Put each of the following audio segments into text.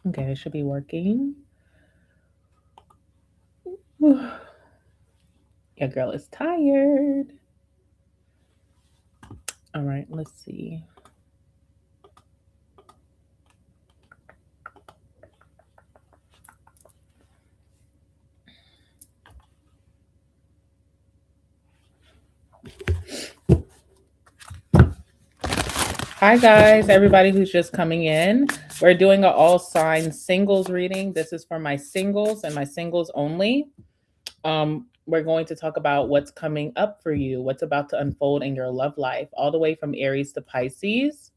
Okay, it should be working. Your girl is tired. All right, let's see. Hi, guys, everybody who's just coming in. We're doing an all sign singles reading. This is for my singles and my singles only. We're going to talk about what's coming up for you, what's about to unfold in your love life, all the way from Aries to Pisces.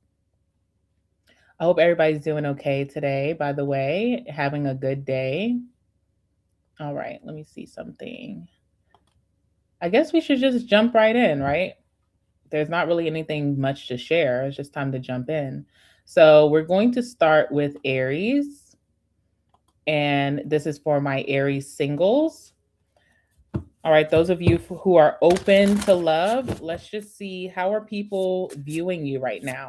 I hope everybody's doing okay today, by the way, having a good day. All right, let me see something. I guess we should just jump right in, right? There's not really anything much to share. It's just time to jump in. So, we're going to start with Aries, and this is for my Aries singles. All right, those of you who are open to love, let's just see, how are people viewing you right now?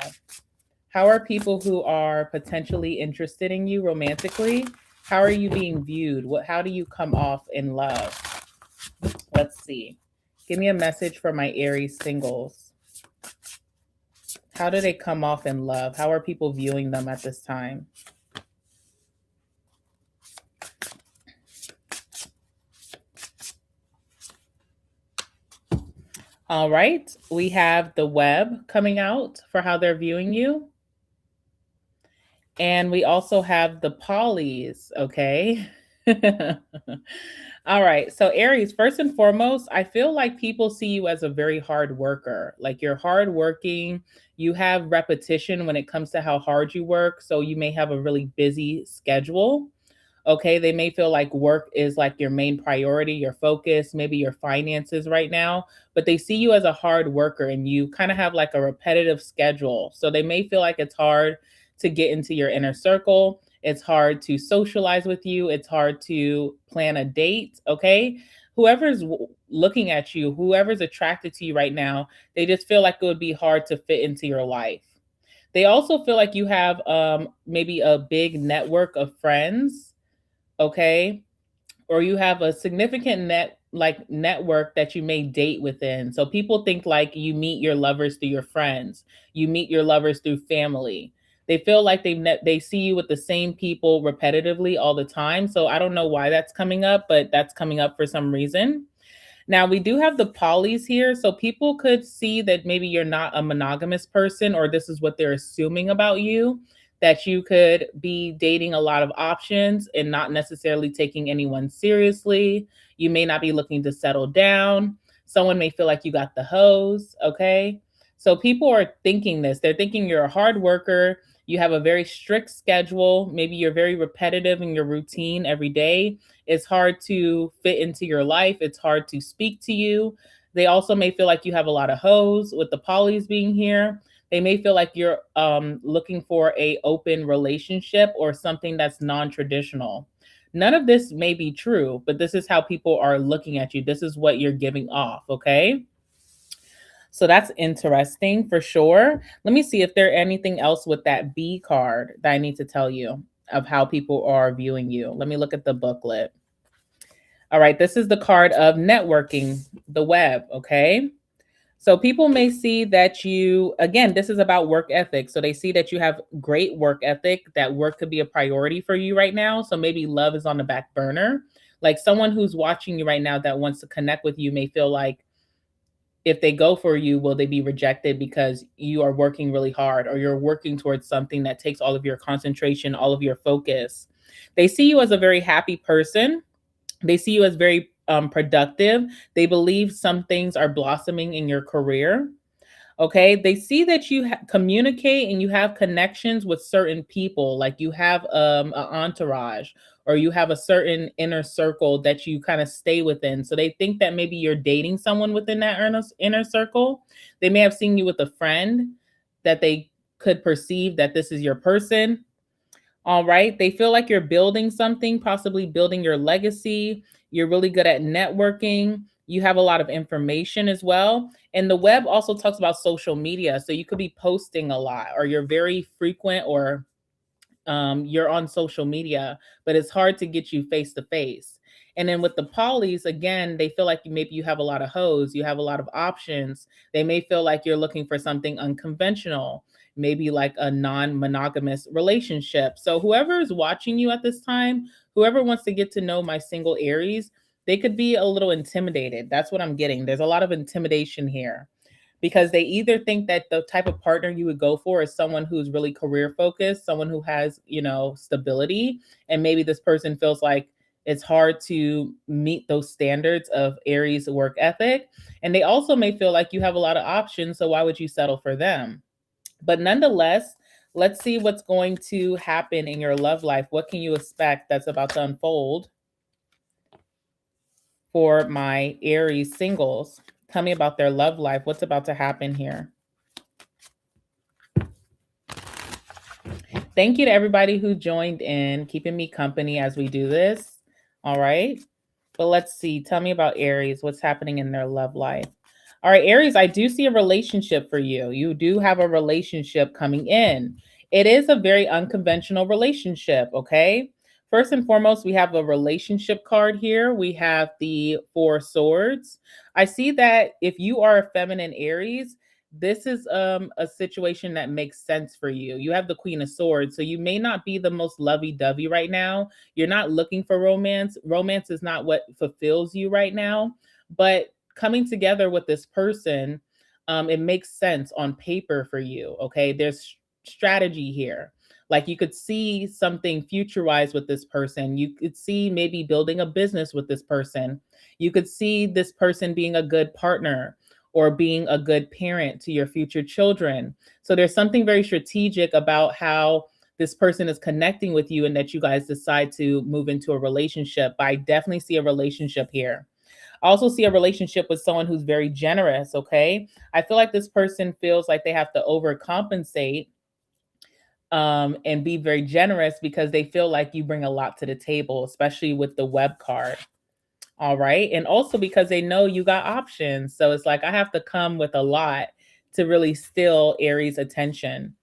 How are people who are potentially interested in you romantically? How are you being viewed? How do you come off in love? Let's see. Give me a message for my Aries singles. How do they come off in love? How are people viewing them at this time? All right, we have the web coming out for how they're viewing you. And we also have the polys, okay? All right. So Aries, first and foremost, I feel like people see you as a very hard worker. Like you're hardworking. You have repetition when it comes to how hard you work. So you may have a really busy schedule. Okay. They may feel like work is like your main priority, your focus, maybe your finances right now, but they see you as a hard worker and you kind of have like a repetitive schedule. So they may feel like it's hard to get into your inner circle. It's hard to socialize with you. It's hard to plan a date. Okay. Whoever's looking at you, whoever's attracted to you right now, they just feel like it would be hard to fit into your life. They also feel like you have maybe a big network of friends. Okay. Or you have a significant network that you may date within. So people think like you meet your lovers through your friends, you meet your lovers through family. They feel like they see you with the same people repetitively all the time. So I don't know why that's coming up, but that's coming up for some reason. Now we do have the polys here, so people could see that maybe you're not a monogamous person, or this is what they're assuming about you, that you could be dating a lot of options and not necessarily taking anyone seriously. You may not be looking to settle down. Someone may feel like you got the hose, okay? So people are thinking this. They're thinking you're a hard worker, you have a very strict schedule, maybe you're very repetitive in your routine every day. It's hard to fit into your life. It's hard to speak to you. They also may feel like you have a lot of hoes with the polys being here. They may feel like you're looking for a open relationship or something that's non-traditional. None of this may be true, but this is how people are looking at you. This is what you're giving off, okay? So that's interesting for sure. Let me see if there anything else with that B card that I need to tell you of how people are viewing you. Let me look at the booklet. All right, this is the card of networking, the web, okay? So people may see that you, again, this is about work ethic. So they see that you have great work ethic, that work could be a priority for you right now. So maybe love is on the back burner. Like someone who's watching you right now that wants to connect with you may feel like if they go for you, will they be rejected because you are working really hard or you're working towards something that takes all of your concentration, all of your focus. They see you as a very happy person. They see you as very productive. They believe some things are blossoming in your career. Okay. They see that you communicate and you have connections with certain people, like you have an entourage or you have a certain inner circle that you kind of stay within. So they think that maybe you're dating someone within that inner circle. They may have seen you with a friend that they could perceive that this is your person. All right. They feel like you're building something, possibly building your legacy. You're really good at networking. You have a lot of information as well. And the web also talks about social media. So you could be posting a lot or you're very frequent or you're on social media, but it's hard to get you face to face. And then with the polys, again, they feel like maybe you have a lot of hoes, you have a lot of options. They may feel like you're looking for something unconventional, maybe like a non-monogamous relationship. So whoever is watching you at this time, whoever wants to get to know my single Aries, they could be a little intimidated. That's what I'm getting. There's a lot of intimidation here because they either think that the type of partner you would go for is someone who's really career focused, someone who has, stability, and maybe this person feels like it's hard to meet those standards of Aries work ethic. And they also may feel like you have a lot of options, so why would you settle for them? But nonetheless, let's see what's going to happen in your love life. What can you expect that's about to unfold for my Aries singles? Tell me about their love life. What's about to happen here? Thank you to everybody who joined in, keeping me company as we do this. All right. But let's see. Tell me about Aries. What's happening in their love life? All right, Aries, I do see a relationship for you. You do have a relationship coming in. It is a very unconventional relationship, okay? First and foremost, we have a relationship card here. We have the Four Swords. I see that if you are a feminine Aries, this is a situation that makes sense for you. You have the Queen of Swords, so you may not be the most lovey-dovey right now. You're not looking for romance. Romance is not what fulfills you right now, but coming together with this person, it makes sense on paper for you. Okay. There's strategy here. Like you could see something future wise with this person. You could see maybe building a business with this person. You could see this person being a good partner or being a good parent to your future children. So there's something very strategic about how this person is connecting with you and that you guys decide to move into a relationship. But I definitely see a relationship here. I also see a relationship with someone who's very generous, okay? I feel like this person feels like they have to overcompensate and be very generous because they feel like you bring a lot to the table, especially with the web card. All right. And also because they know you got options. So it's like I have to come with a lot to really steal Aries' attention.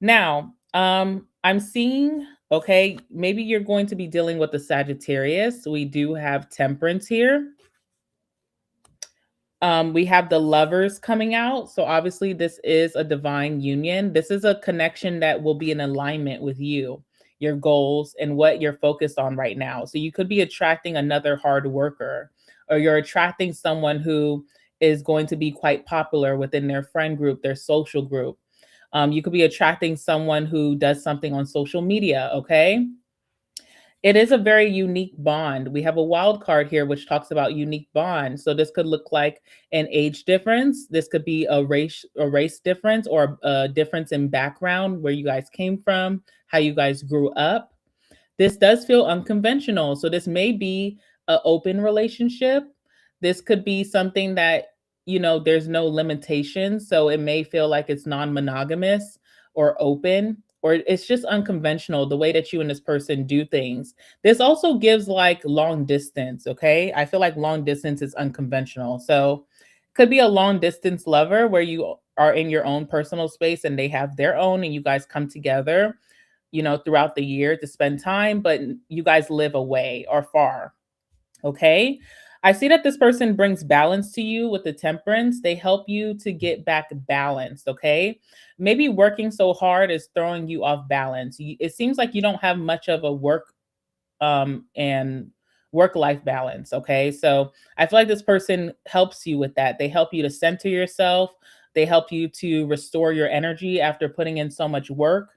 Now, I'm seeing, okay, maybe you're going to be dealing with the Sagittarius. We do have Temperance here. We have the Lovers coming out. So obviously this is a divine union. This is a connection that will be in alignment with you, your goals, and what you're focused on right now. So you could be attracting another hard worker, or you're attracting someone who is going to be quite popular within their friend group, their social group. You could be attracting someone who does something on social media, okay? It is a very unique bond. We have a wild card here, which talks about unique bond. So this could look like an age difference. This could be a race difference, or a difference in background, where you guys came from, how you guys grew up. This does feel unconventional. So this may be an open relationship. This could be something that, there's no limitations. So it may feel like it's non-monogamous or open, or it's just unconventional, the way that you and this person do things. This also gives like long distance, okay? I feel like long distance is unconventional. So could be a long distance lover where you are in your own personal space and they have their own, and you guys come together, throughout the year to spend time, but you guys live away or far. Okay. I see that this person brings balance to you with the Temperance. They help you to get back balanced. Okay. Maybe working so hard is throwing you off balance. It seems like you don't have much of a and work life balance. Okay. So I feel like this person helps you with that. They help you to center yourself. They help you to restore your energy after putting in so much work.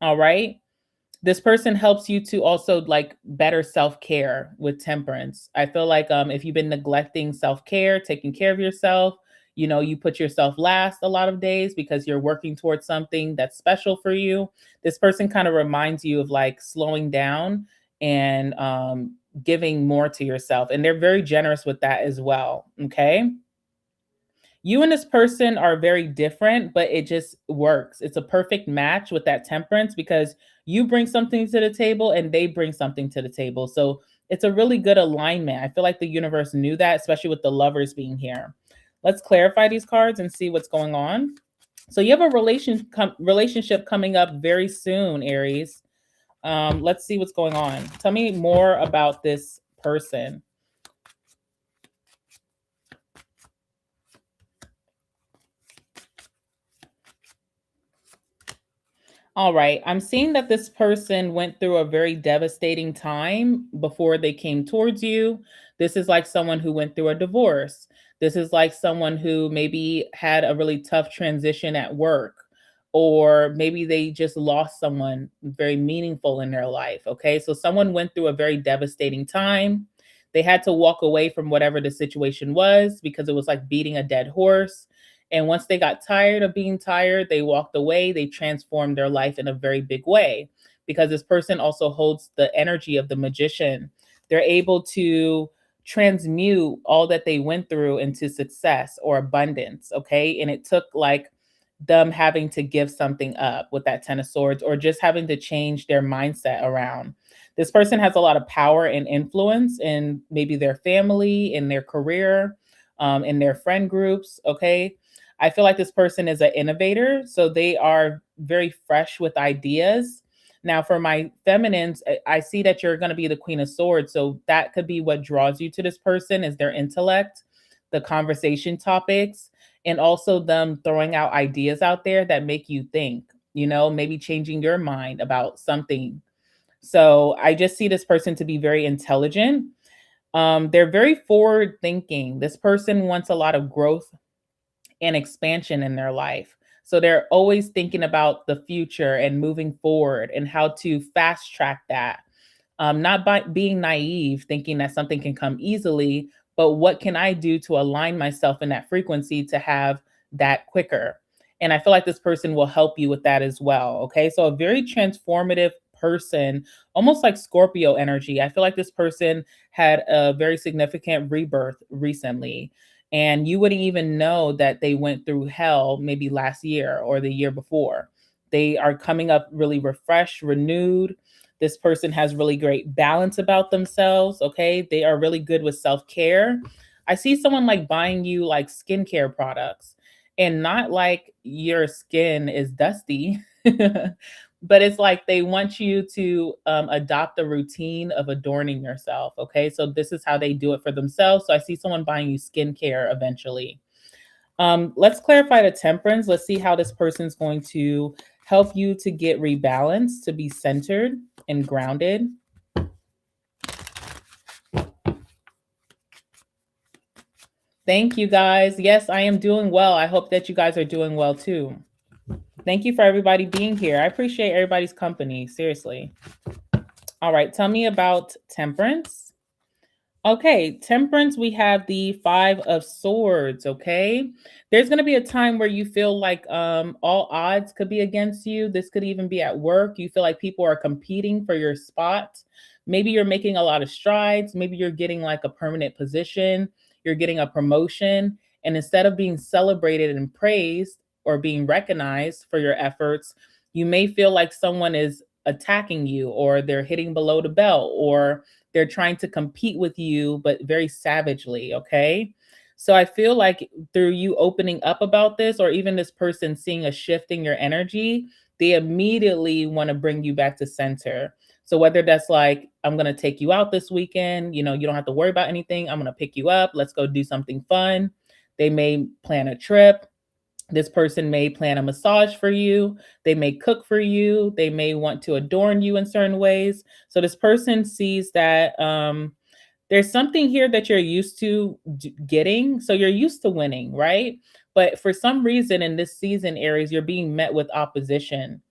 All right. This person helps you to also like better self-care with Temperance. I feel like if you've been neglecting self-care, taking care of yourself, you put yourself last a lot of days because you're working towards something that's special for you. This person kind of reminds you of like slowing down and giving more to yourself. And they're very generous with that as well. Okay. You and this person are very different, but it just works. It's a perfect match with that Temperance because you bring something to the table and they bring something to the table. So it's a really good alignment. I feel like the universe knew that, especially with the Lovers being here. Let's clarify these cards and see what's going on. So you have a relationship coming up very soon, Aries. Let's see what's going on. Tell me more about this person. All right. I'm seeing that this person went through a very devastating time before they came towards you. This is like someone who went through a divorce. This is like someone who maybe had a really tough transition at work, or maybe they just lost someone very meaningful in their life. Okay. So someone went through a very devastating time. They had to walk away from whatever the situation was because it was like beating a dead horse, and once they got tired of being tired, they walked away. They transformed their life in a very big way, because this person also holds the energy of the magician. They're able to transmute all that they went through into success or abundance. Okay. And it took like them having to give something up with that 10 of swords, or just having to change their mindset around. This person has a lot of power and influence in maybe their family, in their career, in their friend groups. Okay. I feel like this person is an innovator, so they are very fresh with ideas. Now, for my feminines, I see that you're going to be the Queen of Swords, so that could be what draws you to this person is their intellect, the conversation topics, and also them throwing out ideas out there that make you think, maybe changing your mind about something. So I just see this person to be very intelligent. They're very forward thinking. This person wants a lot of growth and expansion in their life. So they're always thinking about the future and moving forward and how to fast track that. Not by being naive, thinking that something can come easily, but what can I do to align myself in that frequency to have that quicker? And I feel like this person will help you with that as well. Okay. So a very transformative person, almost like Scorpio energy. I feel like this person had a very significant rebirth recently, and you wouldn't even know that they went through hell maybe last year or the year before. They are coming up really refreshed, renewed. This person has really great balance about themselves. Okay. They are really good with self care. I see someone like buying you like skincare products, and not like your skin is dusty, but it's like they want you to adopt a routine of adorning yourself. Okay. So this is how they do it for themselves. So I see someone buying you skincare eventually. Let's clarify the temperance. Let's see how this person's going to help you to get rebalanced, to be centered and grounded. Thank you guys. Yes, I am doing well. I hope that you guys are doing well too. Thank you for everybody being here. I appreciate everybody's company. Seriously. All right. Tell me about temperance. Okay, temperance, we have the 5 of Swords. Okay. There's going to be a time where you feel like all odds could be against you. This could even be at work. You feel like people are competing for your spot. Maybe you're making a lot of strides. Maybe you're getting like a permanent position. You're getting a promotion. And instead of being celebrated and praised or being recognized for your efforts, you may feel like someone is attacking you, or they're hitting below the belt, or they're trying to compete with you, but very savagely. Okay. So I feel like through you opening up about this, or even this person seeing a shift in your energy, they immediately want to bring you back to center. So whether that's like, I'm going to take you out this weekend, you don't have to worry about anything. I'm going to pick you up. Let's go do something fun. They may plan a trip. This person may plan a massage for you. They may cook for you. They may want to adorn you in certain ways. So this person sees that there's something here that you're used to getting. So you're used to winning, right? But for some reason in this season, Aries, you're being met with opposition.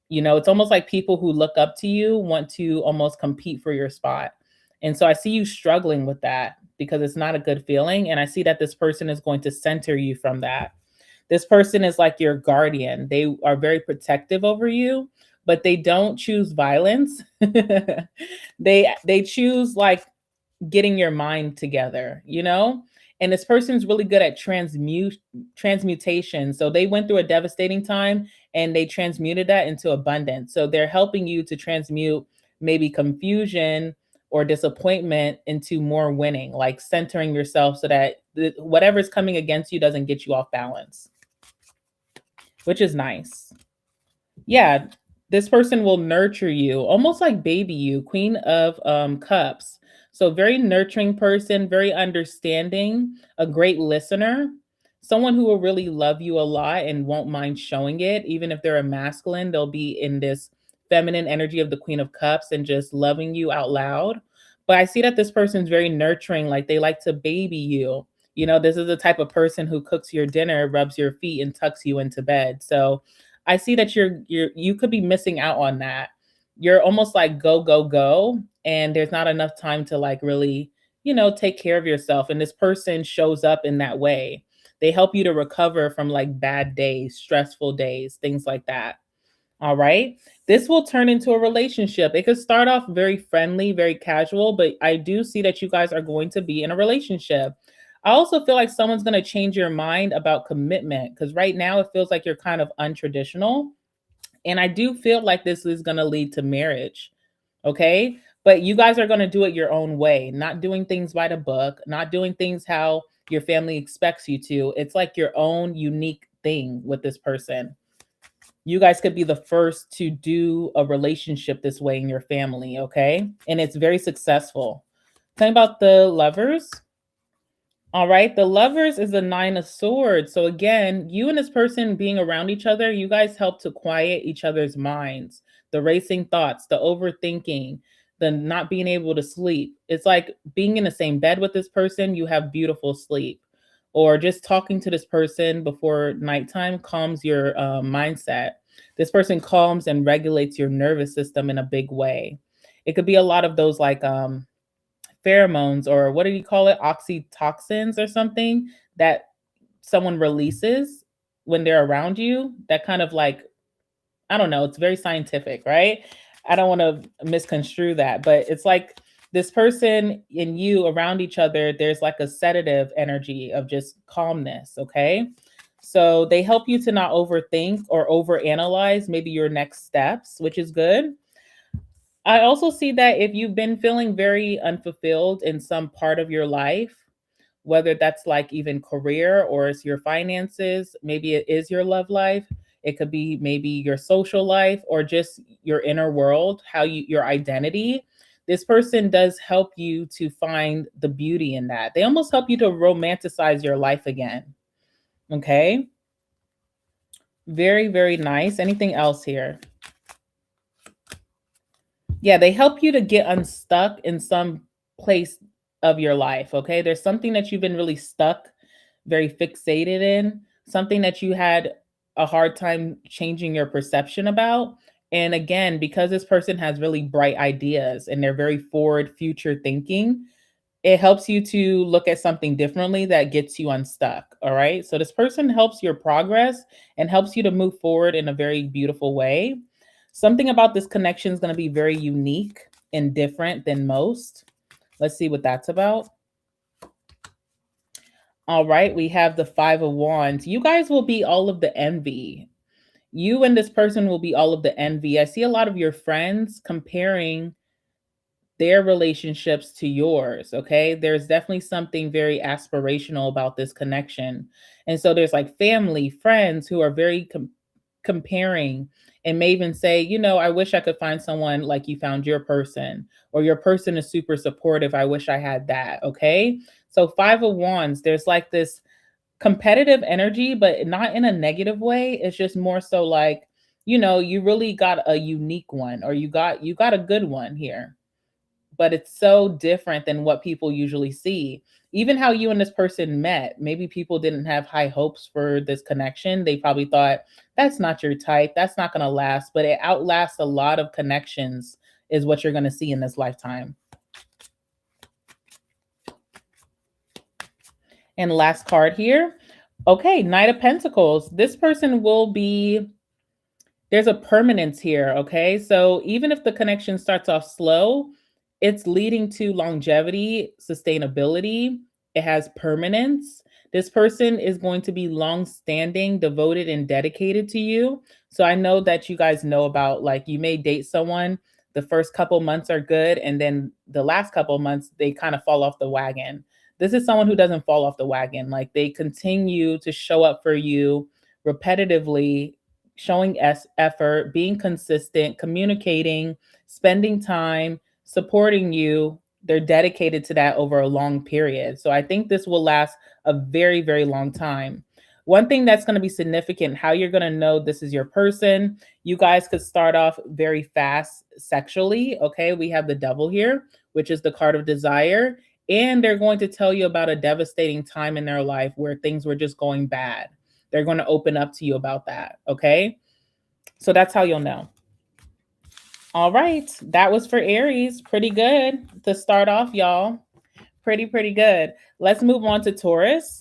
It's almost like people who look up to you want to almost compete for your spot. And so I see you struggling with that because it's not a good feeling. And I see that this person is going to center you from that. This person is like your guardian. They are very protective over you, but they don't choose violence. They choose like getting your mind together. And this person's really good at transmutation. So they went through a devastating time and they transmuted that into abundance. So they're helping you to transmute maybe confusion or disappointment into more winning, like centering yourself so that whatever's coming against you doesn't get you off balance. which is nice. Yeah, this person will nurture you, almost like baby you, Queen of Cups. So very nurturing person, very understanding, a great listener, someone who will really love you a lot and won't mind showing it. Even if they're a masculine, they'll be in this feminine energy of the Queen of Cups and just loving you out loud. But I see that this person's very nurturing, like they like to baby you. You know, this is the type of person who cooks your dinner, rubs your feet, and tucks you into bed. So I see that you could be missing out on that. You're almost like go go go, and there's not enough time to like really, take care of yourself. And this person shows up in that way. They help you to recover from like bad days, stressful days, things like that. All right. This will turn into a relationship. It could start off very friendly, very casual, but I do see that you guys are going to be in a relationship. I also feel like someone's going to change your mind about commitment because right now it feels like you're kind of untraditional. And I do feel like this is going to lead to marriage. Okay. But you guys are going to do it your own way, not doing things by the book, not doing things how your family expects you to. It's like your own unique thing with this person. You guys could be the first to do a relationship this way in your family, okay? And it's very successful. Tell me about the lovers. All right, the lovers is the 9 of Swords. So again, you and this person being around each other, you guys help to quiet each other's minds, the racing thoughts, the overthinking, the not being able to sleep. It's like being in the same bed with this person, you have beautiful sleep. Or just talking to this person before nighttime calms your mindset. This person calms and regulates your nervous system in a big way. It could be a lot of those like pheromones, or what do you call it? Oxytocins or something that someone releases when they're around you. That kind of like, I don't know, it's very scientific, right? I don't want to misconstrue that, but it's like this person and you around each other, there's like a sedative energy of just calmness, okay? So they help you to not overthink or overanalyze maybe your next steps, which is good. I also see that if you've been feeling very unfulfilled in some part of your life, whether that's like even career or it's your finances, maybe it is your love life, it could be maybe your social life or just your inner world, how you your identity. This person does help you to find the beauty in that. They almost help you to romanticize your life again. Okay? Very, very nice. Anything else here? Yeah, they help you to get unstuck in some place of your life, okay? There's something that you've been really stuck, very fixated in, something that you had a hard time changing your perception about. And again, because this person has really bright ideas and they're very forward future thinking, it helps you to look at something differently that gets you unstuck. All right. So this person helps your progress and helps you to move forward in a very beautiful way. Something about this connection is going to be very unique and different than most. Let's see what that's about. All right. We have the 5 of Wands. You guys will be all of the envy. You and this person will be all of the envy. I see a lot of your friends comparing their relationships to yours. Okay. There's definitely something very aspirational about this connection. And so there's like family, friends who are very comparing and may even say, I wish I could find someone like you found your person, or your person is super supportive. I wish I had that. Okay. So 5 of Wands, there's like this competitive energy, but not in a negative way. It's just more so like, you really got a unique one, or you got a good one here, but it's so different than what people usually see. Even how you and this person met, maybe people didn't have high hopes for this connection. They probably thought, that's not your type, that's not going to last, but it outlasts a lot of connections, is what you're going to see in this lifetime. And last card here. Okay, Knight of Pentacles. This person will be, there's a permanence here, okay? So even if the connection starts off slow, it's leading to longevity, sustainability. It has permanence. This person is going to be long-standing, devoted, and dedicated to you. So I know that you guys know about, like, you may date someone, the first couple months are good, and then the last couple months, they kind of fall off the wagon. This is someone who doesn't fall off the wagon. Like, they continue to show up for you repetitively, showing effort, being consistent, communicating, spending time, supporting you. They're dedicated to that over a long period. So I think this will last a very, very long time. One thing that's going to be significant, how you're going to know this is your person, you guys could start off very fast sexually. Okay. We have the devil here, which is the card of desire. And they're going to tell you about a devastating time in their life where things were just going bad. They're going to open up to you about that. Okay. So that's how you'll know. All right. That was for Aries. Pretty good to start off, y'all. Pretty good. Let's move on to Taurus.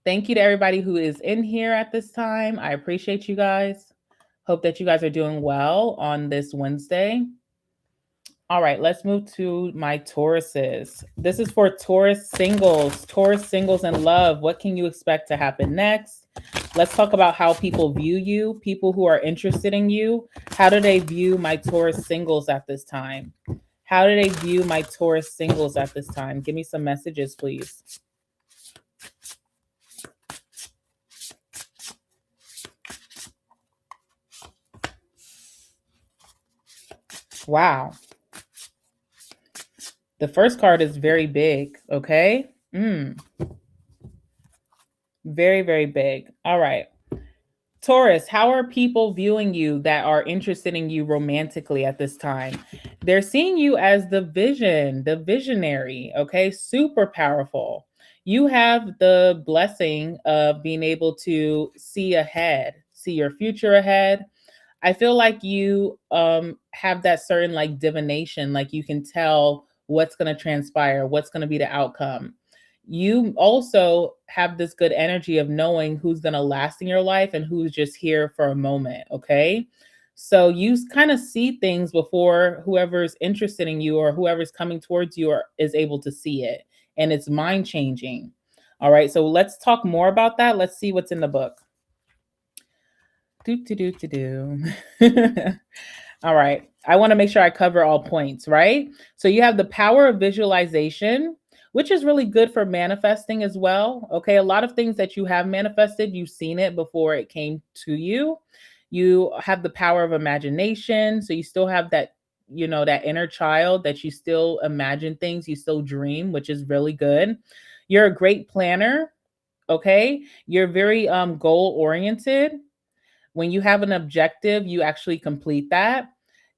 Thank you to everybody who is in here at this time. I appreciate you guys. Hope that you guys are doing well on this Wednesday. All right, let's move to my Tauruses. This is for Taurus singles in love. What can you expect to happen next? Let's talk about how people view you, people who are interested in you. How do they view my Taurus singles at this time? How do they view my Taurus singles at this time? Give me some messages, please. Wow. The first card is very big, okay? Very big. All right. Taurus, how are people viewing you that are interested in you romantically at this time? They're seeing you as the visionary, okay? Super powerful. You have the blessing of being able to see ahead, see your future ahead. I feel like you have that certain like divination, like you can tell what's going to transpire, what's going to be the outcome. You also have this good energy of knowing who's going to last in your life and who's just here for a moment, okay? So you kind of see things before whoever's interested in you or whoever's coming towards you is able to see it, and it's mind changing. All right, so let's talk more about that. Let's see what's in the book. All right. I want to make sure I cover all points, right? So you have the power of visualization, which is really good for manifesting as well. Okay. A lot of things that you have manifested, you've seen it before it came to you. You have the power of imagination. So you still have that, that inner child that you still imagine things, you still dream, which is really good. You're a great planner. Okay. You're very goal oriented. When you have an objective, you actually complete that.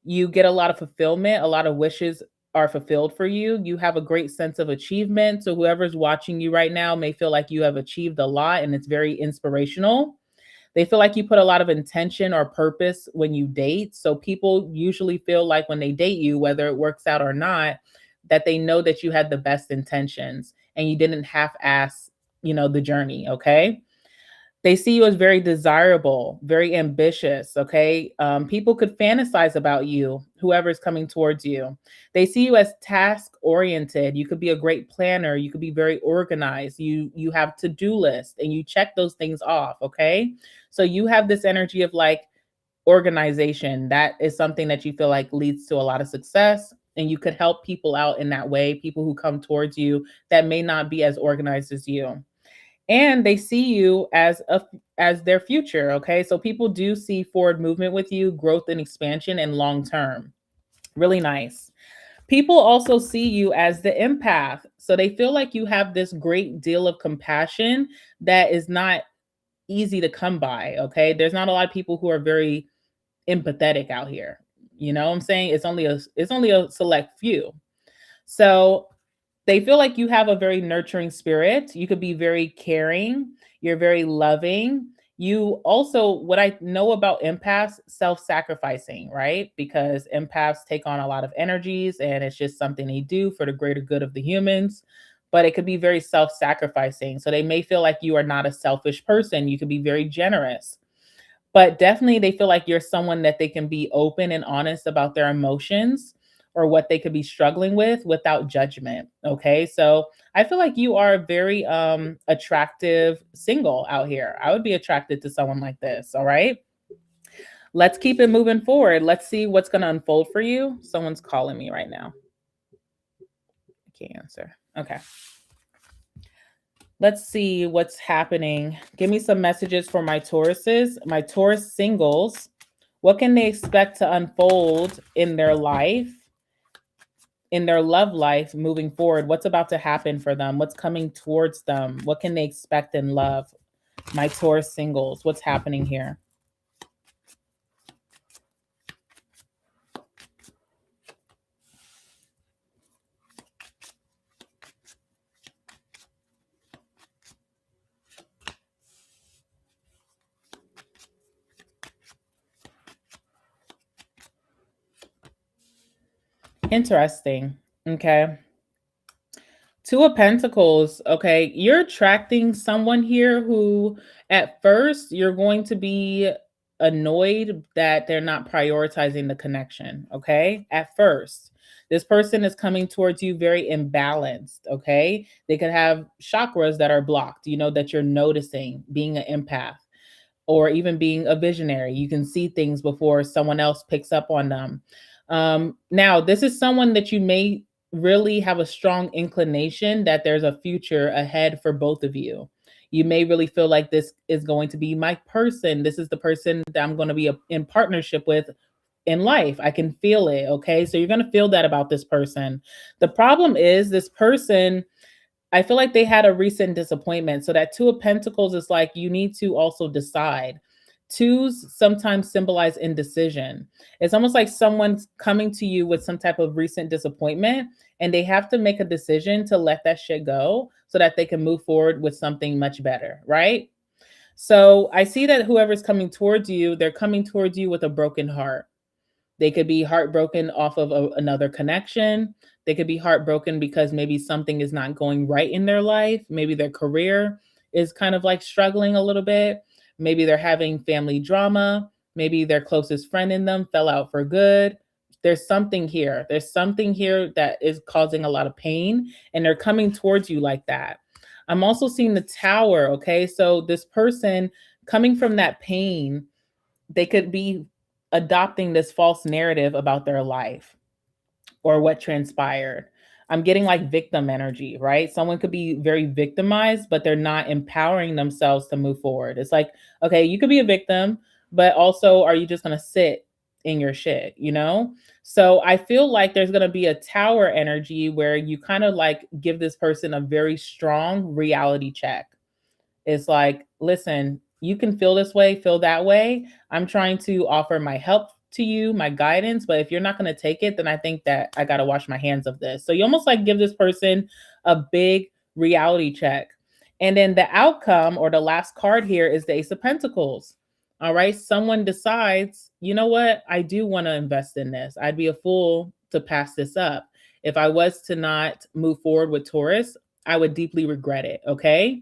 You get a lot of fulfillment, a lot of wishes are fulfilled for you. You have a great sense of achievement. So whoever's watching you right now may feel like you have achieved a lot and it's very inspirational. They feel like you put a lot of intention or purpose when you date. So people usually feel like when they date you, whether it works out or not, that they know that you had the best intentions and you didn't half-ass, the journey, okay? They see you as very desirable, very ambitious. Okay. People could fantasize about you, whoever's coming towards you. They see you as task oriented. You could be a great planner. You could be very organized. You have to-do lists and you check those things off. Okay. So you have this energy of like organization. That is something that you feel like leads to a lot of success. And you could help people out in that way, people who come towards you that may not be as organized as you, and they see you as their future. Okay, so people do see forward movement with you, growth and expansion, and long term. Really nice. People also see you as the empath, so they feel like you have this great deal of compassion that is not easy to come by. Okay, there's not a lot of people who are very empathetic out here. You know what I'm saying? It's only a select few. So they feel like you have a very nurturing spirit. You could be very caring. You're very loving. You also, what I know about empaths, self-sacrificing, right? Because empaths take on a lot of energies and it's just something they do for the greater good of the humans. But it could be very self-sacrificing. So they may feel like you are not a selfish person. You could be very generous. But definitely they feel like you're someone that they can be open and honest about their emotions or what they could be struggling with without judgment. Okay. So I feel like you are very attractive single out here. I would be attracted to someone like this. All right. Let's keep it moving forward. Let's see what's going to unfold for you. Someone's calling me right now. I can't answer. Okay. Let's see what's happening. Give me some messages for my Tauruses, my Taurus singles. What can they expect to unfold in their life, in their love life moving forward? What's about to happen for them? What's coming towards them? What can they expect in love? My Taurus singles, what's happening here? Interesting. Okay. Two of Pentacles. Okay. You're attracting someone here who, at first, you're going to be annoyed that they're not prioritizing the connection. Okay. At first, this person is coming towards you very imbalanced. Okay. They could have chakras that are blocked, that you're noticing, being an empath or even being a visionary. You can see things before someone else picks up on them. Now, this is someone that you may really have a strong inclination that there's a future ahead for both of you. You may really feel like this is going to be my person. This is the person that I'm going to be in partnership with in life. I can feel it. Okay. So you're going to feel that about this person. The problem is this person, I feel like they had a recent disappointment. So that Two of Pentacles is like you need to also decide. Twos sometimes symbolize indecision. It's almost like someone's coming to you with some type of recent disappointment and they have to make a decision to let that shit go so that they can move forward with something much better, right? So I see that whoever's coming towards you, they're coming towards you with a broken heart. They could be heartbroken off of another connection. They could be heartbroken because maybe something is not going right in their life. Maybe their career is kind of like struggling a little bit. Maybe they're having family drama. Maybe their closest friend in them fell out for good. There's something here. There's something here that is causing a lot of pain, and they're coming towards you like that. I'm also seeing the Tower. Okay. So this person coming from that pain, they could be adopting this false narrative about their life or what transpired. I'm getting like victim energy, right? Someone could be very victimized, but they're not empowering themselves to move forward. It's like, okay, you could be a victim, but also are you just going to sit in your shit? So I feel like there's going to be a Tower energy where you kind of like give this person a very strong reality check. It's like, listen, you can feel this way, feel that way. I'm trying to offer my help to you, my guidance, but if you're not going to take it, then I think that I got to wash my hands of this. So you almost like give this person a big reality check. And then the outcome or the last card here is the Ace of Pentacles. All right. Someone decides, you know what? I do want to invest in this. I'd be a fool to pass this up. If I was to not move forward with Taurus, I would deeply regret it. Okay.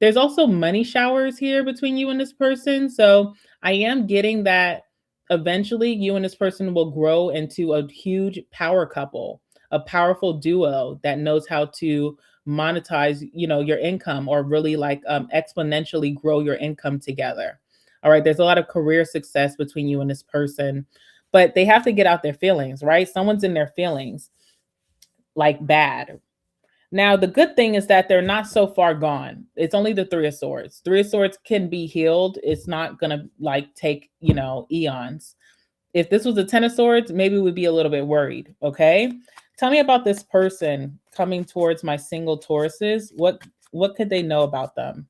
There's also money showers here between you and this person. So I am getting that eventually you and this person will grow into a huge power couple, a powerful duo that knows how to monetize, your income or really like exponentially grow your income together. All right. There's a lot of career success between you and this person, but they have to get out their feelings, right? Someone's in their feelings like bad. Now, the good thing is that they're not so far gone. It's only the Three of Swords. Three of Swords can be healed. It's not going to like take, eons. If this was a Ten of Swords, maybe we'd be a little bit worried. Okay. Tell me about this person coming towards my single Tauruses. What could they know about them?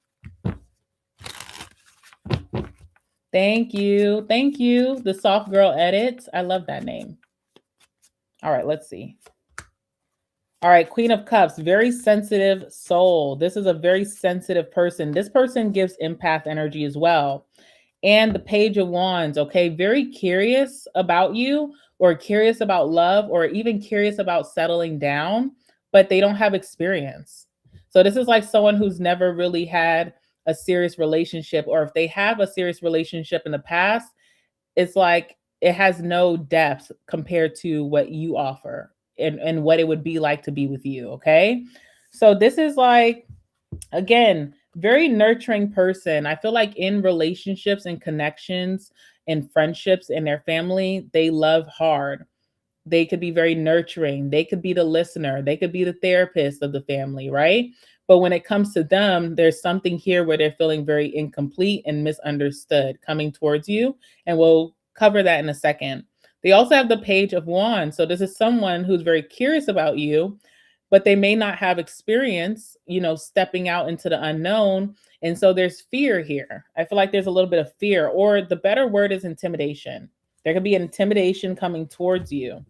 Thank you. Thank you. The Soft Girl Edits. I love that name. All right, let's see. All right, Queen of Cups, very sensitive soul. This is a very sensitive person. This person gives empath energy as well. And the Page of Wands, okay, very curious about you or curious about love or even curious about settling down, but they don't have experience. So this is like someone who's never really had a serious relationship, or if they have a serious relationship in the past, it's like it has no depth compared to what you offer and what it would be like to be with you. Okay. So this is like, again, very nurturing person. I feel like in relationships and connections and friendships and their family, they love hard. They could be very nurturing. They could be the listener. They could be the therapist of the family, right? But when it comes to them, there's something here where they're feeling very incomplete and misunderstood coming towards you. And we'll cover that in a second. They also have the Page of Wands. So this is someone who's very curious about you, but they may not have experience, stepping out into the unknown. And so there's fear here. I feel like there's a little bit of fear, or the better word is intimidation. There could be an intimidation coming towards you.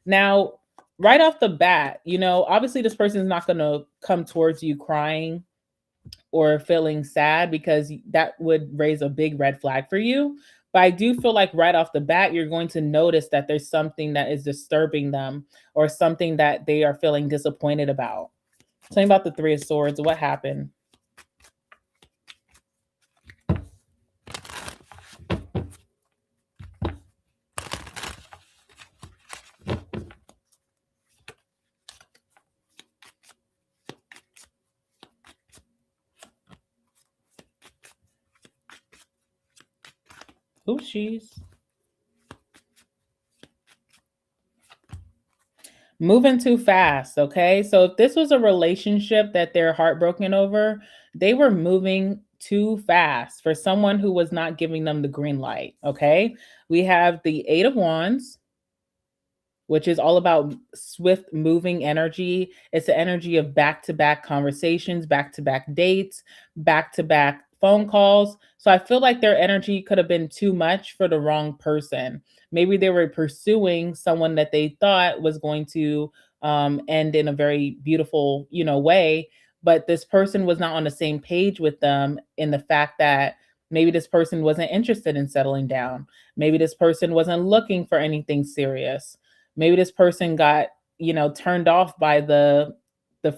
Now, right off the bat, obviously this person is not going to come towards you crying or feeling sad, because that would raise a big red flag for you. But I do feel like right off the bat, you're going to notice that there's something that is disturbing them, or something that they are feeling disappointed about. Tell me about the Three of Swords. What happened? Oh, she's moving too fast. Okay. So if this was a relationship that they're heartbroken over, they were moving too fast for someone who was not giving them the green light. Okay. We have the Eight of Wands, which is all about swift moving energy. It's the energy of back to back conversations, back to back dates, back to back phone calls. So I feel like their energy could have been too much for the wrong person. Maybe they were pursuing someone that they thought was going to end in a very beautiful, way. But this person was not on the same page with them, in the fact that maybe this person wasn't interested in settling down. Maybe this person wasn't looking for anything serious. Maybe this person got, turned off by the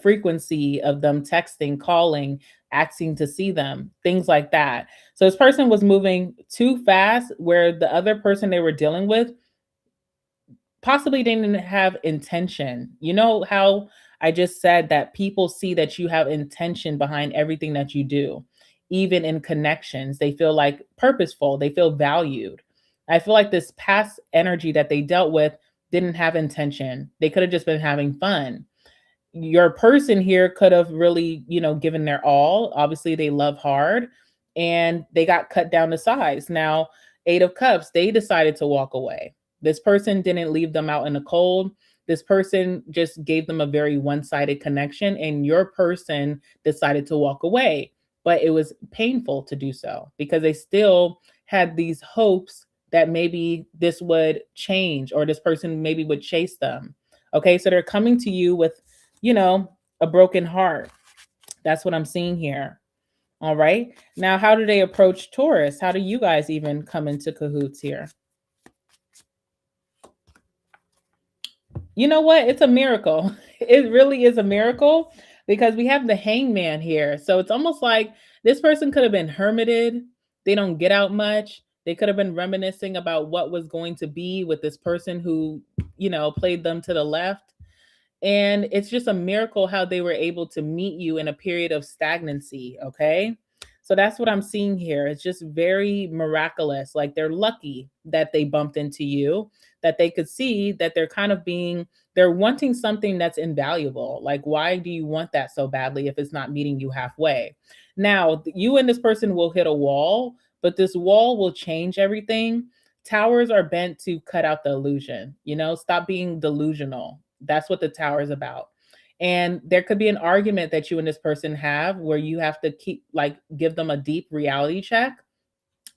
frequency of them texting, calling, asking to see them, things like that. So this person was moving too fast, where the other person they were dealing with possibly didn't have intention. You know how I just said that people see that you have intention behind everything that you do, even in connections. They feel like purposeful, they feel valued. I feel like this past energy that they dealt with didn't have intention. They could have just been having fun. Your person here could have really, given their all. Obviously, they love hard, and they got cut down to size. Now, Eight of Cups, they decided to walk away. This person didn't leave them out in the cold. This person just gave them a very one sided connection, and your person decided to walk away. But it was painful to do so, because they still had these hopes that maybe this would change, or this person maybe would chase them. Okay, so they're coming to you with, a broken heart. That's what I'm seeing here. All right. Now, how do they approach Taurus? How do you guys even come into cahoots here? You know what? It's a miracle. It really is a miracle, because we have the Hangman here. So it's almost like this person could have been hermited. They don't get out much. They could have been reminiscing about what was going to be with this person who, played them to the left. And it's just a miracle how they were able to meet you in a period of stagnancy. Okay. So that's what I'm seeing here. It's just very miraculous. Like, they're lucky that they bumped into you, that they could see that they're kind of they're wanting something that's invaluable. Like, why do you want that so badly if it's not meeting you halfway? Now, you and this person will hit a wall, but this wall will change everything. Towers are bent to cut out the illusion, stop being delusional. That's what the tower is about. And there could be an argument that you and this person have, where you have to give them a deep reality check.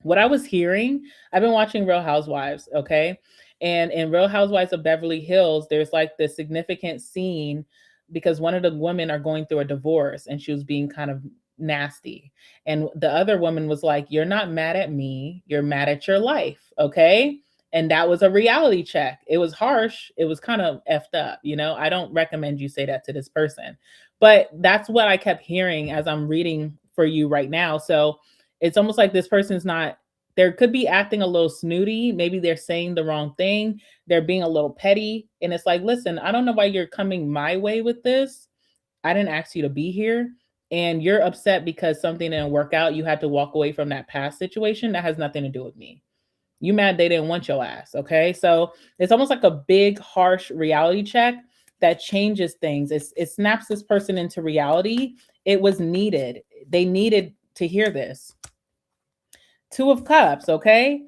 What I was hearing, I've been watching Real Housewives, okay? And in Real Housewives of Beverly Hills, there's like this significant scene, because one of the women are going through a divorce, and she was being kind of nasty. And the other woman was like, "You're not mad at me, you're mad at your life," okay? And that was a reality check. It was harsh. It was kind of effed up. I don't recommend you say that to this person. But that's what I kept hearing as I'm reading for you right now. So it's almost like this person's not, there could be acting a little snooty. Maybe they're saying the wrong thing. They're being a little petty. And it's like, listen, I don't know why you're coming my way with this. I didn't ask you to be here. And you're upset because something didn't work out. You had to walk away from that past situation. That has nothing to do with me. You mad they didn't want your ass. Okay. So it's almost like a big, harsh reality check that changes things. It snaps this person into reality. It was needed. They needed to hear this. Two of Cups, okay?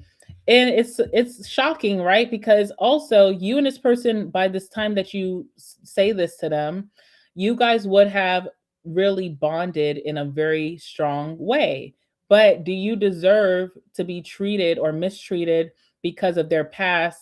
And it's shocking, right? Because also you and this person, by this time that you say this to them, you guys would have really bonded in a very strong way. But do you deserve to be treated or mistreated because of their past,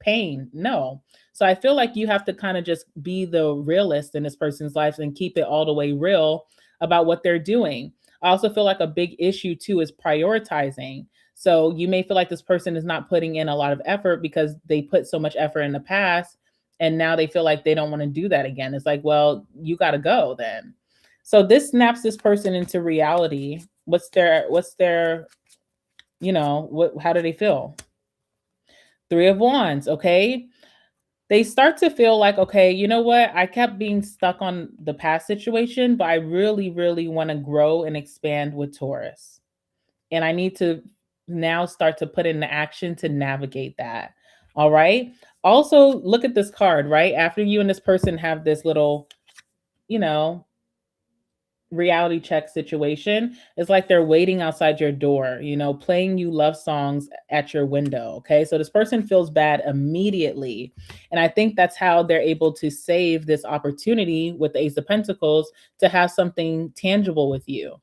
pain? No. So I feel like you have to kind of just be the realist in this person's life and keep it all the way real about what they're doing. I also feel like a big issue too is prioritizing. So you may feel like this person is not putting in a lot of effort because they put so much effort in the past and now they feel like they don't want to do that again. It's like, well, you got to go then. So this snaps this person into reality. What's their, what how do they feel? Three of Wands, okay? They start to feel like, okay, you know what? I kept being stuck on the past situation, but I really, really want to grow and expand with Taurus. And I need to now start to put into action to navigate that. All right. Also, look at this card, right? After you and this person have this little, you know, reality check situation, it's like they're waiting outside your door, playing you love songs at your window. Okay. So this person feels bad immediately. And I think that's how they're able to save this opportunity with the Ace of Pentacles to have something tangible with you.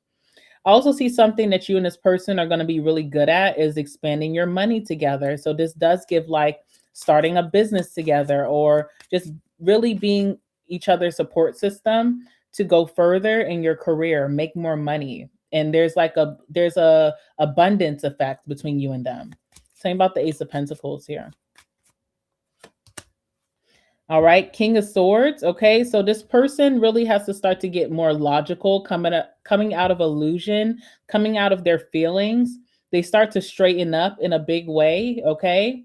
I also see something that you and this person are going to be really good at is expanding your money together. So this does give like starting a business together or just really being each other's support system to go further in your career, make more money. And there's a abundance effect between you and them. Same about the Ace of Pentacles here. All right, King of Swords. Okay, so this person really has to start to get more logical, coming out of illusion, coming out of their feelings. They start to straighten up in a big way. Okay,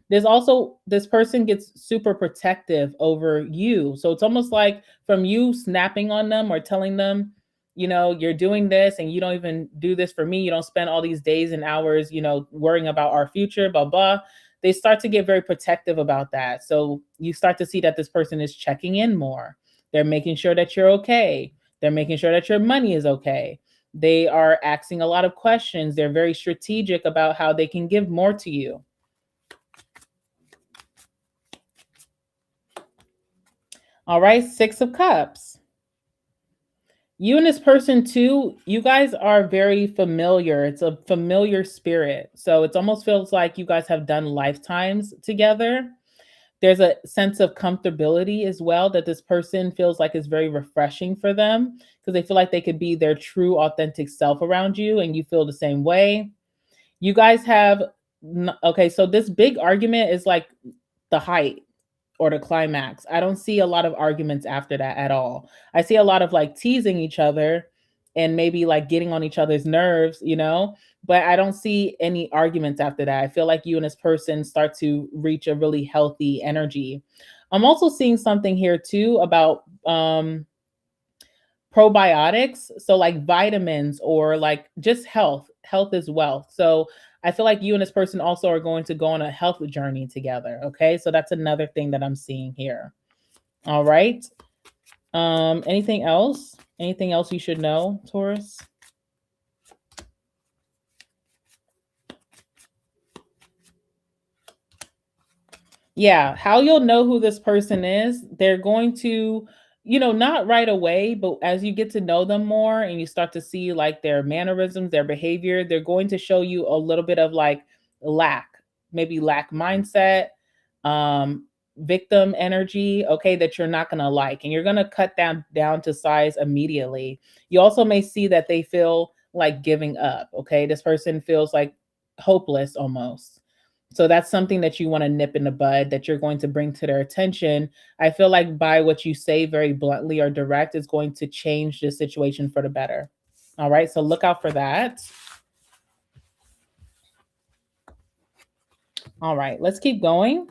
there's also this person gets super protective over you, so it's almost like from you snapping on them or telling them, you're doing this and you don't even do this for me. You don't spend all these days and hours, worrying about our future. Blah blah, they start to get very protective about that. So you start to see that this person is checking in more. They're making sure that you're okay. They're making sure that your money is okay. They are asking a lot of questions. They're very strategic about how they can give more to you. All right, Six of Cups. You and this person too, you guys are very familiar. It's a familiar spirit. So it almost feels like you guys have done lifetimes together. There's a sense of comfortability as well that this person feels like is very refreshing for them because they feel like they could be their true authentic self around you and you feel the same way. You guys have okay, so this big argument is like the height or the climax. I don't see a lot of arguments after that at all. I see a lot of like teasing each other and maybe like getting on each other's nerves, but I don't see any arguments after that. I feel like you and this person start to reach a really healthy energy. I'm also seeing something here too about probiotics, so like vitamins or like just health is wealth. So I feel like you and this person also are going to go on a health journey together. Okay, so that's another thing that I'm seeing here. All right, anything else you should know, Taurus? Yeah, how you'll know who this person is, they're going to, not right away, but as you get to know them more and you start to see like their mannerisms, their behavior, they're going to show you a little bit of like lack, maybe lack mindset, um, victim energy, okay, that you're not gonna like, and you're gonna cut down to size immediately. You also may see that they feel like giving up, okay? This person feels like hopeless almost. So that's something that you want to nip in the bud that you're going to bring to their attention. I feel like by what you say very bluntly or direct is going to change the situation for the better. All right, so look out for that. All right, let's keep going.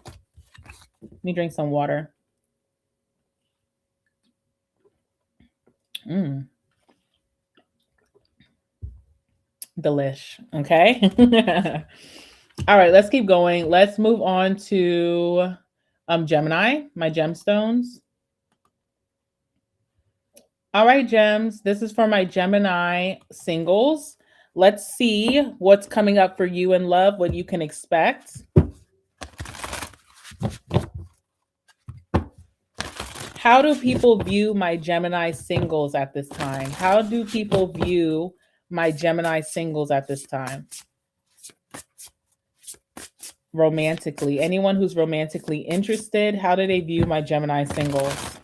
Let me drink some water. Delish. Okay. All right, let's keep going. Let's move on to Gemini, my gemstones. All right, gems. This is for my Gemini singles. Let's see what's coming up for you in love, what you can expect. How do people view my Gemini singles at this time? How do people view my Gemini singles at this time? Romantically. Anyone who's romantically interested, how do they view my Gemini singles?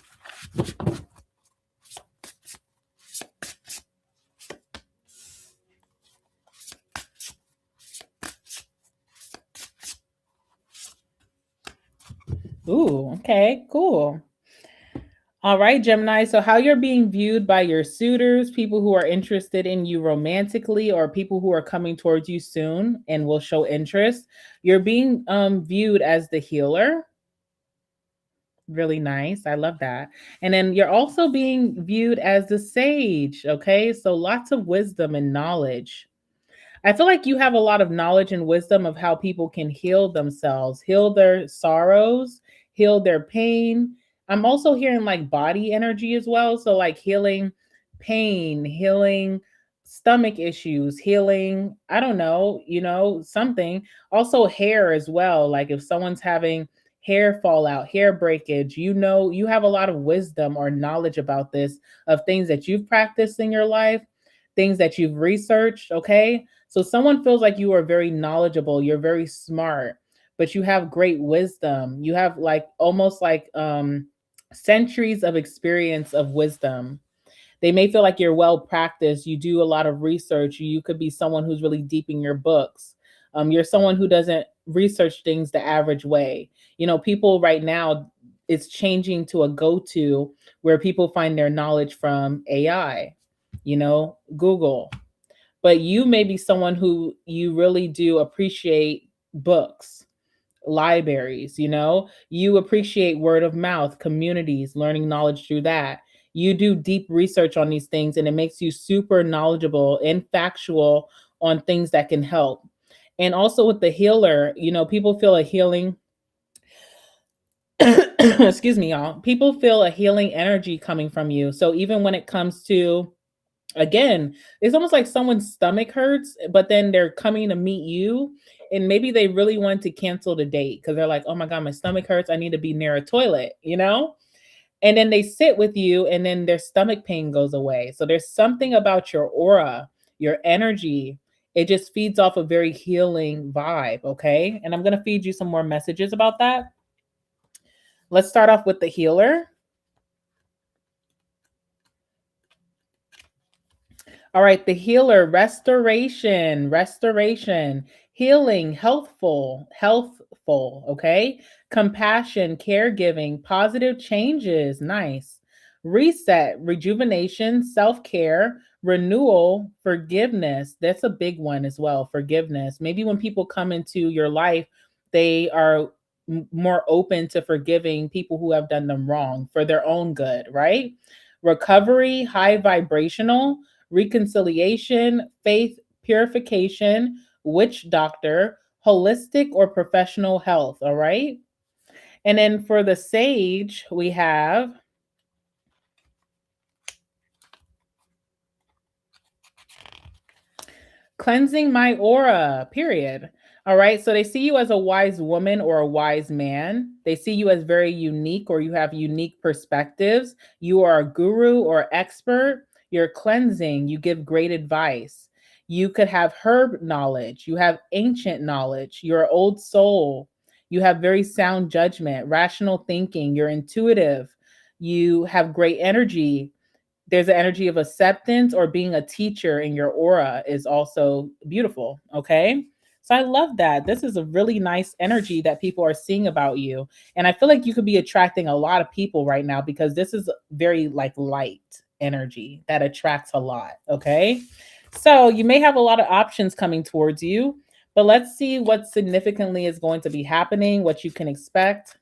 Ooh, okay, cool. All right, Gemini. So, how you're being viewed by your suitors, people who are interested in you romantically, or people who are coming towards you soon and will show interest. You're being viewed as the healer. Really nice. I love that. And then you're also being viewed as the sage. Okay. So, lots of wisdom and knowledge. I feel like you have a lot of knowledge and wisdom of how people can heal themselves, heal their sorrows, heal their pain. I'm also hearing like body energy as well. So, like healing pain, healing stomach issues, healing, I don't know, something. Also, hair as well. Like if someone's having hair fallout, hair breakage, you have a lot of wisdom or knowledge about this of things that you've practiced in your life, things that you've researched. Okay. So someone feels like you are very knowledgeable, you're very smart, but you have great wisdom. You have like almost like centuries of experience of wisdom. They may feel like you're well practiced, you do a lot of research, you could be someone who's really deep in your books. You're someone who doesn't research things the average way. People right now, it's changing to a go-to where people find their knowledge from AI, Google. But you may be someone who you really do appreciate books, libraries, you appreciate word of mouth, communities, learning knowledge through that. You do deep research on these things and it makes you super knowledgeable and factual on things that can help. And also with the healer, people feel a healing excuse me, y'all. People feel a healing energy coming from you. So even when it comes to, again, it's almost like someone's stomach hurts, but then they're coming to meet you. And maybe they really want to cancel the date because they're like, oh my God, my stomach hurts. I need to be near a toilet. And then they sit with you and then their stomach pain goes away. So there's something about your aura, your energy. It just feeds off a very healing vibe. Okay. And I'm going to feed you some more messages about that. Let's start off with the healer. All right, the healer, restoration, healing, healthful, okay? Compassion, caregiving, positive changes, nice. Reset, rejuvenation, self-care, renewal, forgiveness. That's a big one as well, forgiveness. Maybe when people come into your life, they are more open to forgiving people who have done them wrong for their own good, right? Recovery, high vibrational, reconciliation, faith, purification, witch doctor, holistic or professional health. All right. And then for the sage, we have cleansing my aura, period. All right. So they see you as a wise woman or a wise man. They see you as very unique or you have unique perspectives. You are a guru or expert. You're cleansing. You give great advice. You could have herb knowledge. You have ancient knowledge. You're an old soul. You have very sound judgment, rational thinking. You're intuitive. You have great energy. There's an energy of acceptance or being a teacher in your aura is also beautiful. Okay. So I love that. This is a really nice energy that people are seeing about you. And I feel like you could be attracting a lot of people right now because this is very like light energy that attracts a lot. Okay. So you may have a lot of options coming towards you, but let's see what significantly is going to be happening, what you can expect.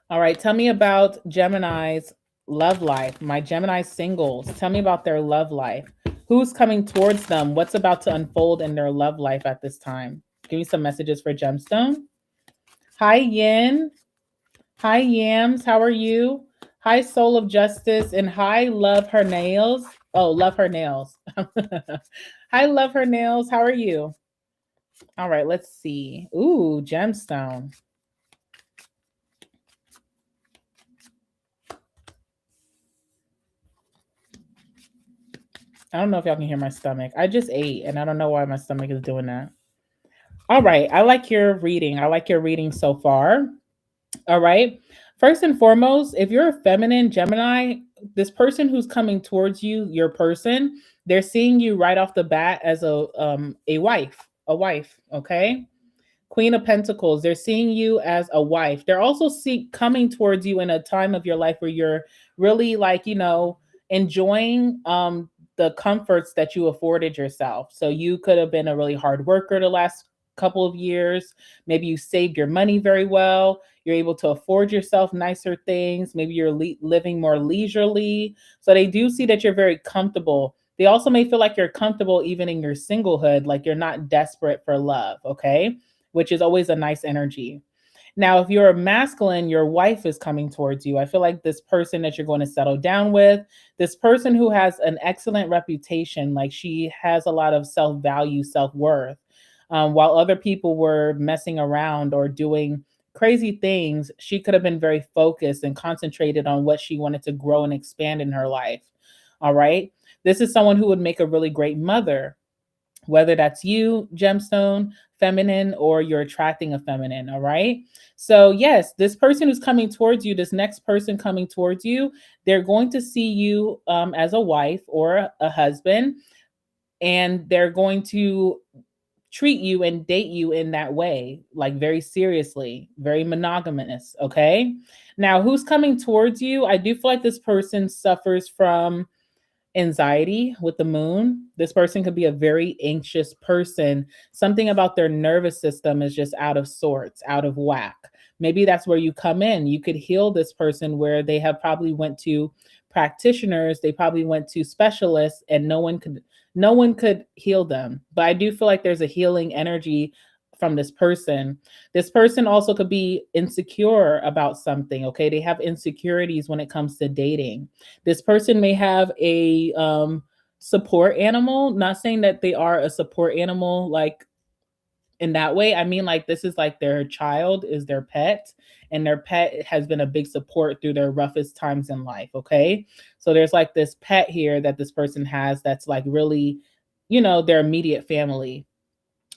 All right, tell me about Gemini's love life. My Gemini singles. Tell me about their love life. Who's coming towards them? What's about to unfold in their love life at this time? Give me some messages for Gemstone. Hi, Yin. Hi, Yams. How are you? Hi, Soul of Justice. And hi, Love Her Nails. Oh, Love Her Nails. Hi, Love Her Nails. How are you? All right, let's see. Ooh, Gemstone. I don't know if y'all can hear my stomach. I just ate and I don't know why my stomach is doing that. All right, I like your reading. I like your reading so far. All right. First and foremost, if you're a feminine Gemini, this person who's coming towards you, your person, they're seeing you right off the bat as a wife, okay? Queen of Pentacles, they're seeing you as a wife. They're also coming towards you in a time of your life where you're really like, enjoying the comforts that you afforded yourself. So you could have been a really hard worker the last couple of years. Maybe you saved your money very well. You're able to afford yourself nicer things. Maybe you're living more leisurely. So they do see that you're very comfortable. They also may feel like you're comfortable even in your singlehood, like you're not desperate for love, okay? Which is always a nice energy. Now, if you're a masculine, your wife is coming towards you. I feel like this person that you're going to settle down with, this person who has an excellent reputation, like she has a lot of self-value, self-worth. While other people were messing around or doing crazy things, she could have been very focused and concentrated on what she wanted to grow and expand in her life. All right. This is someone who would make a really great mother, whether that's you, Gemstone, feminine, or you're attracting a feminine. All right. So, yes, this person who's coming towards you, this next person coming towards you, they're going to see you as a wife or a husband, and they're going to treat you and date you in that way, like very seriously, very monogamous. Okay. Now, who's coming towards you? I do feel like this person suffers from anxiety with the moon. This person could be a very anxious person. Something about their nervous system is just out of sorts, out of whack. Maybe that's where you come in. You could heal this person where they have probably went to practitioners, they probably went to specialists, and no one could heal them. But I do feel like there's a healing energy from this person. This person also could be insecure about something, okay? They have insecurities when it comes to dating. This person may have a support animal, not saying that they are a support animal like in that way. I mean, like, this is like their child is their pet, and their pet has been a big support through their roughest times in life, okay? So there's like this pet here that this person has that's like really, their immediate family.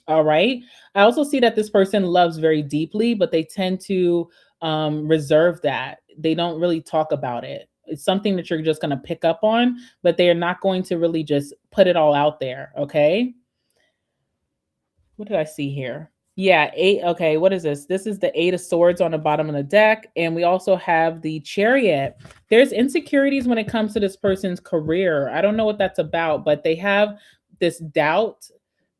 All right. I also see that this person loves very deeply, but they tend to reserve that. They don't really talk about it. It's something that you're just going to pick up on, but they are not going to really just put it all out there. Okay. What did I see here? Yeah, eight. Okay, what is this? This is the Eight of Swords on the bottom of the deck. And we also have the Chariot. There's insecurities when it comes to this person's career. I don't know what that's about, but they have this doubt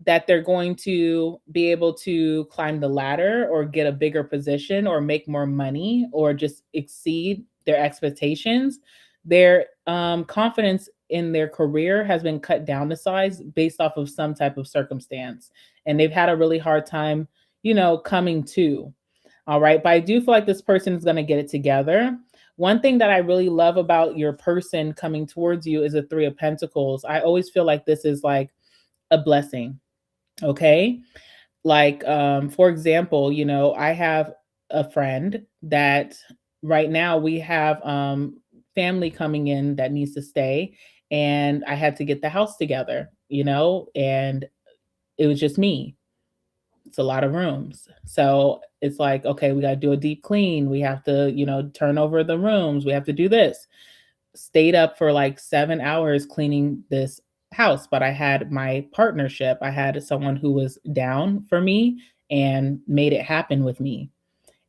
that they're going to be able to climb the ladder or get a bigger position or make more money or just exceed their expectations. Their confidence in their career has been cut down to size based off of some type of circumstance, and they've had a really hard time, coming to. All right. But I do feel like this person is going to get it together. One thing that I really love about your person coming towards you is a Three of Pentacles. I always feel like this is like a blessing. Okay. Like, for example, I have a friend that right now we have family coming in that needs to stay. And I had to get the house together, and it was just me. It's a lot of rooms. So it's like, okay, we got to do a deep clean. We have to, turn over the rooms. We have to do this. Stayed up for like 7 hours cleaning this house, but I had my partnership. I had someone who was down for me and made it happen with me.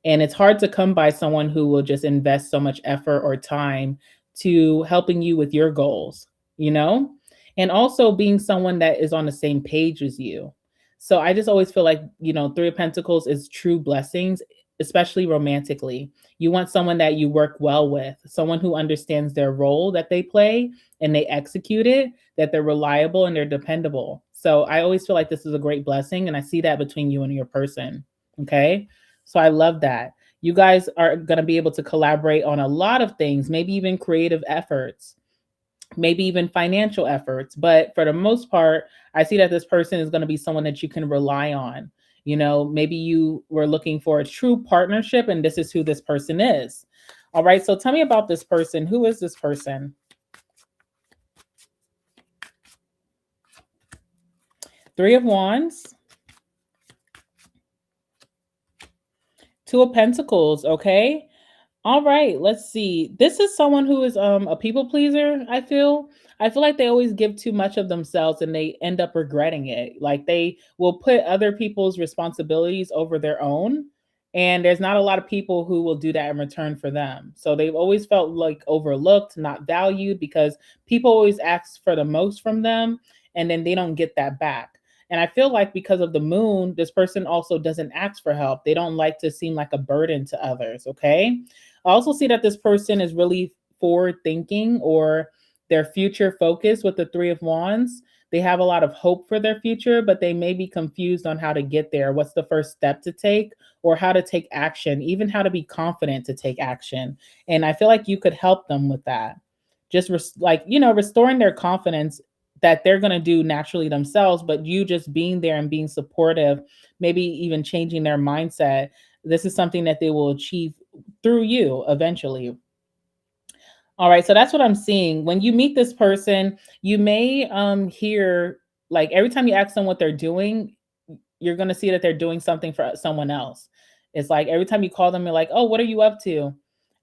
And it's hard to come by someone who will just invest so much effort or time to helping you with your goals, you know? And also being someone that is on the same page as you. So I just always feel like, Three of Pentacles is true blessings, especially romantically. You want someone that you work well with, someone who understands their role that they play and they execute it. that they're reliable and they're dependable. So I always feel like this is a great blessing. And I see that between you and your person. Okay. So I love that. You guys are going to be able to collaborate on a lot of things, maybe even creative efforts, maybe even financial efforts. But for the most part, I see that this person is going to be someone that you can rely on. You know, maybe you were looking for a true partnership, and this is who this person is. All right. So tell me about this person. Who is this person? Three of Wands, Two of Pentacles. Okay. All right, let's see. This is someone who is a people pleaser, I feel. I feel like they always give too much of themselves and they end up regretting it. Like they will put other people's responsibilities over their own. And there's not a lot of people who will do that in return for them. So they've always felt like overlooked, not valued, because people always ask for the most from them and then they don't get that back. And I feel like because of the moon, this person also doesn't ask for help. They don't like to seem like a burden to others. Okay. I also see that this person is really forward thinking or their future focused with the Three of Wands. They have a lot of hope for their future, but they may be confused on how to get there. What's the first step to take or how to take action, even how to be confident to take action. And I feel like you could help them with that. Just like, you know, restoring their confidence that they're going to do naturally themselves, but you just being there and being supportive, maybe even changing their mindset. This is something that they will achieve through you eventually. All right, so that's what I'm seeing. When you meet this person, you may hear, like, every time you ask them what they're doing, you're going to see that they're doing something for someone else. It's like every time you call them, you're like, "Oh, what are you up to?"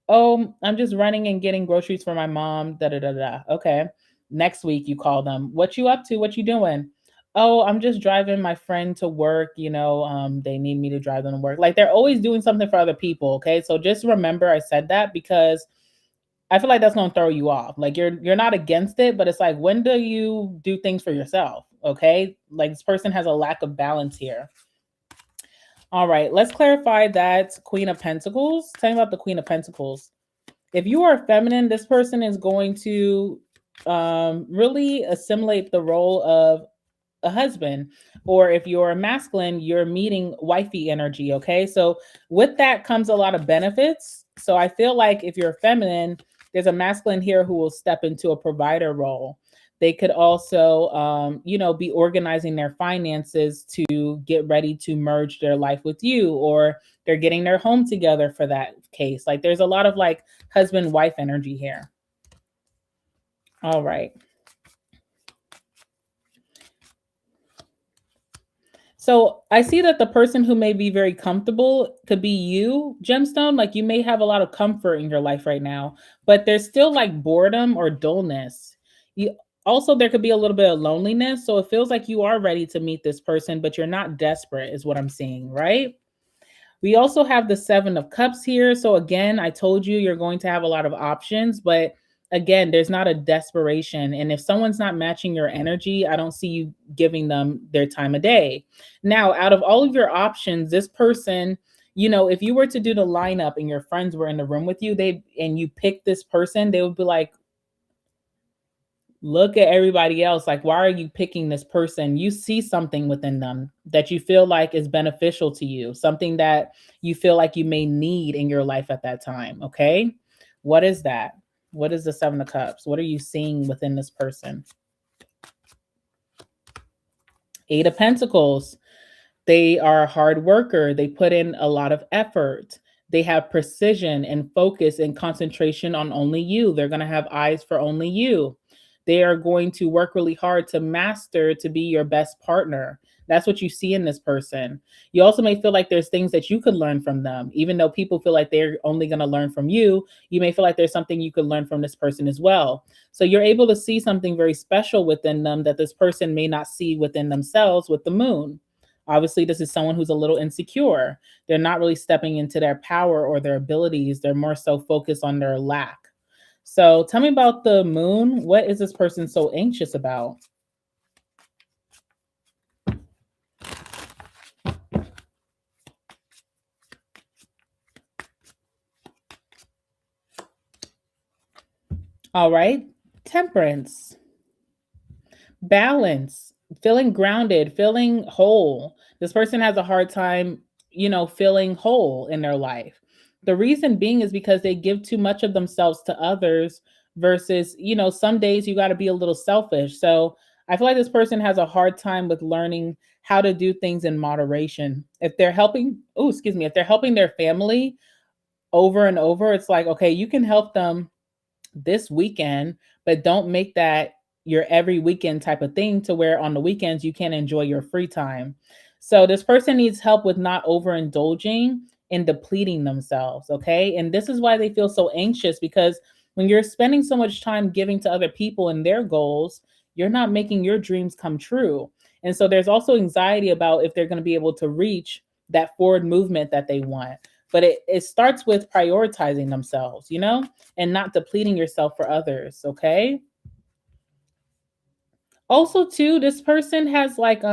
"Oh, I'm just running and getting groceries for my mom." Da da da da. Okay. Next week you call them, "What you up to? What you doing?" "Oh, I'm just driving my friend to work. You know, they need me to drive them to work." Like they're always doing something for other people. Okay, so just remember I said that because I feel like that's gonna throw you off. Like you're not against it, but it's like, when do you do things for yourself? Okay, like this person has a lack of balance here. All right, let's clarify that Queen of Pentacles. Tell me about the Queen of Pentacles. If you are feminine, this person is going to really assimilate the role of a husband. Or if you're a masculine, you're meeting wifey energy. Okay. So with that comes a lot of benefits. So I feel like if you're feminine, there's a masculine here who will step into a provider role. They could also, you know, be organizing their finances to get ready to merge their life with you, or they're getting their home together for that case. Like there's a lot of like husband wife energy here. All right. So I see that the person who may be very comfortable could be you, Gemstone. Like you may have a lot of comfort in your life right now, but there's still like boredom or dullness. You also, there could be a little bit of loneliness. So it feels like you are ready to meet this person, but you're not desperate, is what I'm seeing, right? We also have the Seven of Cups here. So again, I told you you're going to have a lot of options, but again, there's not a desperation. And if someone's not matching your energy, I don't see you giving them their time of day. Now, out of all of your options, this person, you know, if you were to do the lineup and your friends were in the room with you, and you pick this person, they would be like, look at everybody else. Like, why are you picking this person? You see something within them that you feel like is beneficial to you, something that you feel like you may need in your life at that time. Okay. What is that? What is the Seven of Cups? What are you seeing within this person? Eight of Pentacles. They are a hard worker. They put in a lot of effort. They have precision and focus and concentration on only you. They're going to have eyes for only you. They are going to work really hard to master to be your best partner. That's what you see in this person. You also may feel like there's things that you could learn from them. Even though people feel like they're only going to learn from you, you may feel like there's something you could learn from this person as well. So you're able to see something very special within them that this person may not see within themselves with the moon. Obviously, this is someone who's a little insecure. They're not really stepping into their power or their abilities. They're more so focused on their lack. So tell me about the moon. What is this person so anxious about? All right. Temperance. balance, feeling grounded, feeling whole. This person has a hard time, feeling whole in their life. The reason being is because they give too much of themselves to others versus, some days you got to be a little selfish. So I feel like this person has a hard time with learning how to do things in moderation. If they're helping, oh, excuse me, if they're helping their family over and over, it's like, okay, you can help them this weekend, but don't make that your every weekend type of thing to where on the weekends you can't enjoy your free time. So this person needs help with not overindulging and depleting themselves, okay? And this is why they feel so anxious because when you're spending so much time giving to other people and their goals, you're not making your dreams come true. And so there's also anxiety about if they're going to be able to reach that forward movement that they want. But it starts with prioritizing themselves, and not depleting yourself for others, okay? Also too, this person has like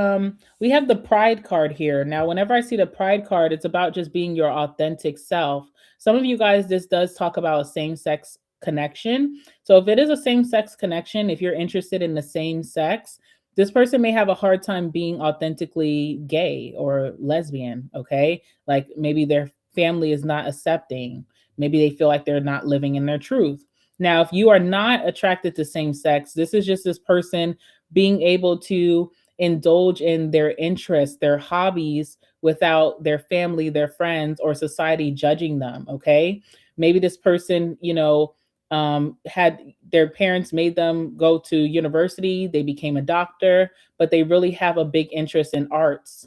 we have the pride card here. Now whenever I see the pride card, it's about just being your authentic self. Some of you guys, this does talk about a same sex connection. So if it is a same sex connection, if you're interested in the same sex, this person may have a hard time being authentically gay or lesbian, okay? Like maybe their family is not accepting, maybe they feel like they're not living in their truth. Now if you are not attracted to same sex, this is just this person being able to indulge in their interests, their hobbies without their family, their friends, or society judging them. Okay. Maybe this person, had their parents made them go to university, they became a doctor, but they really have a big interest in arts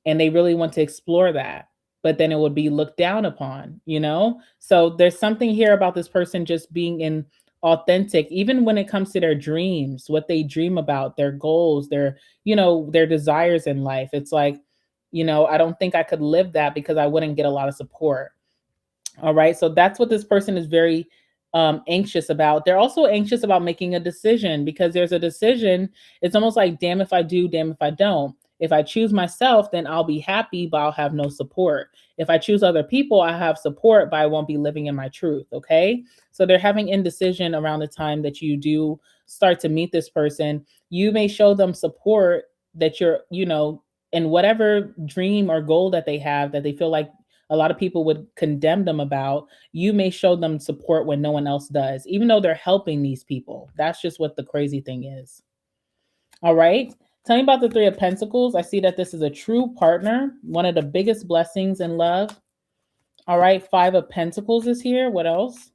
and they really want to explore that, but then it would be looked down upon. So there's something here about this person just being in authentic, even when it comes to their dreams, what they dream about, their goals, their desires in life. It's like, I don't think I could live that because I wouldn't get a lot of support. All right. So that's what this person is very anxious about. They're also anxious about making a decision because there's a decision. It's almost like, damn if I do, damn if I don't. If I choose myself, then I'll be happy, but I'll have no support. If I choose other people, I have support, but I won't be living in my truth. Okay. So they're having indecision around the time that you do start to meet this person. You may show them support that you're, in whatever dream or goal that they have that they feel like a lot of people would condemn them about, you may show them support when no one else does, even though they're helping these people. That's just what the crazy thing is. All right. Tell me about the Three of Pentacles. I see that this is a true partner, one of the biggest blessings in love. All right. Five of Pentacles is here. What else?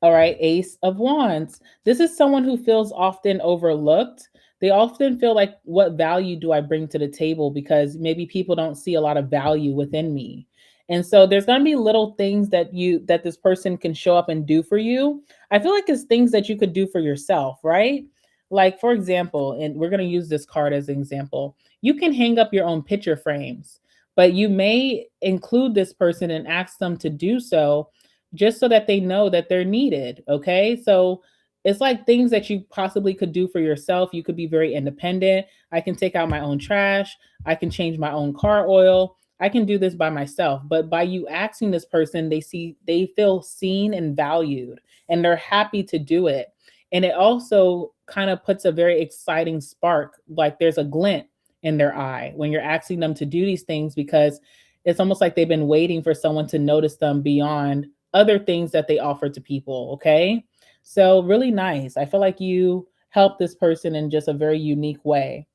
All right, Ace of Wands. This is someone who feels often overlooked. They often feel like, what value do I bring to the table? Because maybe people don't see a lot of value within me. And so there's going to be little things that this person can show up and do for you. I feel like it's things that you could do for yourself, right? Like, for example, and we're going to use this card as an example. You can hang up your own picture frames, but you may include this person and ask them to do so just so that they know that they're needed. Okay. So it's like things that you possibly could do for yourself. You could be very independent. I can take out my own trash. I can change my own car oil. I can do this by myself. But by you asking this person, they feel seen and valued and they're happy to do it. And it also kind of puts a very exciting spark, like there's a glint in their eye when you're asking them to do these things because it's almost like they've been waiting for someone to notice them beyond other things that they offer to people. Okay. So, really nice. I feel like you help this person in just a very unique way.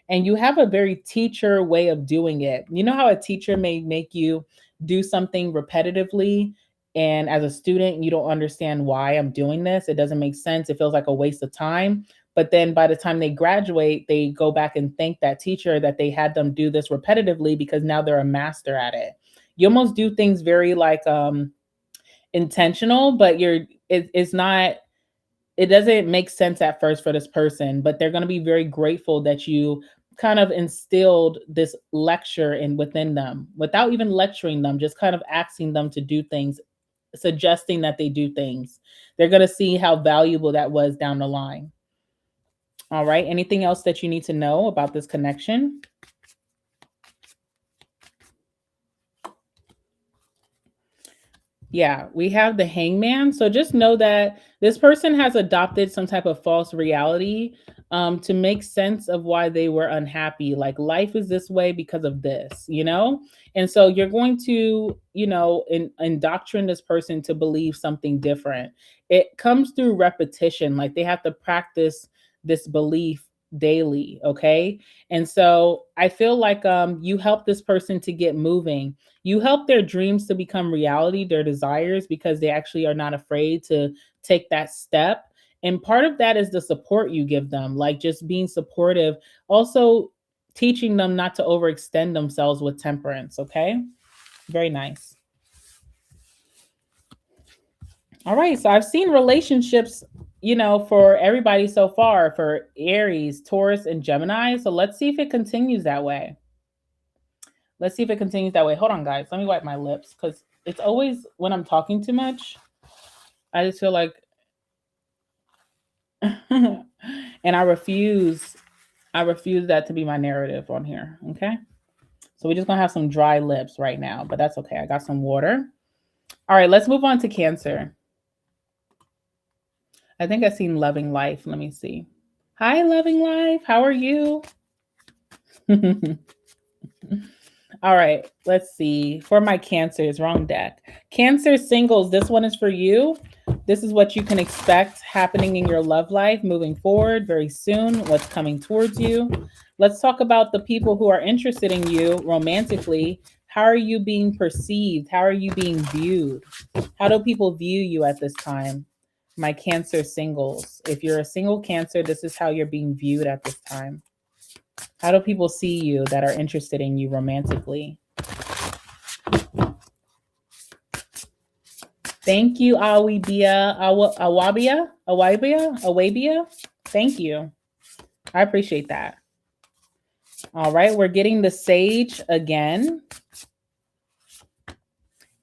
And you have a very teacher way of doing it. You know how a teacher may make you do something repetitively, and as a student, you don't understand why I'm doing this. It doesn't make sense. It feels like a waste of time. But then by the time they graduate, they go back and thank that teacher that they had them do this repetitively because now they're a master at it. You almost do things very like intentional, but it's not, it doesn't make sense at first for this person, but they're going to be very grateful that you kind of instilled this lecture in within them without even lecturing them, just kind of asking them to do things, suggesting that they do things. They're going to see how valuable that was down the line. All right. Anything else that you need to know about this connection? Yeah, we have the hangman. So just know that this person has adopted some type of false reality to make sense of why they were unhappy. Like life is this way because of this, you know? And so you're going to, indoctrinate this person to believe something different. It comes through repetition. Like they have to practice this belief daily. Okay. And so I feel like you help this person to get moving. You help their dreams to become reality, their desires, because they actually are not afraid to take that step. And part of that is the support you give them, like just being supportive, also teaching them not to overextend themselves with temperance. Okay. Very nice. All right. So I've seen relationships, for everybody so far for Aries, Taurus, and Gemini. So let's see if it continues that way. Let's see if it continues that way. Hold on, guys. Let me wipe my lips because it's always when I'm talking too much, I just feel like, and I refuse that to be my narrative on here. Okay. So we're just going to have some dry lips right now, but that's okay. I got some water. All right. Let's move on to Cancer. I think I've seen Loving Life. Let me see. Hi, Loving Life. How are you? All right, let's see. For my Cancers, wrong deck. Cancer singles, this one is for you. This is what you can expect happening in your love life moving forward very soon, what's coming towards you. Let's talk about the people who are interested in you romantically. How are you being perceived? How are you being viewed? How do people view you at this time? My Cancer singles. If you're a single Cancer, this is how you're being viewed at this time. How do people see you that are interested in you romantically? Thank you, Awabia. Thank you. I appreciate that. All right, we're getting the Sage again.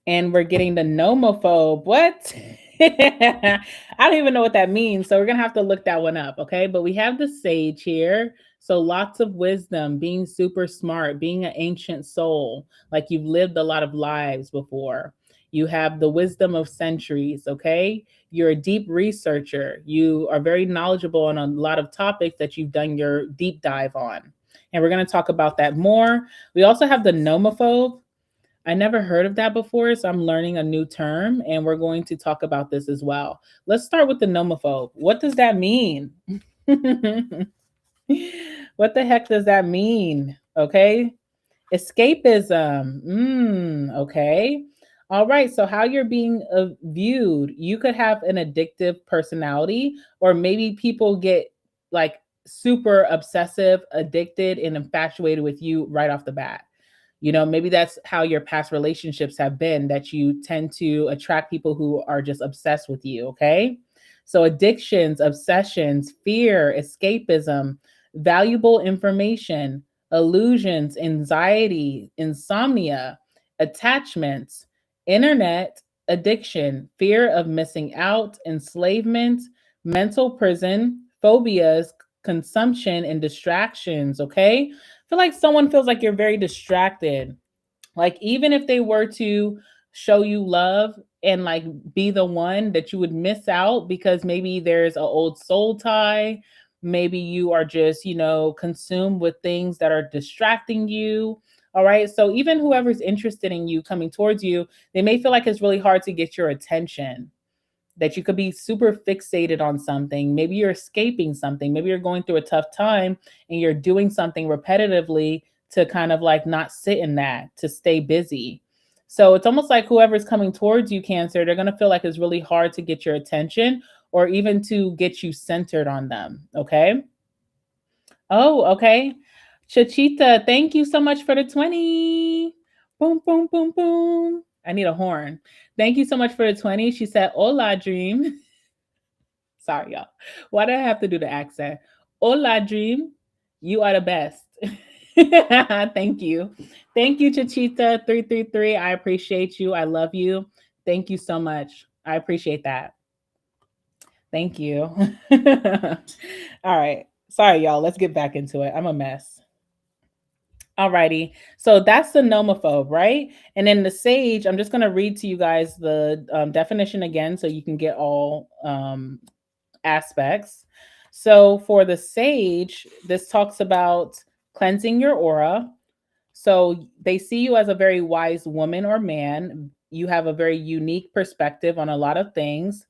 And we're getting the nomophobe. What? I don't even know what that means. So we're going to have to look that one up. Okay. But we have the Sage here. So lots of wisdom, being super smart, being an ancient soul, like you've lived a lot of lives before. You have the wisdom of centuries. Okay. You're a deep researcher. You are very knowledgeable on a lot of topics that you've done your deep dive on. And we're going to talk about that more. We also have the nomophobe. I never heard of that before, so I'm learning a new term, and we're going to talk about this as well. Let's start with the nomophobe. What does that mean? What the heck does that mean? Okay. Escapism. Okay. All right. So, how you're being viewed, you could have an addictive personality, or maybe people get like super obsessive, addicted, and infatuated with you right off the bat. Maybe that's how your past relationships have been, that you tend to attract people who are just obsessed with you. Okay. So, addictions, obsessions, fear, escapism, valuable information, illusions, anxiety, insomnia, attachments, internet addiction, fear of missing out, enslavement, mental prison, phobias, consumption, and distractions. Okay. I feel like someone feels like you're very distracted. Like, even if they were to show you love and like be the one, that you would miss out because maybe there's an old soul tie. Maybe you are just, consumed with things that are distracting you. All right. So even whoever's interested in you coming towards you, they may feel like it's really hard to get your attention, that you could be super fixated on something. Maybe you're escaping something. Maybe you're going through a tough time and you're doing something repetitively to kind of like not sit in that, to stay busy. So it's almost like whoever's coming towards you, Cancer, they're going to feel like it's really hard to get your attention or even to get you centered on them. Okay. Oh, okay. Chachita, thank you so much for the 20. Boom, boom, boom, boom. I need a horn. Thank you so much for the 20. She said, Hola, Dream. Sorry, y'all. Why do I have to do the accent? Hola, Dream. You are the best. Thank you. Thank you, Chachita 333. I appreciate you. I love you. Thank you so much. I appreciate that. Thank you. All right. Sorry, y'all. Let's get back into it. I'm a mess. Alrighty. So that's the nomophobe, right? And then the sage, I'm just going to read to you guys the definition again so you can get all aspects. So for the sage, this talks about cleansing your aura. So they see you as a very wise woman or man. You have a very unique perspective on a lot of things.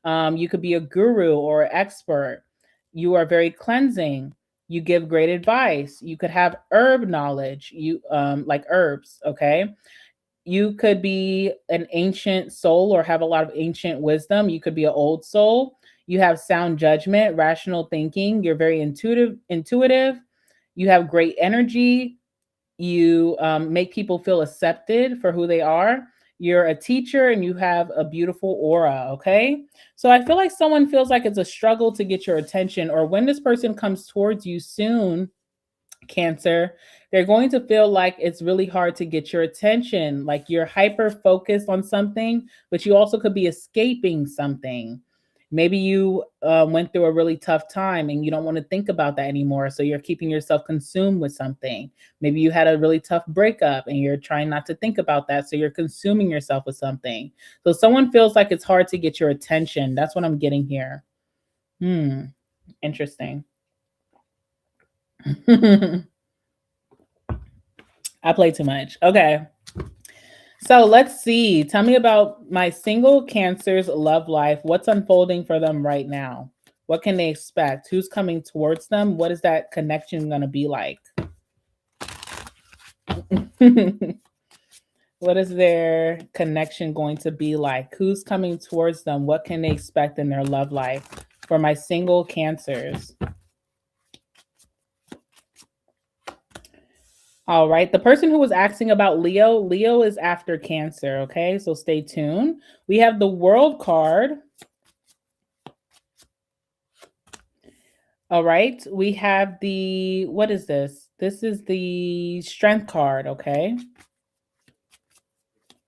You could be a guru or expert. You are very cleansing. You give great advice. You could have herb knowledge. You like herbs. Okay. You could be an ancient soul or have a lot of ancient wisdom. You could be an old soul. You have sound judgment, rational thinking. You're very intuitive. You have great energy. You make people feel accepted for who they are. You're a teacher and you have a beautiful aura. Okay. So I feel like someone feels like it's a struggle to get your attention, or when this person comes towards you soon, Cancer, they're going to feel like it's really hard to get your attention. Like you're hyper focused on something, but you also could be escaping something. Maybe you went through a really tough time and you don't want to think about that anymore. So you're keeping yourself consumed with something. Maybe you had a really tough breakup and you're trying not to think about that. So you're consuming yourself with something. So someone feels like it's hard to get your attention. That's what I'm getting here. Interesting. I play too much. Okay. So let's see. Tell me about my single Cancer's love life. What's unfolding for them right now? What can they expect? Who's coming towards them? What is that connection going to be like? What is their connection going to be like? Who's coming towards them? What can they expect in their love life for my single Cancers? All right. The person who was asking about Leo, Leo is after Cancer. Okay. So stay tuned. We have the World card. All right. We have the, what is this? This is the Strength card. Okay.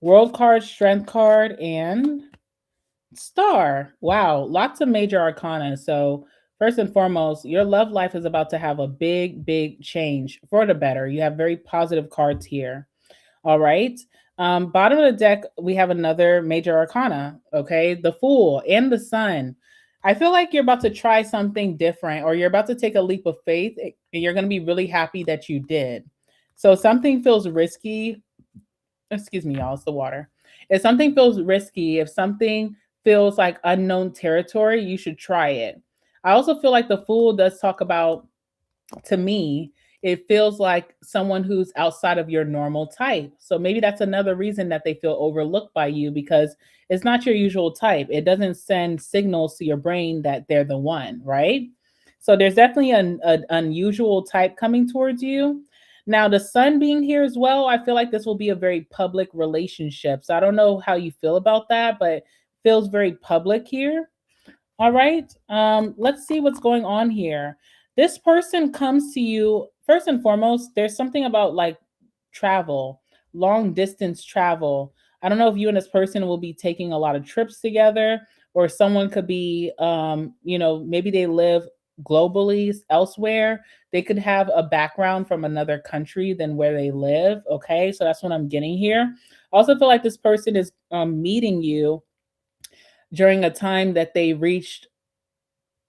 World card, Strength card, and Star. Wow. Lots of major arcana. So, first and foremost, your love life is about to have a big, big change for the better. You have very positive cards here. All right. Bottom of the deck, we have another major arcana. Okay. The Fool and the Sun. I feel like you're about to try something different, or you're about to take a leap of faith and you're going to be really happy that you did. So something feels risky. Excuse me, y'all. It's the water. If something feels risky, if something feels like unknown territory, you should try it. I also feel like the Fool does talk about, to me, it feels like someone who's outside of your normal type. So maybe that's another reason that they feel overlooked by you, because it's not your usual type. It doesn't send signals to your brain that they're the one, right? So there's definitely an unusual type coming towards you. Now, the Sun being here as well, I feel like this will be a very public relationship. So I don't know how you feel about that, but feels very public here. All right. Let's see what's going on here. This person comes to you first and foremost. There's something about like travel, long distance travel. I don't know if you and this person will be taking a lot of trips together, or someone could be, maybe they live globally elsewhere. They could have a background from another country than where they live. Okay. So that's what I'm getting here. I also feel like this person is meeting you during a time that they reached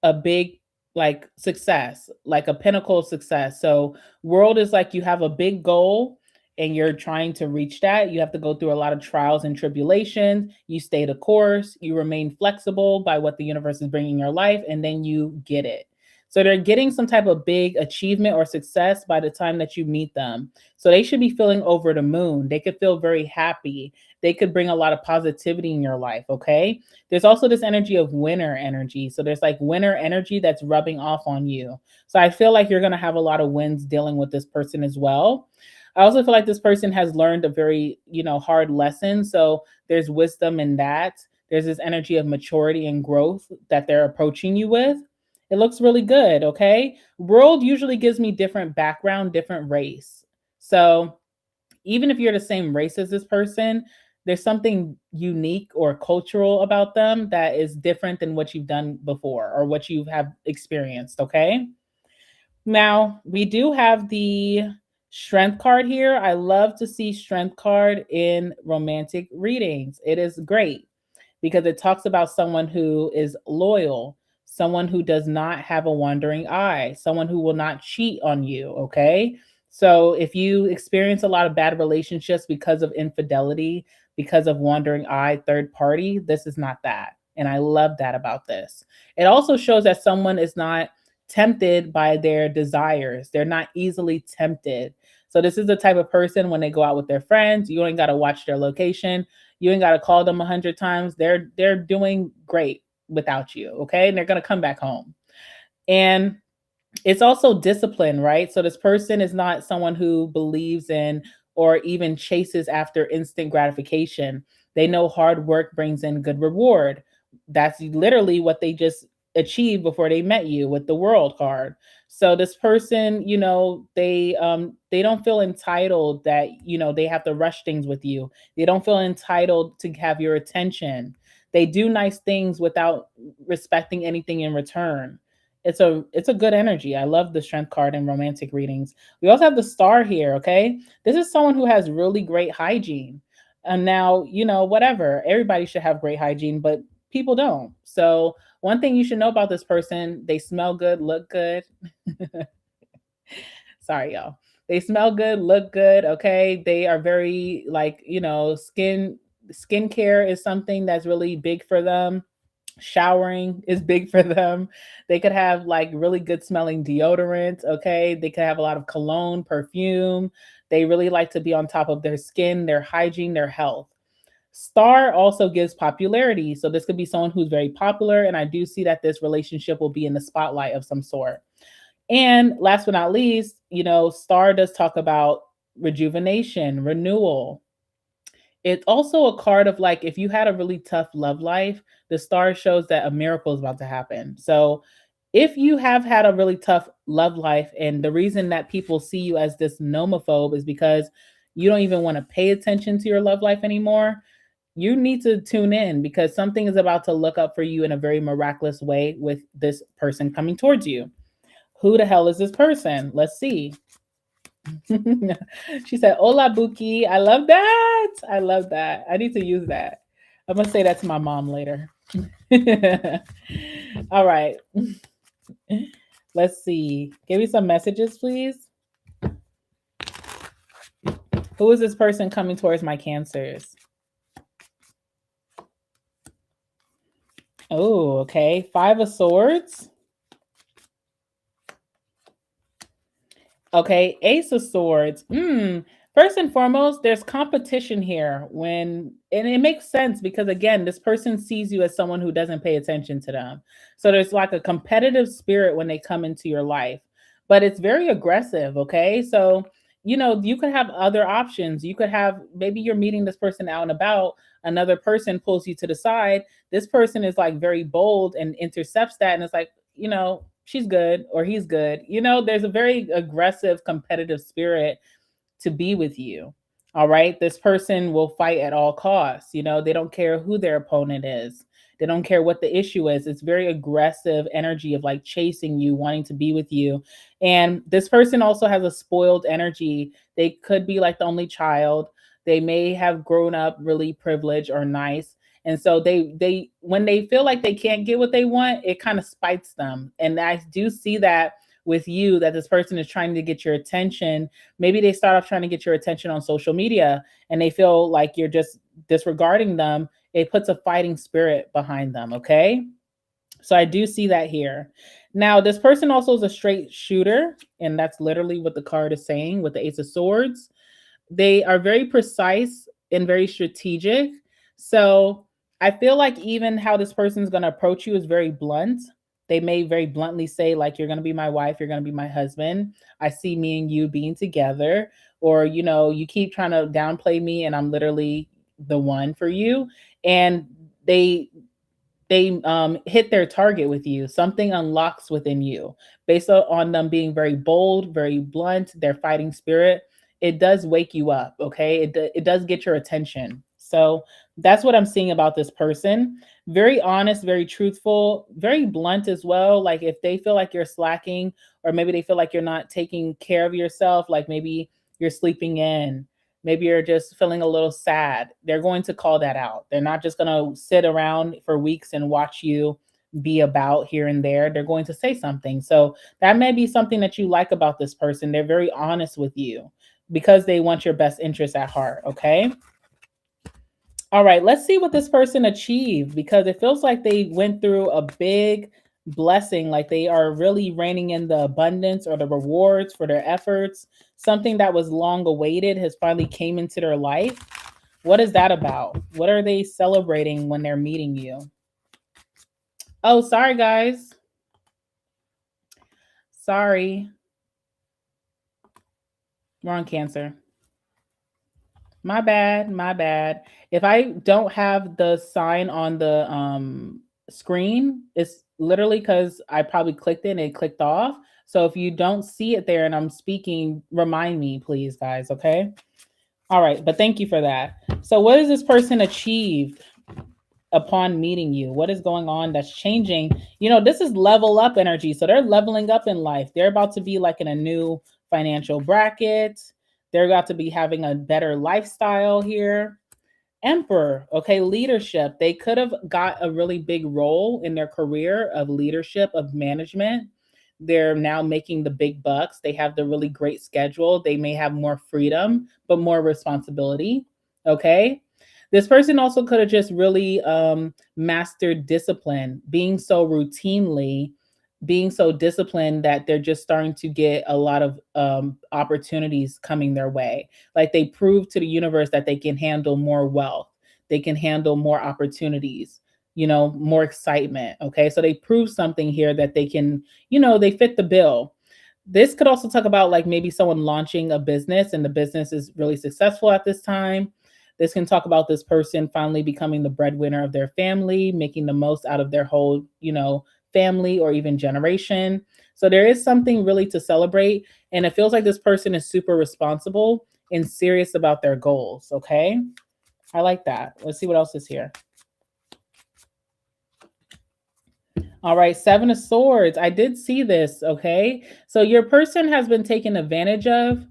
a big like success, like a pinnacle of success. So world is like you have a big goal and you're trying to reach that. You have to go through a lot of trials and tribulations. You stay the course, you remain flexible by what the universe is bringing in your life, and then you get it. So they're getting some type of big achievement or success by the time that you meet them. So they should be feeling over the moon. They could feel very happy. They could bring a lot of positivity in your life. Okay. There's also this energy of winter energy. So there's like winter energy that's rubbing off on you. So I feel like you're going to have a lot of wins dealing with this person as well. I also feel like this person has learned a very, hard lesson. So there's wisdom in that. There's this energy of maturity and growth that they're approaching you with. It looks really good. Okay. World usually gives me different background, different race. So even if you're the same race as this person, there's something unique or cultural about them that is different than what you've done before or what you have experienced. Okay. Now we do have the Strength card here. I love to see strength card in romantic readings. It is great because it talks about someone who is loyal, someone who does not have a wandering eye, someone who will not cheat on you. Okay. So if you experience a lot of bad relationships because of infidelity, because of wandering eye, third party, this is not that. And I love that about this. It also shows that someone is not tempted by their desires, they're not easily tempted. So this is the type of person when they go out with their friends, you ain't got to watch their location. You ain't got to call them 100 times. They're doing great without you, okay? And they're going to come back home. And it's also discipline, right? So this person is not someone who believes in or even chases after instant gratification. They know hard work brings in good reward. That's literally what they just achieved before they met you with the world card. So this person, they don't feel entitled that, they have to rush things with you. They don't feel entitled to have your attention. They do nice things without respecting anything in return. It's a good energy. I love the strength card in romantic readings. We also have the star here, okay? This is someone who has really great hygiene. And now, whatever. Everybody should have great hygiene, but people don't. So, one thing you should know about this person, they smell good, look good. Sorry, y'all. They smell good, look good, okay? They are very like, skincare is something that's really big for them. Showering is big for them. They could have like really good smelling deodorant, okay? They could have a lot of cologne, perfume. They really like to be on top of their skin, their hygiene, their health. Star also gives popularity. So this could be someone who's very popular. And I do see that this relationship will be in the spotlight of some sort. And last but not least, Star does talk about rejuvenation, renewal. It's also a card of like if you had a really tough love life, the star shows that a miracle is about to happen. So if you have had a really tough love life, and the reason that people see you as this nomophobe is because you don't even want to pay attention to your love life anymore, you need to tune in because something is about to look up for you in a very miraculous way with this person coming towards you. Who the hell is this person? Let's see. She said, Hola, Buki. I love that. I love that. I need to use that. I'm going to say that to my mom later. All right. Let's see. Give me some messages, please. Who is this person coming towards my cancers? Oh, okay. 5 of Swords. Okay, Ace of Swords. First and foremost, there's competition here and it makes sense because again, this person sees you as someone who doesn't pay attention to them. So there's like a competitive spirit when they come into your life, but it's very aggressive. Okay, so you could have other options. You could have maybe you're meeting this person out and about. Another person pulls you to the side. This person is like very bold and intercepts that, and it's like she's good or he's good. There's a very aggressive, competitive spirit to be with you. All right. This person will fight at all costs. They don't care who their opponent is. They don't care what the issue is. It's very aggressive energy of like chasing you, wanting to be with you. And this person also has a spoiled energy. They could be like the only child. They may have grown up really privileged or nice. And so they when they feel like they can't get what they want, it kind of spites them. And I do see that with you, that this person is trying to get your attention. Maybe they start off trying to get your attention on social media and they feel like you're just disregarding them. It puts a fighting spirit behind them. Okay. So I do see that here. Now, this person also is a straight shooter, and that's literally what the card is saying with the Ace of Swords. They are very precise and very strategic. So I feel like even how this person's going to approach you is very blunt. They may very bluntly say, like, you're going to be my wife, you're going to be my husband. I see me and you being together. Or, you keep trying to downplay me and I'm literally the one for you. And they hit their target with you. Something unlocks within you based on them being very bold, very blunt, their fighting spirit. It does wake you up. Okay. It does get your attention. So that's what I'm seeing about this person. Very honest, very truthful, very blunt as well. Like if they feel like you're slacking, or maybe they feel like you're not taking care of yourself, like maybe you're sleeping in, maybe you're just feeling a little sad, they're going to call that out. They're not just going to sit around for weeks and watch you be about here and there. They're going to say something. So that may be something that you like about this person. They're very honest with you because they want your best interest at heart. Okay. All right, let's see what this person achieved, because it feels like they went through a big blessing, like they are really reigning in the abundance or the rewards for their efforts. Something that was long awaited has finally came into their life. What is that about? What are they celebrating when they're meeting you? Oh, sorry, guys. Sorry. We're on Cancer. My bad, my bad. If I don't have the sign on the screen, it's literally because I probably clicked it and it clicked off. So if you don't see it there and I'm speaking, remind me, please, guys. Okay. All right. But thank you for that. So, what has this person achieved upon meeting you? What is going on that's changing? You know, this is level up energy. So, they're leveling up in life. They're about to be like in a new financial bracket. They're about to be having a better lifestyle here. Emperor, okay, leadership. They could have got a really big role in their career of leadership, of management. They're now making the big bucks. They have the really great schedule. They may have more freedom, but more responsibility. Okay. This person also could have just really mastered discipline, being so disciplined that they're just starting to get a lot of opportunities coming their way. Like they prove to the universe that they can handle more wealth, they can handle more opportunities, more excitement. Okay. So they prove something here that they can, they fit the bill. This could also talk about like maybe someone launching a business and the business is really successful at this time. This can talk about this person finally becoming the breadwinner of their family, making the most out of their whole, family or even generation. So there is something really to celebrate. And it feels like this person is super responsible and serious about their goals. Okay. I like that. Let's see what else is here. All right, Seven of Swords. I did see this. Okay. So your person has been taken advantage of,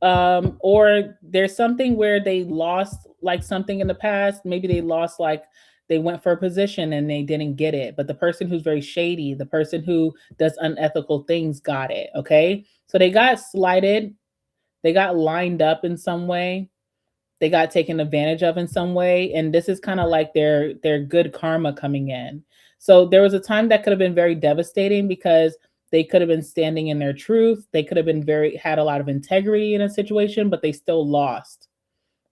or there's something where they lost like something in the past. Maybe they lost, like they went for a position and they didn't get it, but the person who's very shady, the person who does unethical things got it. Okay. So they got slighted, they got lined up in some way, they got taken advantage of in some way, and this is kind of like their good karma coming in. So there was a time that could have been very devastating because they could have been standing in their truth, they could have been had a lot of integrity in a situation, but they still lost.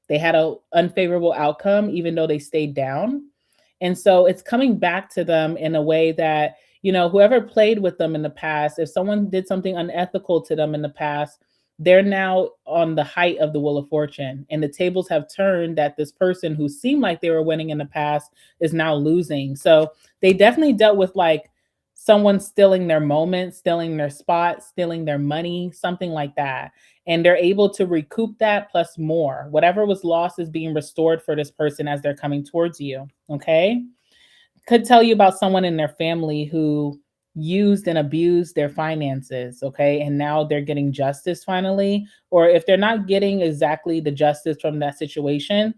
They had a unfavorable outcome even though they stayed down. And so it's coming back to them in a way that, whoever played with them in the past, if someone did something unethical to them in the past, they're now on the height of the Wheel of Fortune. And the tables have turned that this person who seemed like they were winning in the past is now losing. So they definitely dealt with like someone stealing their moment, stealing their spot, stealing their money, something like that. And they're able to recoup that plus more. Whatever was lost is being restored for this person as they're coming towards you. Okay. Could tell you about someone in their family who used and abused their finances. Okay. And now they're getting justice finally. Or if they're not getting exactly the justice from that situation,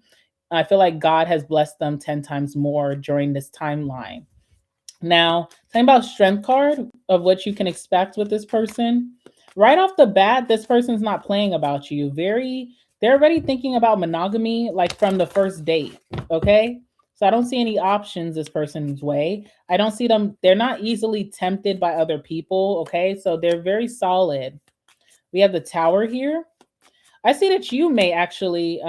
I feel like God has blessed them 10 times more during this timeline. Now, talking about strength card of what you can expect with this person. Right off the bat, this person's not playing about you. They're already thinking about monogamy like from the first date. Okay. So I don't see any options this person's way. I don't see them, they're not easily tempted by other people. Okay. So they're very solid. We have the Tower here. I see that you may actually,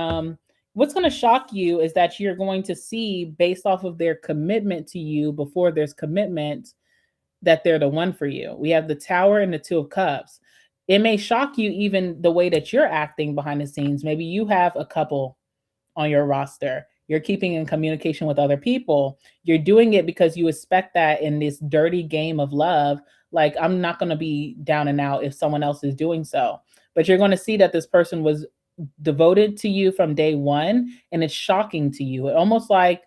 what's going to shock you is that you're going to see, based off of their commitment to you before there's commitment, that they're the one for you. We have the Tower and the Two of Cups. It may shock you even the way that you're acting behind the scenes. Maybe you have a couple on your roster. You're keeping in communication with other people. You're doing it because you expect that in this dirty game of love. Like, I'm not going to be down and out if someone else is doing so. But you're going to see that this person was devoted to you from day one, and it's shocking to you. It almost like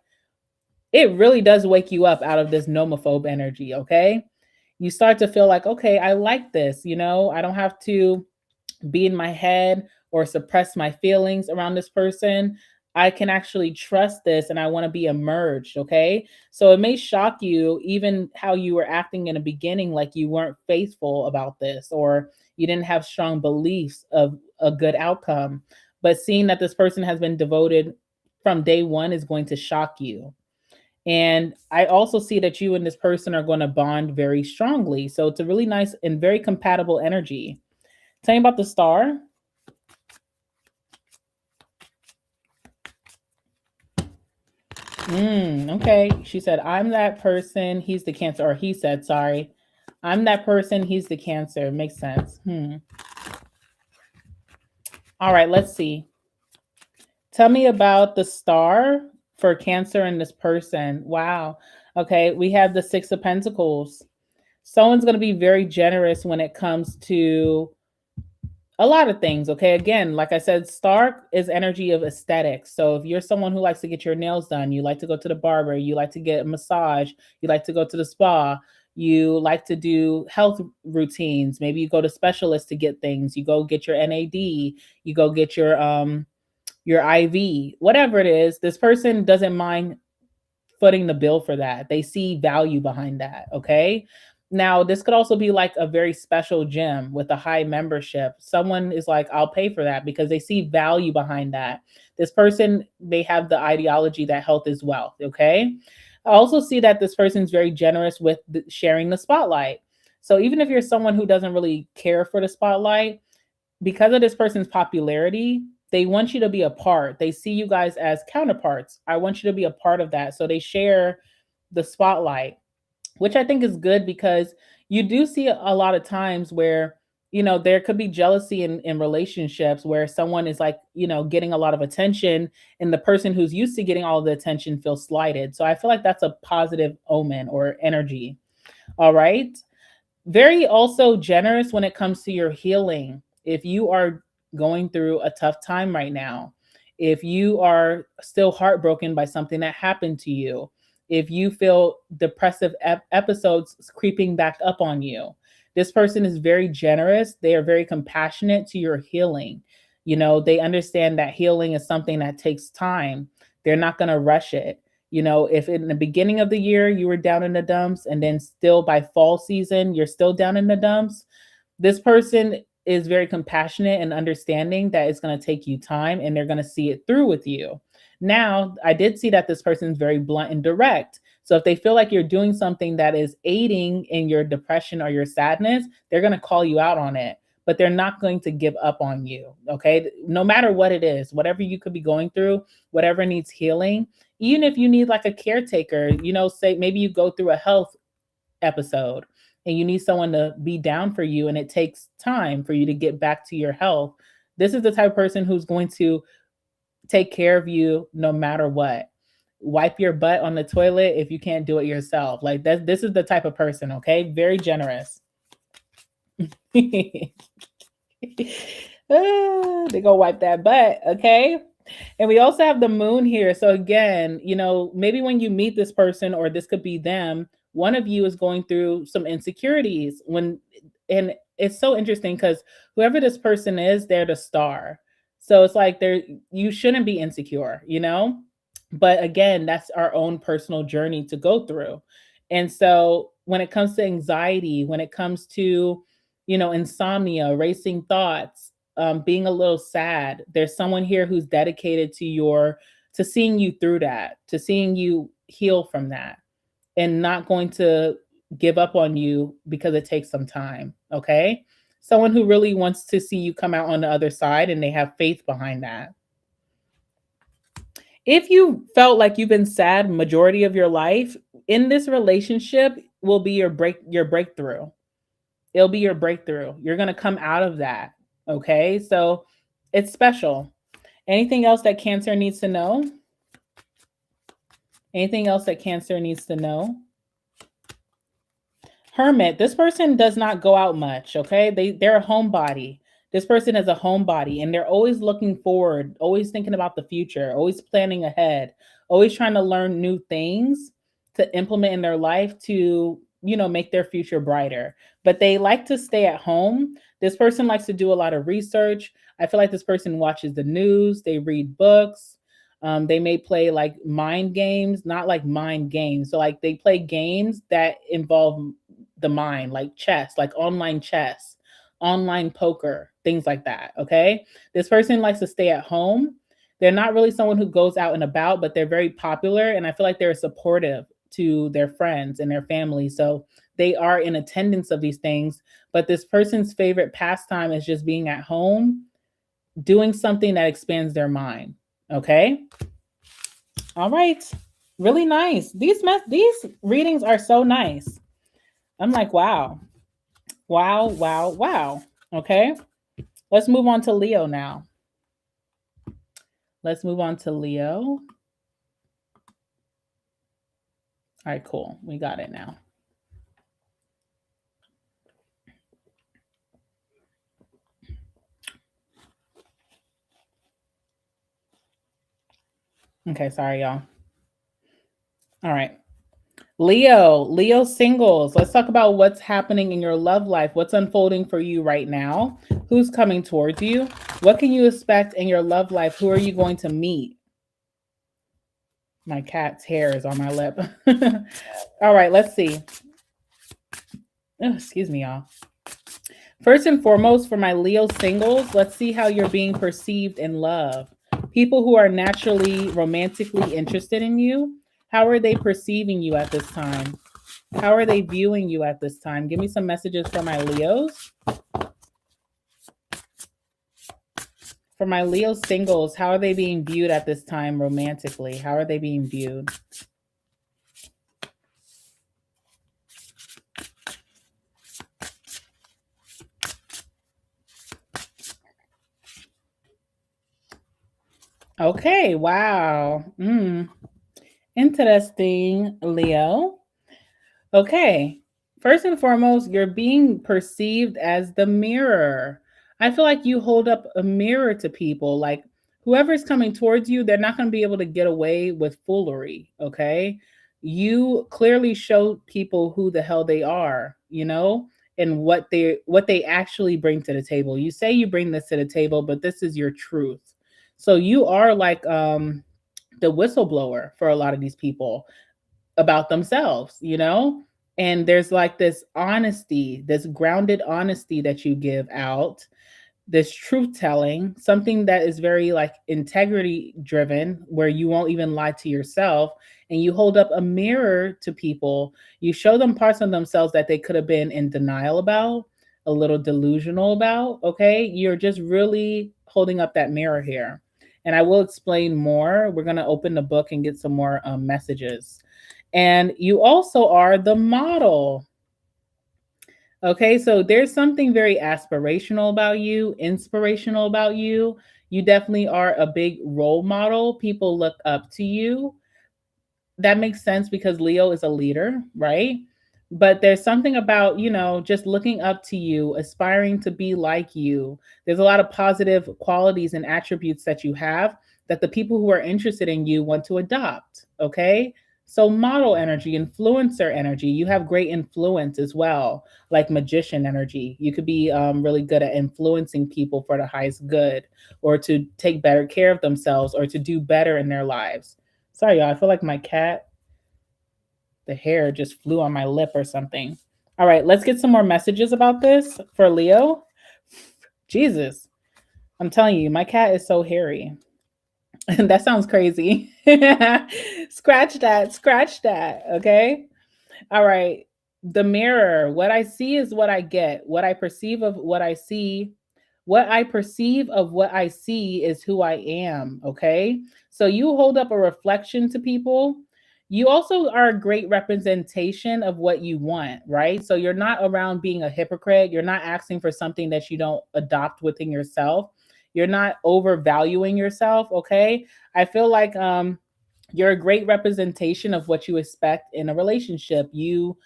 it really does wake you up out of this nomophobe energy, okay? You start to feel like, okay, I like this, I don't have to be in my head or suppress my feelings around this person. I can actually trust this and I want to be emerged. Okay. So it may shock you, even how you were acting in the beginning, like you weren't faithful about this or you didn't have strong beliefs of a good outcome. But seeing that this person has been devoted from day one is going to shock you. And I also see that you and this person are going to bond very strongly. So it's a really nice and very compatible energy. Tell me about the star. Okay. She said, I'm that person. He's the Cancer. Or he said, sorry. I'm that person. He's the Cancer. Makes sense. All right. Let's see. Tell me about the star for Cancer and this person. Wow. Okay. We have the Six of Pentacles. Someone's going to be very generous when it comes to a lot of things. Okay. Again, like I said, star is energy of aesthetics. So if you're someone who likes to get your nails done, you like to go to the barber, you like to get a massage, you like to go to the spa, you like to do health routines, maybe you go to specialists to get things, you go get your NAD, you go get your IV, whatever it is, this person doesn't mind footing the bill for that. They see value behind that. Okay. Now, this could also be like a very special gym with a high membership. Someone is like, I'll pay for that because they see value behind that. This person, they have the ideology that health is wealth. Okay. I also see that this person's very generous with sharing the spotlight. So even if you're someone who doesn't really care for the spotlight, because of this person's popularity, they want you to be a part. They see you guys as counterparts. I want you to be a part of that. So they share the spotlight, which I think is good because you do see a lot of times where, there could be jealousy in relationships where someone is like, getting a lot of attention and the person who's used to getting all the attention feels slighted. So I feel like that's a positive omen or energy. All right. Very also generous when it comes to your healing. If you are going through a tough time right now, if you are still heartbroken by something that happened to you, if you feel depressive episodes creeping back up on you, this person is very generous. They are very compassionate to your healing. They understand that healing is something that takes time. They're not going to rush it. If in the beginning of the year you were down in the dumps and then still by fall season, you're still down in the dumps, this person is very compassionate and understanding that it's going to take you time and they're going to see it through with you. Now, I did see that this person is very blunt and direct. So if they feel like you're doing something that is aiding in your depression or your sadness, they're going to call you out on it, but they're not going to give up on you. Okay. No matter what it is, whatever you could be going through, whatever needs healing, even if you need like a caretaker, say maybe you go through a health episode and you need someone to be down for you and it takes time for you to get back to your health. This is the type of person who's going to take care of you no matter what. Wipe your butt on the toilet if you can't do it yourself. Like that, this is the type of person, okay? Very generous. They go wipe that butt, okay? And we also have the moon here. So again, maybe when you meet this person, or this could be them, one of you is going through some insecurities and it's so interesting because whoever this person is, they're the star. So it's like you shouldn't be insecure. But again, that's our own personal journey to go through. And so when it comes to anxiety, when it comes to, insomnia, racing thoughts, being a little sad, there's someone here who's dedicated to seeing you through that, to seeing you heal from that, and not going to give up on you because it takes some time. Okay. Someone who really wants to see you come out on the other side and they have faith behind that. If you felt like you've been sad majority of your life, in this relationship will be your breakthrough. It'll be your breakthrough. You're going to come out of that. Okay? So it's special. Anything else that Cancer needs to know? Anything else that Cancer needs to know? Hermit, this person does not go out much, okay? They're a homebody. This person is a homebody and they're always looking forward, always thinking about the future, always planning ahead, always trying to learn new things to implement in their life to, make their future brighter. But they like to stay at home. This person likes to do a lot of research. I feel like this person watches the news, they read books. They may play like mind games, not like mind games. So, like, they play games that involve the mind, like chess, like online chess, online poker, things like that. Okay. This person likes to stay at home. They're not really someone who goes out and about, but they're very popular. And I feel like they're supportive to their friends and their family. So they are in attendance of these things. But this person's favorite pastime is just being at home, doing something that expands their mind. Okay. All right. Really nice. These readings are so nice. I'm like, wow. Wow, wow, wow. Okay. Let's move on to Leo now. Let's move on to Leo. All right, cool. We got it now. Okay, sorry, y'all. All right. Leo singles. Let's talk about what's happening in your love life. What's unfolding for you right now? Who's coming towards you? What can you expect in your love life? Who are you going to meet? My cat's hair is on my lip. All right, let's see. Oh, excuse me, y'all. First and foremost, for my Leo singles, let's see how you're being perceived in love. People who are naturally romantically interested in you, how are they perceiving you at this time? How are they viewing you at this time? Give me some messages for my Leos. For my Leo singles, how are they being viewed at this time romantically? How are they being viewed? Okay, wow. Interesting, Leo. Okay. First and foremost, you're being perceived as the mirror. I feel like you hold up a mirror to people. Like, whoever's coming towards you, they're not going to be able to get away with foolery. Okay. You clearly show people who the hell they are, and what they actually bring to the table. You say you bring this to the table, but this is your truth. So you are like the whistleblower for a lot of these people about themselves. And there's like this honesty, this grounded honesty that you give out, this truth telling, something that is very like integrity driven, where you won't even lie to yourself. And you hold up a mirror to people. You show them parts of themselves that they could have been in denial about, a little delusional about. Okay. You're just really holding up that mirror here. And I will explain more. We're going to open the book and get some more messages. And you also are the model. Okay, so there's something very aspirational about you, inspirational about you. You definitely are a big role model. People look up to you. That makes sense because Leo is a leader, right? But there's something about, just looking up to you, aspiring to be like you. There's a lot of positive qualities and attributes that you have that the people who are interested in you want to adopt. Okay. So, model energy, influencer energy, you have great influence as well, like magician energy. You could be really good at influencing people for the highest good, or to take better care of themselves, or to do better in their lives. Sorry, y'all. I feel like my cat, the hair just flew on my lip or something. All right, let's get some more messages about this for Leo. Jesus, I'm telling you, my cat is so hairy. That sounds crazy. Scratch that. Okay. All right. The mirror. What I see is what I get. What I perceive of what I see. What I perceive of what I see is who I am. Okay. So you hold up a reflection to people. You also are a great representation of what you want, right? So you're not around being a hypocrite. You're not asking for something that you don't adopt within yourself. You're not overvaluing yourself. Okay. I feel like you're a great representation of what you expect in a relationship. You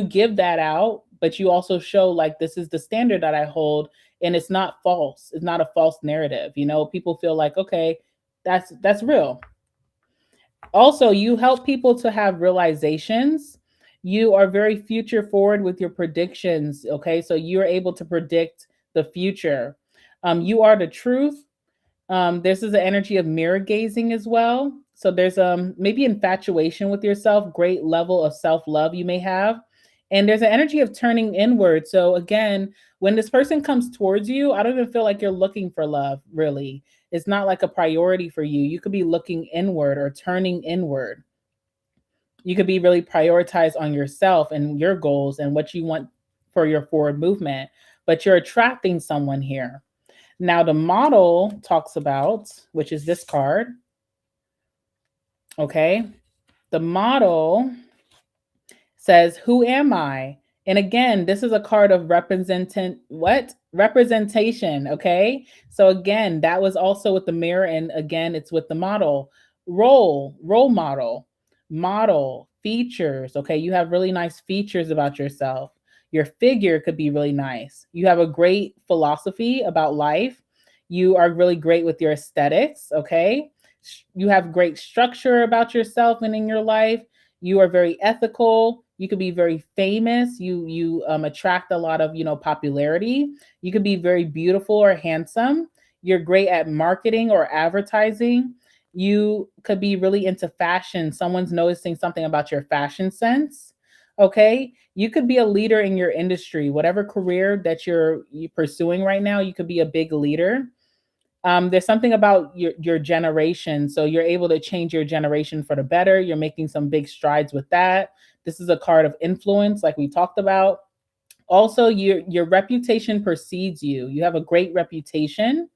give that out, but you also show like this is the standard that I hold, and it's not false. It's not a false narrative. You know, people feel like, okay, that's real. Also, you help people to have realizations. You are very future forward with your predictions. Okay, so you're able to predict the future. You are the truth. This is the energy of mirror gazing as well. So there's maybe infatuation with yourself, great level of self-love you may have. And there's an energy of turning inward. So again, when this person comes towards you, I don't even feel like you're looking for love, really. It's not like a priority for you. You could be looking inward or turning inward. You could be really prioritized on yourself and your goals and what you want for your forward movement, but you're attracting someone here. Now, the model talks about, which is this card, okay? The model says, who am I? And again, this is a card of representation, okay? So again, that was also with the mirror, and again, it's with the model. Role model, features, okay? You have really nice features about yourself. Your figure could be really nice. You have a great philosophy about life. You are really great with your aesthetics, okay? You have great structure about yourself and in your life. You are very ethical. You could be very famous. You attract a lot of, popularity. You could be very beautiful or handsome. You're great at marketing or advertising. You could be really into fashion. Someone's noticing something about your fashion sense. Okay. You could be a leader in your industry, whatever career that you're pursuing right now. You could be a big leader. There's something about your generation. So you're able to change your generation for the better. You're making some big strides with that. This is a card of influence, like we talked about. Also, your reputation precedes you. You have a great reputation.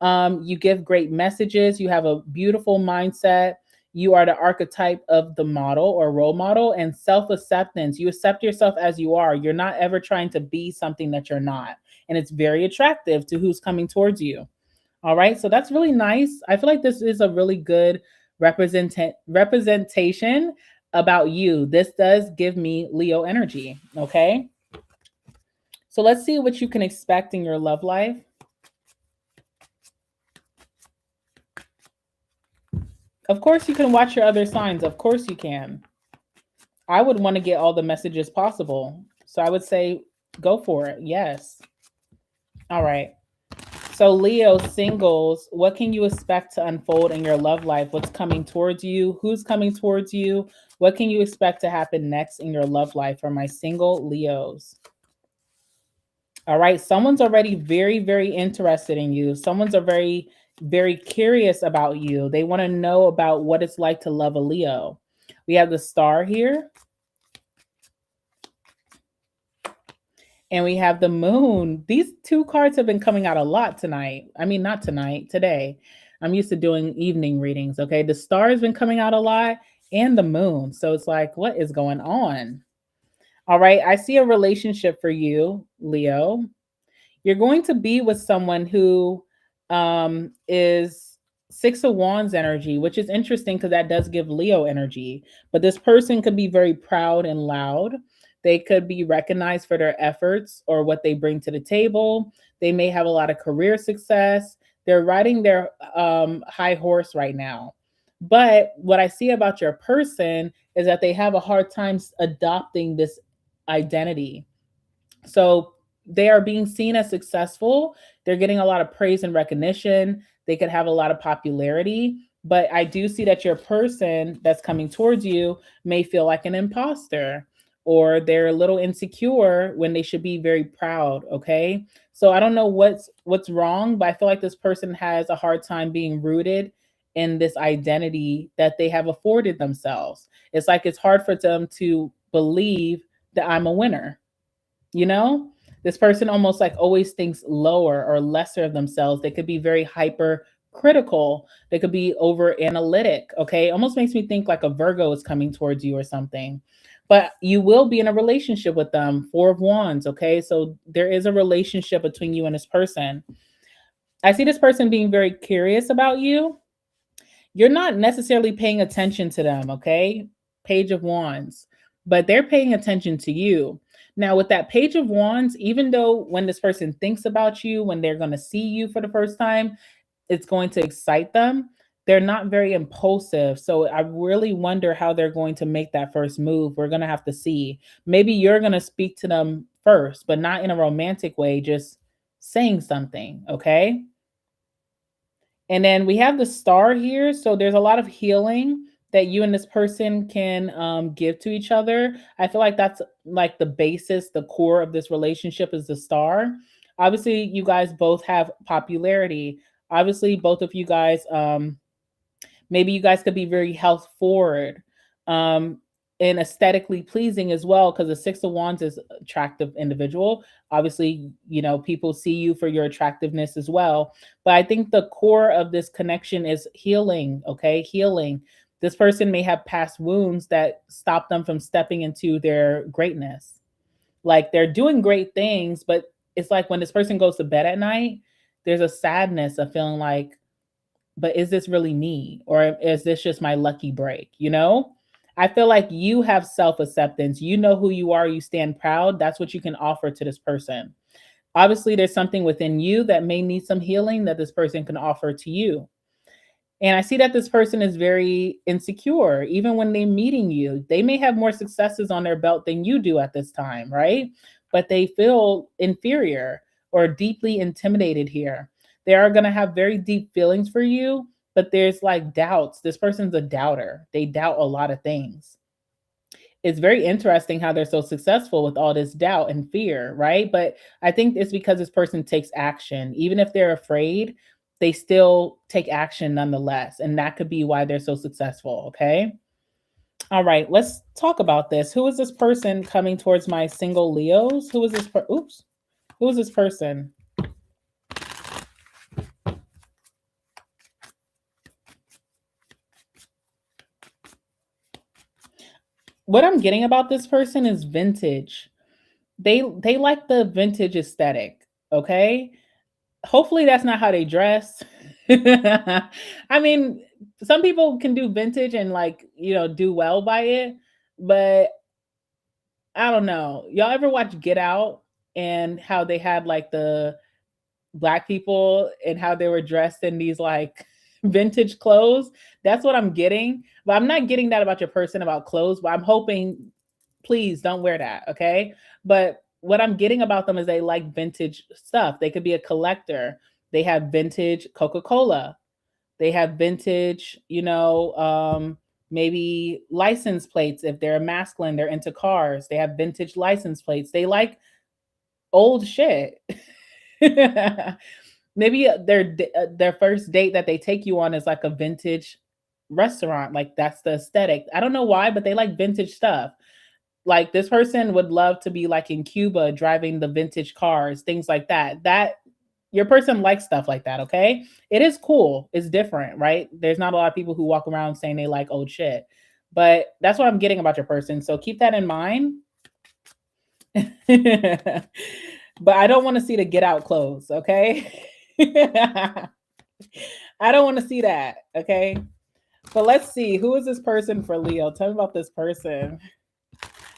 You give great messages. You have a beautiful mindset. You are the archetype of the model or role model, and self-acceptance. You accept yourself as you are. You're not ever trying to be something that you're not. And it's very attractive to who's coming towards you. All right. So that's really nice. I feel like this is a really good representation about you. This does give me Leo energy. Okay. So let's see what you can expect in your love life. Of course, you can watch your other signs. Of course, you can. I would want to get all the messages possible. So I would say go for it. Yes. All right. So Leo singles, what can you expect to unfold in your love life? What's coming towards you? Who's coming towards you? What can you expect to happen next in your love life for my single Leos? All right. Someone's already very, very interested in you. Someone's very, very curious about you. They want to know about what it's like to love a Leo. We have the star here. And we have the moon. These two cards have been coming out a lot tonight. I mean, not tonight, today. I'm used to doing evening readings, okay? The star has been coming out a lot and the moon. So it's like, what is going on? All right, I see a relationship for you, Leo. You're going to be with someone who is Six of Wands energy, which is interesting because that does give Leo energy. But this person could be very proud and loud. They could be recognized for their efforts or what they bring to the table. They may have a lot of career success. They're riding their high horse right now. But what I see about your person is that they have a hard time adopting this identity. So they are being seen as successful. They're getting a lot of praise and recognition. They could have a lot of popularity. But I do see that your person that's coming towards you may feel like an imposter, or they're a little insecure when they should be very proud. Okay. So I don't know what's wrong, but I feel like this person has a hard time being rooted in this identity that they have afforded themselves. It's like it's hard for them to believe that I'm a winner. You know, this person almost like always thinks lower or lesser of themselves. They could be very hyper critical. They could be over analytic. Okay. Almost makes me think like a Virgo is coming towards you or something. But you will be in a relationship with them. Four of Wands. Okay. So there is a relationship between you and this person. I see this person being very curious about you. You're not necessarily paying attention to them. Okay. Page of Wands, but they're paying attention to you. Now, with that Page of Wands, even though when this person thinks about you, when they're going to see you for the first time, it's going to excite them. They're not very impulsive. So I really wonder how they're going to make that first move. We're going to have to see. Maybe you're going to speak to them first, but not in a romantic way, just saying something. Okay. And then we have the star here. So there's a lot of healing that you and this person can give to each other. I feel like that's like the basis, the core of this relationship is the star. Obviously, you guys both have popularity. Obviously, both of you guys, maybe you guys could be very health forward um, and aesthetically pleasing as well, because the Six of Wands is attractive individual. Obviously, you know, people see you for your attractiveness as well. But I think the core of this connection is healing, okay? Healing. This person may have past wounds that stop them from stepping into their greatness. Like they're doing great things, but it's like when this person goes to bed at night, there's a sadness of feeling like, but is this really me? Or is this just my lucky break? You know? I feel like you have self acceptance. You know who you are. You stand proud. That's what you can offer to this person. Obviously, there's something within you that may need some healing that this person can offer to you. And I see that this person is very insecure. Even when they're meeting you, they may have more successes on their belt than you do at this time, right? But they feel inferior or deeply intimidated here. They are going to have very deep feelings for you, but there's like doubts. This person's a doubter. They doubt a lot of things. It's very interesting how they're so successful with all this doubt and fear, right? But I think it's because this person takes action. Even if they're afraid, they still take action nonetheless. And that could be why they're so successful, okay? All right, let's talk about this. Who is this person coming towards my single Leos? Who is this oops. Who is this person? What I'm getting about this person is vintage. They like the vintage aesthetic, okay? Hopefully that's not how they dress. I mean, some people can do vintage and like, you know, do well by it, but I don't know. Y'all ever watch Get Out and how they had like the black people and how they were dressed in these like vintage clothes? That's what I'm getting. But I'm not getting that about your person about clothes, but I'm hoping please don't wear that, okay? But what I'm getting about them is they like vintage stuff. They could be a collector. They have vintage Coca-Cola. They have vintage, you know, maybe license plates. If they're masculine, they're into cars. They have vintage license plates. They like old shit. Maybe their first date that they take you on is like a vintage restaurant. Like that's the aesthetic. I don't know why, but they like vintage stuff. Like this person would love to be like in Cuba driving the vintage cars, things like that. That your person likes stuff like that, okay? It is cool. It's different, right? There's not a lot of people who walk around saying they like old shit. But that's what I'm getting about your person. So keep that in mind. But I don't want to see the Get Out clothes, okay? I don't want to see that, okay? So let's see. Who is this person for Leo? Tell me about this person.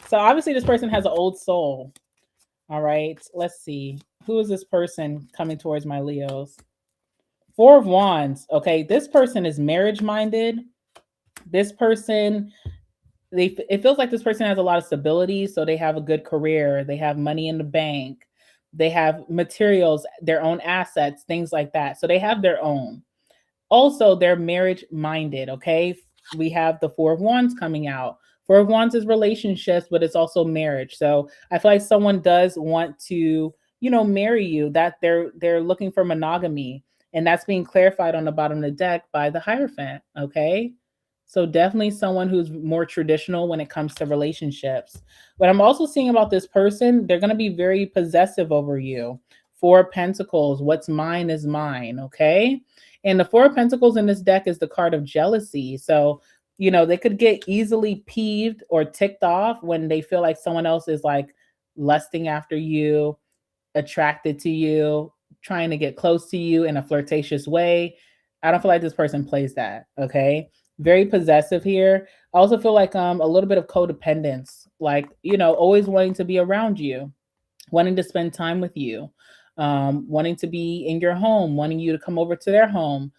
So obviously this person has an old soul. All right, let's see. Who is this person coming towards my Leos? Four of Wands. Okay, this person is marriage minded. This person, it feels like this person has a lot of stability. So they have a good career. They have money in the bank. They have materials, their own assets, things like that. So they have their own. Also, they're marriage minded. Okay, we have the Four of Wands coming out. Four of Wands is relationships, but it's also marriage. So I feel like someone does want to, you know, marry you. That they're looking for monogamy, and that's being clarified on the bottom of the deck by the Hierophant. Okay, so definitely someone who's more traditional when it comes to relationships. What I'm also seeing about this person, they're going to be very possessive over you. Four of Pentacles. What's mine is mine. Okay, and the Four of Pentacles in this deck is the card of jealousy. So you know, they could get easily peeved or ticked off when they feel like someone else is like lusting after you, attracted to you, trying to get close to you in a flirtatious way. I don't feel like this person plays that, okay? very possessive here. I also feel like a little bit of codependence, like, always wanting to be around you, wanting to spend time with you, wanting to be in your home, wanting you to come over to their home.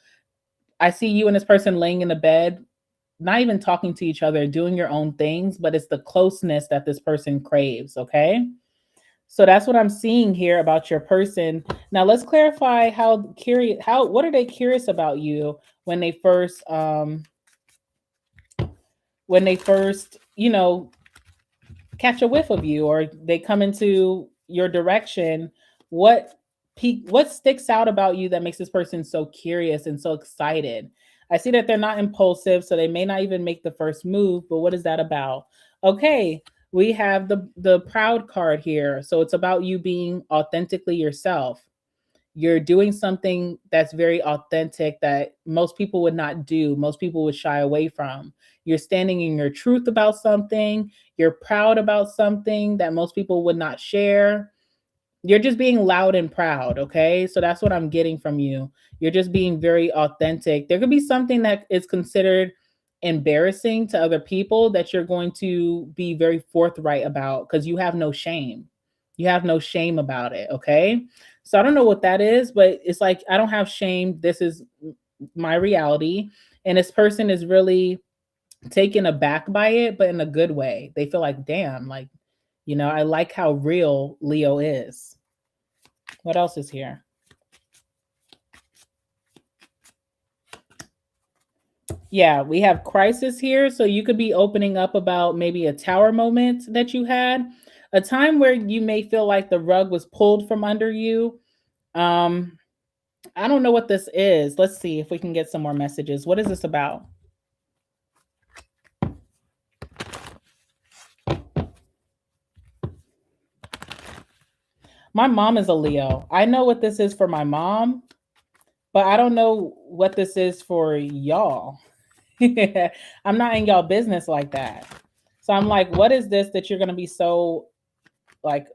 I see you and this person laying in the bed, not even talking to each other, doing your own things, but it's the closeness that this person craves, okay? So that's what I'm seeing here about your person. Now let's clarify how what are they curious about you when they first catch a whiff of you, or they come into your direction. what what sticks out about you that makes this person so curious and so excited? I see that they're not impulsive, so they may not even make the first move, but what is that about? Okay, we have the proud card here, so it's about you being authentically yourself. You're doing something that's very authentic that most people would not do, most people would shy away from. You're standing in your truth about something, you're proud about something that most people would not share. You're just being loud and proud, okay? So that's what I'm getting from you. You're just being very authentic. There could be something that is considered embarrassing to other people that you're going to be very forthright about because you have no shame. You have no shame about it, okay? So I don't know what that is, but it's like, I don't have shame. This is my reality. And this person is really taken aback by it, but in a good way. They feel like, damn, like, I like how real Leo is. What else is here? Yeah, we have crisis here. So you could be opening up about maybe a tower moment that you had, a time where you may feel like the rug was pulled from under you. Um, I don't know what this is. Let's see if we can get some more messages. What is this about? My mom is a Leo. I know what this is for my mom, but I don't know what this is for y'all. I'm not in y'all business like that. So I'm like, what is this that you're going to be so like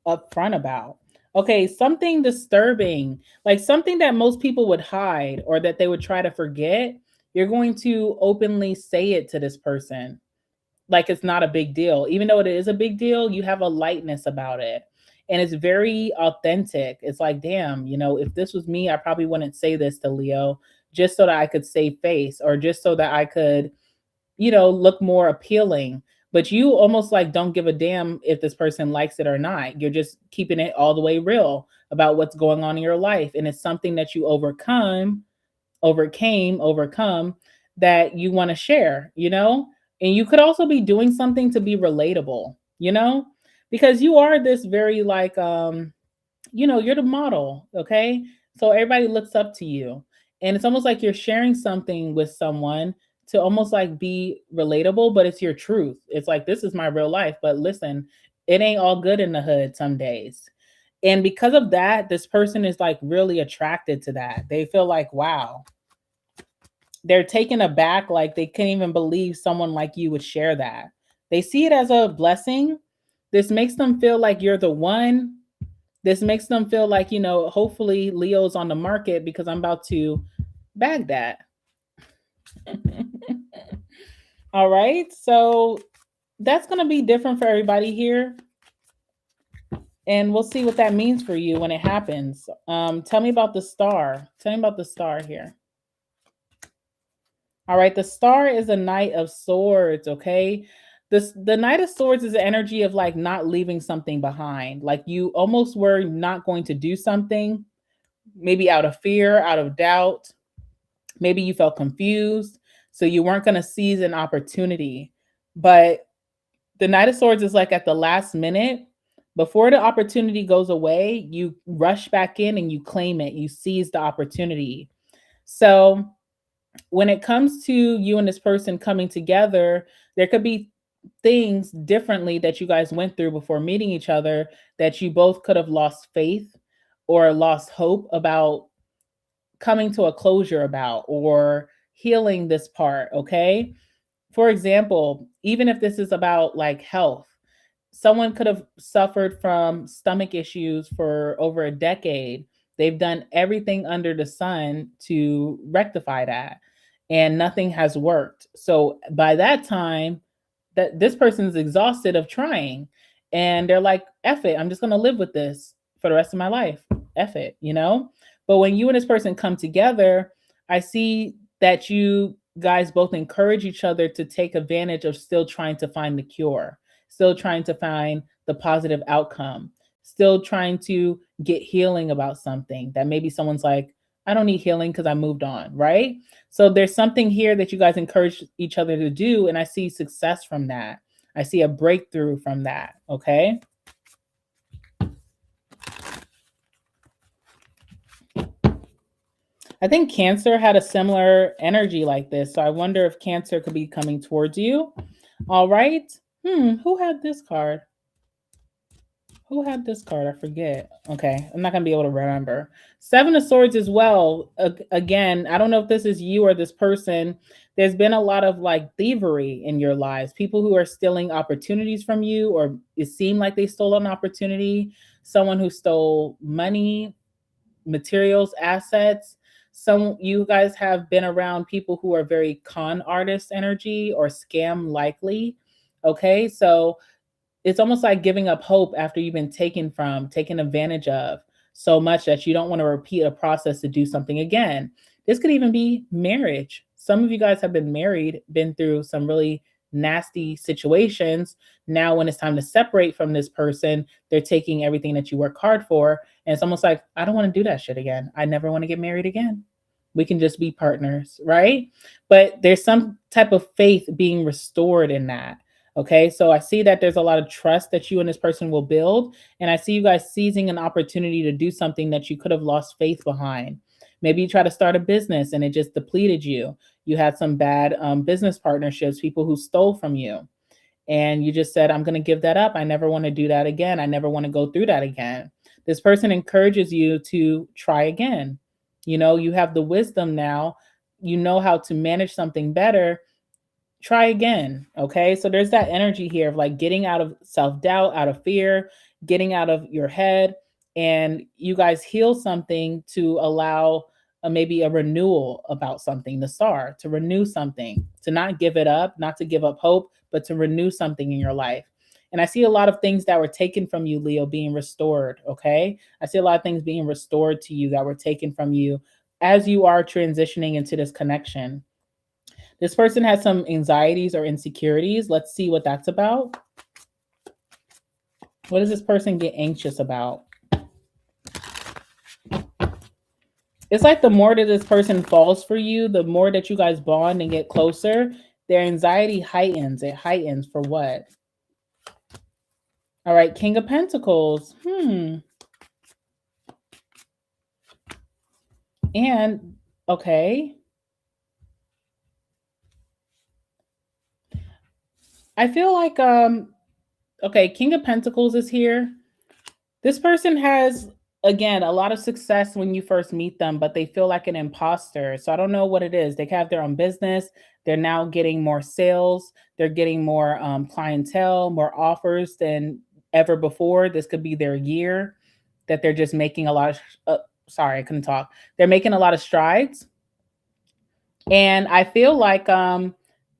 upfront about? Okay, something disturbing, like something that most people would hide or that they would try to forget. You're going to openly say it to this person like it's not a big deal. Even though it is a big deal, you have a lightness about it. And it's very authentic. It's like, damn, if this was me, I probably wouldn't say this to Leo just so that I could save face or just so that I could, look more appealing. But you almost like don't give a damn if this person likes it or not. You're just keeping it all the way real about what's going on in your life. And it's something that you overcome that you want to share. And you could also be doing something to be relatable, because you are this very like you're the model, okay? So everybody looks up to you. And it's almost like you're sharing something with someone to almost like be relatable, but it's your truth. It's like, this is my real life, but listen, it ain't all good in the hood some days. And because of that, this person is like really attracted to that. They feel like, wow, they're taken aback, like they can't even believe someone like you would share that. They see it as a blessing. This makes them feel like you're the one. This makes them feel like, hopefully Leo's on the market because I'm about to bag that. All right. So that's going to be different for everybody here. And we'll see what that means for you when it happens. Tell me about the star. Tell me about the star here. All right, the star is a knight of swords, okay? The knight of swords is the energy of like not leaving something behind. Like you almost were not going to do something, maybe out of fear, out of doubt. Maybe you felt confused, so you weren't going to seize an opportunity. But the knight of swords is like at the last minute, before the opportunity goes away, you rush back in and you claim it. You seize the opportunity. So when it comes to you and this person coming together, there could be things differently that you guys went through before meeting each other that you both could have lost faith or lost hope about coming to a closure about or healing this part, okay? For example, even if this is about like health, someone could have suffered from stomach issues for over a decade. They've done everything under the sun to rectify that. and nothing has worked. So by that time, that this person's exhausted of trying, and they're like, F it, I'm just gonna live with this for the rest of my life. F it, you know? But when you and this person come together, I see that you guys both encourage each other to take advantage of still trying to find the cure, still trying to find the positive outcome, still trying to get healing about something that maybe someone's like, I don't need healing because I moved on, right? So there's something here that you guys encourage each other to do, and I see success from that. I see a breakthrough from that, okay? I think Cancer had a similar energy like this, so I wonder if Cancer could be coming towards you. All right. Who had this card? Who had this card? I forget. Okay, I'm not gonna be able to remember. Seven of Swords as well. Again, I don't know if this is you or this person. There's been a lot of like thievery in your lives. People who are stealing opportunities from you, or it seemed like they stole an opportunity. Someone who stole money, materials, assets. Some you guys have been around people who are very con artist energy or scam likely. Okay, so it's almost like giving up hope after you've been taken from, taken advantage of so much that you don't want to repeat a process to do something again. This could even be marriage. Some of you guys have been married, been through some really nasty situations. Now, when it's time to separate from this person, they're taking everything that you work hard for. And it's almost like, I don't want to do that shit again. I never want to get married again. We can just be partners, right? But there's some type of faith being restored in that. Okay, so I see that there's a lot of trust that you and this person will build. And I see you guys seizing an opportunity to do something that you could have lost faith behind. Maybe you try to start a business and it just depleted you. You had some bad business partnerships, people who stole from you. And you just said, I'm going to give that up. I never want to do that again. I never want to go through that again. This person encourages you to try again. You know, you have the wisdom now. You know how to manage something better. Try again. Okay. So there's that energy here of like getting out of self doubt, out of fear, getting out of your head. And you guys heal something to allow maybe a renewal about something, the star, to renew something, to not give it up, not to give up hope, but to renew something in your life. And I see a lot of things that were taken from you, Leo, being restored. Okay. I see a lot of things being restored to you that were taken from you as you are transitioning into this connection. This person has some anxieties or insecurities. Let's see what that's about. What does this person get anxious about? It's like the more that this person falls for you, the more that you guys bond and get closer, their anxiety heightens. It heightens for what? All right, King of Pentacles. And, okay. I feel like, okay, King of Pentacles is here. This person has, again, a lot of success when you first meet them, but they feel like an imposter. So I don't know what it is. They have their own business. They're now getting more sales. They're getting more clientele, more offers than ever before. This could be their year that they're just making a lot of, sorry, I couldn't talk. They're making a lot of strides. And I feel like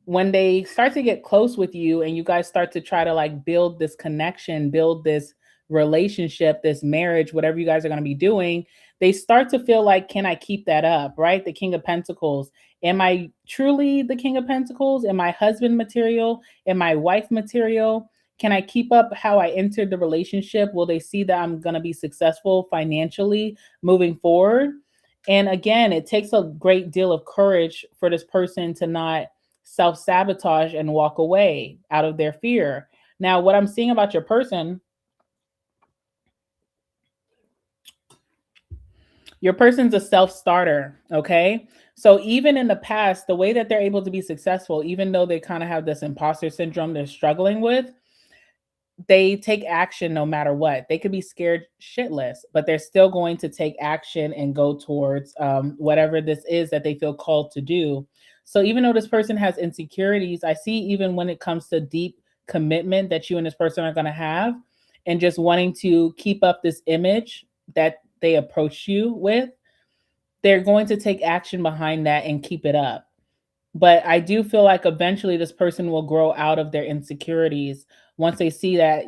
when they start to get close with you and you guys start to try to like build this connection, build this relationship, this marriage, whatever you guys are going to be doing, they start to feel like, can I keep that up? Right? The King of Pentacles. Am I truly the King of Pentacles? Am I husband material? Am I wife material? Can I keep up how I entered the relationship? Will they see that I'm going to be successful financially moving forward? And again, it takes a great deal of courage for this person to not self-sabotage and walk away out of their fear. Now, what I'm seeing about your person, your person's a self-starter, okay? So even in the past, the way that they're able to be successful, even though they kind of have this imposter syndrome they're struggling with, they take action no matter what. They could be scared shitless, but they're still going to take action and go towards whatever this is that they feel called to do. So even though this person has insecurities, I see even when it comes to deep commitment that you and this person are going to have, and just wanting to keep up this image that they approach you with, they're going to take action behind that and keep it up. But I do feel like eventually this person will grow out of their insecurities once they see that,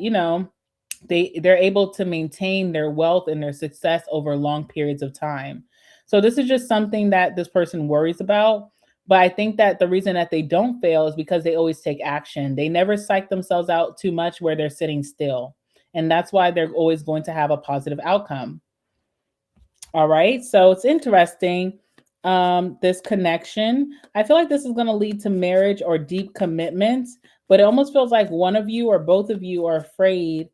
they're able to maintain their wealth and their success over long periods of time. So this is just something that this person worries about. But I think that the reason that they don't fail is because they always take action. They never psych themselves out too much where they're sitting still. And that's why they're always going to have a positive outcome. All right. So it's interesting. This connection. I feel like this is going to lead to marriage or deep commitments, but it almost feels like one of you or both of you are afraid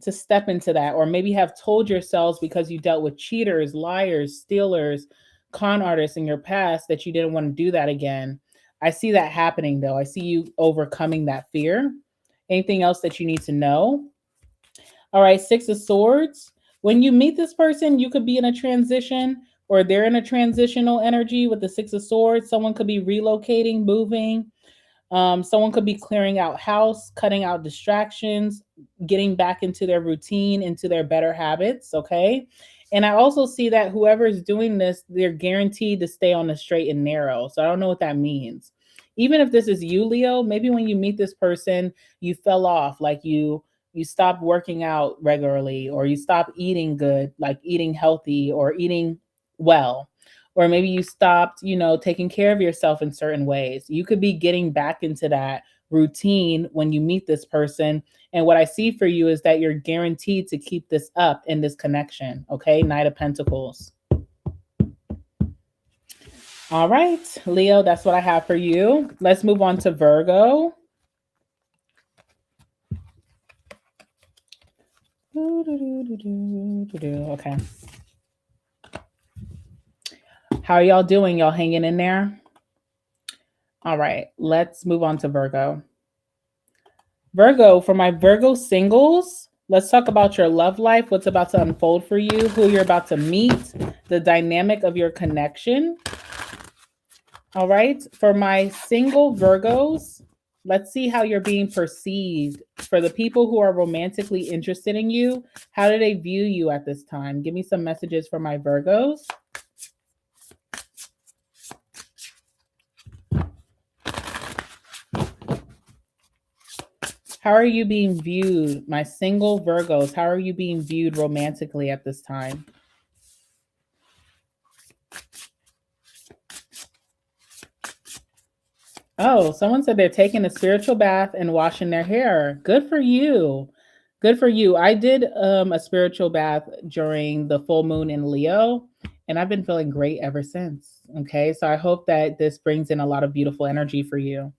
to step into that, or maybe have told yourselves because you dealt with cheaters, liars, stealers, con artists in your past that you didn't want to do that again. I see that happening though. I see you overcoming that fear. Anything else that you need to know? All right, Six of Swords. When you meet this person, you could be in a transition or they're in a transitional energy with the Six of Swords. Someone could be relocating, moving. Someone could be clearing out house, cutting out distractions, getting back into their routine, into their better habits. Okay. And I also see that whoever is doing this, they're guaranteed to stay on the straight and narrow. So I don't know what that means. Even if this is you, Leo, maybe when you meet this person, you fell off, like you stopped working out regularly, or you stopped eating good, like eating healthy or eating well, or maybe you stopped, taking care of yourself in certain ways. You could be getting back into that routine when you meet this person. And what I see for you is that you're guaranteed to keep this up in this connection. Okay. Knight of Pentacles. All right, Leo, that's what I have for you. Let's move on to Virgo. Okay. How are y'all doing? Y'all hanging in there? All right, let's move on to Virgo. Virgo, for my Virgo singles, let's talk about your love life, what's about to unfold for you, who you're about to meet, the dynamic of your connection. All right, for my single Virgos, let's see how you're being perceived. For the people who are romantically interested in you, how do they view you at this time? Give me some messages for my Virgos. How are you being viewed, my single Virgos? How are you being viewed romantically at this time? Oh, someone said they're taking a spiritual bath and washing their hair. Good for you. Good for you. I did a spiritual bath during the full moon in Leo, and I've been feeling great ever since. Okay, so I hope that this brings in a lot of beautiful energy for you.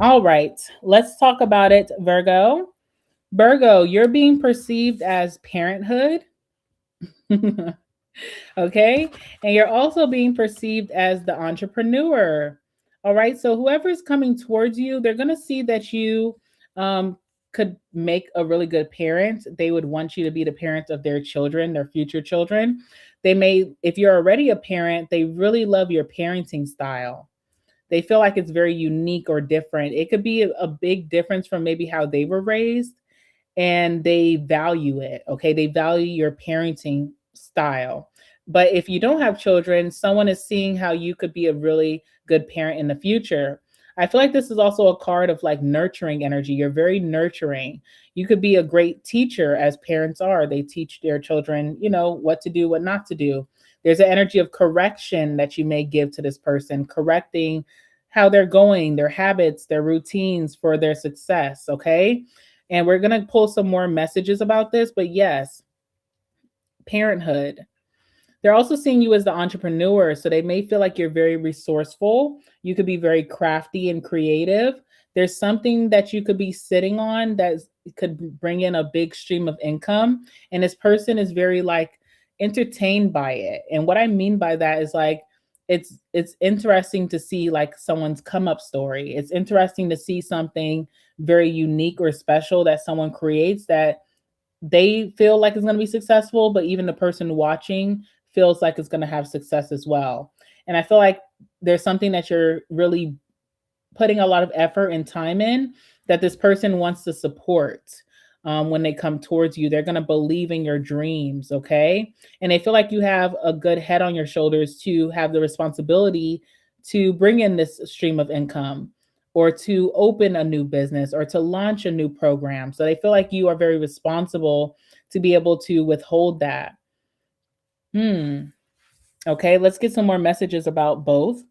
All right, let's talk about it, Virgo. Virgo, you're being perceived as parenthood. Okay. And you're also being perceived as the entrepreneur. All right. So whoever's coming towards you, they're going to see that you could make a really good parent. They would want you to be the parent of their children, their future children. They may, if you're already a parent, they really love your parenting style. They feel like it's very unique or different. It could be a big difference from maybe how they were raised, and they value it. Okay. They value your parenting style. But if you don't have children, someone is seeing how you could be a really good parent in the future. I feel like this is also a card of like nurturing energy. You're very nurturing. You could be a great teacher, as parents are. They teach their children, what to do, what not to do. There's an energy of correction that you may give to this person, correcting how they're going, their habits, their routines for their success. Okay. And we're going to pull some more messages about this. But yes, parenthood. They're also seeing you as the entrepreneur. So they may feel like you're very resourceful. You could be very crafty and creative. There's something that you could be sitting on that could bring in a big stream of income. And this person is very like entertained by it. And what I mean by that is like, it's interesting to see like someone's come up story. It's interesting to see something very unique or special that someone creates that they feel like it's going to be successful, but even the person watching feels like it's going to have success as well. And I feel like there's something that you're really putting a lot of effort and time in that this person wants to support. When they come towards you, they're going to believe in your dreams. Okay. And they feel like you have a good head on your shoulders to have the responsibility to bring in this stream of income, or to open a new business, or to launch a new program. So they feel like you are very responsible to be able to withhold that. Okay, let's get some more messages about both.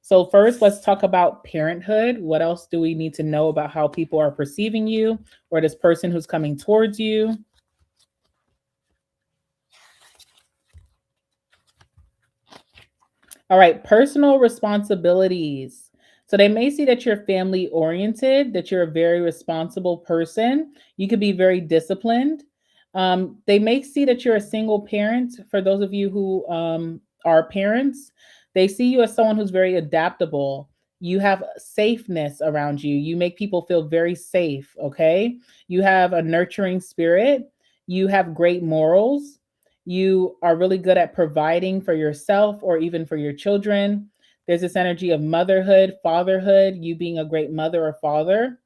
So first, let's talk about parenthood. What else do we need to know about how people are perceiving you, or this person who's coming towards you? All right, personal responsibilities. So they may see that you're family oriented, that you're a very responsible person. You could be very disciplined. They may see that you're a single parent. For those of you who are parents, they see you as someone who's very adaptable. You have safeness around you. You make people feel very safe, okay? You have a nurturing spirit. You have great morals. You are really good at providing for yourself or even for your children. There's this energy of motherhood, fatherhood, you being a great mother or father.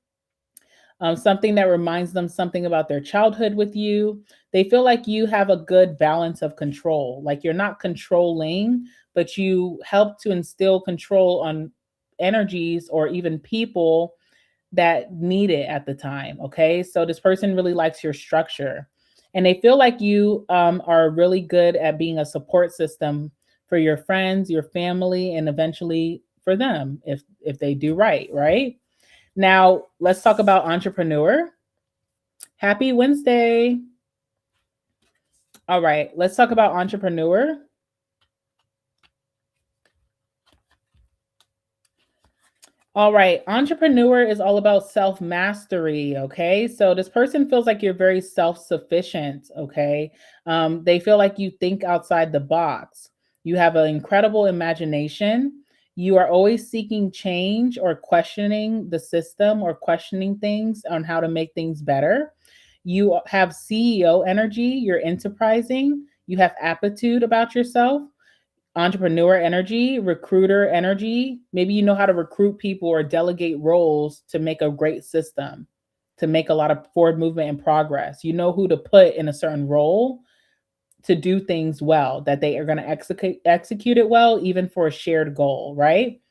Something that reminds them something about their childhood with you. They feel like you have a good balance of control. Like you're not controlling, but you help to instill control on energies or even people that need it at the time. Okay. So this person really likes your structure, and they feel like you are really good at being a support system for your friends, your family, and eventually for them if they do right. Right. Now, let's talk about entrepreneur. Happy Wednesday. All right. Let's talk about entrepreneur. All right. Entrepreneur is all about self mastery. Okay. So this person feels like you're very self sufficient. Okay. They feel like you think outside the box. You have an incredible imagination. You are always seeking change or questioning the system or questioning things on how to make things better. You have CEO energy. You're enterprising. You have aptitude about yourself, entrepreneur energy, recruiter energy. Maybe you know how to recruit people or delegate roles to make a great system, to make a lot of forward movement and progress. You know who to put in a certain role to do things well, that they are going to execute it well, even for a shared goal, right?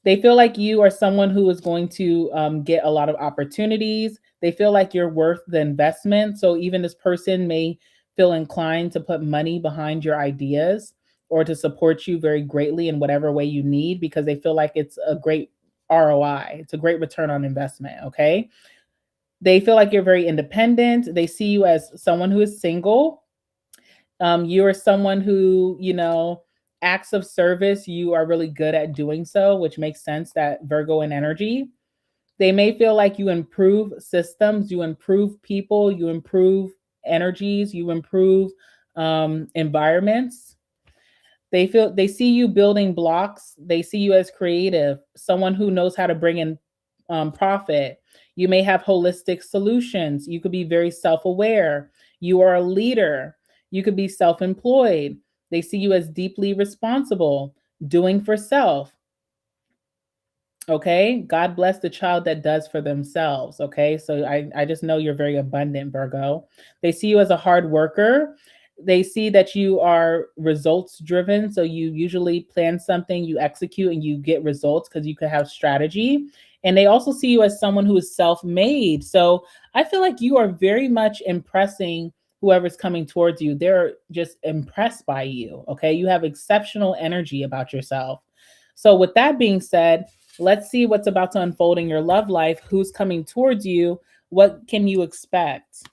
They feel like you are someone who is going to get a lot of opportunities. They feel like you're worth the investment. So even this person may feel inclined to put money behind your ideas or to support you very greatly in whatever way you need, because they feel like it's a great ROI. It's a great return on investment. Okay. They feel like you're very independent. They see you as someone who is single. You are someone who, acts of service, you are really good at doing so, which makes sense, that Virgo in energy. They may feel like you improve systems, you improve people, you improve energies, you improve environments. They see you building blocks. They see you as creative, someone who knows how to bring in profit. You may have holistic solutions. You could be very self-aware. You are a leader. You could be self-employed. They see you as deeply responsible, doing for self. Okay. God bless the child that does for themselves. Okay. So I just know you're very abundant, Virgo. They see you as a hard worker. They see that you are results driven. So you usually plan something, you execute, and you get results because you could have strategy. And they also see you as someone who is self made. So I feel like you are very much impressing whoever's coming towards you. They're just impressed by you. Okay. You have exceptional energy about yourself. So, with that being said, let's see what's about to unfold in your love life. Who's coming towards you? What can you expect?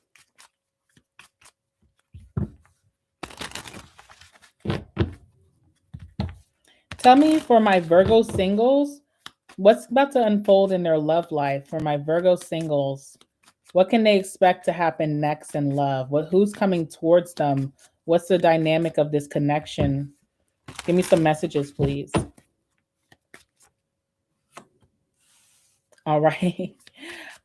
Tell me, for my Virgo singles, what's about to unfold in their love life for my Virgo singles? What can they expect to happen next in love? Who's coming towards them? What's the dynamic of this connection? Give me some messages, please. All right.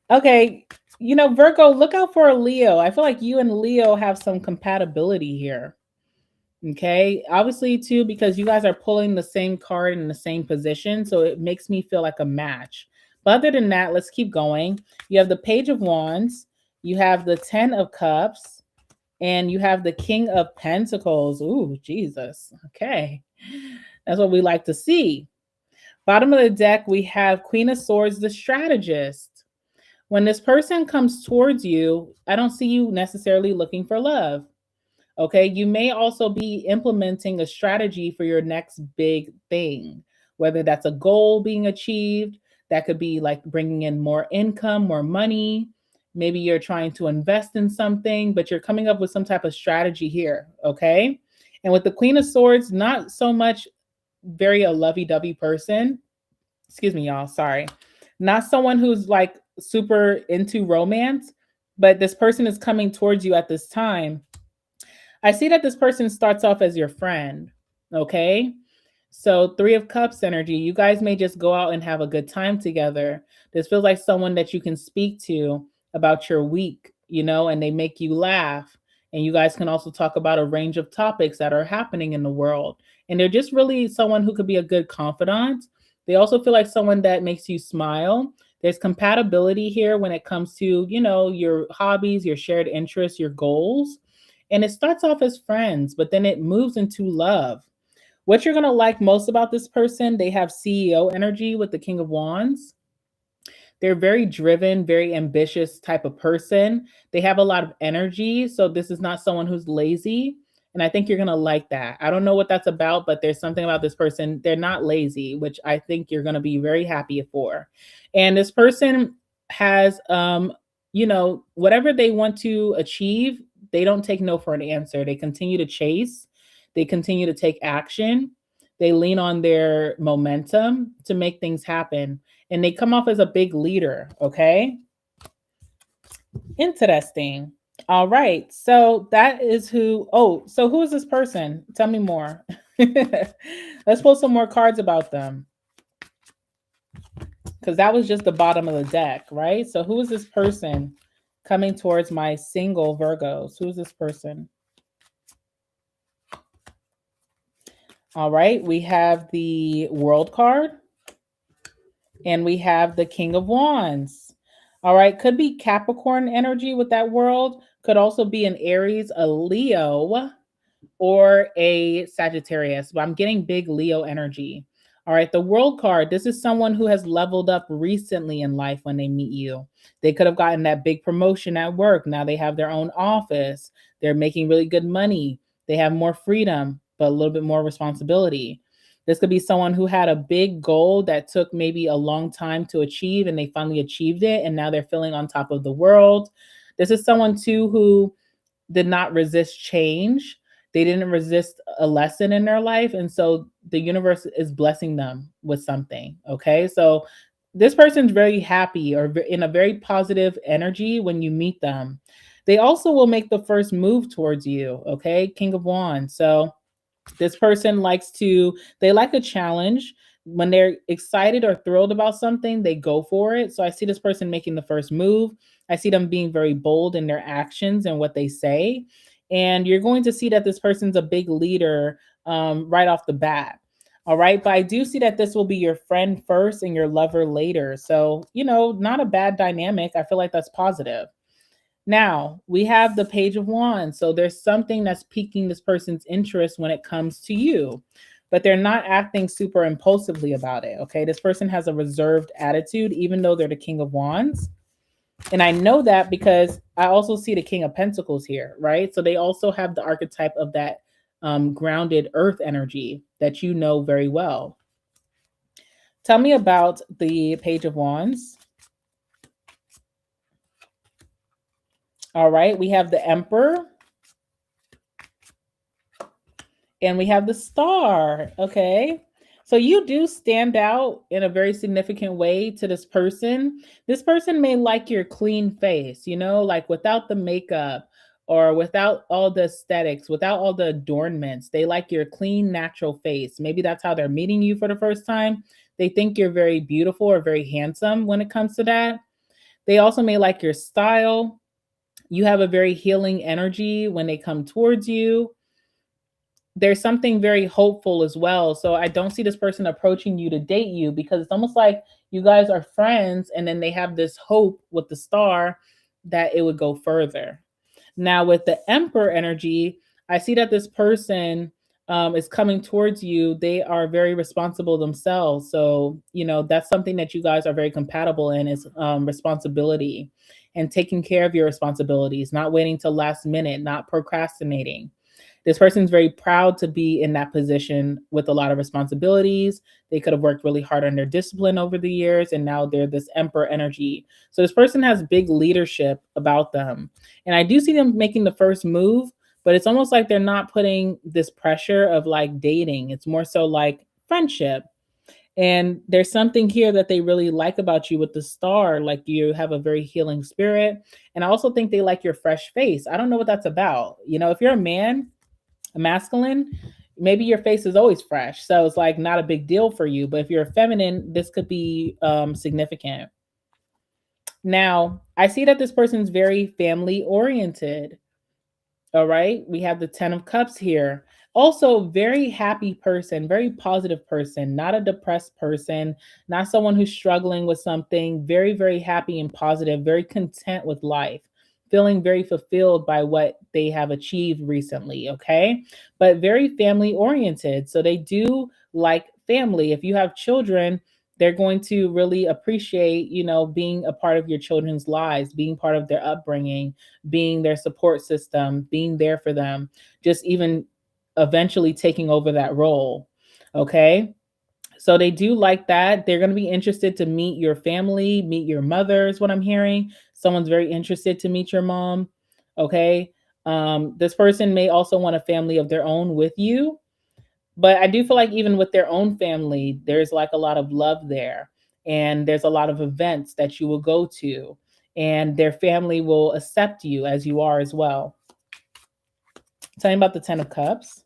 Okay. Virgo, look out for a Leo. I feel like you and Leo have some compatibility here. Okay. Obviously, too, because you guys are pulling the same card in the same position. So it makes me feel like a match. But other than that, let's keep going. You have the Page of Wands, you have the 10 of Cups, and you have the King of Pentacles. Ooh, Jesus. Okay. That's what we like to see. Bottom of the deck, we have Queen of Swords, the strategist. When this person comes towards you, I don't see you necessarily looking for love. Okay, you may also be implementing a strategy for your next big thing, whether that's a goal being achieved, that could be like bringing in more income, more money. Maybe you're trying to invest in something, but you're coming up with some type of strategy here. Okay, and with the Queen of Swords, not so much very a lovey dovey person. Excuse me, y'all. Sorry. Not someone who's like super into romance, but this person is coming towards you at this time. I see that this person starts off as your friend. Okay. So, Three of Cups energy, you guys may just go out and have a good time together. This feels like someone that you can speak to about your week, and they make you laugh. And you guys can also talk about a range of topics that are happening in the world. And they're just really someone who could be a good confidant. They also feel like someone that makes you smile. There's compatibility here when it comes to, your hobbies, your shared interests, your goals. And it starts off as friends, but then it moves into love. What you're going to like most about this person, they have CEO energy with the King of Wands. They're very driven, very ambitious type of person. They have a lot of energy. So this is not someone who's lazy. And I think you're going to like that. I don't know what that's about, but there's something about this person. They're not lazy, which I think you're going to be very happy for. And this person has, whatever they want to achieve, they don't take no for an answer. They continue to chase, they continue to take action, they lean on their momentum to make things happen, and they come off as a big leader. Okay. Interesting. All right. So that is who. Oh, so who is this person? Tell me more. Let's pull some more cards about them. Because that was just the bottom of the deck, right? So who is this person coming towards my single Virgos? Who is this person? All right. We have the World card. And we have the King of Wands. All right. Could be Capricorn energy with that world. Could also be an Aries, a Leo, or a Sagittarius. But I'm getting big Leo energy. All right. The World card. This is someone who has leveled up recently in life when they meet you. They could have gotten that big promotion at work. Now they have their own office. They're making really good money. They have more freedom, but a little bit more responsibility. This could be someone who had a big goal that took maybe a long time to achieve and they finally achieved it. And now they're feeling on top of the world. This is someone too who did not resist change. They didn't resist a lesson in their life. And so the universe is blessing them with something. Okay. So this person's very happy or in a very positive energy when you meet them. They also will make the first move towards you. Okay. King of Wands. So this person they like a challenge. When they're excited or thrilled about something, they go for it. So I see this person making the first move. I see them being very bold in their actions and what they say. And you're going to see that this person's a big leader right off the bat. All right. But I do see that this will be your friend first and your lover later. So, not a bad dynamic. I feel like that's positive. Now, we have the Page of Wands. So there's something that's piquing this person's interest when it comes to you, but they're not acting super impulsively about it. Okay. This person has a reserved attitude, even though they're the King of Wands. And I know that because I also see the King of Pentacles here, right? So they also have the archetype of that grounded earth energy that you know very well. Tell me about the Page of Wands. All right, we have the Emperor. And we have the Star. Okay. So you do stand out in a very significant way to this person. This person may like your clean face, like without the makeup or without all the aesthetics, without all the adornments. They like your clean, natural face. Maybe that's how they're meeting you for the first time. They think you're very beautiful or very handsome when it comes to that. They also may like your style. You have a very healing energy when they come towards you. There's something very hopeful as well. So I don't see this person approaching you to date you because it's almost like you guys are friends and then they have this hope with the Star that it would go further. Now with the Emperor energy, I see that this person is coming towards you, they are very responsible themselves. So, that's something that you guys are very compatible in is responsibility and taking care of your responsibilities, not waiting till last minute, not procrastinating. This person's very proud to be in that position with a lot of responsibilities. They could have worked really hard on their discipline over the years, and now they're this emperor energy. So this person has big leadership about them. And I do see them making the first move, but it's almost like they're not putting this pressure of like dating. It's more so like friendship. And there's something here that they really like about you with the star. Like you have a very healing spirit. And I also think they like your fresh face. I don't know what that's about. If you're a man, a masculine, maybe your face is always fresh. So it's like not a big deal for you. But if you're a feminine, this could be significant. Now, I see that this person's very family oriented. All right. We have the 10 of Cups here. Also, very happy person, very positive person, not a depressed person, not someone who's struggling with something. Very, very happy and positive, very content with life, feeling very fulfilled by what they have achieved recently. Okay. But very family oriented. So they do like family. If you have children, they're going to really appreciate, being a part of your children's lives, being part of their upbringing, being their support system, being there for them, just even eventually taking over that role. Okay. So they do like that. They're going to be interested to meet your family, meet your mother, is what I'm hearing. Someone's very interested to meet your mom. Okay. This person may also want a family of their own with you. But I do feel like even with their own family, there's like a lot of love there. And there's a lot of events that you will go to. And their family will accept you as you are as well. Tell me about the 10 of Cups.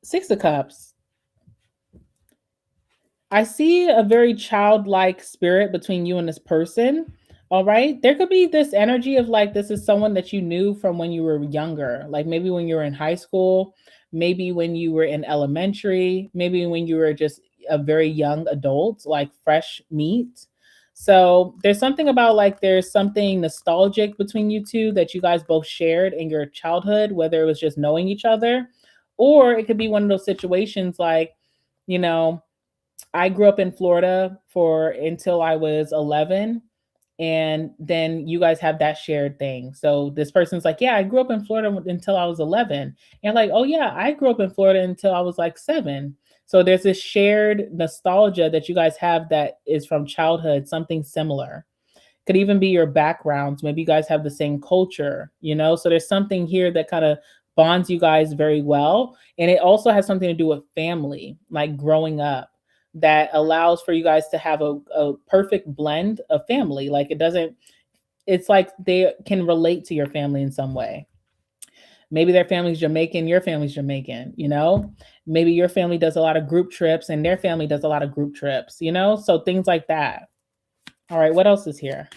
6 of Cups. I see a very childlike spirit between you and this person. All right. There could be this energy of like, this is someone that you knew from when you were younger, like maybe when you were in high school, maybe when you were in elementary, maybe when you were just a very young adult, like fresh meat. So there's something about like, there's something nostalgic between you two that you guys both shared in your childhood, whether it was just knowing each other, or it could be one of those situations like, you know, I grew up in Florida for until I was 11, and then you guys have that shared thing. So this person's like, "Yeah, I grew up in Florida until I was 11." And like, "Oh yeah, I grew up in Florida until I was like 7." So there's this shared nostalgia that you guys have that is from childhood, something similar. Could even be your backgrounds. Maybe you guys have the same culture. So there's something here that kind of bonds you guys very well. And it also has something to do with family, like growing up, that allows for you guys to have a perfect blend of family. Like it's like they can relate to your family in some way. Maybe their family's Jamaican, your family's Jamaican. Maybe your family does a lot of group trips and their family does a lot of group trips. So things like that. All right, what else is here?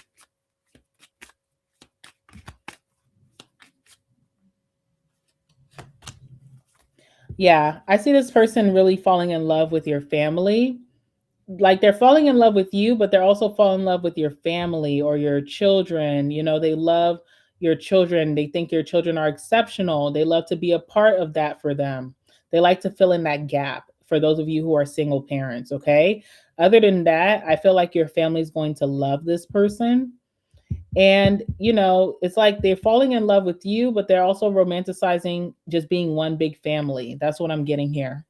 Yeah, I see this person really falling in love with your family. Like they're falling in love with you, but they're also falling in love with your family or your children. They love your children. They think your children are exceptional. They love to be a part of that for them. They like to fill in that gap for those of you who are single parents. Okay. Other than that, I feel like your family is going to love this person. And it's like they're falling in love with you, but they're also romanticizing just being one big family. That's what I'm getting here.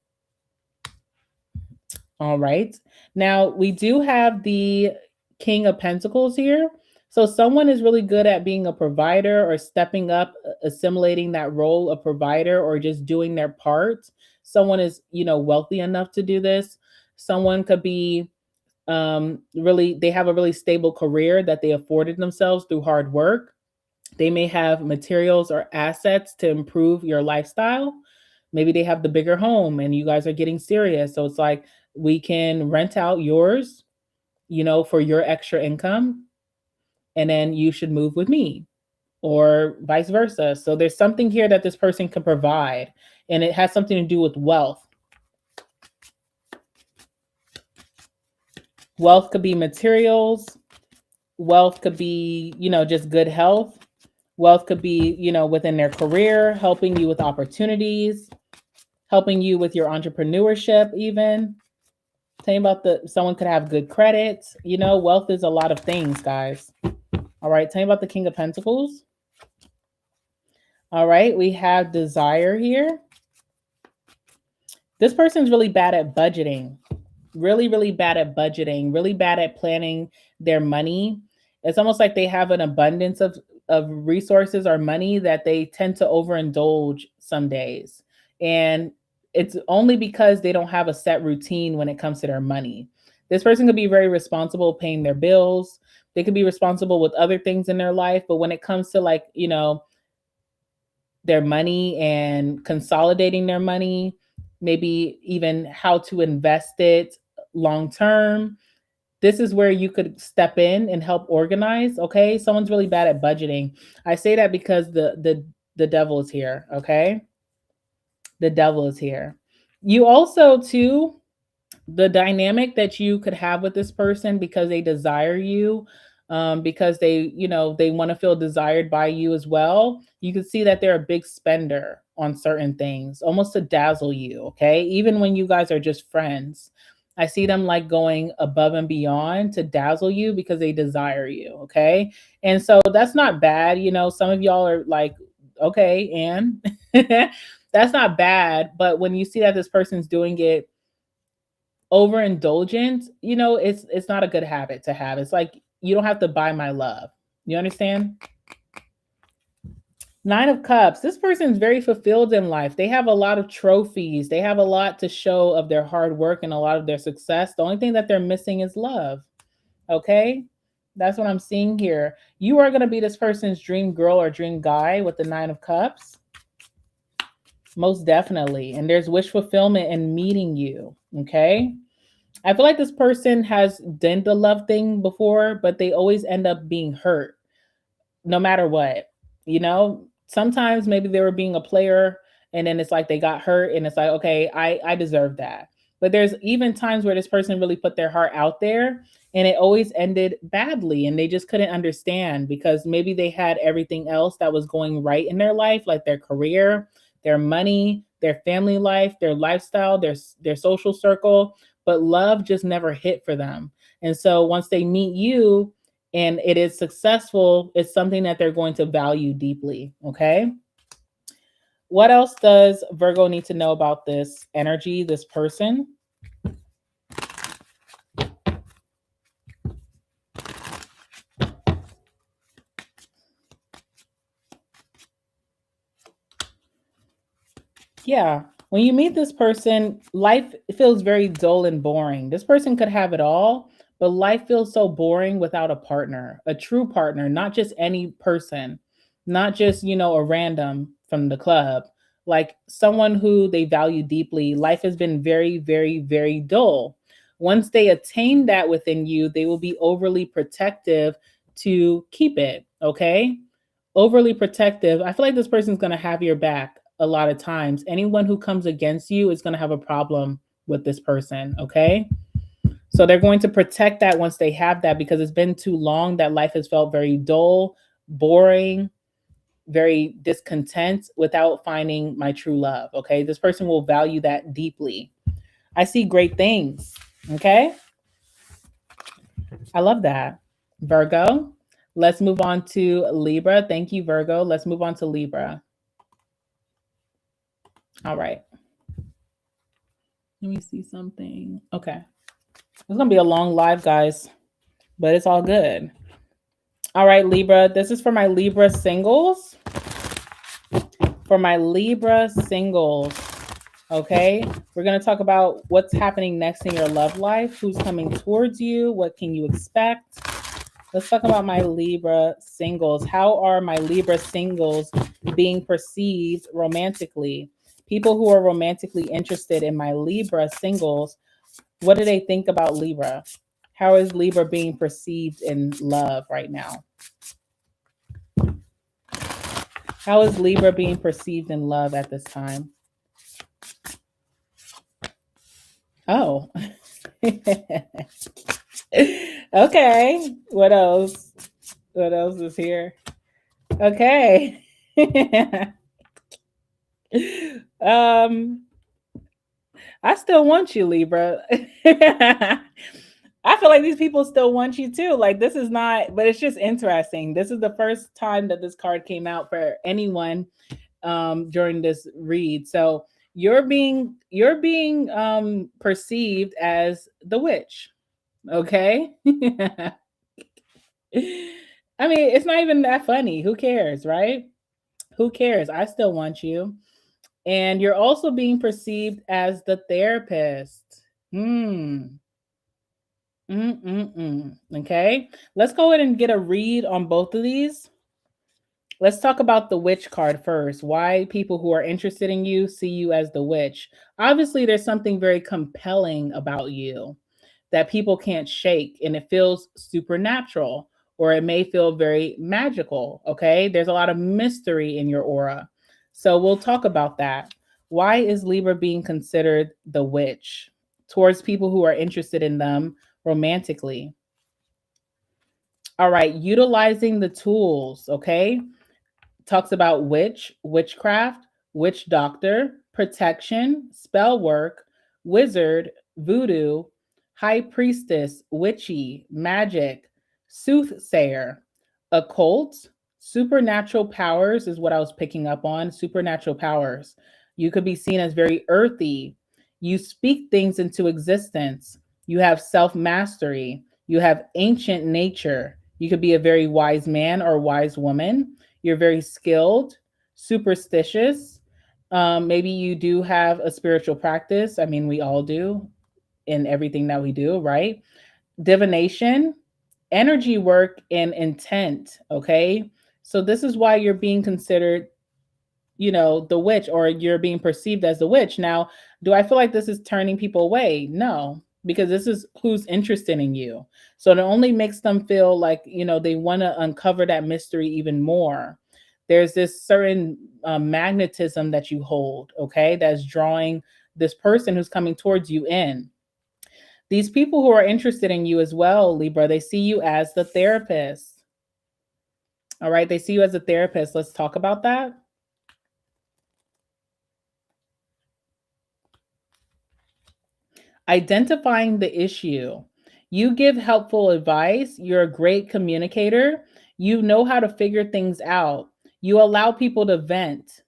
All right. Now we do have the King of Pentacles here. So someone is really good at being a provider or stepping up, assimilating that role of provider or just doing their part. Someone is wealthy enough to do this. Someone could be really, they have a really stable career that they afforded themselves through hard work. They may have materials or assets to improve your lifestyle. Maybe they have the bigger home and you guys are getting serious. So it's like, we can rent out yours for your extra income, and then you should move with me, or vice versa. So there's something here that this person can provide, and it has something to do with wealth. Wealth could be materials, wealth could be just good health, Wealth could be, within their career, helping you with opportunities, helping you with your entrepreneurship, even. Tell you about someone could have good credit. Wealth is a lot of things, guys. All right. Tell you about the King of Pentacles. All right. We have desire here. This person's really bad at budgeting. Really, really bad at budgeting. Really bad at planning their money. It's almost like they have an abundance of resources or money that they tend to overindulge some days. And it's only because they don't have a set routine when it comes to their money. This person could be very responsible paying their bills. They could be responsible with other things in their life. But when it comes to their money and consolidating their money, maybe even how to invest it long term, this is where you could step in and help organize. Okay, someone's really bad at budgeting. I say that because the devil is here. Okay, the devil is here. You also too, the dynamic that you could have with this person, because they desire you, because they want to feel desired by you as well. You can see that they're a big spender on certain things, almost to dazzle you. Okay, even when you guys are just friends, I see them like going above and beyond to dazzle you because they desire you. Okay, and so that's not bad. Some of y'all are like, okay, and that's not bad. But when you see that this person's doing it overindulgent, it's not a good habit to have. It's like, you don't have to buy my love. You understand? Nine of Cups. This person's very fulfilled in life. They have a lot of trophies. They have a lot to show of their hard work and a lot of their success. The only thing that they're missing is love. Okay? That's what I'm seeing here. You are going to be this person's dream girl or dream guy with the Nine of Cups. Most definitely. And there's wish fulfillment in meeting you. Okay? I feel like this person has done the love thing before, but they always end up being hurt no matter what. Sometimes maybe they were being a player and then it's like they got hurt and it's like, okay, I deserve that. But there's even times where this person really put their heart out there and it always ended badly and they just couldn't understand because maybe they had everything else that was going right in their life, like their career, their money, their family life, their lifestyle, their social circle, but love just never hit for them. And so once they meet you and it is successful, it's something that they're going to value deeply. Okay. What else does Virgo need to know about this energy, this person? Yeah. When you meet this person, life feels very dull and boring. This person could have it all, but life feels so boring without a partner, a true partner, not just any person, not just, a random from the club, like someone who they value deeply. Life has been very, very, very dull. Once they attain that within you, they will be overly protective to keep it. Okay. Overly protective. I feel like this person's going to have your back a lot of times. Anyone who comes against you is going to have a problem with this person. Okay. So they're going to protect that once they have that because it's been too long that life has felt very dull, boring, very discontent without finding my true love. Okay. This person will value that deeply. I see great things. Okay. I love that. Virgo. Let's move on to Libra. Thank you, Virgo. Let's move on to Libra. All right. Let me see something. Okay. It's going to be a long live, guys, but it's all good. All right, Libra. This is for my Libra singles. For my Libra singles. Okay. We're going to talk about what's happening next in your love life. Who's coming towards you? What can you expect? Let's talk about my Libra singles. How are my Libra singles being perceived romantically? People who are romantically interested in my Libra singles, what do they think about Libra? How is Libra being perceived in love right now? How is Libra being perceived in love at this time? Oh. Okay. What else? What else is here? Okay. um, I still want you, Libra. I feel like these people still want you too. Like this is not, but it's just interesting. This is the first time that this card came out for anyone during this read. So you're being perceived as the witch. Okay. I mean, it's not even that funny. Who cares, right? Who cares? I still want you. And you're also being perceived as the therapist. Hmm. Mm-mm-mm. Okay. Let's go ahead and get a read on both of these. Let's talk about the witch card first. Why people who are interested in you see you as the witch. Obviously, there's something very compelling about you that people can't shake, and it feels supernatural, or it may feel very magical. Okay. There's a lot of mystery in your aura. So we'll talk about that. Why is Libra being considered the witch towards people who are interested in them romantically? All right. Utilizing the tools. Okay, talks about witch, witchcraft, witch doctor, protection, spell work, wizard, voodoo, high priestess, witchy, magic, soothsayer, occult, supernatural powers is what I was picking up on. Supernatural powers. You could be seen as very earthy. You speak things into existence. You have self mastery. You have ancient nature. You could be a very wise man or wise woman. You're very skilled, superstitious. Maybe you do have a spiritual practice. I mean, we all do in everything that we do, right? Divination, energy work, and intent. Okay. So, this is why you're being considered, the witch, or you're being perceived as the witch. Now, do I feel like this is turning people away? No, because this is who's interested in you. So it only makes them feel like, they want to uncover that mystery even more. There's this certain magnetism that you hold, okay, that's drawing this person who's coming towards you in. These people who are interested in you as well, Libra, they see you as the therapist. All right, they see you as a therapist. Let's talk about that. Identifying the issue. You give helpful advice. You're a great communicator. You know how to figure things out. You allow people to vent.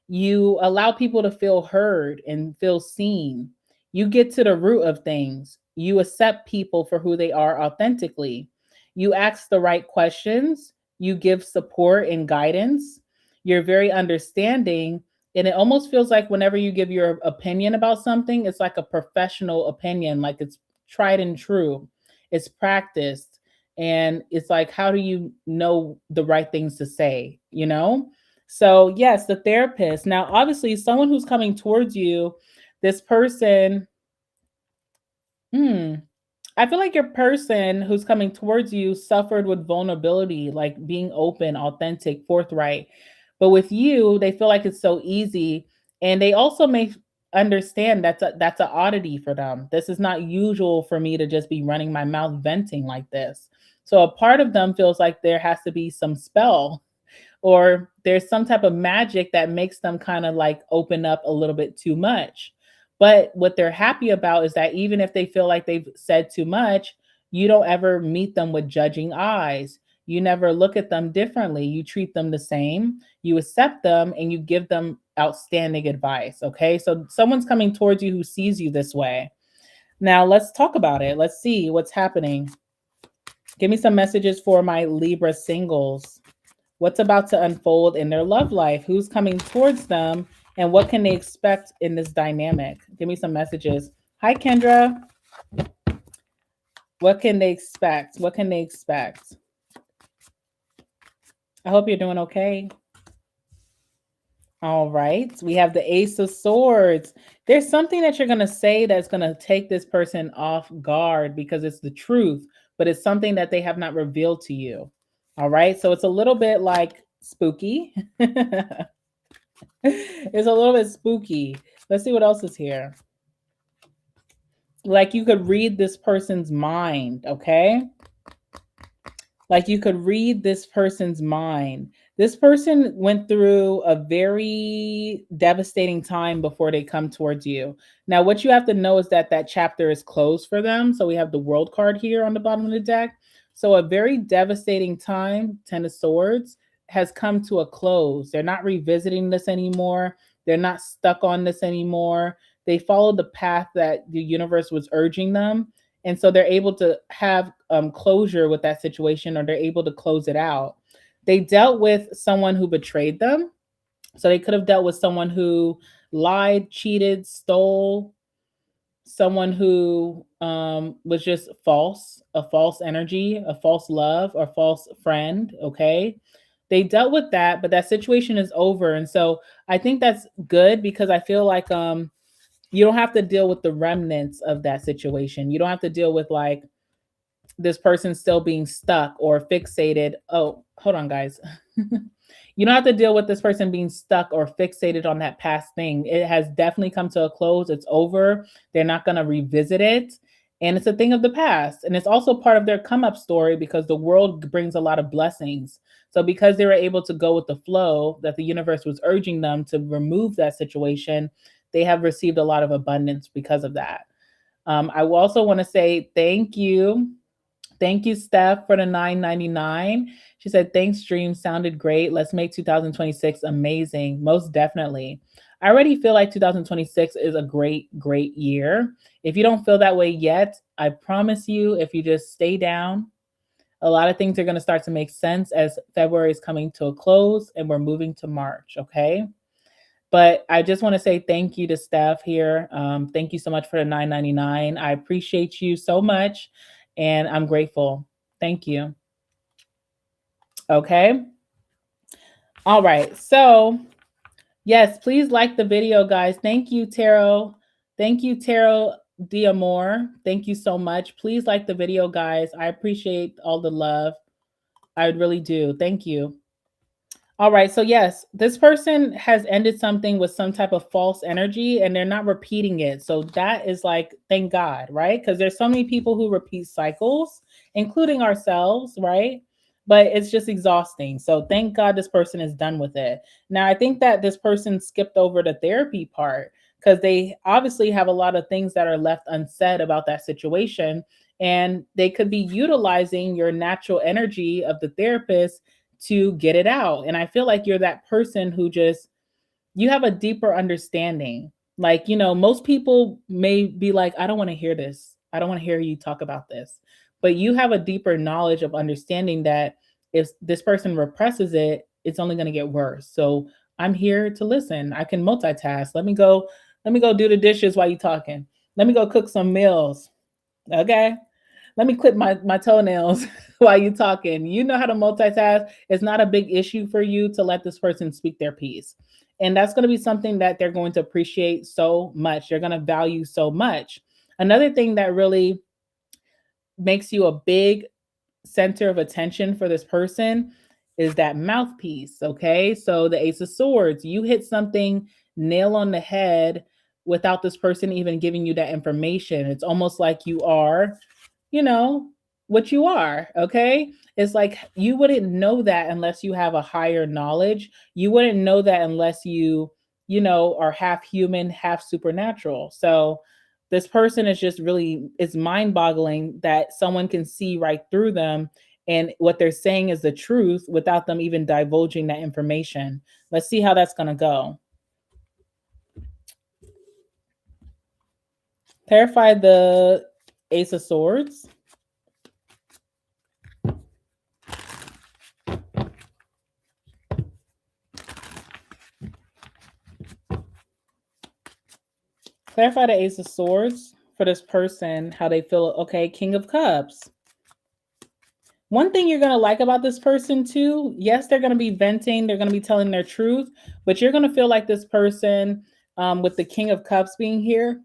You allow people to feel heard and feel seen. You get to the root of things. You accept people for who they are authentically. You ask the right questions. You give support and guidance. You're very understanding. And it almost feels like whenever you give your opinion about something, it's like a professional opinion, like it's tried and true, it's practiced. And it's like, how do you know the right things to say, So, yes, the therapist. Now, obviously, someone who's coming towards you, this person, hmm, I feel like your person who's coming towards you suffered with vulnerability, like being open, authentic, forthright. But with you, they feel like it's so easy. And they also may understand that's an oddity for them. This is not usual for me to just be running my mouth venting like this. So a part of them feels like there has to be some spell, or there's some type of magic that makes them kind of like open up a little bit too much. But what they're happy about is that even if they feel like they've said too much, you don't ever meet them with judging eyes. You never look at them differently. You treat them the same. You accept them and you give them outstanding advice. Okay. So someone's coming towards you who sees you this way. Now let's talk about it. Let's see what's happening. Give me some messages for my Libra singles. What's about to unfold in their love life? Who's coming towards them? And what can they expect in this dynamic? Give me some messages. Hi, Kendra. What can they expect? What can they expect? I hope you're doing okay. All right. We have the Ace of Swords. There's something that you're going to say that's going to take this person off guard because it's the truth, but it's something that they have not revealed to you. All right. So it's a little bit like spooky. It's a little bit spooky. Let's see what else is here. Like you could read this person's mind, okay? Like you could read this person's mind. This person went through a very devastating time before they come towards you. Now, what you have to know is that that chapter is closed for them. So we have the World card here on the bottom of the deck. So a very devastating time, Ten of Swords, has come to a close. They're not revisiting this anymore. They're not stuck on this anymore. They followed the path that the universe was urging them. And so they're able to have closure with that situation, or they're able to close it out. They dealt with someone who betrayed them. So they could have dealt with someone who lied, cheated, stole, someone who was just false, a false energy, a false love, or false friend. Okay. They dealt with that, but that situation is over. And so I think that's good, because I feel like you don't have to deal with the remnants of that situation. You don't have to deal with like this person still being stuck or fixated. Oh, hold on, guys. You don't have to deal with this person being stuck or fixated on that past thing. It has definitely come to a close. It's over. They're not going to revisit it. And it's a thing of the past. And it's also part of their come up story, because the world brings a lot of blessings. So, because they were able to go with the flow that the universe was urging them to remove that situation, they have received a lot of abundance because of that. I also want to say thank you. Thank you, Steph, for the $9.99. She said, thanks, Dream. Sounded great. Let's make 2026 amazing. Most definitely. I already feel like 2026 is a great, great year. If you don't feel that way yet, I promise you, if you just stay down, a lot of things are going to start to make sense as February is coming to a close and we're moving to March. Okay. But I just want to say thank you to Steph here. Thank you so much for the $9.99. I appreciate you so much, and I'm grateful. Thank you. Okay. All right. So, yes, please like the video, guys. Thank you, Tarot. Thank you, Tarot Diamore. Thank you so much. Please like the video, guys. I appreciate all the love. I really do. Thank you. All right. So, yes, this person has ended something with some type of false energy, and they're not repeating it. So that is like, thank God, right? Because there's so many people who repeat cycles, including ourselves, right? But it's just exhausting. So thank God this person is done with it. Now, I think that this person skipped over the therapy part, because they obviously have a lot of things that are left unsaid about that situation. And they could be utilizing your natural energy of the therapist to get it out. And I feel like you're that person who just, you have a deeper understanding. Like, most people may be like, I don't want to hear this. I don't want to hear you talk about this. But you have a deeper knowledge of understanding that if this person represses it, it's only going to get worse. So I'm here to listen. I can multitask. Let me go do the dishes while you're talking. Let me go cook some meals. Okay. Let me clip my toenails while you're talking. You know how to multitask. It's not a big issue for you to let this person speak their piece. And that's going to be something that they're going to appreciate so much. They're going to value so much. Another thing that really makes you a big center of attention for this person is that mouthpiece. Okay. So the Ace of Swords, you hit something nail on the head without this person even giving you that information. It's almost like you are, what you are. Okay. It's like you wouldn't know that unless you have a higher knowledge. You wouldn't know that unless you, are half human, half supernatural. So this person is just really, it's mind boggling that someone can see right through them. And what they're saying is the truth without them even divulging that information. Let's see how that's going to go. Clarify the Ace of Swords. Clarify the Ace of Swords for this person, how they feel. Okay, King of Cups. One thing you're going to like about this person too, yes, they're going to be venting, they're going to be telling their truth, but you're going to feel like this person, with the King of Cups being here.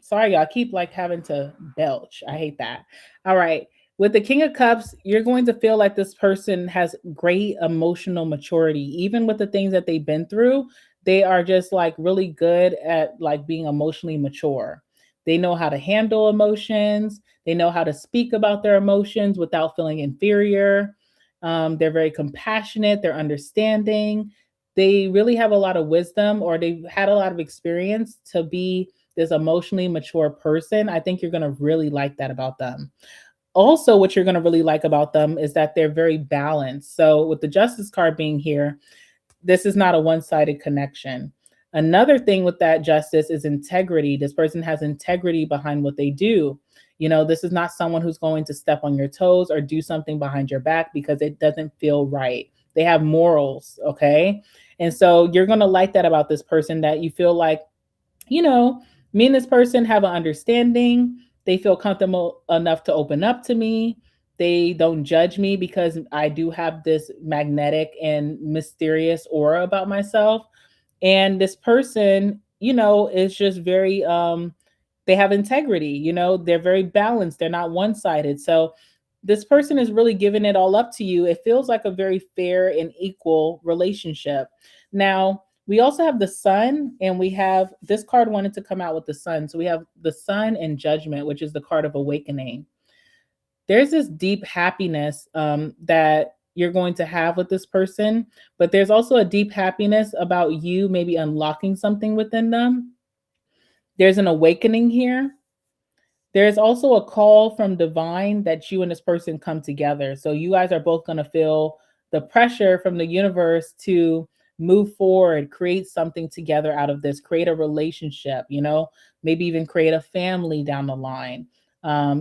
Sorry, y'all, I keep like having to belch. I hate that. All right. With the King of Cups, you're going to feel like this person has great emotional maturity. Even with the things that they've been through, they are just like really good at like being emotionally mature. They know how to handle emotions. They know how to speak about their emotions without feeling inferior. They're very compassionate, they're understanding. They really have a lot of wisdom, or they've had a lot of experience to be this emotionally mature person. I think you're going to really like that about them. Also, what you're going to really like about them is that they're very balanced. So, with the Justice card being here, this is not a one-sided connection. Another thing with that justice is integrity. This person has integrity behind what they do. This is not someone who's going to step on your toes or do something behind your back because it doesn't feel right. They have morals, okay? And so you're going to like that about this person, that you feel like, you know, me and this person have an understanding. They feel comfortable enough to open up to me. They don't judge me because I do have this magnetic and mysterious aura about myself. And this person, is just very they have integrity, they're very balanced, they're not one-sided. So this person is really giving it all up to you. It feels like a very fair and equal relationship. Now, we also have the sun, and we have this card wanted to come out with the sun. So we have the sun and judgment, which is the card of awakening. There's this deep happiness that you're going to have with this person, but there's also a deep happiness about you maybe unlocking something within them. There's an awakening here. There's also a call from divine that you and this person come together. So you guys are both going to feel the pressure from the universe to move forward, create something together out of this, create a relationship, maybe even create a family down the line,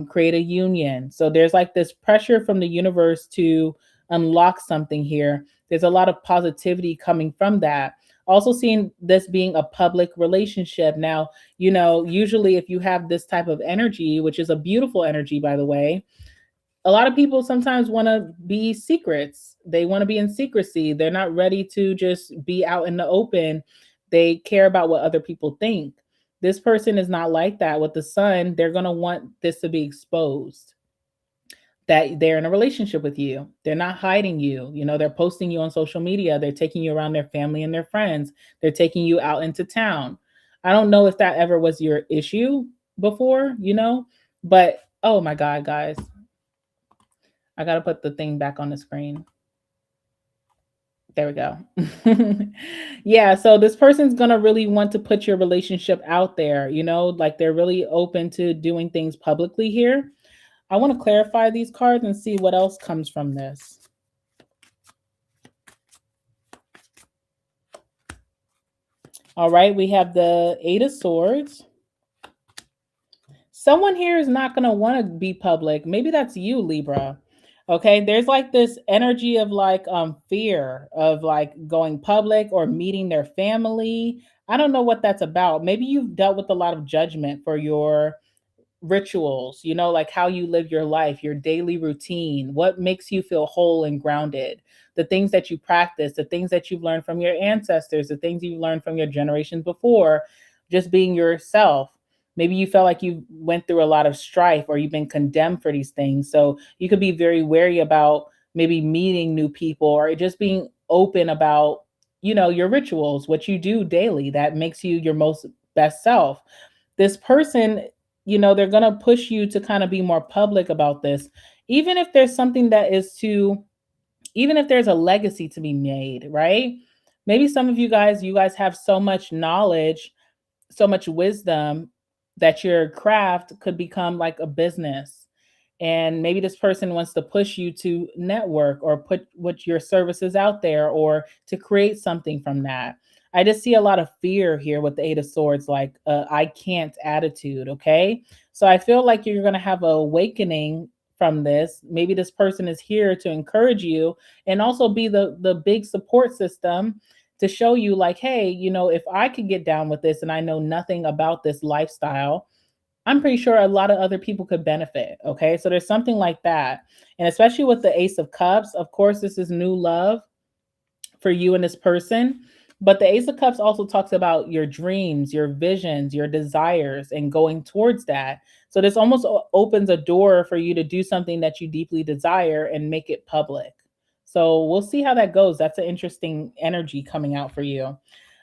create a union. So there's like this pressure from the universe to unlock something here. There's a lot of positivity coming from that. Also, seeing this being a public relationship. Now, usually if you have this type of energy, which is a beautiful energy, by the way, a lot of people sometimes want to be secrets. They want to be in secrecy. They're not ready to just be out in the open. They care about what other people think. This person is not like that. With the sun, they're going to want this to be exposed, that they're in a relationship with you. They're not hiding you. They're posting you on social media. They're taking you around their family and their friends. They're taking you out into town. I don't know if that ever was your issue before, but oh my God, guys, I got to put the thing back on the screen. There we go. Yeah, so this person's going to really want to put your relationship out there, like they're really open to doing things publicly here. I want to clarify these cards and see what else comes from this. All right, we have the Eight of Swords. Someone here is not going to want to be public. Maybe that's you, Libra. Okay, there's like this energy of like fear of like going public or meeting their family. I don't know what that's about. Maybe you've dealt with a lot of judgment for your rituals, like how you live your life, your daily routine, what makes you feel whole and grounded, the things that you practice, the things that you've learned from your ancestors, the things you've learned from your generations before, just being yourself. Maybe you felt like you went through a lot of strife, or you've been condemned for these things. So you could be very wary about maybe meeting new people, or just being open about, your rituals, what you do daily that makes you your most best self. This person, they're going to push you to kind of be more public about this, even if there's something that is to, even if there's a legacy to be made, right? Maybe some of you guys have so much knowledge, so much wisdom, that your craft could become like a business. And maybe this person wants to push you to network or put what your services out there, or to create something from that. I just see a lot of fear here with the Eight of Swords, like I can't attitude. Okay. So I feel like you're going to have an awakening from this. Maybe this person is here to encourage you and also be the big support system to show you like, hey, if I could get down with this and I know nothing about this lifestyle, I'm pretty sure a lot of other people could benefit. Okay. So there's something like that. And especially with the Ace of Cups, of course, this is new love for you and this person. But the Ace of Cups also talks about your dreams, your visions, your desires, and going towards that. So this almost opens a door for you to do something that you deeply desire and make it public. So we'll see how that goes. That's an interesting energy coming out for you.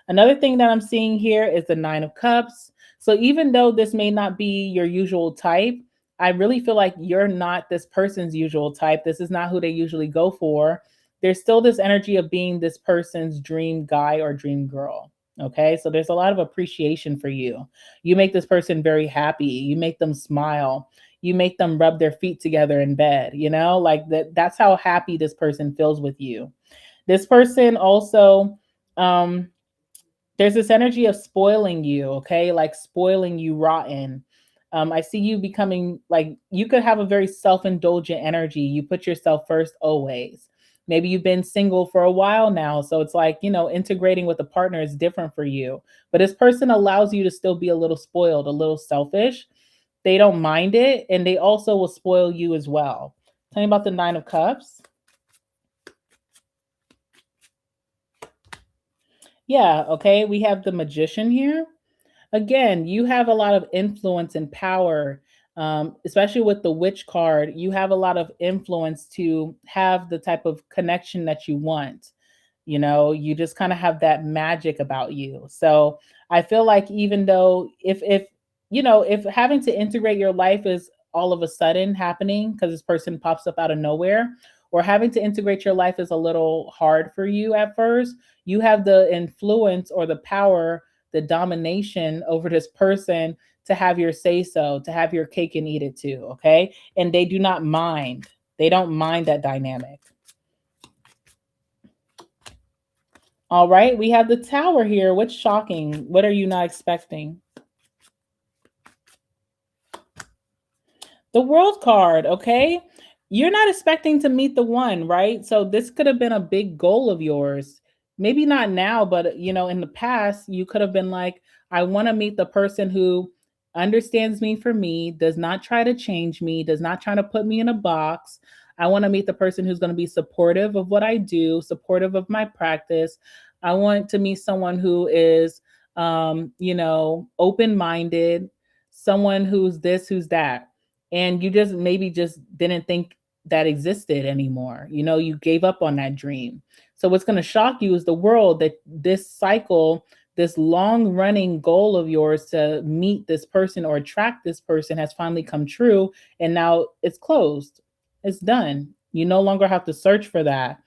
Another thing that I'm seeing here is the Nine of Cups. So even though this may not be your usual type, I really feel like you're not this person's usual type. This is not who they usually go for. There's still this energy of being this person's dream guy or dream girl. Okay. So there's a lot of appreciation for you. You make this person very happy. You make them smile. You make them rub their feet together in bed, like that's how happy this person feels with you. This person also, um, there's this energy of spoiling you, okay? Like spoiling you rotten. I see you becoming like you could have a very self indulgent energy. You put yourself first always. Maybe you've been single for a while now. So it's like, integrating with a partner is different for you. But this person allows you to still be a little spoiled, a little selfish. They don't mind it. And they also will spoil you as well. Tell me about the Nine of Cups. Yeah, okay. We have the Magician here. Again, you have a lot of influence and power, especially with the Witch card. You have a lot of influence to have the type of connection that you want. You just kind of have that magic about you. So I feel like even though if having to integrate your life is all of a sudden happening because this person pops up out of nowhere, or having to integrate your life is a little hard for you at first, you have the influence or the power, the domination over this person to have your say so, to have your cake and eat it too. Okay. And they do not mind. They don't mind that dynamic. All right, we have the Tower here. What's shocking? What are you not expecting? The World card, okay? You're not expecting to meet the one, right? So this could have been a big goal of yours. Maybe not now, but in the past, you could have been like, I want to meet the person who understands me for me, does not try to change me, does not try to put me in a box. I want to meet the person who's going to be supportive of what I do, supportive of my practice. I want to meet someone who is open minded, someone who's this, who's that. And you just maybe just didn't think that existed anymore. You gave up on that dream. So what's going to shock you is the world that this cycle, this long running goal of yours to meet this person or attract this person has finally come true. And now it's closed. It's done. You no longer have to search for that.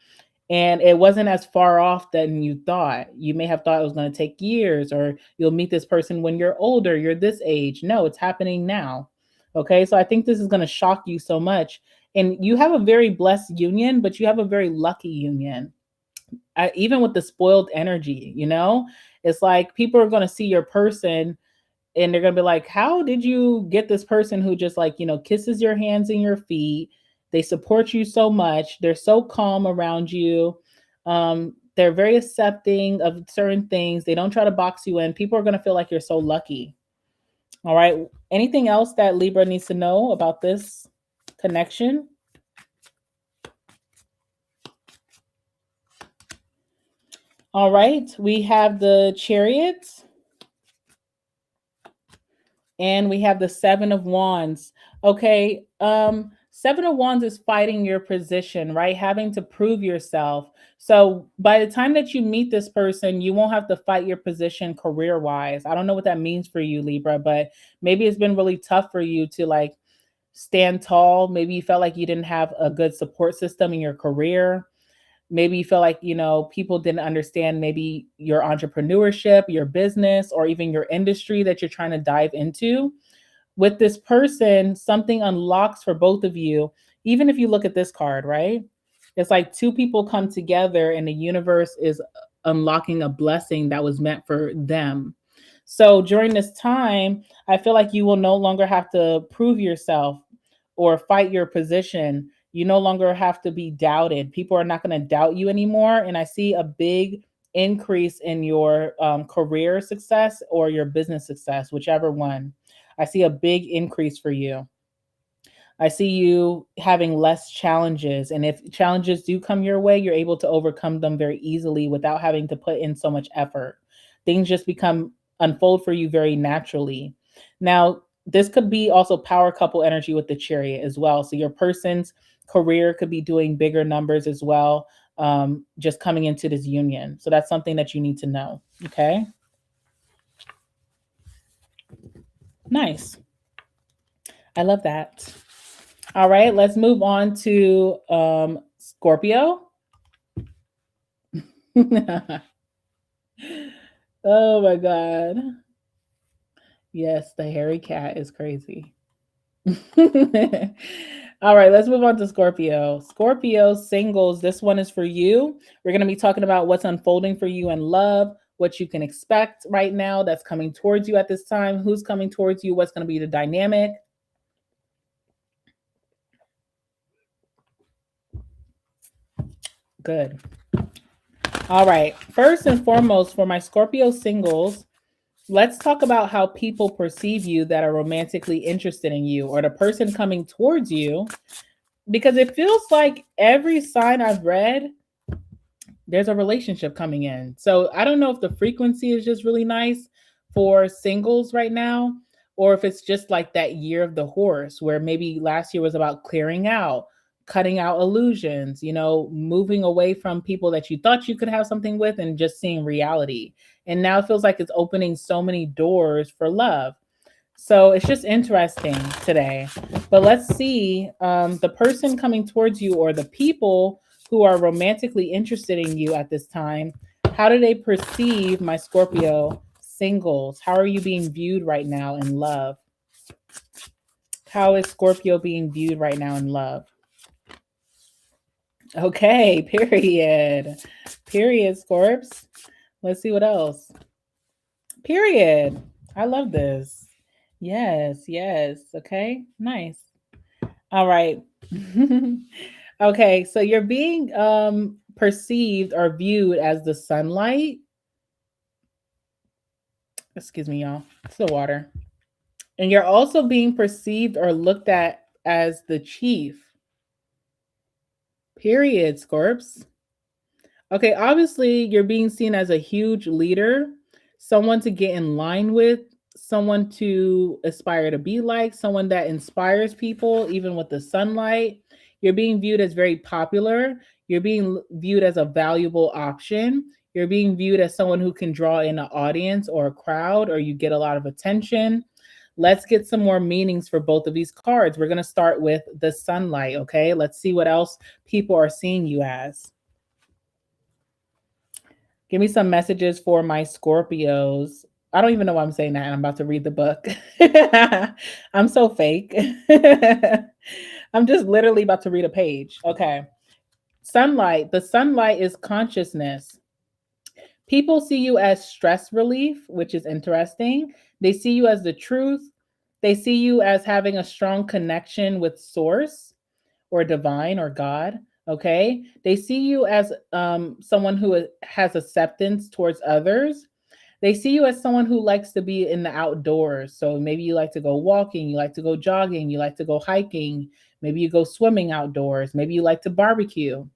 And it wasn't as far off than you thought. You may have thought it was going to take years, or you'll meet this person when you're older, you're this age. No, it's happening now. Okay, so I think this is going to shock you so much. And you have a very blessed union, but you have a very lucky union. Even with the spoiled energy, it's like people are going to see your person and they're going to be like, how did you get this person who just like, kisses your hands and your feet? They support you so much. They're so calm around you. They're very accepting of certain things. They don't try to box you in. People are going to feel like you're so lucky. All right. Anything else that Libra needs to know about this connection? All right. We have the Chariot and we have the Seven of Wands. Okay. Seven of Wands is fighting your position, right? Having to prove yourself. So by the time that you meet this person, you won't have to fight your position career wise. I don't know what that means for you, Libra, but maybe it's been really tough for you to like stand tall. Maybe you felt like you didn't have a good support system in your career. Maybe you feel like, people didn't understand maybe your entrepreneurship, your business, or even your industry that you're trying to dive into. With this person, something unlocks for both of you. Even if you look at this card, right? It's like two people come together and the universe is unlocking a blessing that was meant for them. So during this time, I feel like you will no longer have to prove yourself or fight your position. You no longer have to be doubted. People are not going to doubt you anymore. And I see a big increase in your career success or your business success, whichever one. I see a big increase for you. I see you having less challenges. And if challenges do come your way, you're able to overcome them very easily without having to put in so much effort. Things just unfold for you very naturally. Now, this could be also power couple energy with the Chariot as well. So your person's career could be doing bigger numbers as well, just coming into this union. So that's something that you need to know. Okay. Nice. I love that. All right, let's move on to Scorpio. Oh my God. Yes, the hairy cat is crazy. All right, let's move on to Scorpio. Scorpio singles, this one is for you. We're going to be talking about what's unfolding for you in love, what you can expect right now that's coming towards you at this time, who's coming towards you, what's going to be the dynamic. Good. All right, first and foremost, for my Scorpio singles, let's talk about how people perceive you that are romantically interested in you or the person coming towards you, because it feels like every sign I've read, there's a relationship coming in. So I don't know if the frequency is just really nice for singles right now, or if it's just like that year of the horse, where maybe last year was about clearing out, cutting out illusions, moving away from people that you thought you could have something with and just seeing reality. And now it feels like it's opening so many doors for love. So it's just interesting today. But let's see, the person coming towards you or the people who are romantically interested in you at this time, how do they perceive my Scorpio singles? How are you being viewed right now in love? How is Scorpio being viewed right now in love? Okay, period. Period, Scorps. Let's see what else. Period. I love this. Yes, yes. Okay, nice. All right. Okay, so you're being perceived or viewed as the sunlight. Excuse me, y'all. It's the water. And you're also being perceived or looked at as the chief. Period, Scorps. Okay, obviously you're being seen as a huge leader, someone to get in line with, someone to aspire to be like, someone that inspires people, even with the sunlight. You're being viewed as very popular. You're being viewed as a valuable option. You're being viewed as someone who can draw in an audience or a crowd, or you get a lot of attention. Let's get some more meanings for both of these cards. We're going to start with the sunlight, okay? Let's see what else people are seeing you as. Give me some messages for my Scorpios. I don't even know why I'm saying that. And I'm about to read the book. I'm so fake. I'm just literally about to read a page. Okay. Sunlight. The sunlight is consciousness. People see you as stress relief, which is interesting. They see you as the truth. They see you as having a strong connection with source or divine or God. Okay. They see you as someone who has acceptance towards others. They see you as someone who likes to be in the outdoors. So maybe you like to go walking, you like to go jogging, you like to go hiking, maybe you go swimming outdoors, maybe you like to barbecue.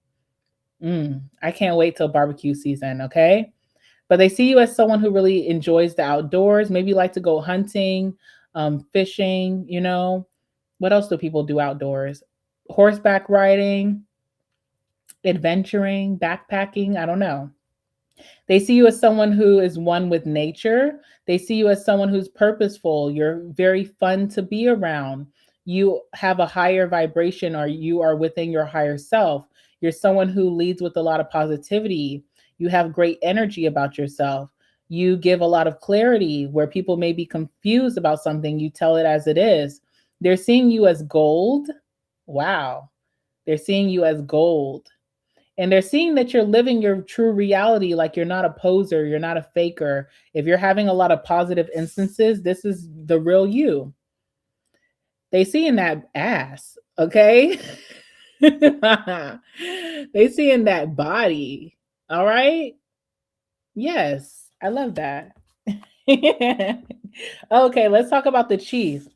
I can't wait till barbecue season. Okay. But they see you as someone who really enjoys the outdoors. Maybe you like to go hunting, fishing, What else do people do outdoors? Horseback riding, adventuring, backpacking, I don't know. They see you as someone who is one with nature. They see you as someone who's purposeful. You're very fun to be around. You have a higher vibration, or you are within your higher self. You're someone who leads with a lot of positivity. You have great energy about yourself. You give a lot of clarity where people may be confused about something. You tell it as it is. They're seeing you as gold. Wow. They're seeing you as gold. And they're seeing that you're living your true reality, like you're not a poser, you're not a faker. If you're having a lot of positive instances, this is the real you. They see in that ass, okay? They see in that body, all right? Yes, I love that. Okay, let's talk about the chief.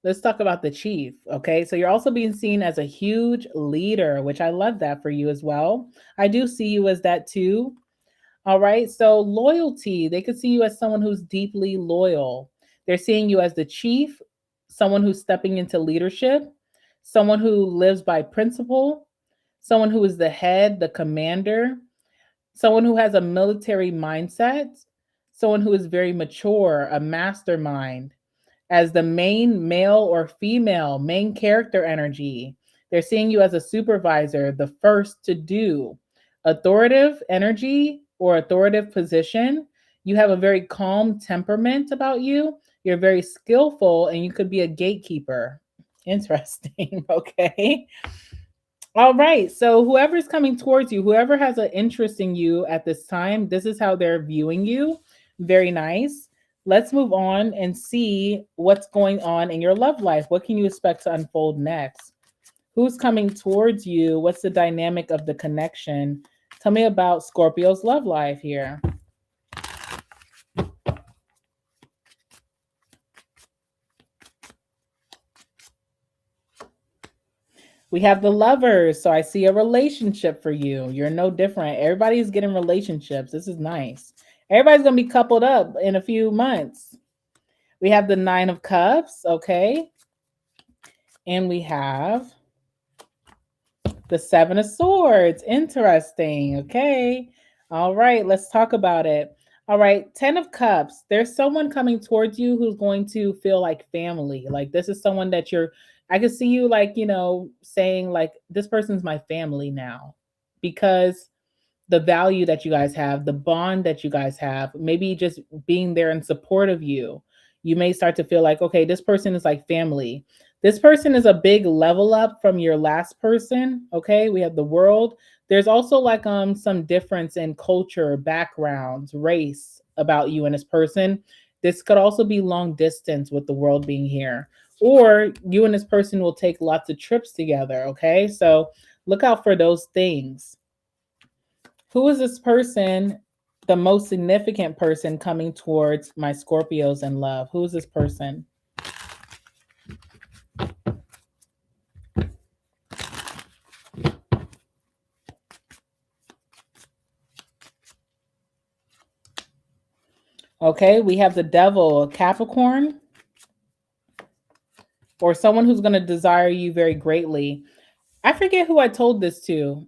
Let's talk about the chief. Okay. So you're also being seen as a huge leader, which I love that for you as well. I do see you as that too. All right. So loyalty, they could see you as someone who's deeply loyal. They're seeing you as the chief, someone who's stepping into leadership, someone who lives by principle, someone who is the head, the commander, someone who has a military mindset, someone who is very mature, a mastermind. as the main male or female, main character energy. They're seeing you as a supervisor, the first to do. Authoritative energy or authoritative position. You have a very calm temperament about you. You're very skillful and you could be a gatekeeper. Interesting. Okay. All right. So whoever's coming towards you, whoever has an interest in you at this time, this is how they're viewing you. Very nice. Let's move on and see what's going on in your love life. What can you expect to unfold next? Who's coming towards you? What's the dynamic of the connection? Tell me about Scorpio's love life here. We have the Lovers. So I see a relationship for you. You're no different. Everybody's getting relationships. This is nice. Everybody's going to be coupled up in a few months. We have the Nine of Cups. Okay. And we have the Seven of Swords. Interesting. Okay. All right. Let's talk about it. All right. 10 of Cups. There's someone coming towards you who's going to feel like family. Like this is someone that I could see you like, saying like, this person's my family now, because the value that you guys have, the bond that you guys have, maybe just being there in support of you, you may start to feel like, okay, this person is like family. This person is a big level up from your last person. Okay. We have the World. There's also like some difference in culture, backgrounds, race about you and this person. This could also be long distance with the World being here. Or you and this person will take lots of trips together. Okay. So look out for those things. Who is this person, the most significant person coming towards my Scorpios in love? Who is this person? Okay, we have the Devil, a Capricorn, or someone who's going to desire you very greatly. I forget who I told this to.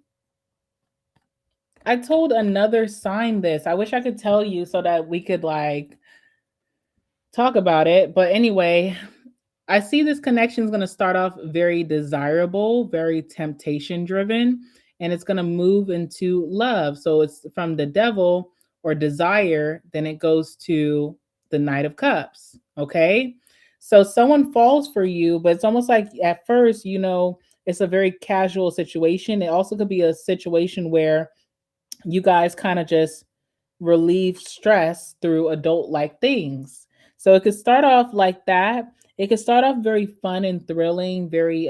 I told another sign this. I wish I could tell you so that we could like talk about it. But anyway, I see this connection is going to start off very desirable, very temptation driven, and it's going to move into love. So it's from the Devil or desire, then it goes to the Knight of Cups. Okay. So someone falls for you, but it's almost like at first, it's a very casual situation. It also could be a situation where you guys kind of just relieve stress through adult like things. So it could start off like that. It could start off very fun and thrilling, very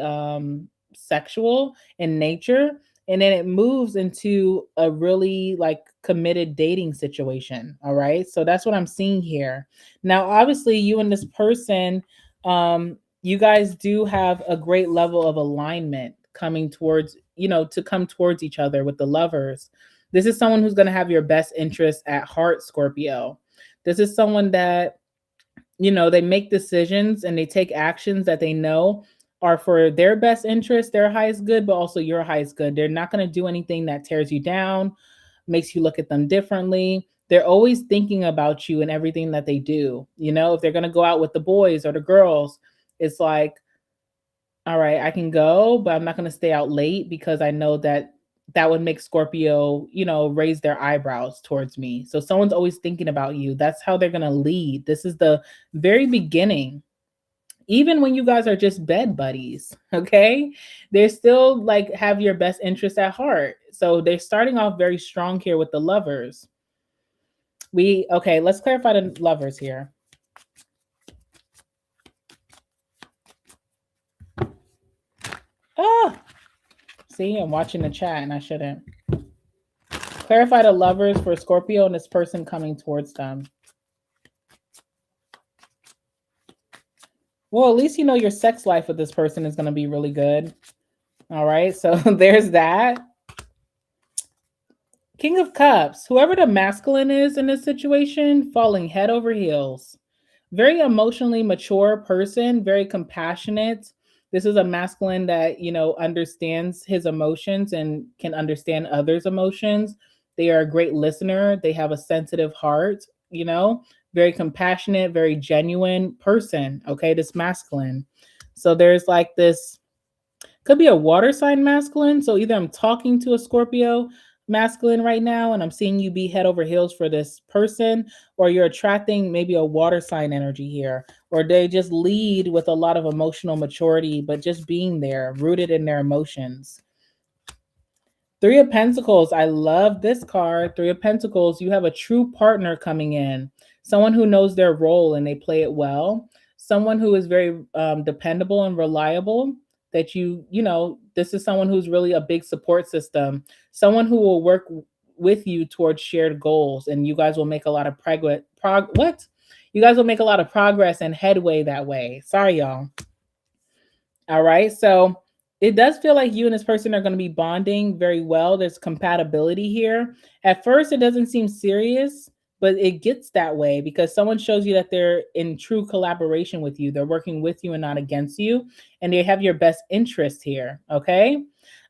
sexual in nature, and then it moves into a really like committed dating situation. All right? So that's what I'm seeing here. Now, obviously you and this person, you guys do have a great level of alignment coming towards, to come towards each other with the Lovers. This is someone who's going to have your best interest at heart, Scorpio. This is someone that, they make decisions and they take actions that they know are for their best interest, their highest good, but also your highest good. They're not going to do anything that tears you down, makes you look at them differently. They're always thinking about you and everything that they do. If they're going to go out with the boys or the girls, it's like, all right, I can go, but I'm not going to stay out late because I know that would make Scorpio, raise their eyebrows towards me. So someone's always thinking about you. That's how they're going to lead. This is the very beginning. Even when you guys are just bed buddies, okay? They're still like have your best interest at heart. So they're starting off very strong here with the Lovers. Let's clarify the Lovers here. Oh, see, I'm watching the chat and I shouldn't. Clarify the Lovers for Scorpio and this person coming towards them. Well, at least your sex life with this person is going to be really good. All right, so there's that. King of Cups, whoever the masculine is in this situation, falling head over heels. Very emotionally mature person, very compassionate. This is a masculine that, understands his emotions and can understand others' emotions. They are a great listener. They have a sensitive heart, very compassionate, very genuine person. Okay, this masculine. So there's like this, could be a water sign masculine. So either I'm talking to a Scorpio masculine right now and I'm seeing you be head over heels for this person, or you're attracting maybe a water sign energy here, or they just lead with a lot of emotional maturity, but just being there, rooted in their emotions. Three of Pentacles. I love this card. Three of Pentacles. You have a true partner coming in. Someone who knows their role and they play it well. Someone who is very dependable and reliable. That this is someone who's really a big support system. Someone who will work with you towards shared goals, and you guys will make a lot of You guys will make a lot of progress and headway that way. Sorry, y'all. All right. So it does feel like you and this person are going to be bonding very well. There's compatibility here. At first, it doesn't seem serious, but it gets that way because someone shows you that they're in true collaboration with you. They're working with you and not against you, and they have your best interest here. Okay.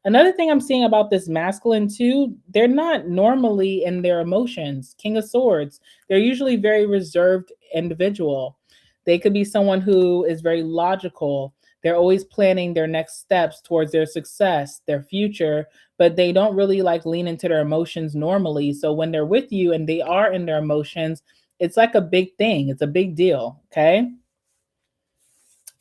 Another thing I'm seeing about this masculine too, they're not normally in their emotions. King of Swords. They're usually very reserved individual. They could be someone who is very logical. They're always planning their next steps towards their success, their future, but they don't really like lean into their emotions normally. So when they're with you and they are in their emotions, it's like a big thing. It's a big deal. Okay.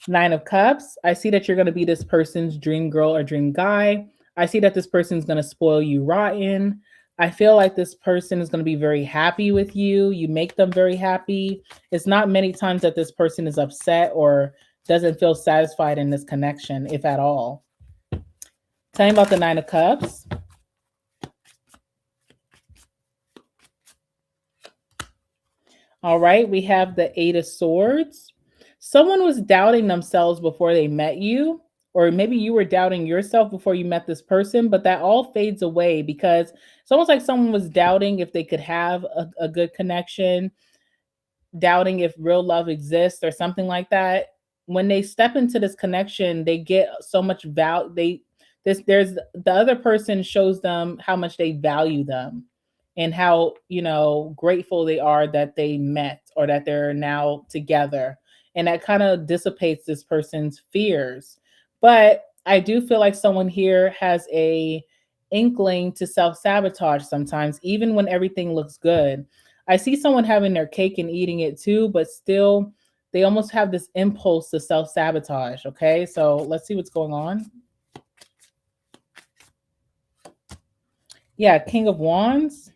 Nine of Cups. I see that you're going to be this person's dream girl or dream guy. I see that this person's going to spoil you rotten. I feel like this person is going to be very happy with you. You make them very happy. It's not many times that this person is upset or doesn't feel satisfied in this connection, if at all. Tell me about the Nine of Cups. All right, we have the Eight of Swords. Someone was doubting themselves before they met you, or maybe you were doubting yourself before you met this person, but that all fades away because it's almost like someone was doubting if they could have a good connection, doubting if real love exists or something like that. When they step into this connection, they get so much value. There's the other person shows them how much they value them and how grateful they are that they met or that they're now together, and that kind of dissipates this person's fears. But I do feel like someone here has a inkling to self-sabotage sometimes, even when everything looks good. I see someone having their cake and eating it too, but still they almost have this impulse to self-sabotage. Okay, so let's see what's going on. Yeah, King of Wands.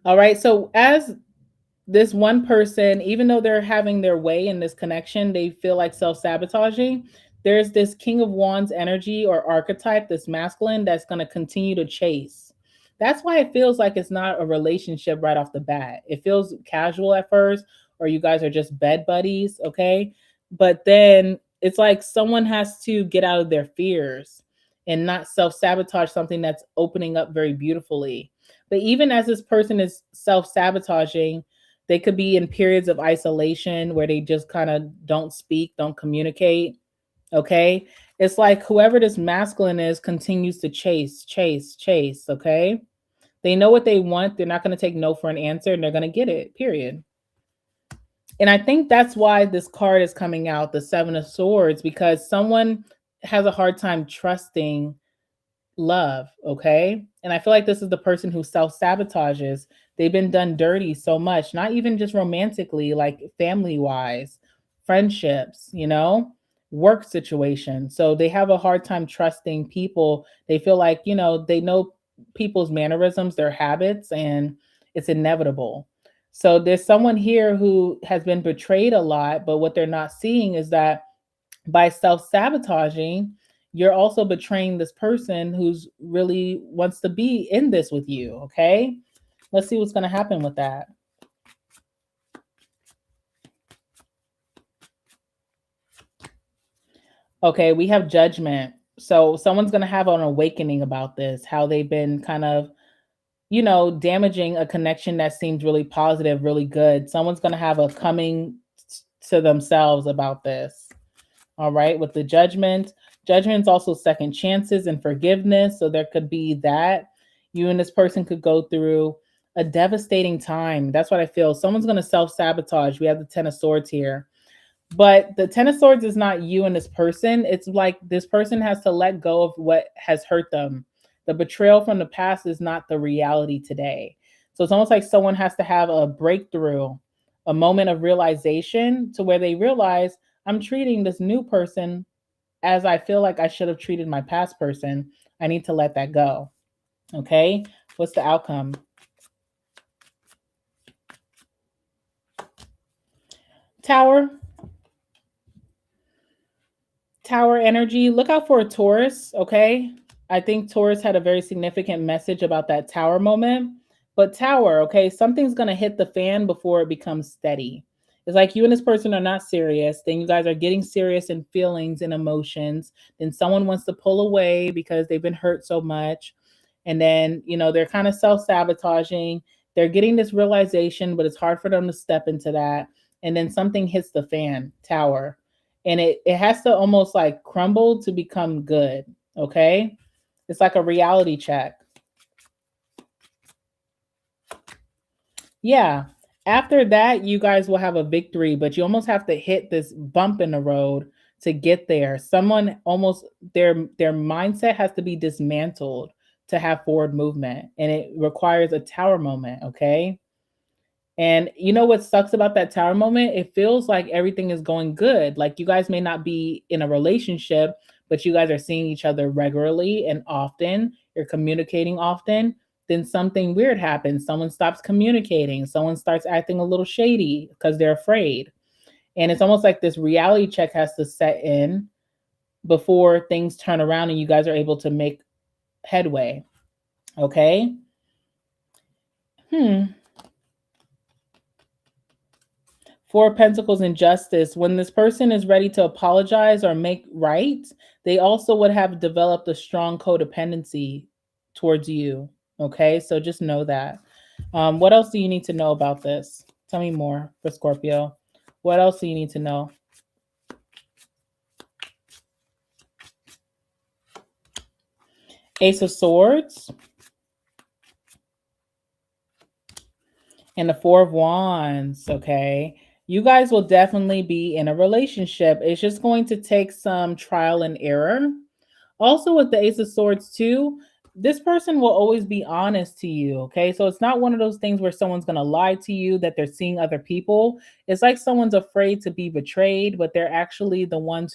All right, so as this one person, even though they're having their way in this connection, they feel like self-sabotaging. There's this King of Wands energy or archetype, this masculine, that's going to continue to chase. That's why it feels like it's not a relationship right off the bat. It feels casual at first, or you guys are just bed buddies, okay? But then it's like someone has to get out of their fears and not self-sabotage something that's opening up very beautifully. But even as this person is self-sabotaging, they could be in periods of isolation where they just kind of don't speak, don't communicate. Okay. It's like whoever this masculine is continues to chase, chase, chase. Okay. They know what they want. They're not going to take no for an answer, and they're going to get it, period. And I think that's why this card is coming out, the Seven of Swords, because someone has a hard time trusting love. Okay. And I feel like this is the person who self-sabotages. They've been done dirty so much, not even just romantically, like family wise, friendships, work situations. So they have a hard time trusting people. They feel like, they know people's mannerisms, their habits, and it's inevitable. So there's someone here who has been betrayed a lot, but what they're not seeing is that by self-sabotaging, you're also betraying this person who's really wants to be in this with you. Okay. Let's see what's going to happen with that. Okay. We have Judgment. So someone's going to have an awakening about this, how they've been kind of, damaging a connection that seems really positive, really good. Someone's going to have a coming to themselves about this. All right. With the Judgment. Judgment is also second chances and forgiveness. So there could be that you and this person could go through a devastating time. That's what I feel. Someone's going to self-sabotage. We have the 10 of swords here. But the 10 of swords is not you and this person. It's like this person has to let go of what has hurt them. The betrayal from the past is not the reality today. So it's almost like someone has to have a breakthrough, a moment of realization to where they realize I'm treating this new person as I feel like I should have treated my past person. I need to let that go. Okay? What's the outcome? Tower. Tower energy. Look out for a Taurus, okay? I think Taurus had a very significant message about that tower moment. But tower, okay, something's going to hit the fan before it becomes steady. It's like you and this person are not serious. Then you guys are getting serious in feelings and emotions. Then someone wants to pull away because they've been hurt so much. And then, they're kind of self-sabotaging. They're getting this realization, but it's hard for them to step into that. And then something hits the fan, tower. And it has to almost like crumble to become good, okay? It's like a reality check. Yeah. After that, you guys will have a victory, but you almost have to hit this bump in the road to get there. Someone almost their mindset has to be dismantled to have forward movement, and it requires a tower moment, okay? And you know what sucks about that tower moment? It feels like everything is going good. Like you guys may not be in a relationship, but you guys are seeing each other regularly and often. You're communicating often. Then something weird happens. Someone stops communicating. Someone starts acting a little shady because they're afraid. And it's almost like this reality check has to set in before things turn around and you guys are able to make headway. Okay? Four of Pentacles and Justice. When this person is ready to apologize or make right, they also would have developed a strong codependency towards you. Okay, so just know that. What else do you need to know about this? Tell me more for Scorpio. What else do you need to know? Ace of Swords. And the Four of Wands, okay? You guys will definitely be in a relationship. It's just going to take some trial and error. Also with the Ace of Swords too, this person will always be honest to you, okay? So it's not one of those things where someone's going to lie to you that they're seeing other people. It's like someone's afraid to be betrayed, but they're actually the one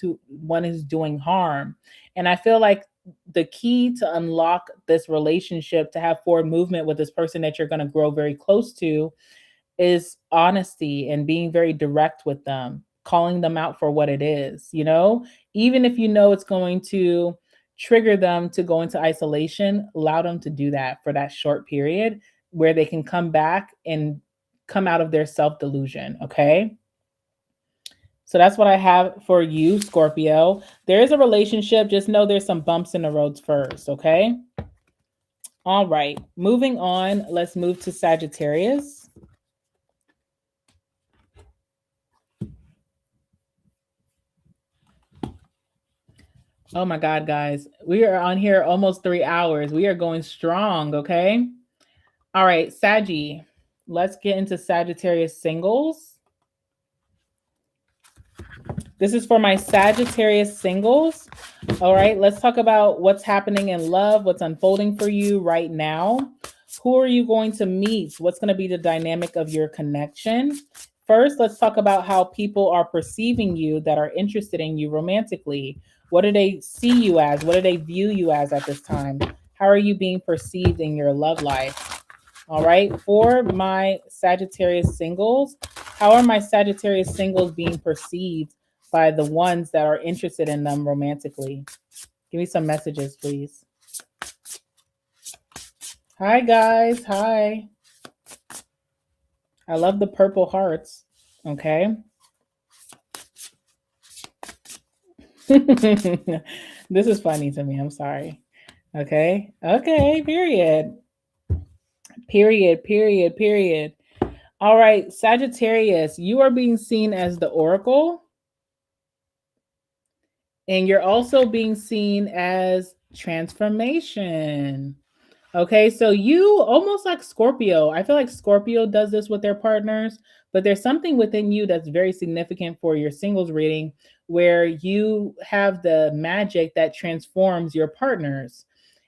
who's doing harm. And I feel like the key to unlock this relationship, to have forward movement with this person that you're going to grow very close to, is honesty and being very direct with them, calling them out for what it is, even if you know it's going to trigger them to go into isolation, allow them to do that for that short period where they can come back and come out of their self-delusion, okay? So that's what I have for you, Scorpio. There is a relationship. Just know there's some bumps in the roads first, okay? All right, moving on. Let's move to Sagittarius. Oh my God, guys. We are on here almost 3 hours. We are going strong, okay? All right, Saggy. Let's get into Sagittarius singles. This is for my Sagittarius singles. All right, let's talk about what's happening in love, what's unfolding for you right now. Who are you going to meet? What's going to be the dynamic of your connection? First, let's talk about how people are perceiving you that are interested in you romantically. What do they see you as? What do they view you as at this time? How are you being perceived in your love life? All right, for my Sagittarius singles, how are my Sagittarius singles being perceived by the ones that are interested in them romantically? Give me some messages, please. Hi, guys. Hi. I love the purple hearts. Okay. This is funny to me. I'm sorry. Okay. Okay. Period. Period. Period. Period. All right. Sagittarius, you are being seen as the Oracle. And you're also being seen as transformation. Okay, so you almost like Scorpio. I feel like Scorpio does this with their partners, but there's something within you that's very significant for your singles reading where you have the magic that transforms your partners.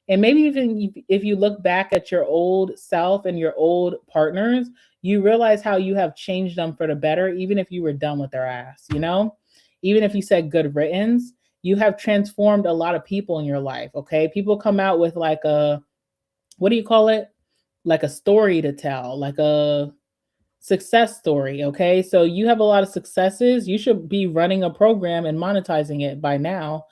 And maybe even if you look back at your old self and your old partners, you realize how you have changed them for the better, even if you were done with their ass, you know? Even if you said good riddance, you have transformed a lot of people in your life, okay? People come out with like a, what do you call it? Like a story to tell, like a success story. Okay. So you have a lot of successes. You should be running a program and monetizing it by now.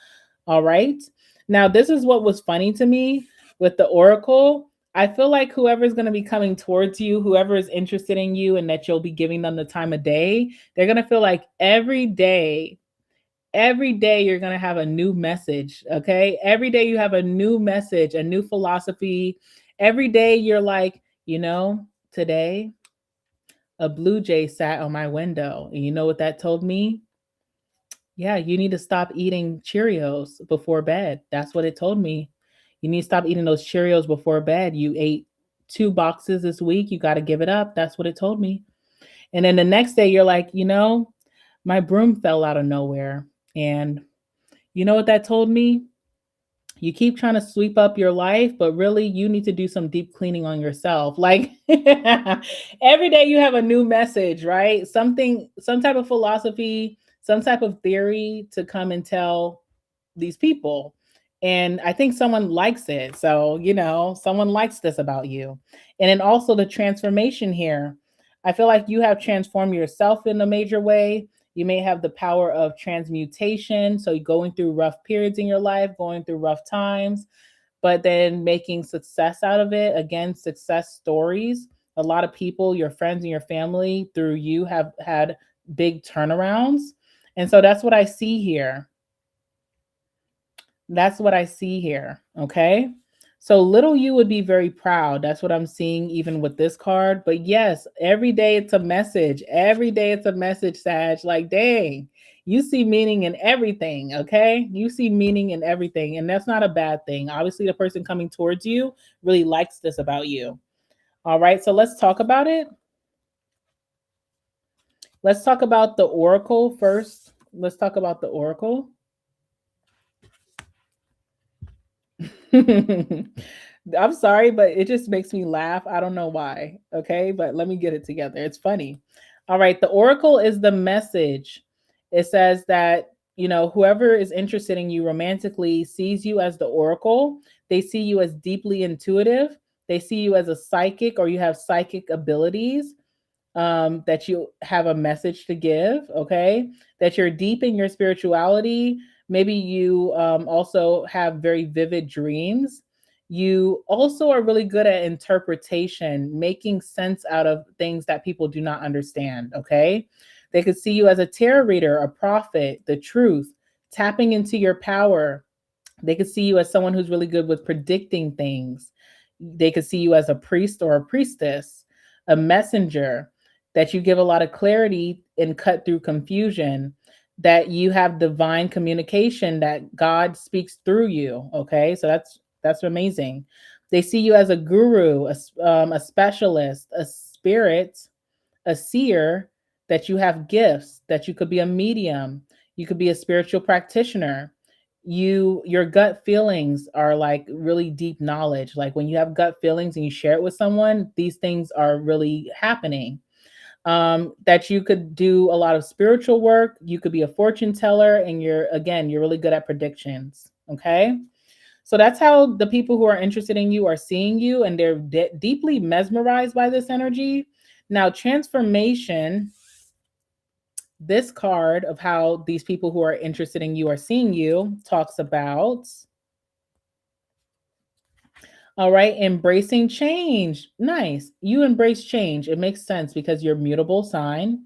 All right. Now, this is what was funny to me with the Oracle. I feel like whoever's going to be coming towards you, whoever is interested in you, and that you'll be giving them the time of day, they're going to feel like every day you're going to have a new message. Okay, every day you have a new message, a new philosophy. Every day you're like, today a blue jay sat on my window, and you know what that told me? Yeah, you need to stop eating Cheerios before bed. That's what it told me. You need to stop eating those Cheerios before bed. You ate 2 boxes this week, you got to give it up. That's what it told me. And then the next day you're like, my broom fell out of nowhere. And you know what that told me? You keep trying to sweep up your life, but really you need to do some deep cleaning on yourself. Like every day you have a new message, right? Something, some type of philosophy, some type of theory to come and tell these people. And I think someone likes it. So, someone likes this about you. And then also the transformation here. I feel like you have transformed yourself in a major way. You may have the power of transmutation. So, you're going through rough periods in your life, going through rough times, but then making success out of it. Again, success stories. A lot of people, your friends and your family, through you have had big turnarounds. And so that's what I see here. That's what I see here. Okay. So little you would be very proud. That's what I'm seeing even with this card. But yes, every day it's a message. Every day it's a message, Sag. Like, dang, you see meaning in everything. Okay. You see meaning in everything. And that's not a bad thing. Obviously, the person coming towards you really likes this about you. All right. So let's talk about it. Let's talk about the Oracle first. Let's talk about the Oracle. I'm sorry, but it just makes me laugh. I don't know why. Okay, but let me get it together. It's funny. All right, the oracle is the message. It says that, whoever is interested in you romantically sees you as the oracle. They see you as deeply intuitive. They see you as a psychic, or you have psychic abilities, that you have a message to give, okay? That you're deep in your spirituality. Maybe you also have very vivid dreams. You also are really good at interpretation, making sense out of things that people do not understand, okay? They could see you as a tarot reader, a prophet, the truth, tapping into your power. They could see you as someone who's really good with predicting things. They could see you as a priest or a priestess, a messenger, that you give a lot of clarity and cut through confusion, that you have divine communication, that God speaks through you. Okay, so that's amazing. They see you as a guru, a specialist, a spirit, a seer, that you have gifts, that you could be a medium, you could be a spiritual practitioner. Your gut feelings are like really deep knowledge. Like when you have gut feelings and you share it with someone, these things are really happening. That you could do a lot of spiritual work. You could be a fortune teller, and you're really good at predictions. Okay. So that's how the people who are interested in you are seeing you, and they're deeply mesmerized by this energy. Now, transformation, this card of how these people who are interested in you are seeing you talks about, all right, embracing change. Nice. You embrace change. It makes sense because you're a mutable sign.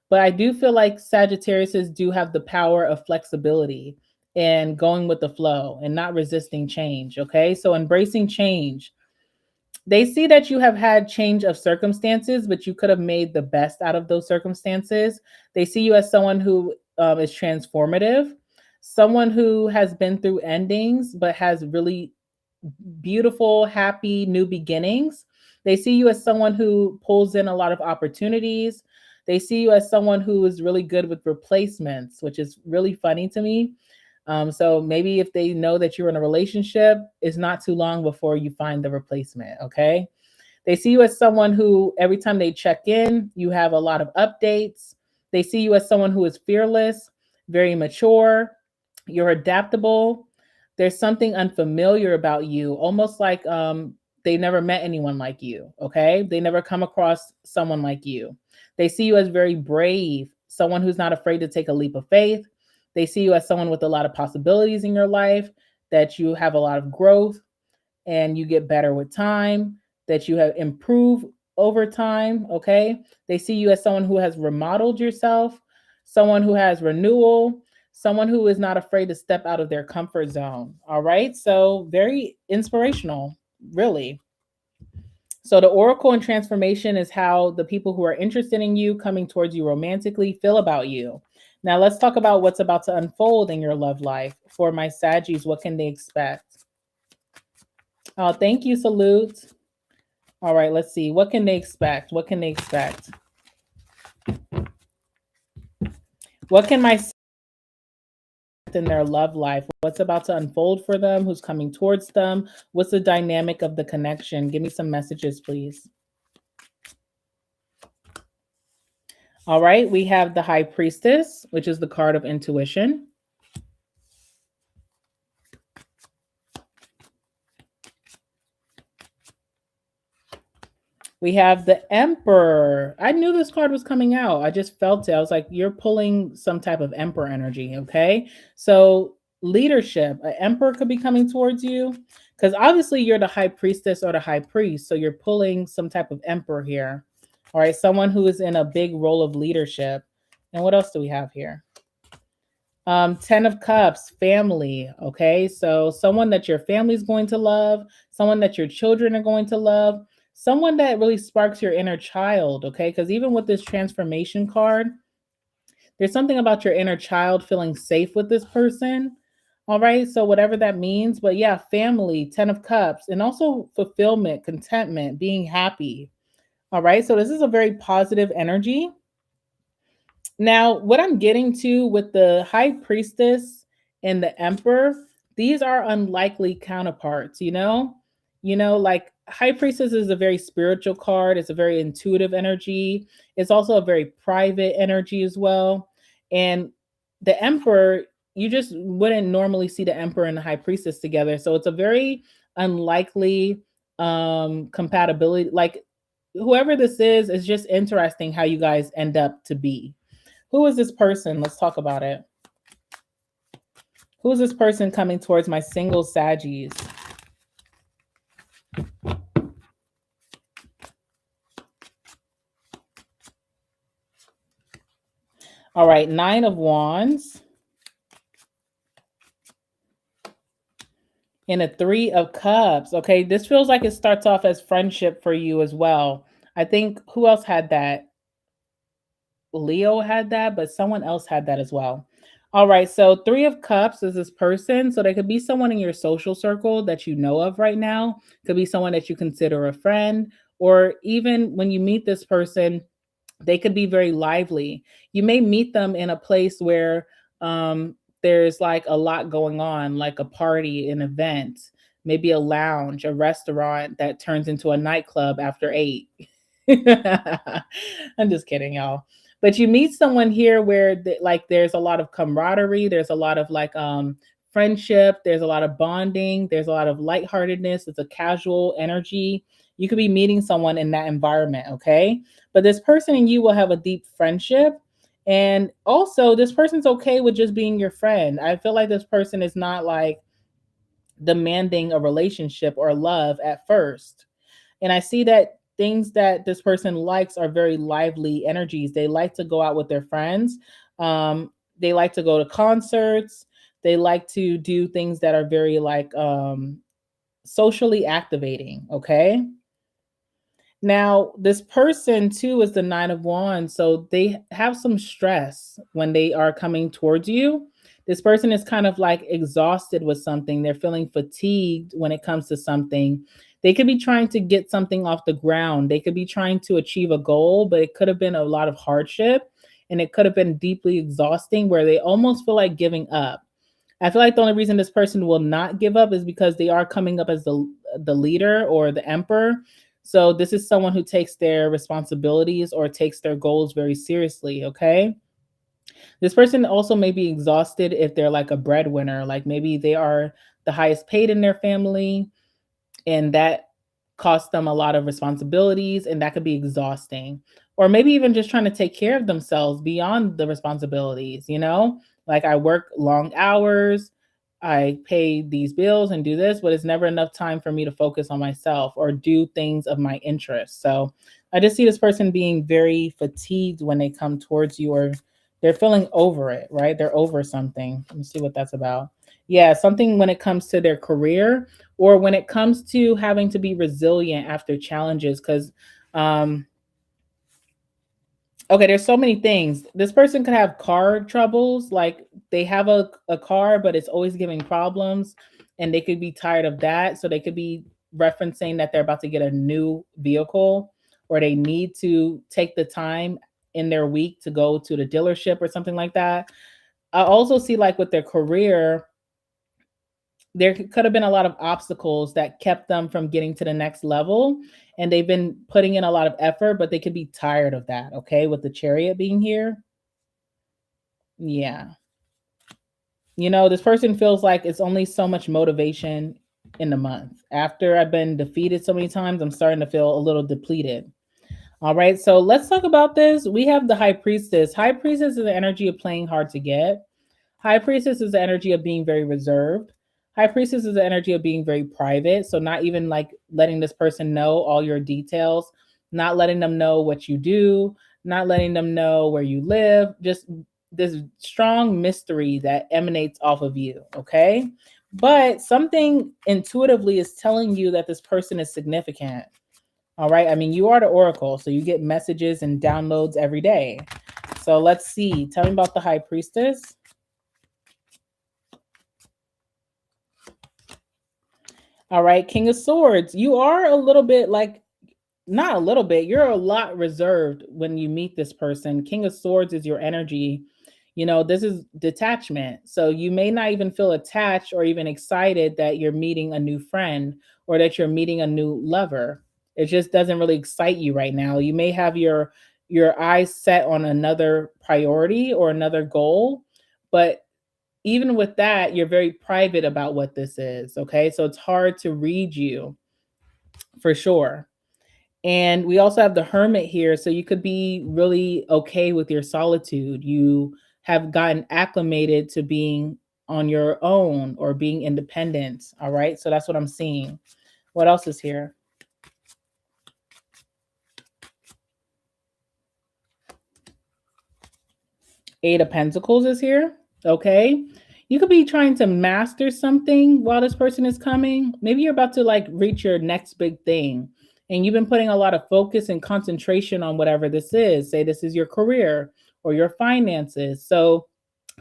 But I do feel like Sagittariuses do have the power of flexibility and going with the flow and not resisting change. Okay. So embracing change. They see that you have had change of circumstances, but you could have made the best out of those circumstances. They see you as someone who is transformative, someone who has been through endings, but has really beautiful, happy new beginnings. They see you as someone who pulls in a lot of opportunities. They see you as someone who is really good with replacements, which is really funny to me. So maybe if they know that you're in a relationship, it's not too long before you find the replacement. Okay. They see you as someone who, every time they check in, you have a lot of updates. They see you as someone who is fearless, very mature, you're adaptable. There's something unfamiliar about you, almost like they never met anyone like you. Okay. They never come across someone like you. They see you as very brave, someone who's not afraid to take a leap of faith. They see you as someone with a lot of possibilities in your life, that you have a lot of growth and you get better with time, that you have improved over time. Okay. They see you as someone who has remodeled yourself, someone who has renewal, someone who is not afraid to step out of their comfort zone. All right. So, very inspirational, really. So, the oracle and transformation is how the people who are interested in you, coming towards you romantically, feel about you. Now, let's talk about what's about to unfold in your love life. For my Saggies, what can they expect? Oh, thank you, Salute. All right, let's see. What can they expect? What can they expect? What can my in their love life? What's about to unfold for them? Who's coming towards them? What's the dynamic of the connection? Give me some messages, please. All right, we have the High Priestess, which is the card of intuition. We have the Emperor. I knew this card was coming out. I just felt it. I was like, you're pulling some type of Emperor energy. Okay. So, leadership, an Emperor could be coming towards you because obviously you're the High Priestess or the High Priest. So, you're pulling some type of Emperor here. All right. Someone who is in a big role of leadership. And what else do we have here? 10 of Cups, family. Okay. So, someone that your family's going to love, someone that your children are going to love, someone that really sparks your inner child. Okay. Because even with this transformation card, there's something about your inner child feeling safe with this person. All right. So, whatever that means. But yeah, family, 10 of Cups, and also fulfillment, contentment, being happy. All right. So, this is a very positive energy. Now, what I'm getting to with the High Priestess and the Emperor, these are unlikely counterparts, you know? Like High Priestess is a very spiritual card, it's a very intuitive energy. It's also a very private energy as well. And the Emperor, you just wouldn't normally see the Emperor and the High Priestess together. So it's a very unlikely compatibility. Like whoever this is just interesting how you guys end up to be. Who is this person? Let's talk about it. Who is this person coming towards my single Saggies? All right, 9 of Wands. And a 3 of Cups. Okay, this feels like it starts off as friendship for you as well. I think who else had that? Leo had that, but someone else had that as well. All right, so 3 of Cups is this person. So there could be someone in your social circle that you know of right now. Could be someone that you consider a friend, or even when you meet this person, they could be very lively. You may meet them in a place where there's like a lot going on, like a party, an event, maybe a lounge, a restaurant that turns into a nightclub after 8. I'm just kidding, y'all. But you meet someone here where like there's a lot of camaraderie, there's a lot of like friendship, there's a lot of bonding, there's a lot of lightheartedness, it's a casual energy. You could be meeting someone in that environment, okay? But this person and you will have a deep friendship. And also, this person's okay with just being your friend. I feel like this person is not like demanding a relationship or love at first. And I see that things that this person likes are very lively energies. They like to go out with their friends. They like to go to concerts. They like to do things that are very like socially activating. Okay. Now, this person too is the 9 of Wands. So they have some stress when they are coming towards you. This person is kind of like exhausted with something. They're feeling fatigued when it comes to something. They could be trying to get something off the ground. They could be trying to achieve a goal, but it could have been a lot of hardship and it could have been deeply exhausting where they almost feel like giving up. I feel like the only reason this person will not give up is because they are coming up as the leader or the emperor. So this is someone who takes their responsibilities or takes their goals very seriously, okay? This person also may be exhausted if they're like a breadwinner, like maybe they are the highest paid in their family and that costs them a lot of responsibilities and that could be exhausting. Or maybe even just trying to take care of themselves beyond the responsibilities, you know? Like I work long hours, I pay these bills and do this, but it's never enough time for me to focus on myself or do things of my interest. So I just see this person being very fatigued when they come towards you, or they're feeling over it, right? They're over something. Let me see what that's about. Yeah, something when it comes to their career or when it comes to having to be resilient after challenges. Because um, okay, there's so many things. This person could have car troubles, like they have a car, but it's always giving problems, and they could be tired of that. So they could be referencing that they're about to get a new vehicle, or they need to take the time in their week to go to the dealership or something like that. I also see like with their career, there could have been a lot of obstacles that kept them from getting to the next level, and they've been putting in a lot of effort, but they could be tired of that, okay, with the chariot being here. Yeah, you know, this person feels like it's only so much motivation in the month. After I've been defeated so many times, I'm starting to feel a little depleted. All right, so let's talk about this. We have the high priestess. High priestess is the energy of playing hard to get. High priestess is the energy of being very reserved. High priestess is the energy of being very private. So, not even like letting this person know all your details, not letting them know what you do, not letting them know where you live, just this strong mystery that emanates off of you. Okay. But something intuitively is telling you that this person is significant. All right. I mean, you are the oracle, so you get messages and downloads every day. So, let's see. Tell me about the high priestess. All right, King of Swords. You are a little bit like, not a little bit, you're a lot reserved when you meet this person. King of Swords is your energy. You know, this is detachment. So you may not even feel attached or even excited that you're meeting a new friend or that you're meeting a new lover. It just doesn't really excite you right now. You may have your eyes set on another priority or another goal, but even with that, you're very private about what this is. Okay. So it's hard to read you for sure. And we also have the hermit here. So you could be really okay with your solitude. You have gotten acclimated to being on your own or being independent. All right. So that's what I'm seeing. What else is here? Eight of Pentacles is here. Okay. You could be trying to master something while this person is coming. Maybe you're about to like reach your next big thing. And you've been putting a lot of focus and concentration on whatever this is. Say this is your career or your finances. So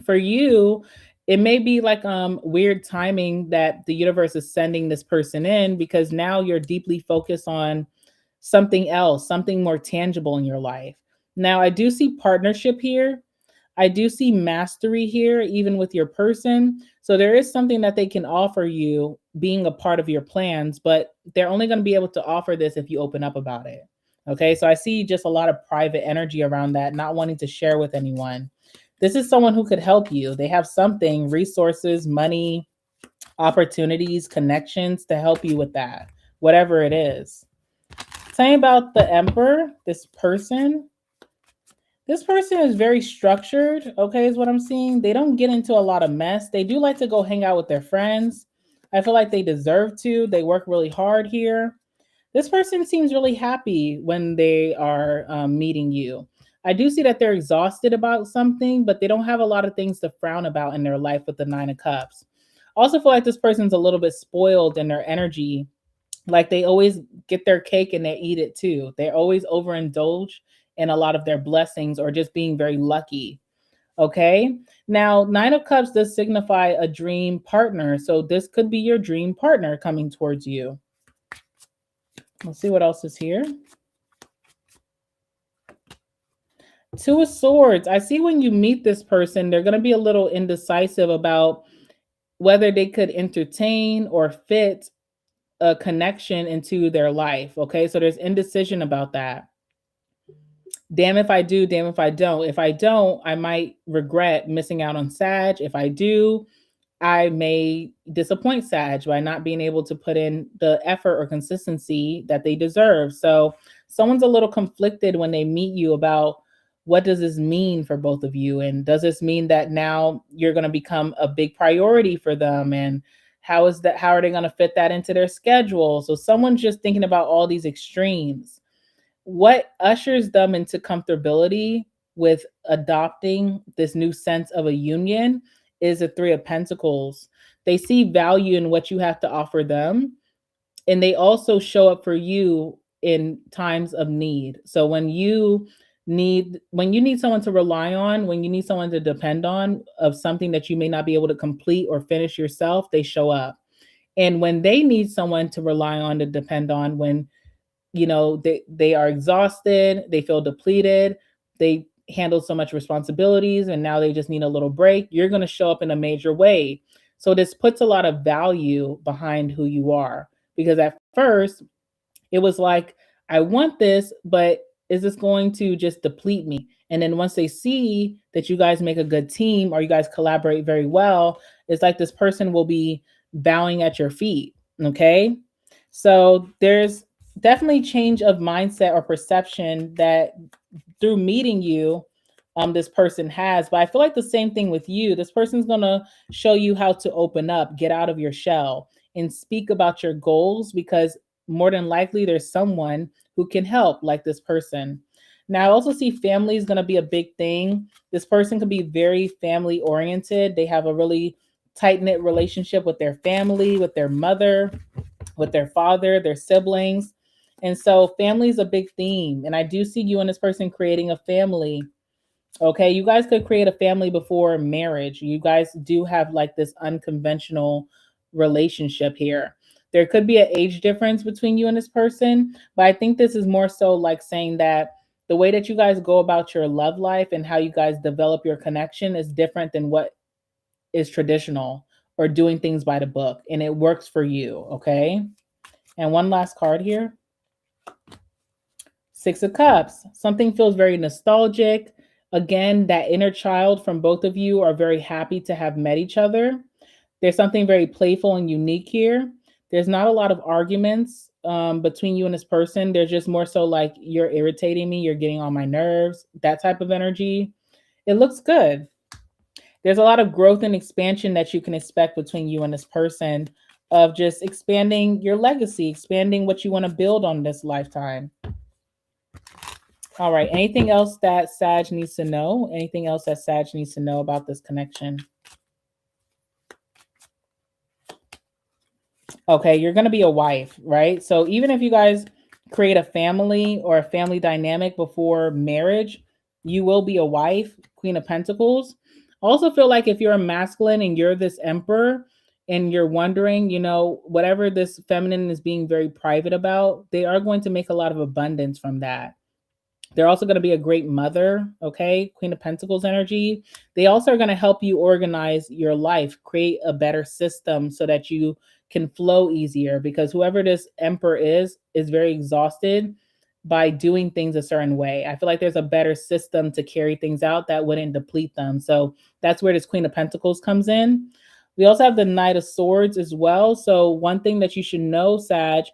for you, it may be like weird timing that the universe is sending this person in because now you're deeply focused on something else, something more tangible in your life. Now, I do see partnership here. I do see mastery here, even with your person. So there is something that they can offer you being a part of your plans, but they're only going to be able to offer this if you open up about it. Okay. So I see just a lot of private energy around that, not wanting to share with anyone. This is someone who could help you. They have something, resources, money, opportunities, connections to help you with that, whatever it is. Tell me about the Emperor, this person. This person is very structured, okay, is what I'm seeing. They don't get into a lot of mess. They do like to go hang out with their friends. I feel like they deserve to. They work really hard here. This person seems really happy when they are meeting you. I do see that they're exhausted about something, but they don't have a lot of things to frown about in their life with the Nine of Cups. Also feel like this person's a little bit spoiled in their energy. Like they always get their cake and they eat it too. They always overindulge in a lot of their blessings or just being very lucky. Okay. Now, Nine of Cups does signify a dream partner. So this could be your dream partner coming towards you. Let's see what else is here. Two of Swords. I see when you meet this person, they're going to be a little indecisive about whether they could entertain or fit a connection into their life. Okay. So there's indecision about that. Damn if I do, damn if I don't. If I don't, I might regret missing out on Sag. If I do, I may disappoint Sag by not being able to put in the effort or consistency that they deserve. So someone's a little conflicted when they meet you about what does this mean for both of you? And does this mean that now you're going to become a big priority for them? And how is that? How are they going to fit that into their schedule? So someone's just thinking about all these extremes. What ushers them into comfortability with adopting this new sense of a union is the Three of Pentacles. They see value in what you have to offer them, and they also show up for you in times of need. So when you need someone to rely on, when you need someone to depend on of something that you may not be able to complete or finish yourself, they show up. And when they need someone to rely on, to depend on, when they are exhausted, they feel depleted, they handled so much responsibilities and now they just need a little break, you're going to show up in a major way. So this puts a lot of value behind who you are, because at first it was like, I want this, but is this going to just deplete me? And then once they see that you guys make a good team or you guys collaborate very well, it's like this person will be bowing at your feet. Okay. So there's definitely change of mindset or perception that through meeting you, this person has. But I feel like the same thing with you. This person's gonna show you how to open up, get out of your shell, and speak about your goals, because more than likely there's someone who can help, like this person. Now, I also see family is going to be a big thing. This person can be very family oriented. They have a really tight knit relationship with their family, with their mother, with their father, their siblings. And so family is a big theme. And I do see you and this person creating a family. Okay, you guys could create a family before marriage. You guys do have like this unconventional relationship here. There could be an age difference between you and this person, but I think this is more so like saying that the way that you guys go about your love life and how you guys develop your connection is different than what is traditional or doing things by the book, and it works for you. Okay. And one last card here. Six of Cups. Something feels very nostalgic. Again, that inner child from both of you are very happy to have met each other. There's something very playful and unique here. There's not a lot of arguments between you and this person. There's just more so like, you're irritating me, you're getting on my nerves, that type of energy. It looks good. There's a lot of growth and expansion that you can expect between you and this person, of just expanding your legacy, expanding what you want to build on this lifetime. All right. Anything else that Sag needs to know? Anything else that Sag needs to know about this connection? Okay, you're going to be a wife, right? So even if you guys create a family or a family dynamic before marriage, you will be a wife, Queen of Pentacles. Also feel like if you're a masculine and you're this emperor and you're wondering, whatever this feminine is being very private about, they are going to make a lot of abundance from that. They're also going to be a great mother, okay? Queen of Pentacles energy. They also are going to help you organize your life, create a better system so that you can flow easier, because whoever this emperor is very exhausted by doing things a certain way. I feel like there's a better system to carry things out that wouldn't deplete them. So that's where this Queen of Pentacles comes in. We also have the Knight of Swords as well. So one thing that you should know, Sag,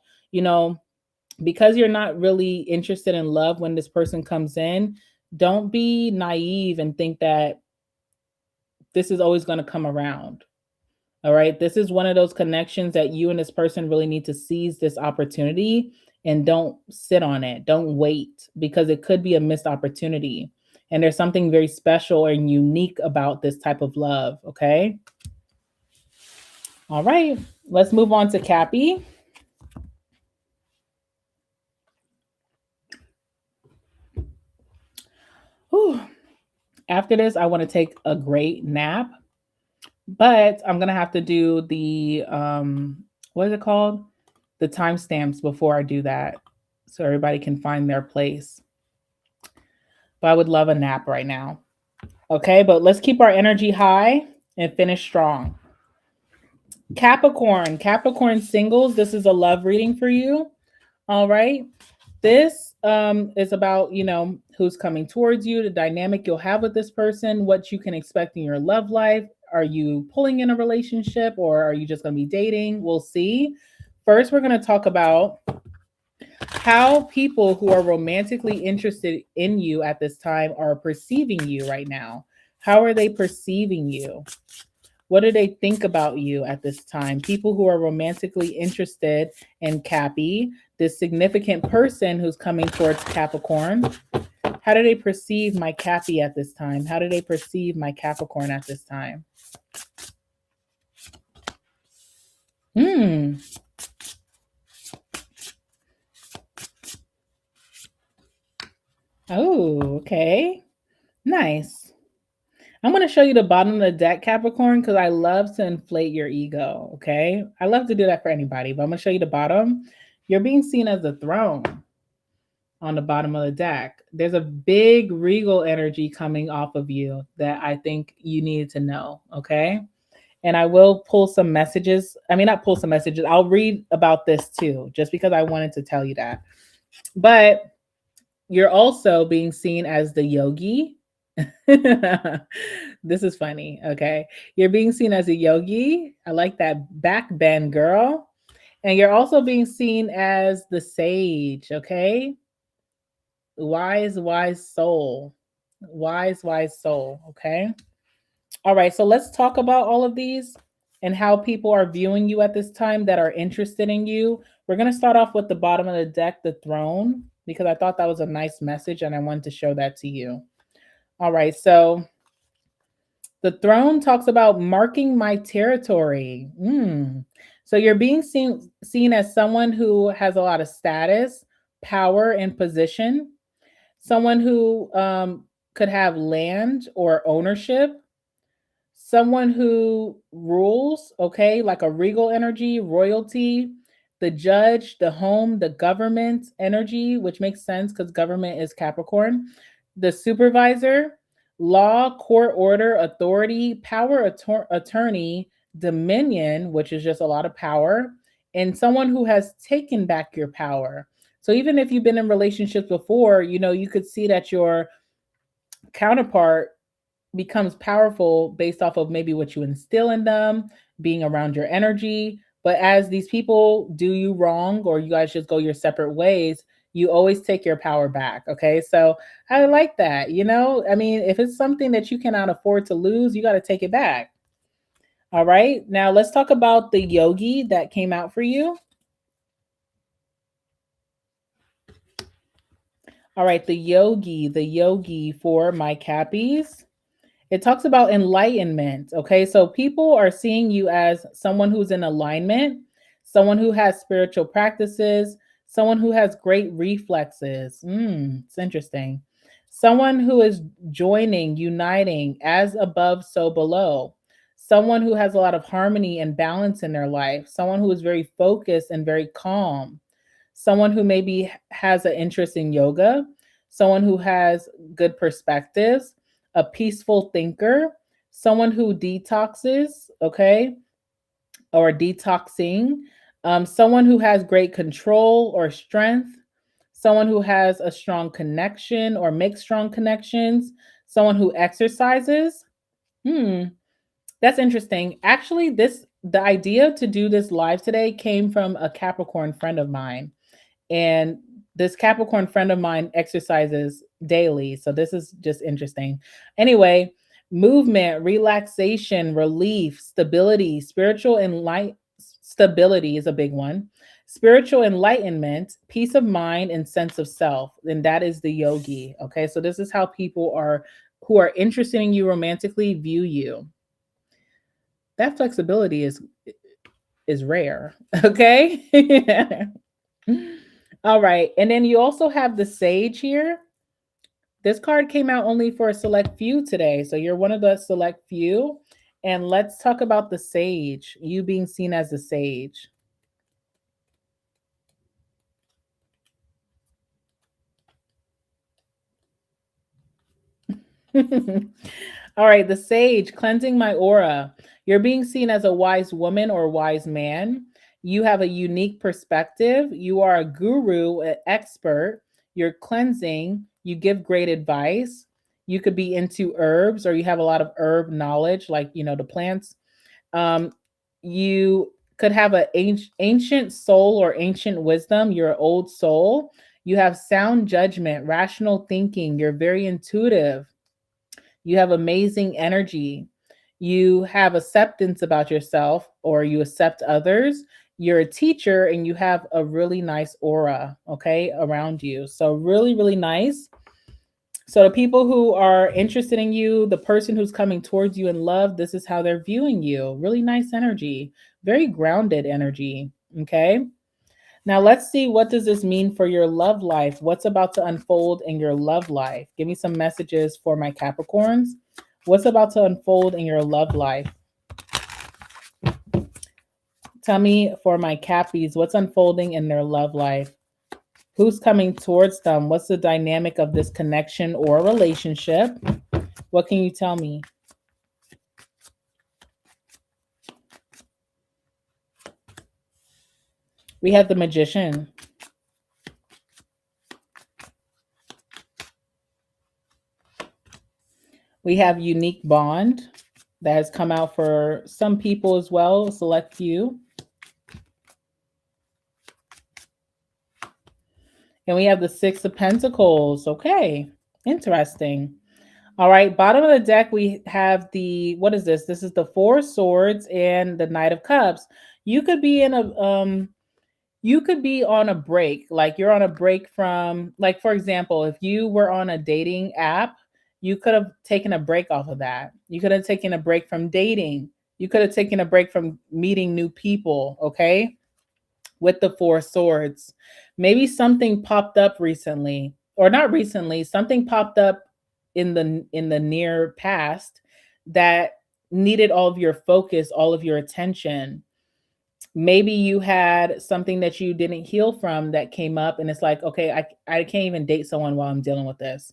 because you're not really interested in love when this person comes in, don't be naive and think that this is always going to come around. All right. This is one of those connections that you and this person really need to seize this opportunity, and don't sit on it. Don't wait, because it could be a missed opportunity. And there's something very special and unique about this type of love. Okay. All right. Let's move on to Cappy. Whew. After this, I want to take a great nap, but I'm going to have to do the, what is it called? The timestamps before I do that so everybody can find their place. But I would love a nap right now. Okay, but let's keep our energy high and finish strong. Capricorn singles, this is a love reading for you. All right. This is about, who's coming towards you, the dynamic you'll have with this person, what you can expect in your love life. Are you pulling in a relationship or are you just going to be dating? We'll see. First, we're going to talk about how people who are romantically interested in you at this time are perceiving you right now. How are they perceiving you? What do they think about you at this time? People who are romantically interested in Cappy, this significant person who's coming towards Capricorn. How do they perceive my Cappy at this time? How do they perceive my Capricorn at this time? Oh, okay. Nice. I'm going to show you the bottom of the deck, Capricorn, because I love to inflate your ego, okay? I love to do that for anybody, but I'm going to show you the bottom. You're being seen as the throne on the bottom of the deck. There's a big regal energy coming off of you that I think you need to know, okay? And I will pull some messages. I mean, not pull some messages. I'll read about this too, just because I wanted to tell you that. But you're also being seen as the yogi. This is funny, okay? You're being seen as a yogi. I like that back bend, girl. And you're also being seen as the sage, okay? Wise, wise soul. Wise soul, okay? All right, so let's talk about all of these and how people are viewing you at this time that are interested in you. We're going to start off with the bottom of the deck, the throne, because I thought that was a nice message and I wanted to show that to you. All right, so the throne talks about marking my territory. So you're being seen as someone who has a lot of status, power, and position, someone who could have land or ownership, someone who rules, okay, like a regal energy, royalty, the judge, the home, the government energy, which makes sense because government is Capricorn, the supervisor, law, court order, authority, power attorney, dominion, which is just a lot of power, and someone who has taken back your power. So even if you've been in relationships before, you could see that your counterpart becomes powerful based off of maybe what you instill in them, being around your energy. But as these people do you wrong or you guys just go your separate ways, you always take your power back. Okay. So I like that. I mean, if it's something that you cannot afford to lose, you got to take it back. All right. Now let's talk about the yogi that came out for you. All right. The yogi for my Cappies. It talks about enlightenment. Okay. So people are seeing you as someone who's in alignment, someone who has spiritual practices, someone who has great reflexes. It's interesting. Someone who is joining, uniting, as above, so below. Someone who has a lot of harmony and balance in their life. Someone who is very focused and very calm. Someone who maybe has an interest in yoga. Someone who has good perspectives, a peaceful thinker, someone who detoxes, okay, or detoxing, someone who has great control or strength, someone who has a strong connection or makes strong connections, someone who exercises. That's interesting. Actually, the idea to do this live today came from a Capricorn friend of mine. And this Capricorn friend of mine exercises daily. So this is just interesting. Anyway, movement, relaxation, relief, stability, stability is a big one. Spiritual enlightenment, peace of mind, and sense of self. And that is the yogi. Okay. So this is how people who are interested in you romantically view you. That flexibility is rare. Okay. All right. And then you also have the sage here. This card came out only for a select few today. So you're one of the select few. And let's talk about the sage, you being seen as a sage. All right, the sage, cleansing my aura. You're being seen as a wise woman or wise man. You have a unique perspective. You are a guru, an expert. You're cleansing. You give great advice. You could be into herbs or you have a lot of herb knowledge, like, the plants. Um, you could have an ancient soul or ancient wisdom. You're an old soul. You have sound judgment, rational thinking. You're very intuitive. You have amazing energy. You have acceptance about yourself or you accept others. You're a teacher and you have a really nice aura, okay, around you. So, really, really nice. So, the people who are interested in you, the person who's coming towards you in love, this is how they're viewing you. Really nice energy, very grounded energy, okay? Now let's see, what does this mean for your love life? What's about to unfold in your love life? Give me some messages for my Capricorns. What's about to unfold in your love life? Tell me for my Cappies, what's unfolding in their love life? Who's coming towards them? What's the dynamic of this connection or relationship? What can you tell me? We have the Magician. We have unique bond that has come out for some people as well, a select few. And we have the Six of Pentacles. Okay, interesting. All right, bottom of the deck, we have the, what is this? This is the Four of Swords and the Knight of Cups. You could be in a, you could be on a break, like you're on a break from, like, for example, if you were on a dating app, you could have taken a break off of that. You could have taken a break from dating. You could have taken a break from meeting new people, okay? With the Four Swords. Maybe something popped up recently, or not recently, something popped up in the near past that needed all of your focus, all of your attention. Maybe you had something that you didn't heal from that came up and it's like, okay, I can't even date someone while I'm dealing with this.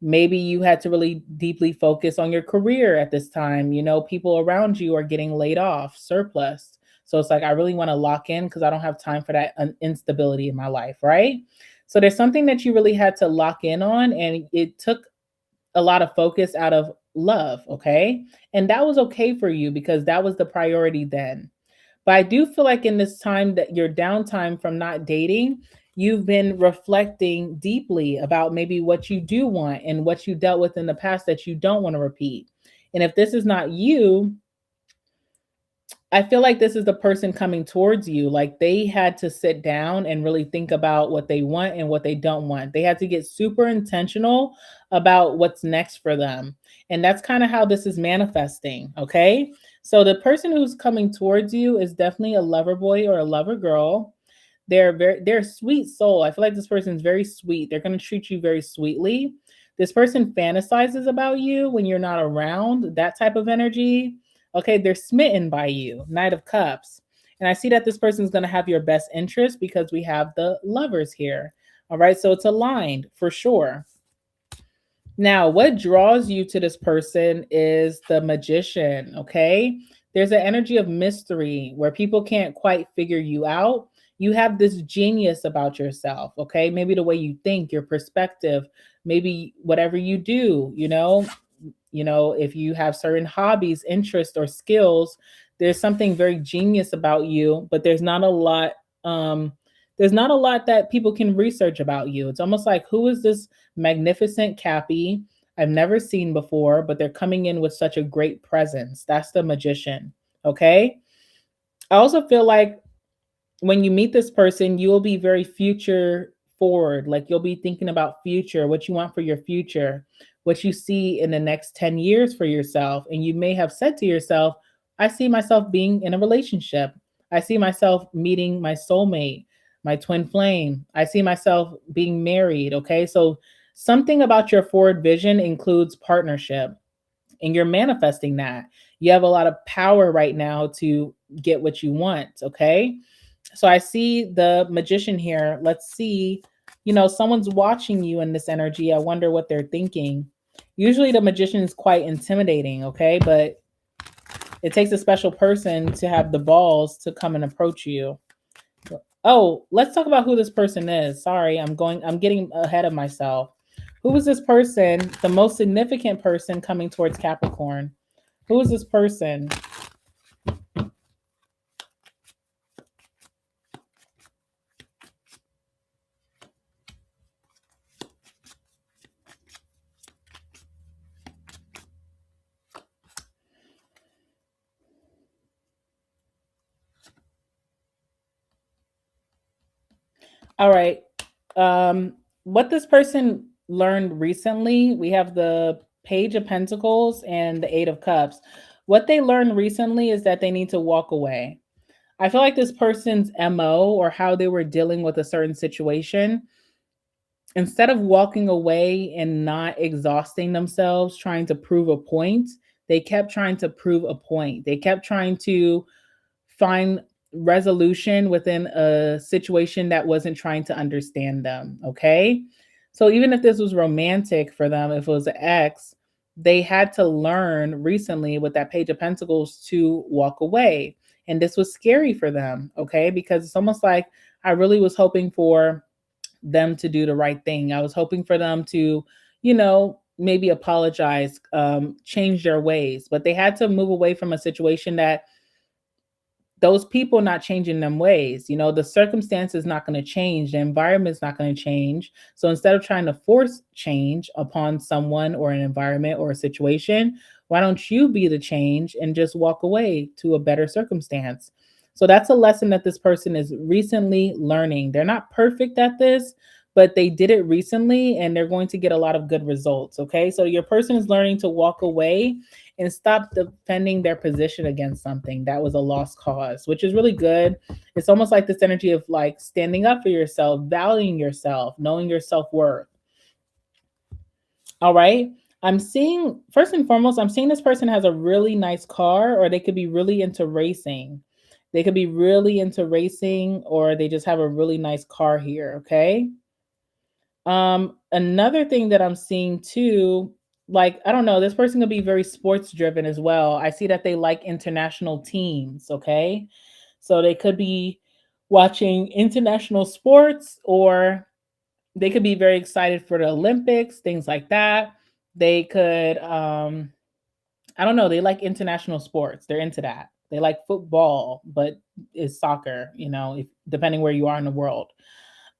Maybe you had to really deeply focus on your career at this time. People around you are getting laid off, surplus. So it's like, I really want to lock in because I don't have time for that instability in my life, right? So there's something that you really had to lock in on, and it took a lot of focus out of love, okay? And that was okay for you because that was the priority then. But I do feel like in this time, that your downtime from not dating, you've been reflecting deeply about maybe what you do want and what you dealt with in the past that you don't want to repeat. And if this is not you, I feel like this is the person coming towards you. Like they had to sit down and really think about what they want and what they don't want. They had to get super intentional about what's next for them. And that's kind of how this is manifesting. Okay. So the person who's coming towards you is definitely a lover boy or a lover girl. They're a sweet soul. I feel like this person's very sweet. They're going to treat you very sweetly. This person fantasizes about you when you're not around, that type of energy. Okay, they're smitten by you, Knight of Cups. And I see that this person is going to have your best interest because we have the Lovers here. All right, so it's aligned for sure. Now, what draws you to this person is the Magician, okay? There's an energy of mystery where people can't quite figure you out. You have this genius about yourself, okay? Maybe the way you think, your perspective, maybe whatever you do, if you have certain hobbies, interests, or skills, there's something very genius about you, but there's not a lot that people can research about you. It's almost like, who is this magnificent Cappy I've never seen before, but they're coming in with such a great presence? That's the Magician, okay? I also feel like when you meet this person, you will be very future forward. Like you'll be thinking about future, what you want for your future, what you see in the next 10 years for yourself. And you may have said to yourself, I see myself being in a relationship. I see myself meeting my soulmate, my twin flame. I see myself being married. Okay. So Something about your forward vision includes partnership, and you're manifesting that. You have a lot of power right now to get what you want, okay? So I see the magician here. Let's see, someone's watching you in this energy. I wonder what they're thinking. Usually the magician is quite intimidating, okay? But it takes a special person to have the balls to come and approach you. Oh, let's talk about who this person is. Sorry, I'm getting ahead of myself. Who is this person, the most significant person coming towards Capricorn? Who is this person? All right. What this person learned recently, we have the Page of Pentacles and the Eight of Cups. What they learned recently is that they need to walk away. I feel like this person's MO, or how they were dealing with a certain situation, instead of walking away and not exhausting themselves trying to prove a point, they kept trying to prove a point. They kept trying to find resolution within a situation that wasn't trying to understand them. Okay. So even if this was romantic for them, if it was an ex, they had to learn recently with that Page of Pentacles to walk away. And this was scary for them. Okay. Because it's almost like I really was hoping for them to do the right thing. I was hoping for them to, maybe apologize, change their ways, but they had to move away from a situation that those people not changing them ways. The circumstance is not going to change. The environment's not going to change. So instead of trying to force change upon someone or an environment or a situation, why don't you be the change and just walk away to a better circumstance? So that's a lesson that this person is recently learning. They're not perfect at this, but they did it recently and they're going to get a lot of good results. Okay. So your person is learning to walk away and stop defending their position against something that was a lost cause, which is really good. It's almost like this energy of like standing up for yourself, valuing yourself, knowing your self-worth. All right. I'm seeing, first and foremost, I'm seeing this person has a really nice car, or they could be really into racing. They could be really into racing, or they just have a really nice car here. Okay. Another thing that I'm seeing too, like, I don't know, this person could be very sports driven as well. I see that they like international teams, okay? So they could be watching international sports, or they could be very excited for the Olympics, things like that. They could I don't know, they like international sports. They're into that. They like football, but it's soccer, if depending where you are in the world.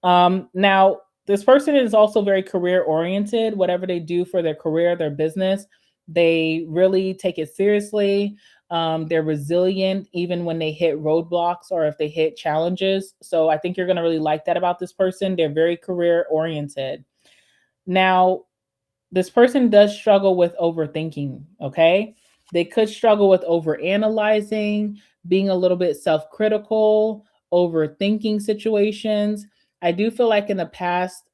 Now, this person is also very career oriented. Whatever they do for their career, their business, they really take it seriously. They're resilient even when they hit roadblocks or if they hit challenges. So I think you're going to really like that about this person. They're very career oriented. Now, this person does struggle with overthinking, okay? They could struggle with overanalyzing, being a little bit self critical, overthinking situations. I do feel like in the past,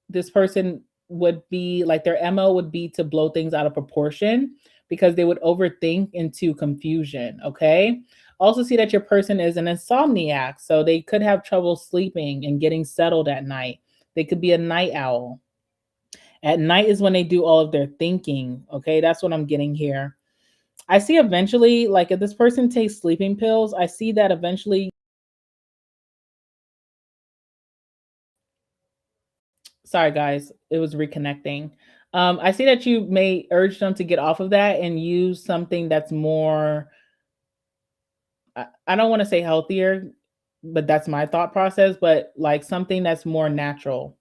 this person would be like their MO would be to blow things out of proportion because they would overthink into confusion. Okay. Also, see that your person is an insomniac. So they could have trouble sleeping and getting settled at night. They could be a night owl. At night is when they do all of their thinking. Okay. That's what I'm getting here. I see eventually, like if this person takes sleeping pills, I see that eventually. Sorry, guys, it was reconnecting. I see that you may urge them to get off of that and use something that's more, I don't want to say healthier, but that's my thought process, but like something that's more natural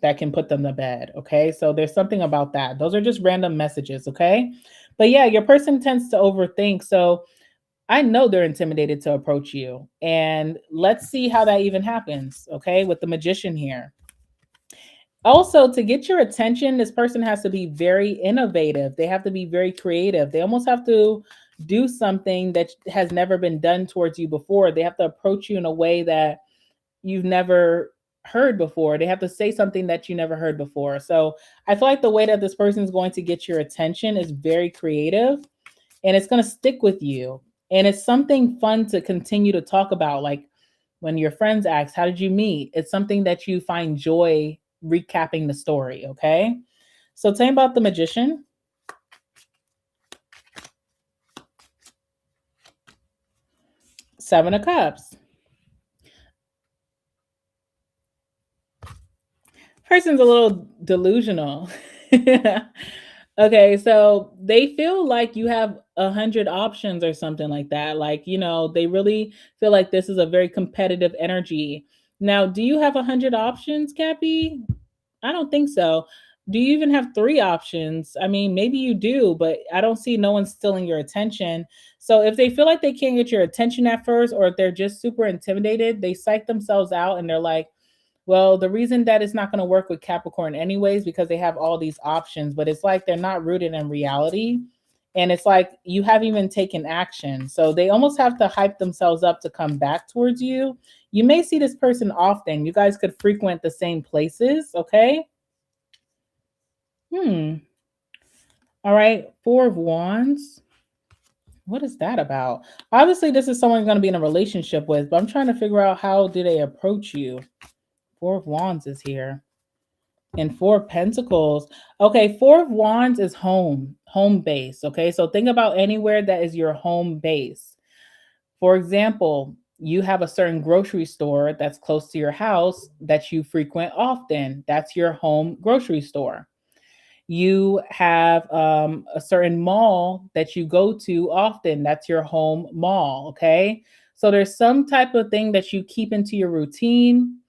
that can put them to bed. Okay. So there's something about that. Those are just random messages. Okay. But yeah, your person tends to overthink. So I know they're intimidated to approach you. And let's see how that even happens. Okay. With the magician here. Also, to get your attention, this person has to be very innovative. They have to be very creative. They almost have to do something that has never been done towards you before. They have to approach you in a way that you've never heard before. They have to say something that you never heard before. So I feel like the way that this person is going to get your attention is very creative, and it's going to stick with you. And it's something fun to continue to talk about. Like when your friends ask, how did you meet? It's something that you find joy recapping the story. Okay. So tell me about the magician. Seven of Cups. Person's a little delusional. Okay, so they feel like you have 100 options or something like that. Like, they really feel like this is a very competitive energy. Now, do you have 100 options, Cappy? I don't think so. Do you even have 3 options? I mean, maybe you do, but I don't see no one stealing your attention. So if they feel like they can't get your attention at first, or if they're just super intimidated, they psych themselves out and they're like, well, the reason that it's not going to work with Capricorn anyways, because they have all these options, but it's like they're not rooted in reality. And it's like you haven't even taken action. So they almost have to hype themselves up to come back towards you. You may see this person often. You guys could frequent the same places. Okay. All right. Four of Wands. What is that about? Obviously, this is someone you're going to be in a relationship with, but I'm trying to figure out how do they approach you. Four of Wands is here. And Four of Pentacles. Okay, Four of Wands is home base. Okay, so think about anywhere that is your home base. For example, you have a certain grocery store that's close to your house that you frequent often. That's your home grocery store. You have a certain mall that you go to often. That's your home mall. Okay, so there's some type of thing that you keep into your routine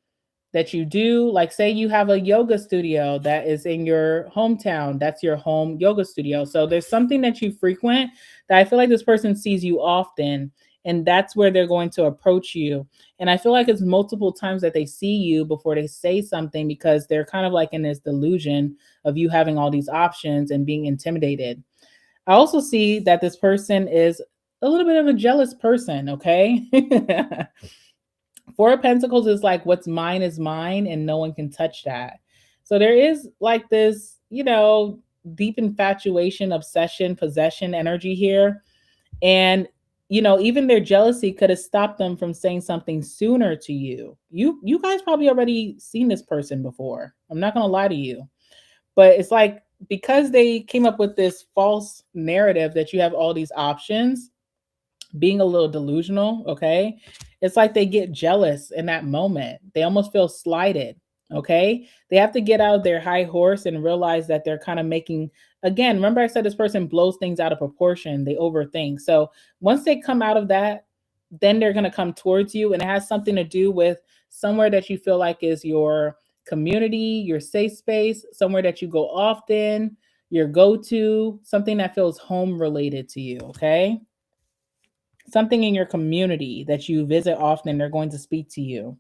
that you do. Like, say you have a yoga studio that is in your hometown, that's your home yoga studio. So there's something that you frequent that I feel like this person sees you often, and that's where they're going to approach you. And I feel like it's multiple times that they see you before they say something, because they're kind of like in this delusion of you having all these options and being intimidated. I also see that this person is a little bit of a jealous person. Okay. Four of Pentacles is like what's mine is mine and no one can touch that. So there is like this, deep infatuation, obsession, possession energy here. And even their jealousy could have stopped them from saying something sooner to you. You guys probably already seen this person before. I'm not going to lie to you. But it's like because they came up with this false narrative that you have all these options, being a little delusional, okay? It's like they get jealous in that moment. They almost feel slighted, okay? They have to get out of their high horse and realize that they're kind of making, again, remember I said this person blows things out of proportion. They overthink. So once they come out of that, then they're going to come towards you. And it has something to do with somewhere that you feel like is your community, your safe space, somewhere that you go often, your go-to, something that feels home related to you, okay? Something in your community that you visit often, they're going to speak to you.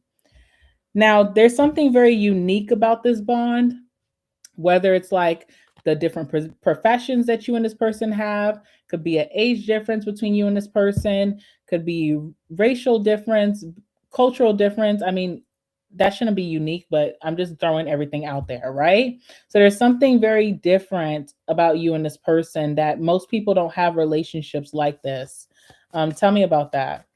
Now, there's something very unique about this bond, whether it's like the different professions that you and this person have, could be an age difference between you and this person, could be racial difference, cultural difference. I mean, that shouldn't be unique, but I'm just throwing everything out there, right? So there's something very different about you and this person that most people don't have relationships like this. Tell me about that.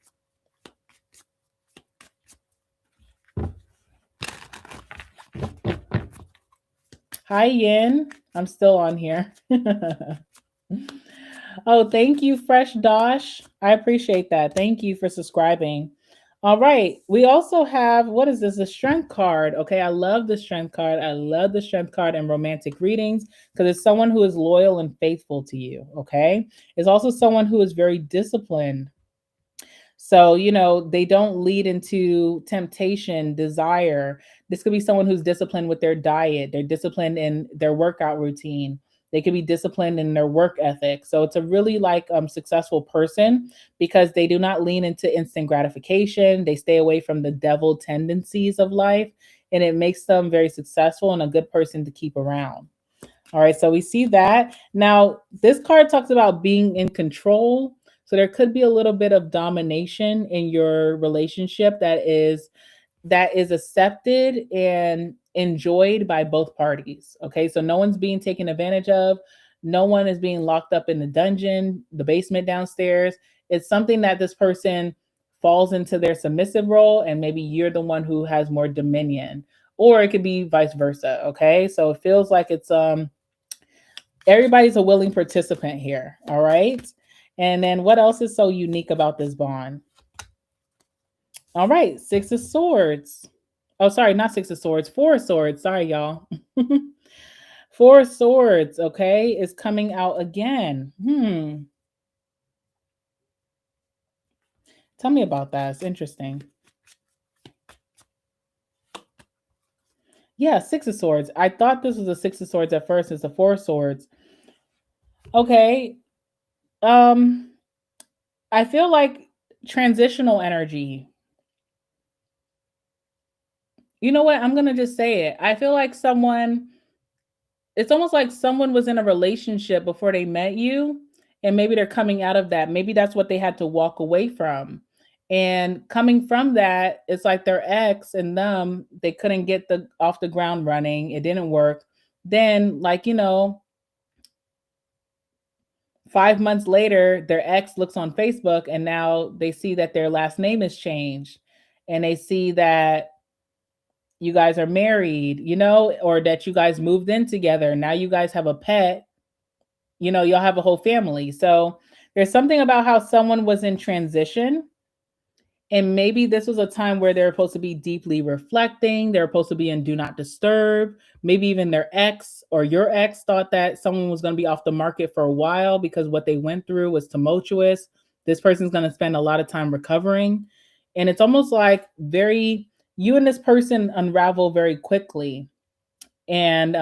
Hi, Yin. I'm still on here. Oh, thank you, Fresh Dosh. I appreciate that. Thank you for subscribing. All right. We also have, what is this? The Strength card. Okay. I love the Strength card. I love the Strength card in romantic readings because it's someone who is loyal and faithful to you. Okay. It's also someone who is very disciplined. So, they don't lead into temptation, desire. This could be someone who's disciplined with their diet. They're disciplined in their workout routine. They could be disciplined in their work ethic. So it's a really successful person because they do not lean into instant gratification. They stay away from the devil tendencies of life, and it makes them very successful and a good person to keep around. All right, so we see that. Now, this card talks about being in control. So there could be a little bit of domination in your relationship that is that is accepted and enjoyed by both parties. Okay, so no one's being taken advantage of, no one is being locked up in the dungeon, the basement downstairs. It's something that this person falls into their submissive role, and maybe you're the one who has more dominion, or it could be vice versa. Okay, so it feels like it's everybody's a willing participant here. All right, and then what else is so unique about this bond? All right, Six of Swords. Oh, sorry, not Six of Swords, Four of Swords. Sorry, y'all. Four of Swords, okay, is coming out again. Tell me about that. It's interesting. Yeah, Six of Swords. I thought this was a Six of Swords at first. It's a Four of Swords. Okay. I feel like transitional energy. You know what? I'm gonna just say it. I feel like it's almost like someone was in a relationship before they met you, and maybe they're coming out of that. Maybe that's what they had to walk away from. And coming from that, it's like their ex and them, they couldn't get the off the ground running. It didn't work. Then, like, 5 months later, their ex looks on Facebook and now they see that their last name has changed. And they see that you guys are married, or that you guys moved in together. Now you guys have a pet, you'll have a whole family. So there's something about how someone was in transition. And maybe this was a time where they're supposed to be deeply reflecting. They're supposed to be in do not disturb. Maybe even their ex or your ex thought that someone was going to be off the market for a while because what they went through was tumultuous. This person's going to spend a lot of time recovering. And it's almost like you and this person unravel very quickly. And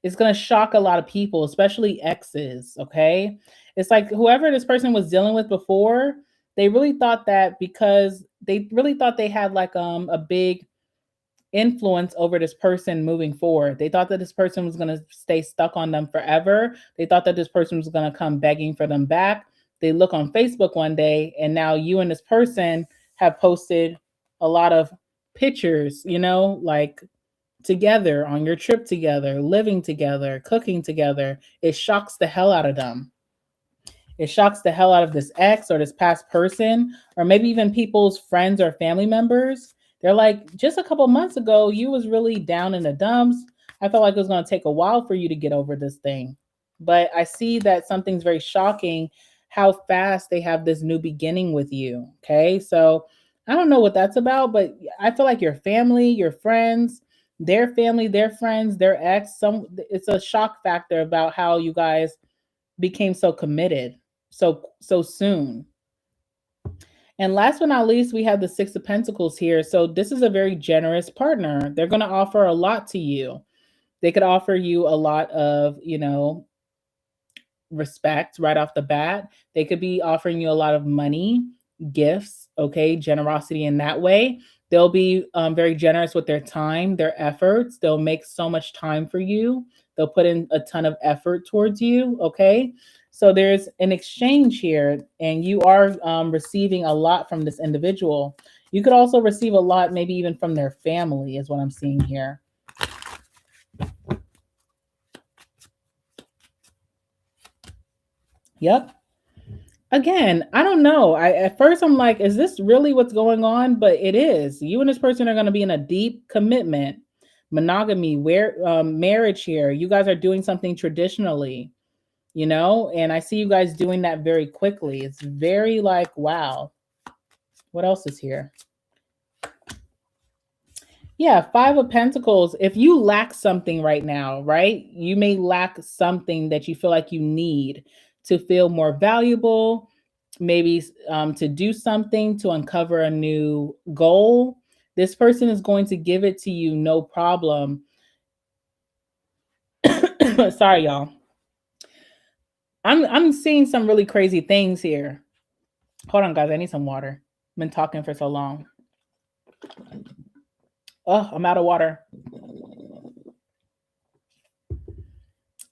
it's going to shock a lot of people, especially exes. Okay. It's like whoever this person was dealing with before, they really thought that because they really thought they had like a big influence over this person moving forward. They thought that this person was going to stay stuck on them forever. They thought that this person was going to come begging for them back. They look on Facebook one day and now you and this person have posted a lot of pictures, like together on your trip together, living together, cooking together. It shocks the hell out of them. It shocks the hell out of this ex or this past person, or maybe even people's friends or family members. They're like, just a couple months ago, you was really down in the dumps. I felt like it was going to take a while for you to get over this thing. But I see that something's very shocking how fast they have this new beginning with you. Okay. So I don't know what that's about, but I feel like your family, your friends, their family, their friends, their ex, it's a shock factor about how you guys became so committed so soon. And last but not least, we have the Six of Pentacles here. So this is a very generous partner. They're going to offer a lot to you. They could offer you a lot of, respect right off the bat. They could be offering you a lot of money, gifts, okay, generosity in that way. They'll be very generous with their time, their efforts. They'll make so much time for you. They'll put in a ton of effort towards you, okay? So there's an exchange here, and you are receiving a lot from this individual. You could also receive a lot, maybe even from their family, is what I'm seeing here. Yep. Again, I don't know. At first I'm like, is this really what's going on? But it is. You and this person are going to be in a deep commitment, monogamy, marriage here. You guys are doing something traditionally, and I see you guys doing that very quickly. It's very like, wow. What else is here? Yeah, Five of Pentacles. If you lack something right now, right? You may lack something that you feel like you need to feel more valuable, maybe to do something, to uncover a new goal. This person is going to give it to you, no problem. Sorry, y'all. I'm seeing some really crazy things here. Hold on, guys. I need some water. I've been talking for so long. Oh, I'm out of water.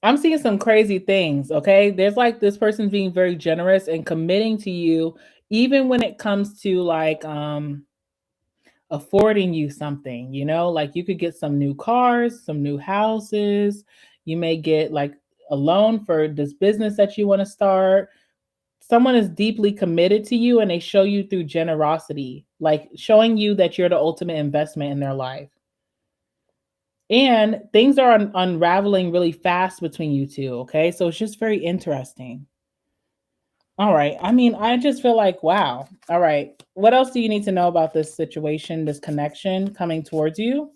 I'm seeing some crazy things, okay? There's like this person being very generous and committing to you, even when it comes to like affording you something, you know, like you could get some new cars, some new houses. You may get like a loan for this business that you want to start. Someone is deeply committed to you and they show you through generosity, like showing you that you're the ultimate investment in their life. And things are unraveling really fast between you two. Okay. So it's just very interesting. All right. I mean, I just feel like, wow. All right. What else do you need to know about this situation, this connection coming towards you?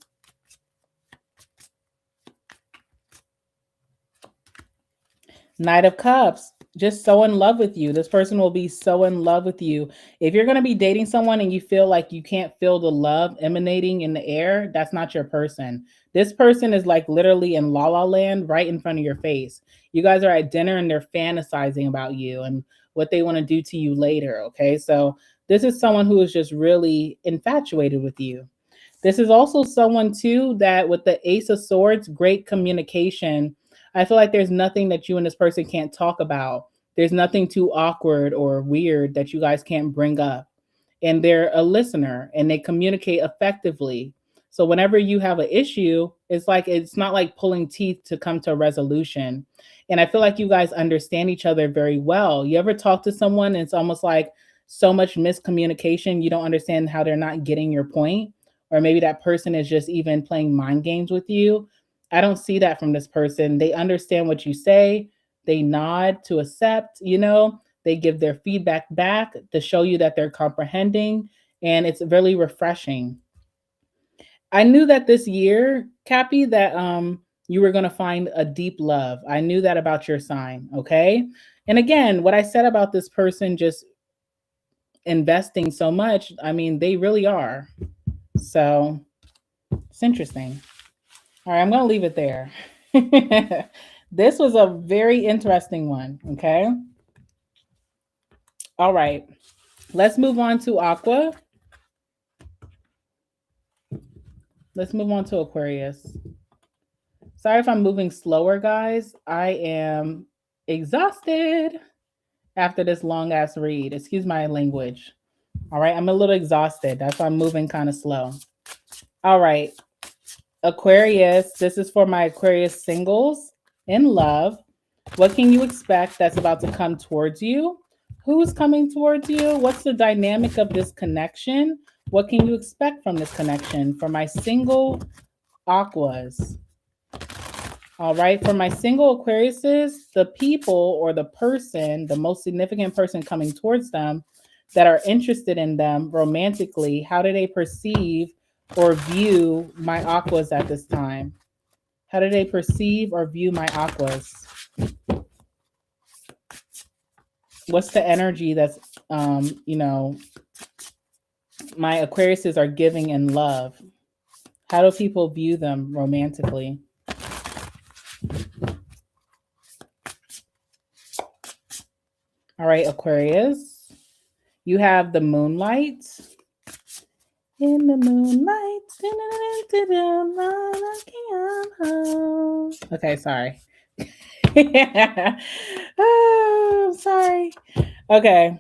Knight of Cups, just so in love with you. This person will be so in love with you. If you're going to be dating someone and you feel like you can't feel the love emanating in the air, that's not your person. This person is like literally in la la land right in front of your face. You guys are at dinner and they're fantasizing about you and what they want to do to you later. Okay. So this is someone who is just really infatuated with you. This is also someone too that with the Ace of Swords, great communication. I feel like there's nothing that you and this person can't talk about. There's nothing too awkward or weird that you guys can't bring up. And they're a listener and they communicate effectively. So whenever you have an issue, it's like it's not like pulling teeth to come to a resolution. And I feel like you guys understand each other very well. You ever talk to someone and it's almost like so much miscommunication, you don't understand how they're not getting your point, or maybe that person is just even playing mind games with you. I don't see that from this person. They understand what you say, they nod to accept, you know, they give their feedback back to show you that they're comprehending, and it's really refreshing. I knew that this year, Cappy, that you were going to find a deep love. I knew that about your sign, okay? And again, what I said about this person just investing so much, I mean, they really are. So, it's interesting. All right, I'm going to leave it there. This was a very interesting one, okay? All right. Let's move on to Aqua. Let's move on to Aquarius. Sorry if I'm moving slower, guys. I am exhausted after this long ass read. Excuse my language. All right. I'm a little exhausted. That's why I'm moving kind of slow. All right. Aquarius. This is for my Aquarius singles in love. What can you expect that's about to come towards you? Who is coming towards you? What's the dynamic of this connection? What can you expect from this connection for my single Aquas? All right, for my single Aquariuses, the people or the person, the most significant person coming towards them that are interested in them romantically, how do they perceive or view my Aquas at this time? How do they perceive or view my Aquas? What's the energy that's, my Aquariuses are giving in love? How do people view them romantically? All right, Aquarius, you have the moonlight. In the moonlight. Okay, sorry. Oh, sorry. Okay.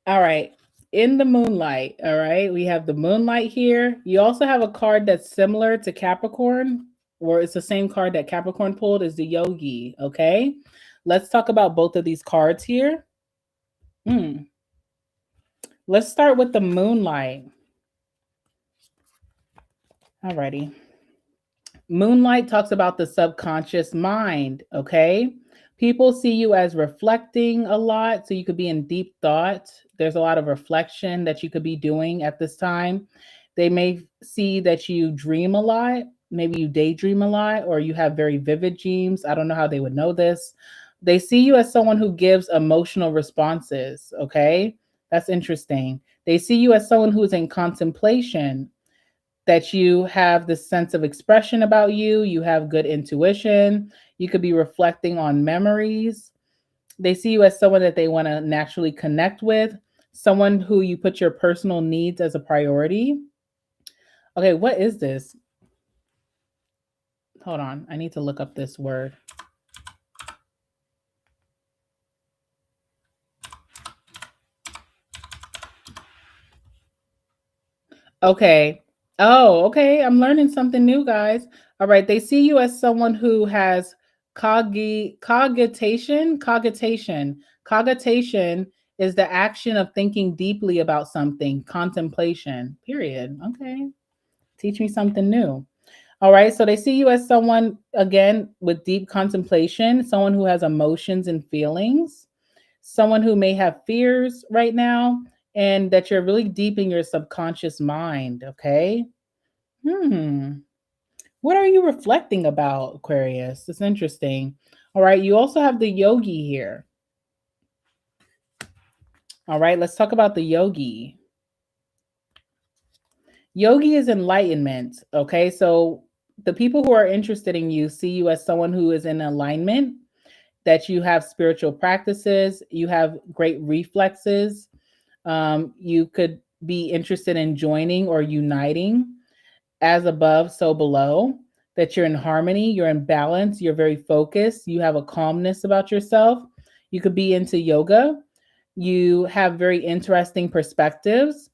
All right. In the moonlight. All right. We have the moonlight here. You also have a card that's similar to Capricorn, or it's the same card that Capricorn pulled, is the Yogi. Okay. Let's talk about both of these cards here. Let's start with the moonlight. Alrighty. Moonlight talks about the subconscious mind, okay? People see you as reflecting a lot, so you could be in deep thought. There's a lot of reflection that you could be doing at this time. They may see that you dream a lot, maybe you daydream a lot, or you have very vivid dreams. I don't know how they would know this. They see you as someone who gives emotional responses, okay? That's interesting. They see you as someone who's in contemplation, that you have this sense of expression about you. You have good intuition. You could be reflecting on memories. They see you as someone that they want to naturally connect with, someone who you put your personal needs as a priority. Okay, what is this? Hold on. I need to look up this word. Okay. Oh, okay. I'm learning something new, guys. All right. They see you as someone who has cogitation. Cogitation is the action of thinking deeply about something, contemplation, period. Okay. Teach me something new. All right. So they see you as someone, again, with deep contemplation, someone who has emotions and feelings, someone who may have fears right now, and that you're really deep in your subconscious mind. Okay. Hmm. What are you reflecting about, Aquarius? It's interesting. All right. You also have the yogi here. All right. Let's talk about the yogi. Yogi is enlightenment. Okay. So the people who are interested in you see you as someone who is in alignment, that you have spiritual practices, you have great reflexes. You could be interested in joining or uniting as above, so below, that you're in harmony, you're in balance, you're very focused, you have a calmness about yourself. You could be into yoga. You have very interesting perspectives.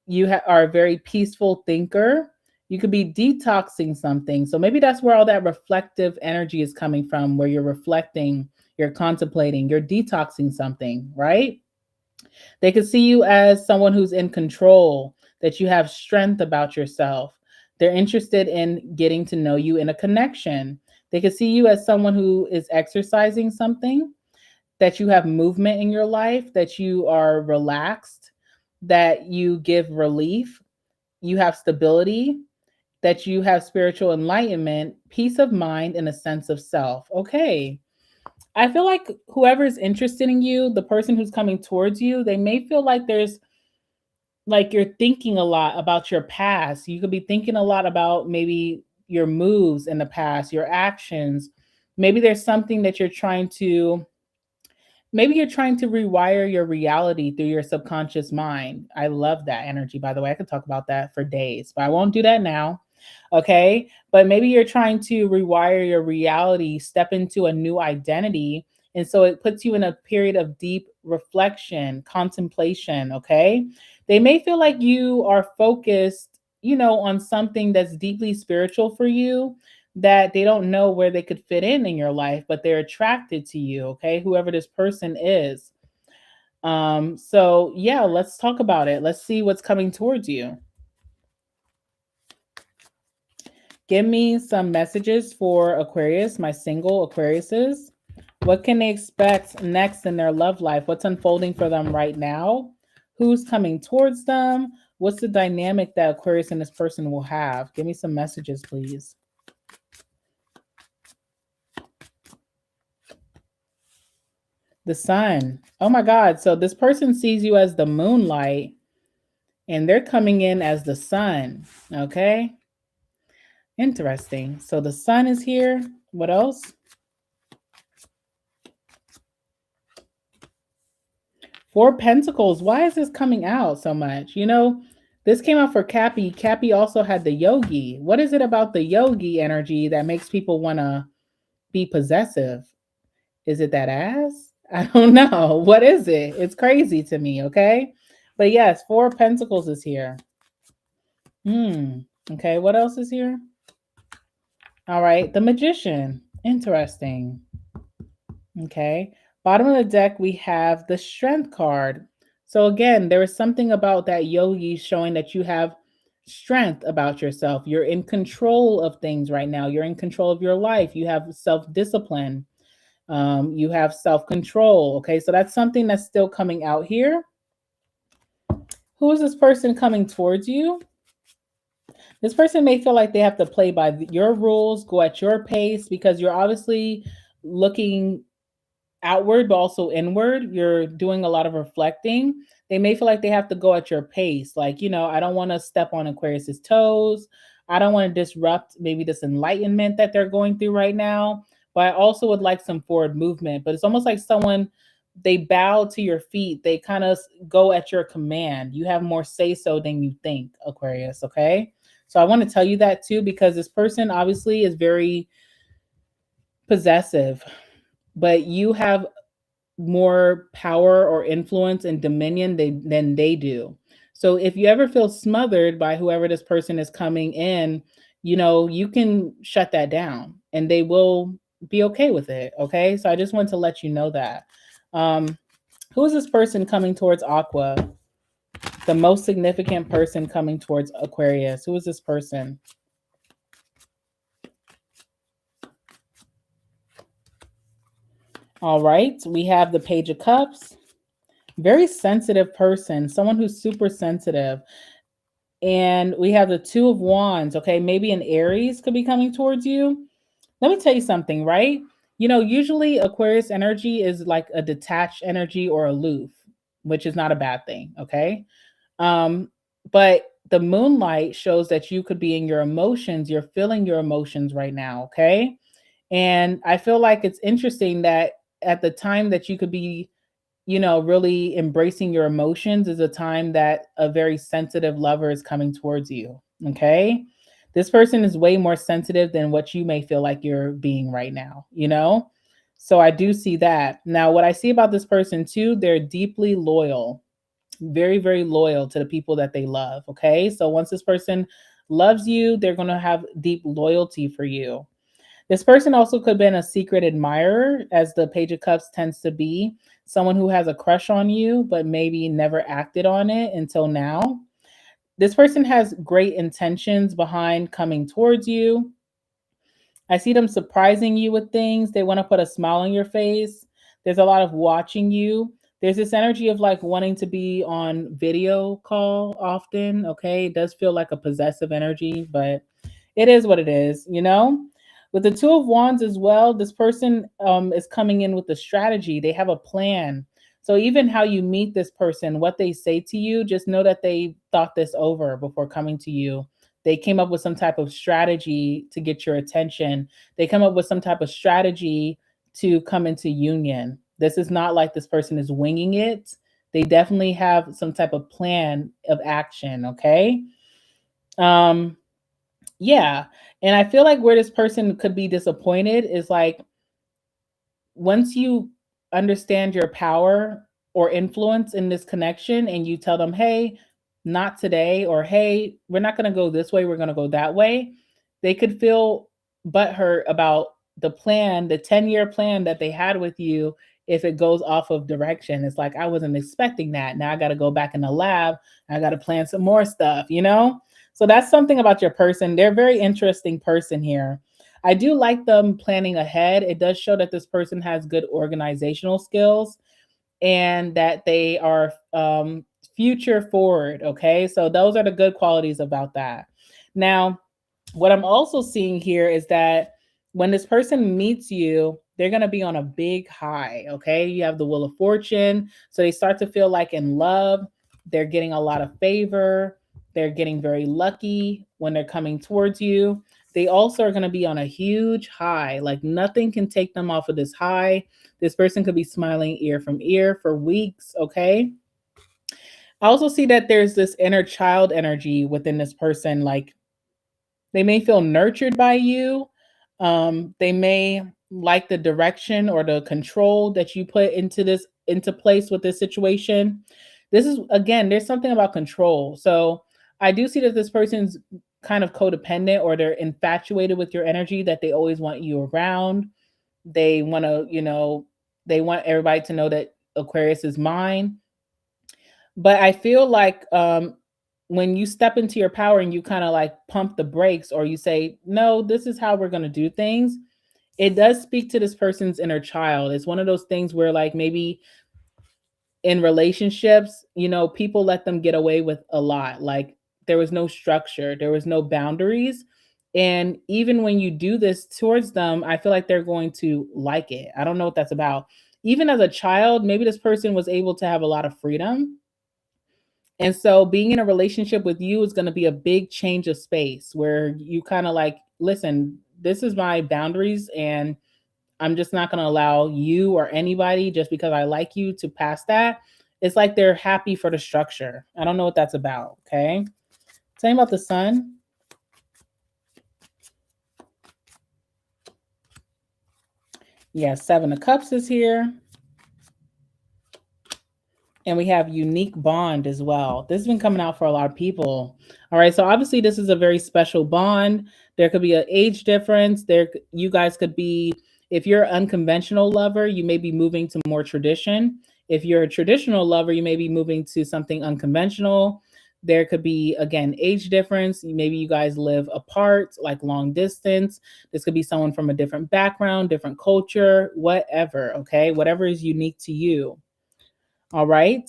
You are a very peaceful thinker. You could be detoxing something. So maybe that's where all that reflective energy is coming from, where you're reflecting, you're contemplating, you're detoxing something, right? They could see you as someone who's in control, that you have strength about yourself. They're interested in getting to know you in a connection. They could see you as someone who is exercising something, that you have movement in your life, that you are relaxed, that you give relief, you have stability, that you have spiritual enlightenment, peace of mind, and a sense of self. Okay. I feel like whoever's interested in you, the person who's coming towards you, they may feel like there's like you're thinking a lot about your past. You could be thinking a lot about maybe your moves in the past, your actions. Maybe there's something that you're trying to rewire your reality through your subconscious mind. I love that energy, by the way. I could talk about that for days, but I won't do that now. Okay. But maybe you're trying to rewire your reality, step into a new identity. And so it puts you in a period of deep reflection, contemplation. Okay. They may feel like you are focused, on something that's deeply spiritual for you, that they don't know where they could fit in your life, but they're attracted to you. Okay. Whoever this person is. So yeah, let's talk about it. Let's see what's coming towards you. Give me some messages for Aquarius, my single Aquariuses. What can they expect next in their love life? What's unfolding for them right now? Who's coming towards them? What's the dynamic that Aquarius and this person will have? Give me some messages, please. The sun. Oh my God. So this person sees you as the moonlight and they're coming in as the sun. Okay. Interesting. So the sun is here. What else? Four Pentacles. Why is this coming out so much? This came out for Cappy. Cappy also had the yogi. What is it about the yogi energy that makes people want to be possessive? Is it that ass? I don't know. What is it? It's crazy to me, okay? But yes, Four Pentacles is here. Okay, what else is here? All right, the Magician. Interesting. Okay. Bottom of the deck, we have the Strength card. So again, there is something about that yogi showing that you have strength about yourself. You're in control of things right now. You're in control of your life. You have self-discipline. You have self-control. Okay. So that's something that's still coming out here. Who is this person coming towards you? This person may feel like they have to play by your rules, go at your pace, because you're obviously looking outward, but also inward. You're doing a lot of reflecting. They may feel like they have to go at your pace. Like, I don't want to step on Aquarius's toes. I don't want to disrupt maybe this enlightenment that they're going through right now. But I also would like some forward movement. But it's almost like someone, they bow to your feet. They kind of go at your command. You have more say so than you think, Aquarius. Okay. So I want to tell you that too, because this person obviously is very possessive, but you have more power or influence and dominion than they do. So if you ever feel smothered by whoever this person is coming in, you can shut that down and they will be okay with it. Okay. So I just want to let you know that. Um, who is this person coming towards Aqua? The most significant person coming towards Aquarius. Who is this person? All right. We have the Page of Cups. Very sensitive person, someone who's super sensitive. And we have the Two of Wands. Okay. Maybe an Aries could be coming towards you. Let me tell you something, right? Usually Aquarius energy is like a detached energy or aloof, which is not a bad thing. Okay. Um, but the moonlight shows that you could be in your emotions. You're feeling your emotions right now. Okay. And I feel like it's interesting that at the time that you could be, really embracing your emotions is a time that a very sensitive lover is coming towards you. Okay. This person is way more sensitive than what you may feel like you're being right now. So I do see that. Now, what I see about this person too, they're deeply loyal, very, very loyal to the people that they love. Okay. So once this person loves you, they're going to have deep loyalty for you. This person also could have been a secret admirer, as the Page of Cups tends to be, someone who has a crush on you, but maybe never acted on it until now. This person has great intentions behind coming towards you. I see them surprising you with things. They want to put a smile on your face. There's a lot of watching you. There's this energy of like wanting to be on video call often. Okay. It does feel like a possessive energy, but it is what it is. With the Two of Wands as well, this person is coming in with a strategy. They have a plan. So even how you meet this person, what they say to you, just know that they thought this over before coming to you. They came up with some type of strategy to get your attention. They come up with some type of strategy to come into union. This is not like this person is winging it. They definitely have some type of plan of action. Okay. Um, yeah. And I feel like where this person could be disappointed is like once you understand your power or influence in this connection and you tell them, hey, not today, or hey, we're not going to go this way, we're going to go that way, they could feel butthurt about the plan, the 10-year plan that they had with you. If it goes off of direction, it's like, I wasn't expecting that. Now I got to go back in the lab. I got to plan some more stuff. So that's something about your person. They're a very interesting person here. I do like them planning ahead. It does show that this person has good organizational skills and that they are future forward. Okay. So those are the good qualities about that. Now, what I'm also seeing here is that when this person meets you, they're going to be on a big high. Okay. You have the Wheel of Fortune. So they start to feel like in love. They're getting a lot of favor. They're getting very lucky when they're coming towards you. They also are going to be on a huge high. Like nothing can take them off of this high. This person could be smiling ear from ear for weeks. Okay. I also see that there's this inner child energy within this person. Like they may feel nurtured by you. They may like the direction or the control that you put into place with this situation. This is again, there's something about control. So I do see that this person's kind of codependent or they're infatuated with your energy, that they always want you around. They want they want everybody to know that Aquarius is mine. But I feel like when you step into your power and you kind of like pump the brakes, or you say, no, this is how we're going to do things, it does speak to this person's inner child. It's one of those things where, like, maybe in relationships, people let them get away with a lot. Like, there was no structure, there was no boundaries. And even when you do this towards them, I feel like they're going to like it. I don't know what that's about. Even as a child, maybe this person was able to have a lot of freedom, and so being in a relationship with you is going to be a big change of space where you kind of like, listen, this is my boundaries, and I'm just not going to allow you or anybody, just because I like you, to pass that. It's like they're happy for the structure. I don't know what that's about. Okay. Tell me about the sun. Yeah, Seven of Cups is here. And we have unique bond as well. This has been coming out for a lot of people. All right, so obviously this is a very special bond. There could be an age difference. There, you guys could be. If you're an unconventional lover, you may be moving to more tradition. If you're a traditional lover, you may be moving to something unconventional. There could be, again, age difference. Maybe you guys live apart, like long distance. This could be someone from a different background, different culture, whatever. Okay, whatever is unique to you. All right.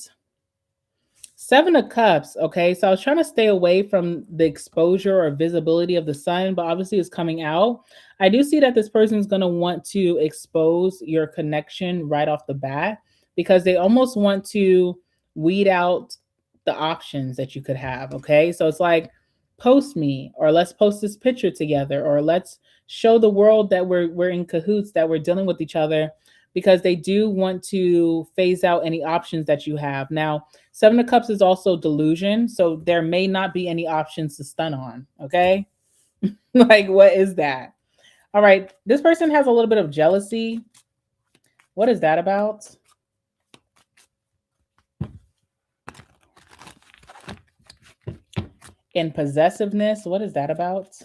Seven of Cups. Okay. So I was trying to stay away from the exposure or visibility of the sun, but obviously it's coming out. I do see that this person is going to want to expose your connection right off the bat because they almost want to weed out the options that you could have. Okay. So it's like, post me, or let's post this picture together, or let's show the world that we're in cahoots, that we're dealing with each other, because they do want to phase out any options that you have. Now, Seven of Cups is also delusion, so there may not be any options to stun on, okay? Like, what is that? All right, this person has a little bit of jealousy. What is that about? And possessiveness, what is that about?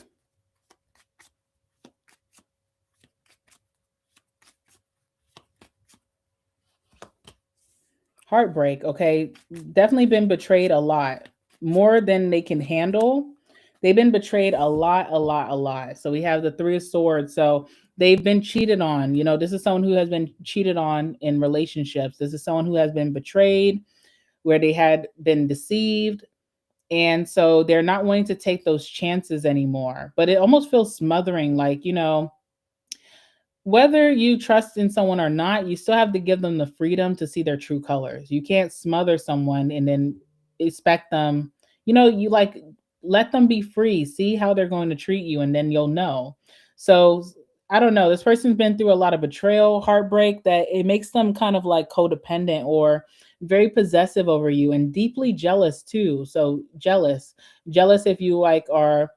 Heartbreak, okay? Definitely been betrayed a lot, more than they can handle. They've been betrayed a lot, a lot, a lot. So we have the Three of Swords. So they've been cheated on. You know, this is someone who has been cheated on in relationships. This is someone who has been betrayed, where they had been deceived. And so they're not wanting to take those chances anymore. But it almost feels smothering, like, whether you trust in someone or not, you still have to give them the freedom to see their true colors. You can't smother someone and then expect them, you like, let them be free, see how they're going to treat you, and then you'll know. So I don't know. This person's been through a lot of betrayal, heartbreak, that it makes them kind of like codependent or very possessive over you and deeply jealous too. So jealous if you like are,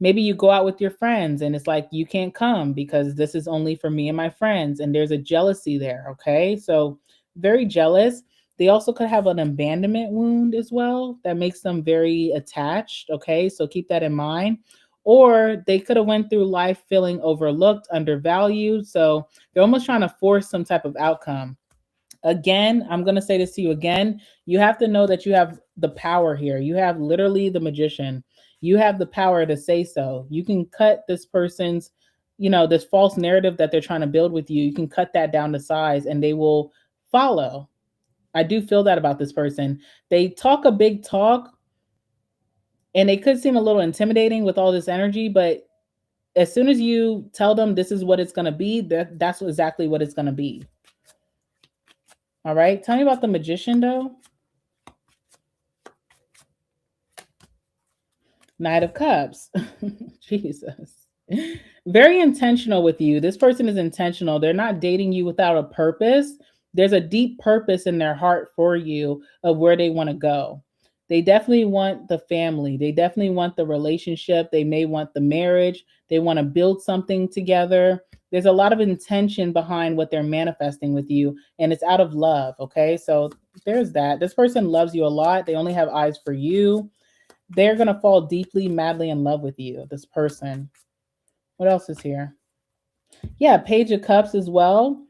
maybe you go out with your friends and it's like you can't come because this is only for me and my friends, and there's a jealousy there. Okay, so very jealous. They also could have an abandonment wound as well that makes them very attached. Okay, so keep that in mind. Or they could have went through life feeling overlooked, undervalued, so they're almost trying to force some type of outcome. Again, I'm going to say this to you again. You have to know that you have the power here. You have literally the magician. You have the power to say so. You can cut this person's, this false narrative that they're trying to build with you. You can cut that down to size and they will follow. I do feel that about this person. They talk a big talk and they could seem a little intimidating with all this energy, but as soon as you tell them this is what it's going to be, that's exactly what it's going to be. All right. Tell me about the magician, though. Knight of Cups. Jesus. Very intentional with you. This person is intentional. They're not dating you without a purpose. There's a deep purpose in their heart for you of where they want to go. They definitely want the family. They definitely want the relationship. They may want the marriage. They want to build something together. There's a lot of intention behind what they're manifesting with you, and it's out of love. Okay, so there's that. This person loves you a lot. They only have eyes for you. They're going to fall deeply, madly in love with you, this person. What else is here? Yeah, Page of Cups as well.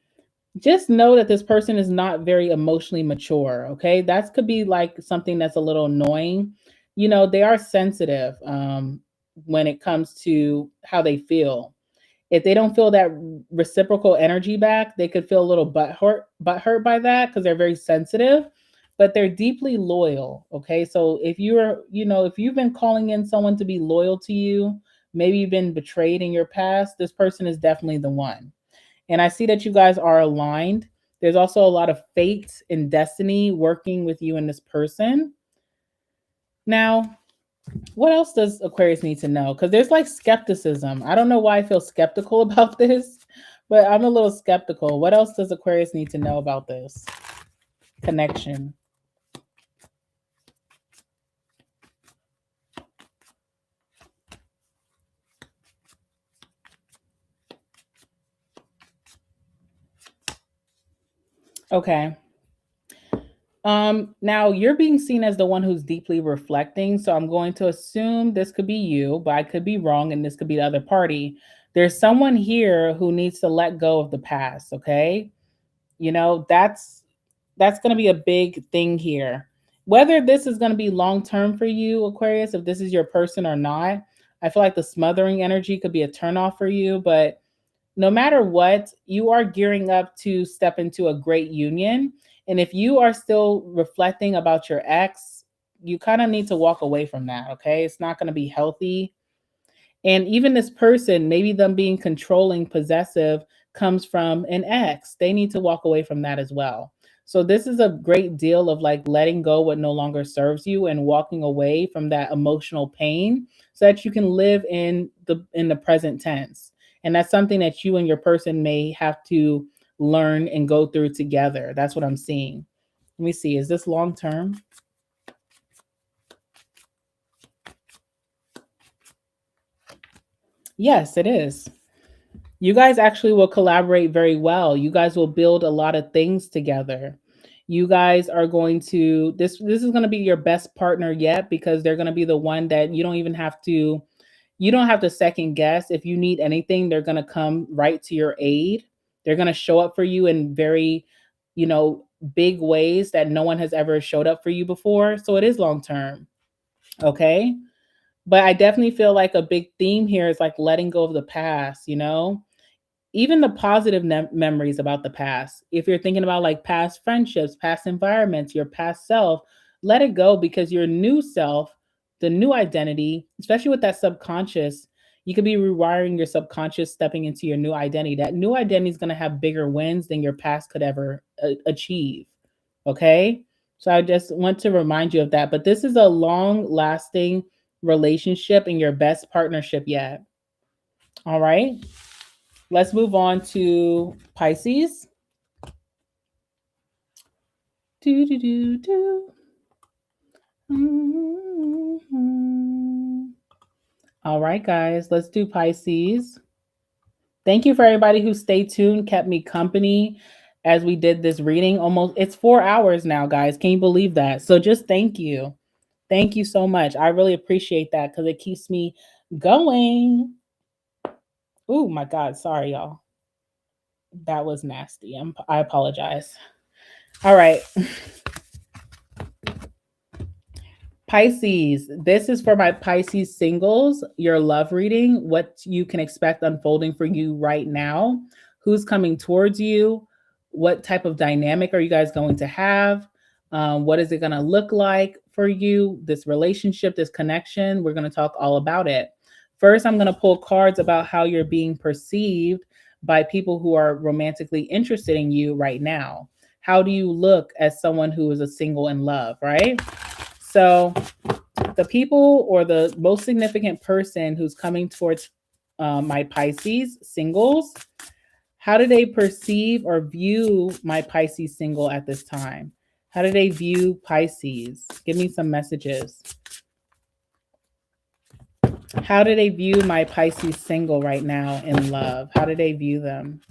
Just know that this person is not very emotionally mature. Okay, that could be like something that's a little annoying. They are sensitive when it comes to how they feel. If they don't feel that reciprocal energy back, they could feel a little butthurt by that because they're very sensitive, but they're deeply loyal. Okay, so if if you've been calling in someone to be loyal to you, maybe you've been betrayed in your past, this person is definitely the one. And I see that you guys are aligned. There's also a lot of fate and destiny working with you and this person. Now, what else does Aquarius need to know? Because there's like skepticism. I don't know why I feel skeptical about this, but I'm a little skeptical. What else does Aquarius need to know about this connection? Okay. Now you're being seen as the one who's deeply reflecting. So I'm going to assume this could be you, but I could be wrong and this could be the other party. There's someone here who needs to let go of the past, okay? You know, that's going to be a big thing here. Whether this is going to be long term for you, Aquarius, if this is your person or not, I feel like the smothering energy could be a turnoff for you, but no matter what, you are gearing up to step into a great union. And if you are still reflecting about your ex, you kind of need to walk away from that, okay? It's not going to be healthy. And even this person, maybe them being controlling, possessive, comes from an ex. They need to walk away from that as well. So this is a great deal of like letting go what no longer serves you and walking away from that emotional pain so that you can live in the present tense. And that's something that you and your person may have to learn and go through together. That's what I'm seeing. Let me see. Is this long term? Yes, it is. You guys actually will collaborate very well. You guys will build a lot of things together. You guys are going to this is going to be your best partner yet because they're going to be the one that you don't have to second guess. If you need anything, they're going to come right to your aid. They're going to show up for you in very, you know, big ways that no one has ever showed up for you before. So it is long term. Okay? But I definitely feel like a big theme here is like letting go of the past, you know? Even the positive memories about the past. If you're thinking about like past friendships, past environments, your past self, let it go because your new self, the new identity, especially with that subconscious, you could be rewiring your subconscious, stepping into your new identity. That new identity is going to have bigger wins than your past could ever achieve. Okay. So I just want to remind you of that. But this is a long lasting relationship and your best partnership yet. All right. Let's move on to Pisces. Do, do, do, do. All right, guys, let's do Pisces. Thank you for everybody who stayed tuned, kept me company as we did this reading. Almost, it's 4 hours now, guys. Can you believe that? So just thank you. Thank you so much. I really appreciate that because it keeps me going. Oh my God. Sorry, y'all. That was nasty. I apologize. All right. Pisces, this is for my Pisces singles, your love reading, what you can expect unfolding for you right now, who's coming towards you, what type of dynamic are you guys going to have, what is it going to look like for you, this relationship, this connection. We're going to talk all about it. First, I'm going to pull cards about how you're being perceived by people who are romantically interested in you right now. How do you look as someone who is a single in love, right? So the people or the most significant person who's coming towards my Pisces singles, how do they perceive or view my Pisces single at this time? How do they view Pisces? Give me some messages. How do they view my Pisces single right now in love? How do they view them?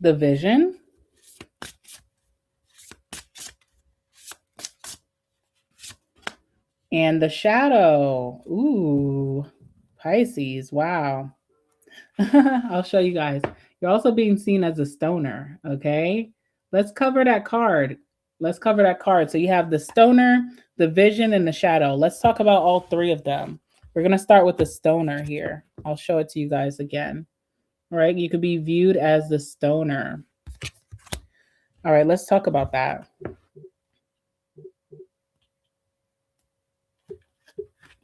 The vision. And the shadow. Ooh, Pisces. Wow. I'll show you guys. You're also being seen as a stoner. Okay. Let's cover that card. Let's cover that card. So you have the stoner, the vision, and the shadow. Let's talk about all three of them. We're going to start with the stoner here. I'll show it to you guys again. All right. You could be viewed as the stoner. All right. Let's talk about that.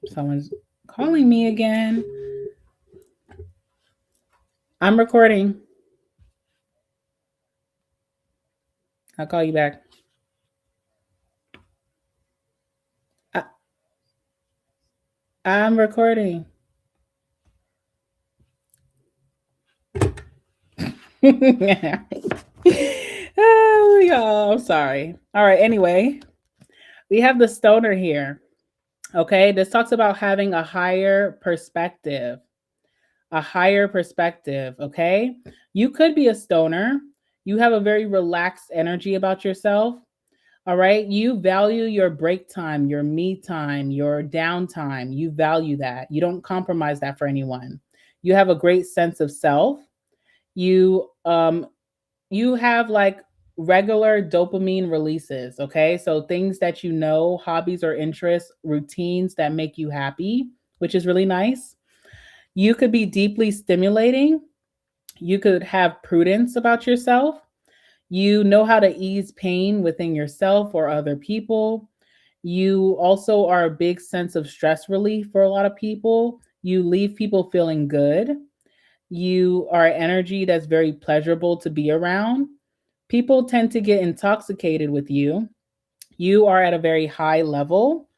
Someone's calling me again. I'm recording. I'll call you back. I'm recording. Oh, y'all, I'm sorry. All right. Anyway, we have the stoner here. Okay, this talks about having a higher perspective. A higher perspective, okay? You could be a stoner. You have a very relaxed energy about yourself. All right. You value your break time, your me time, your downtime. You value that. You don't compromise that for anyone. You have a great sense of self. You have like regular dopamine releases, okay? So things that you know, hobbies or interests, routines that make you happy, which is really nice. You could be deeply stimulating. You could have prudence about yourself. You know how to ease pain within yourself or other people. You also are a big sense of stress relief for a lot of people. You leave people feeling good. You are energy that's very pleasurable to be around. People tend to get intoxicated with you. You are at a very high level.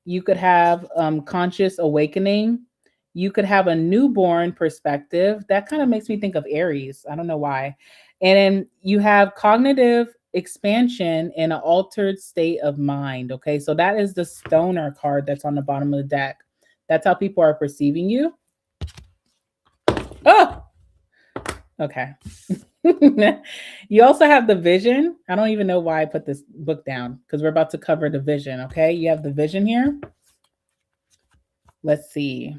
You could have conscious awakening. You could have a newborn perspective. That kind of makes me think of Aries. I don't know why. And then you have cognitive expansion in an altered state of mind. Okay, so that is the stoner card that's on the bottom of the deck. That's how people are perceiving you. Oh, okay. You also have the vision. I don't even know why I put this book down because we're about to cover the vision. Okay, you have the vision here. Let's see.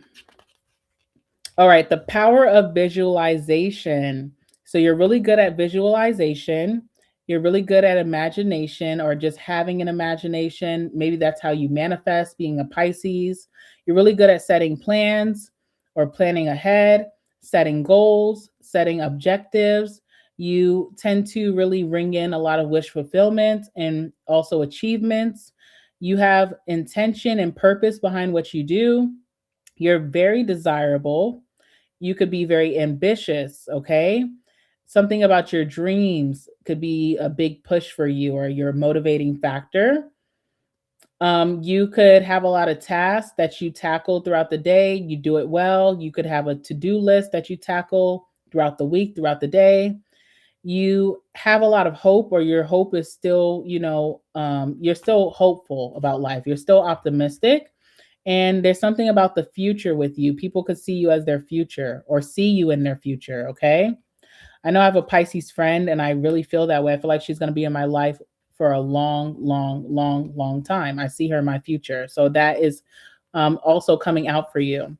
All right, the power of visualization. So you're really good at visualization. You're really good at imagination or just having an imagination. Maybe that's how you manifest being a Pisces. You're really good at setting plans or planning ahead, setting goals, setting objectives. You tend to really ring in a lot of wish fulfillment and also achievements. You have intention and purpose behind what you do. You're very desirable. You could be very ambitious, okay? Something about your dreams could be a big push for you or your motivating factor. You could have a lot of tasks that you tackle throughout the day. You do it well. You could have a to do list that you tackle throughout the week, throughout the day. You have a lot of hope, or your hope is still, you're still hopeful about life. You're still optimistic. And there's something about the future with you. People could see you as their future or see you in their future. Okay. I know I have a Pisces friend and I really feel that way. I feel like she's going to be in my life for a long, long, long, long time. I see her in my future. So that is also coming out for you.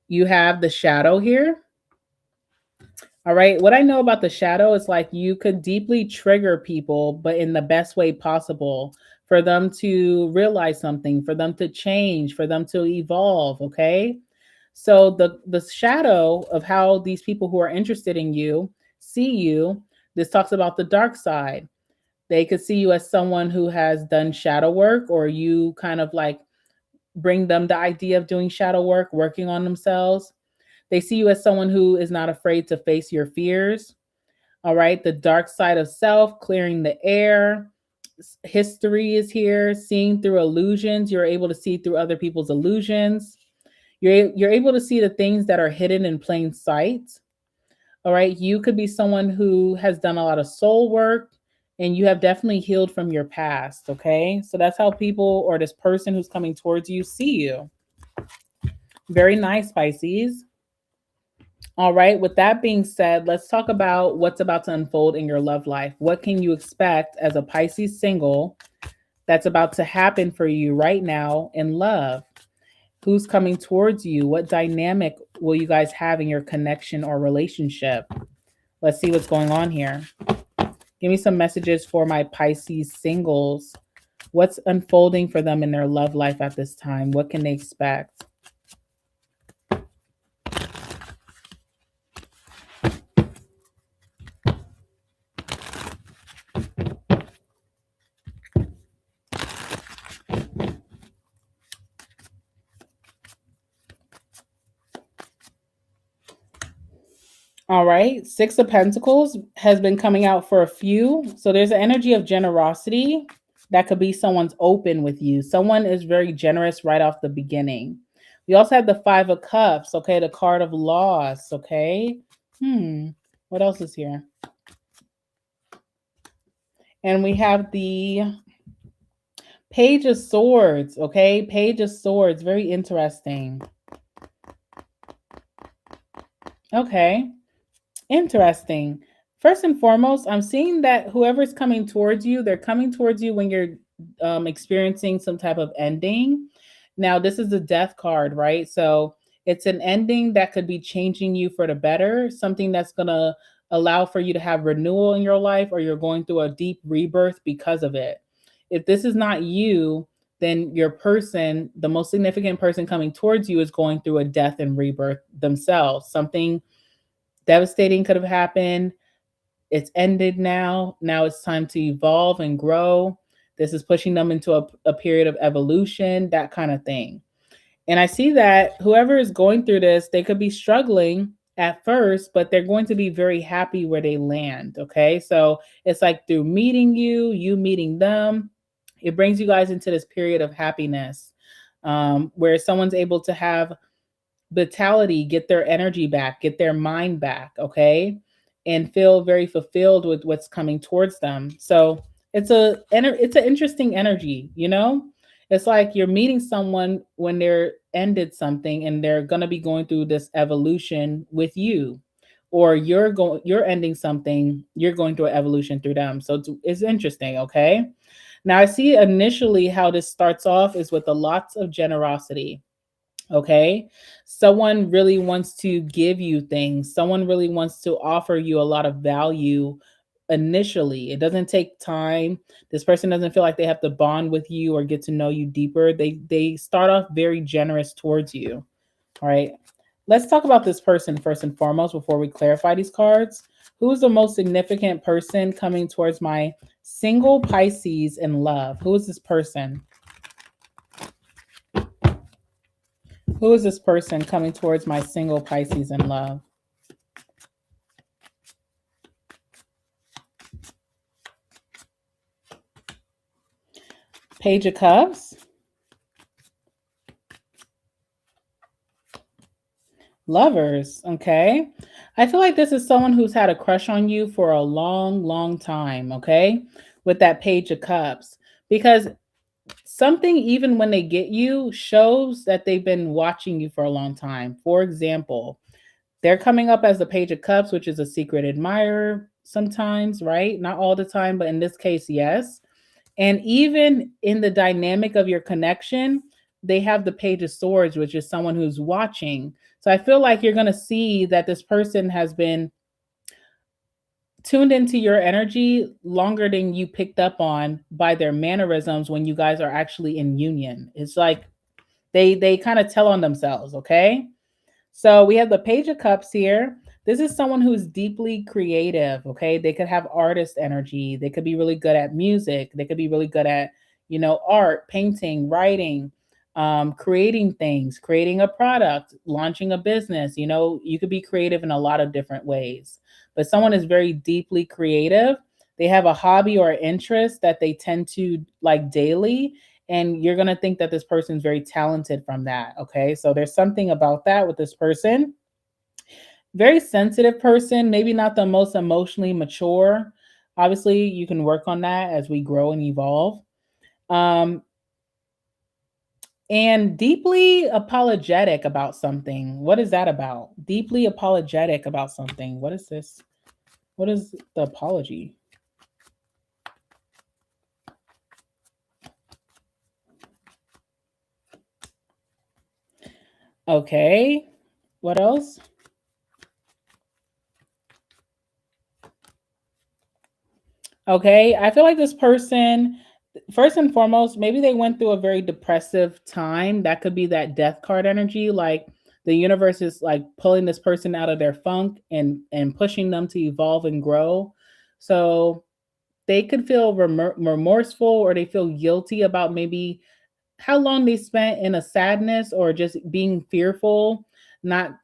You have the shadow here. All right. What I know about the shadow is like you could deeply trigger people, but in the best way possible for them to realize something, for them to change, for them to evolve. Okay. So the shadow of how these people who are interested in you see you, this talks about the dark side. They could see you as someone who has done shadow work, or you kind of like bring them the idea of doing shadow work, working on themselves. They see you as someone who is not afraid to face your fears. All right. The dark side of self, clearing the air. History is here, seeing through illusions. You're able to see through other people's illusions. You're able to see the things that are hidden in plain sight. All right. You could be someone who has done a lot of soul work and you have definitely healed from your past. Okay. So that's how people or this person who's coming towards you see you. Very nice, Pisces. All right. With that being said, let's talk about what's about to unfold in your love life. What can you expect as a Pisces single that's about to happen for you right now in love? Who's coming towards you? What dynamic will you guys have in your connection or relationship? Let's see what's going on here. Give me some messages for my Pisces singles. What's unfolding for them in their love life at this time? What can they expect? All right. Six of Pentacles has been coming out for a few. So there's an energy of generosity. That could be someone's open with you. Someone is very generous right off the beginning. We also have the Five of Cups. Okay. The card of loss. Okay. What else is here? And we have the Page of Swords, okay? Page of Swords, very interesting. Okay, interesting. First and foremost, I'm seeing that whoever's coming towards you, they're coming towards you when you're experiencing some type of ending. Now, this is the death card, right? So it's an ending that could be changing you for the better, something that's going to allow for you to have renewal in your life, or you're going through a deep rebirth because of it. If this is not you, then your person, the most significant person coming towards you, is going through a death and rebirth themselves. Something devastating could have happened. It's ended now. Now it's time to evolve and grow. This is pushing them into a period of evolution, that kind of thing. And I see that whoever is going through this, they could be struggling at first, but they're going to be very happy where they land. Okay. So it's like through meeting you, you meeting them, it brings you guys into this period of happiness, where someone's able to have vitality, get their energy back, get their mind back, okay? And feel very fulfilled with what's coming towards them. So it's an interesting energy, you know? It's like you're meeting someone when they're ended something and they're going to be going through this evolution with you, or you're ending something, you're going through an evolution through them. So it's interesting, okay? Now I see initially how this starts off is with a lots of generosity. Okay. Someone really wants to give you things. Someone really wants to offer you a lot of value initially. It doesn't take time. This person doesn't feel like they have to bond with you or get to know you deeper. They start off very generous towards you. All right. Let's talk about this person first and foremost before we clarify these cards. Who is the most significant person coming towards my single Pisces in love? Who is this person? Who is this person coming towards my single Pisces in love? Page of Cups. Lovers, okay? I feel like this is someone who's had a crush on you for a long, long time, okay? With that Page of Cups. Because something, even when they get you, shows that they've been watching you for a long time. For example, they're coming up as the Page of Cups, which is a secret admirer sometimes, right? Not all the time, but in this case, yes. And even in the dynamic of your connection, they have the Page of Swords, which is someone who's watching. So I feel like you're going to see that this person has been tuned into your energy longer than you picked up on by their mannerisms when you guys are actually in union. It's like they kind of tell on themselves, okay? So we have the Page of Cups here. This is someone who's deeply creative, okay? They could have artist energy. They could be really good at music. They could be really good at, art, painting, writing, creating things, creating a product, launching a business. You could be creative in a lot of different ways. But someone is very deeply creative. They have a hobby or interest that they tend to like daily, and you're going to think that this person's very talented from that. Okay. So there's something about that with this person. Very sensitive person, maybe not the most emotionally mature. Obviously, you can work on that as we grow and evolve. Um, and deeply apologetic about something. What is that about? Deeply apologetic about something. What is this? What is the apology? Okay. What else? Okay. I feel like this person, first and foremost, maybe they went through a very depressive time. That could be that death card energy. Like the universe is like pulling this person out of their funk and pushing them to evolve and grow. So they could feel remorseful, or they feel guilty about maybe how long they spent in a sadness or just being fearful, not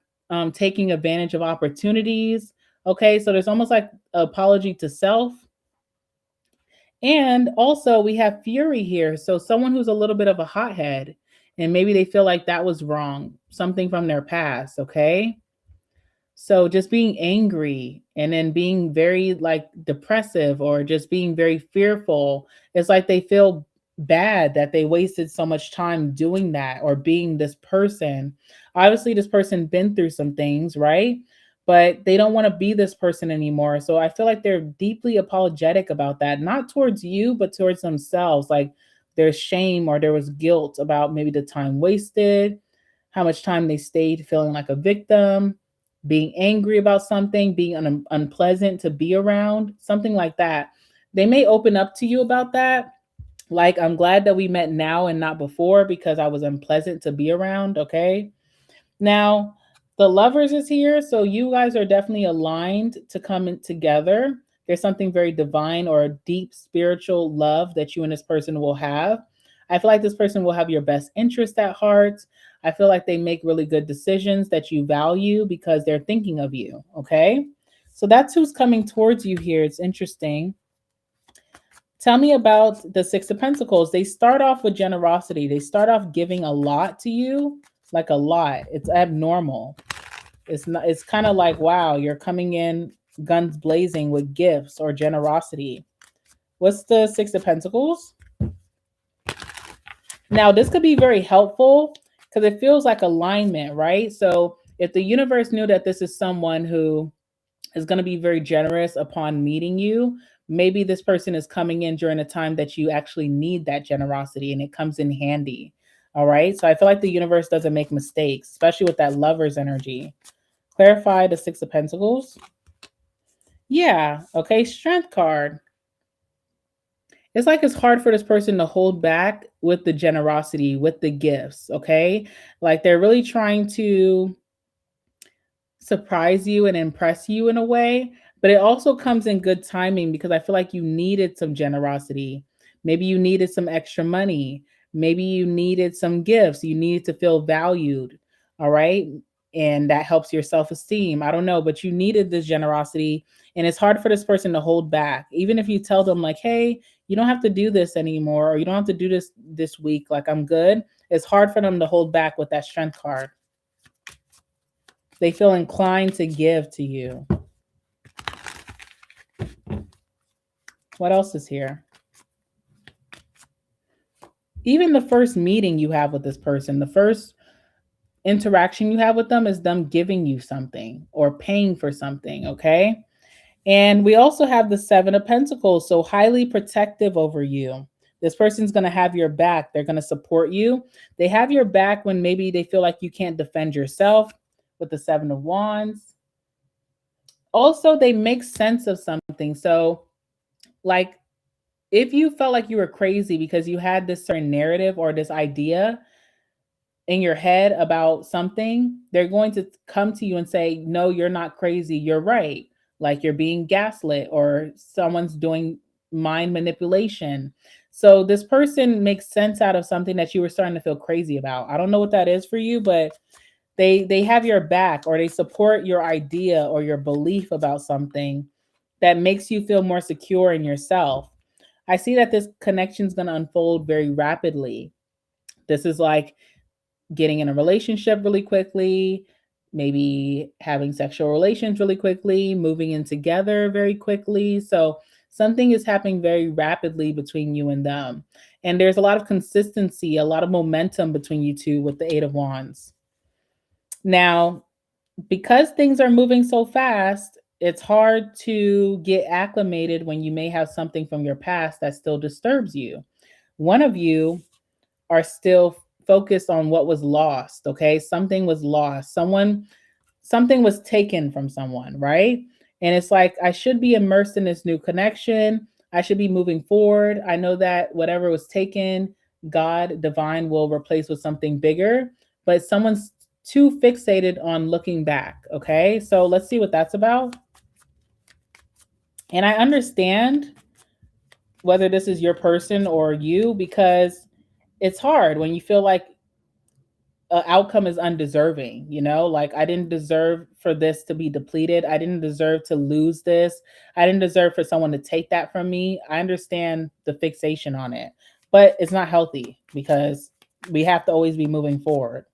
taking advantage of opportunities. Okay, so there's almost like apology to self. And also, we have fury here. So, someone who's a little bit of a hothead, and maybe they feel like that was wrong, something from their past. Okay. So, just being angry and then being very like depressive or just being very fearful, it's like they feel bad that they wasted so much time doing that or being this person. Obviously, this person been through some things, right? But they don't want to be this person anymore. So I feel like they're deeply apologetic about that, not towards you, but towards themselves. Like there's shame or there was guilt about maybe the time wasted, how much time they stayed feeling like a victim, being angry about something, being unpleasant to be around, something like that. They may open up to you about that, like, I'm glad that we met now and not before because I was unpleasant to be around. Okay. Now, the lovers is here. So you guys are definitely aligned to come in together. There's something very divine or a deep spiritual love that you and this person will have. I feel like this person will have your best interest at heart. I feel like they make really good decisions that you value because they're thinking of you. Okay. So that's who's coming towards you here. It's interesting. Tell me about the Six of Pentacles. They start off with generosity. They start off giving a lot to you, like a lot. It's abnormal. It's not. It's kind of like, wow, you're coming in guns blazing with gifts or generosity. What's the Six of Pentacles? Now, this could be very helpful because it feels like alignment, right? So if the universe knew that this is someone who is going to be very generous upon meeting you, maybe this person is coming in during a time that you actually need that generosity and it comes in handy. All right. So I feel like the universe doesn't make mistakes, especially with that lover's energy. Clarify the Six of Pentacles. Yeah. Okay. Strength card. It's like it's hard for this person to hold back with the generosity, with the gifts. Okay. Like they're really trying to surprise you and impress you in a way, but it also comes in good timing because I feel like you needed some generosity. Maybe you needed some extra money. Maybe you needed some gifts. You needed to feel valued. All right. And that helps your self esteem. I don't know, but you needed this generosity. And it's hard for this person to hold back. Even if you tell them, like, hey, you don't have to do this anymore, or you don't have to do this week. Like, I'm good. It's hard for them to hold back with that strength card. They feel inclined to give to you. What else is here? Even the first meeting you have with this person, the first interaction you have with them is them giving you something or paying for something, okay? And we also have the Seven of Pentacles, so highly protective over you. This person's going to have your back. They're going to support you. They have your back when maybe they feel like you can't defend yourself with the Seven of Wands. Also, they make sense of something. So, like, if you felt like you were crazy because you had this certain narrative or this idea in your head about something, they're going to come to you and say, no, you're not crazy. You're right. Like you're being gaslit or someone's doing mind manipulation. So this person makes sense out of something that you were starting to feel crazy about. I don't know what that is for you, but they have your back or they support your idea or your belief about something that makes you feel more secure in yourself. I see that this connection is going to unfold very rapidly. This is like getting in a relationship really quickly, maybe having sexual relations really quickly, moving in together very quickly. So something is happening very rapidly between you and them. And there's a lot of consistency, a lot of momentum between you two with the Eight of Wands. Now, because things are moving so fast, it's hard to get acclimated when you may have something from your past that still disturbs you. One of you are still focused on what was lost, okay? Something was lost. Something was taken from someone, right? And it's like, I should be immersed in this new connection. I should be moving forward. I know that whatever was taken, God, divine, will replace with something bigger, but someone's too fixated on looking back, okay? So let's see what that's about. And I understand whether this is your person or you, because it's hard when you feel like an outcome is undeserving, you know, like I didn't deserve for this to be depleted. I didn't deserve to lose this. I didn't deserve for someone to take that from me. I understand the fixation on it, but it's not healthy because we have to always be moving forward.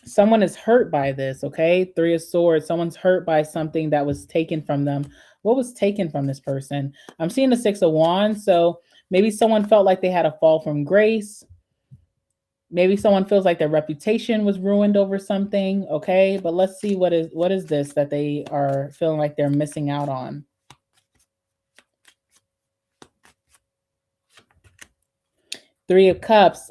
Someone is hurt by this, okay? Three of Swords. Someone's hurt by something that was taken from them. What was taken from this person? I'm seeing the Six of Wands. So Maybe someone felt like they had a fall from grace. Maybe someone feels like their reputation was ruined over something. Okay, but let's see what is this that they are feeling like they're missing out on. Three of Cups,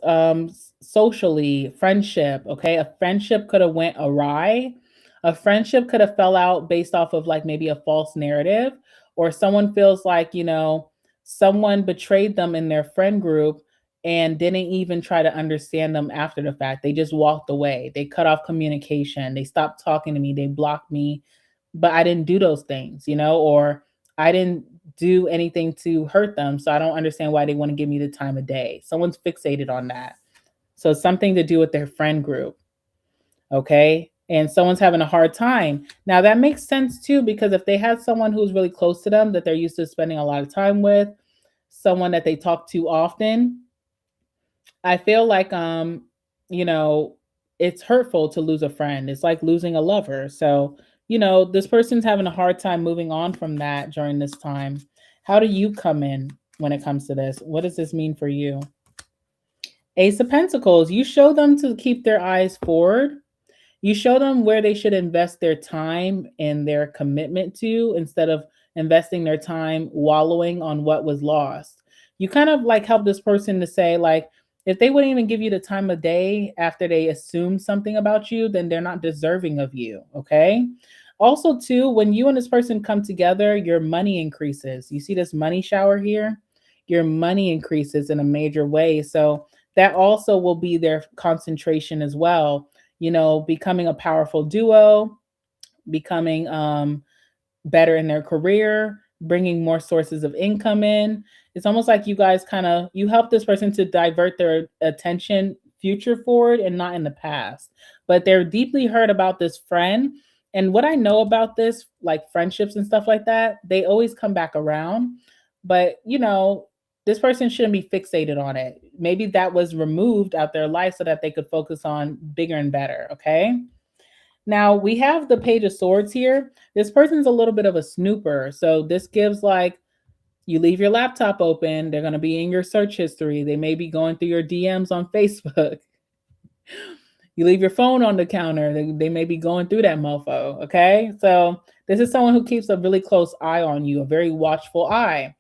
socially, friendship. Okay, a friendship could have went awry. A friendship could have fell out based off of like maybe a false narrative, or someone feels like someone betrayed them in their friend group and didn't even try to understand them after the fact. They just walked away. They cut off communication. They stopped talking to me. They blocked me, but I didn't do those things, or I didn't do anything to hurt them. So I don't understand why they want to give me the time of day. Someone's fixated on that. So something to do with their friend group. Okay. And someone's having a hard time. Now that makes sense too, because if they had someone who's really close to them that they're used to spending a lot of time with, someone that they talk to often, I feel like you know, it's hurtful to lose a friend. It's like losing a lover. So, this person's having a hard time moving on from that during this time. How do you come in when it comes to this? What does this mean for you? Ace of Pentacles, you show them to keep their eyes forward. You show them where they should invest their time and their commitment to instead of investing their time wallowing on what was lost. You kind of like help this person to say, like, if they wouldn't even give you the time of day after they assume something about you, then they're not deserving of you. Okay. Also, too, when you and this person come together, your money increases. You see this money shower here? Your money increases in a major way. So that also will be their concentration as well, becoming a powerful duo, becoming better in their career, bringing more sources of income in. It's almost like you guys you help this person to divert their attention future forward and not in the past. But they're deeply hurt about this friend. And what I know about this, like friendships and stuff like that, they always come back around. But, this person shouldn't be fixated on it. Maybe that was removed out their life so that they could focus on bigger and better. Okay. Now we have the Page of Swords here. This person's a little bit of a snooper. So this gives like, you leave your laptop open, they're going to be in your search history. They may be going through your DMs on Facebook. You leave your phone on the counter, they may be going through that mofo. Okay. So this is someone who keeps a really close eye on you, a very watchful eye.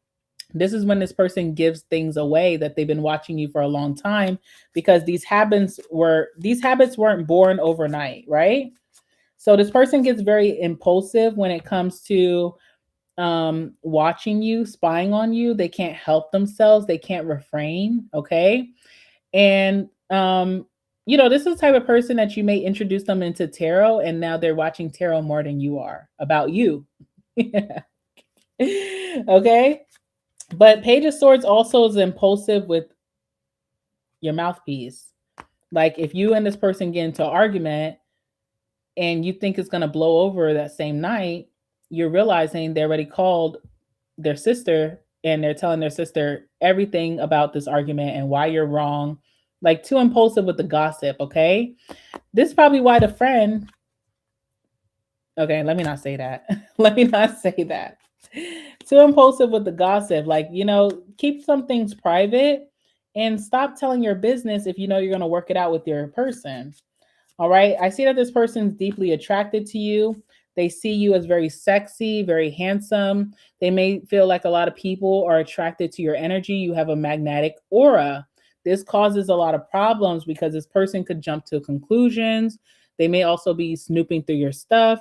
This is when this person gives things away that they've been watching you for a long time, because these habits weren't born overnight, right? So this person gets very impulsive when it comes to watching you, spying on you. They can't help themselves. They can't refrain. Okay. And, this is the type of person that you may introduce them into tarot, and now they're watching tarot more than you are about you. Okay. But Page of Swords also is impulsive with your mouthpiece. Like if you and this person get into an argument and you think it's going to blow over that same night, you're realizing they already called their sister and they're telling their sister everything about this argument and why you're wrong. Like too impulsive with the gossip. Okay. This is probably why the friend. Okay. Let me not say that. Let me not say that. Too impulsive with the gossip. Like, keep some things private and stop telling your business if you know you're going to work it out with your person. All right. I see that this person's deeply attracted to you. They see you as very sexy, very handsome. They may feel like a lot of people are attracted to your energy. You have a magnetic aura. This causes a lot of problems because this person could jump to conclusions. They may also be snooping through your stuff.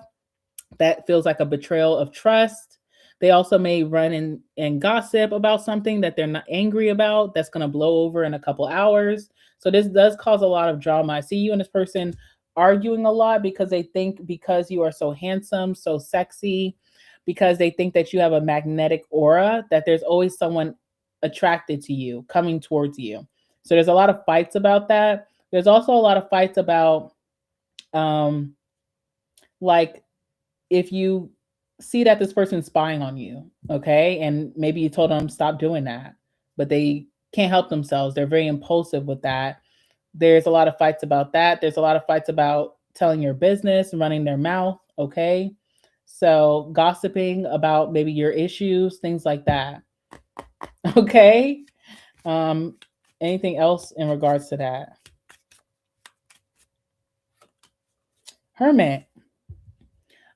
That feels like a betrayal of trust. They also may run and gossip about something that they're not angry about that's going to blow over in a couple hours. So this does cause a lot of drama. I see you and this person arguing a lot because they think because you are so handsome, so sexy, because they think that you have a magnetic aura, that there's always someone attracted to you, coming towards you. So there's a lot of fights about that. There's also a lot of fights about like if you see that this person's spying on you, okay, and maybe you told them stop doing that, but they can't help themselves. They're very impulsive with that. There's a lot of fights about that. There's a lot of fights about telling your business, running their mouth, okay? So gossiping about maybe your issues, things like that. Okay? Um, anything else in regards to that? Hermit.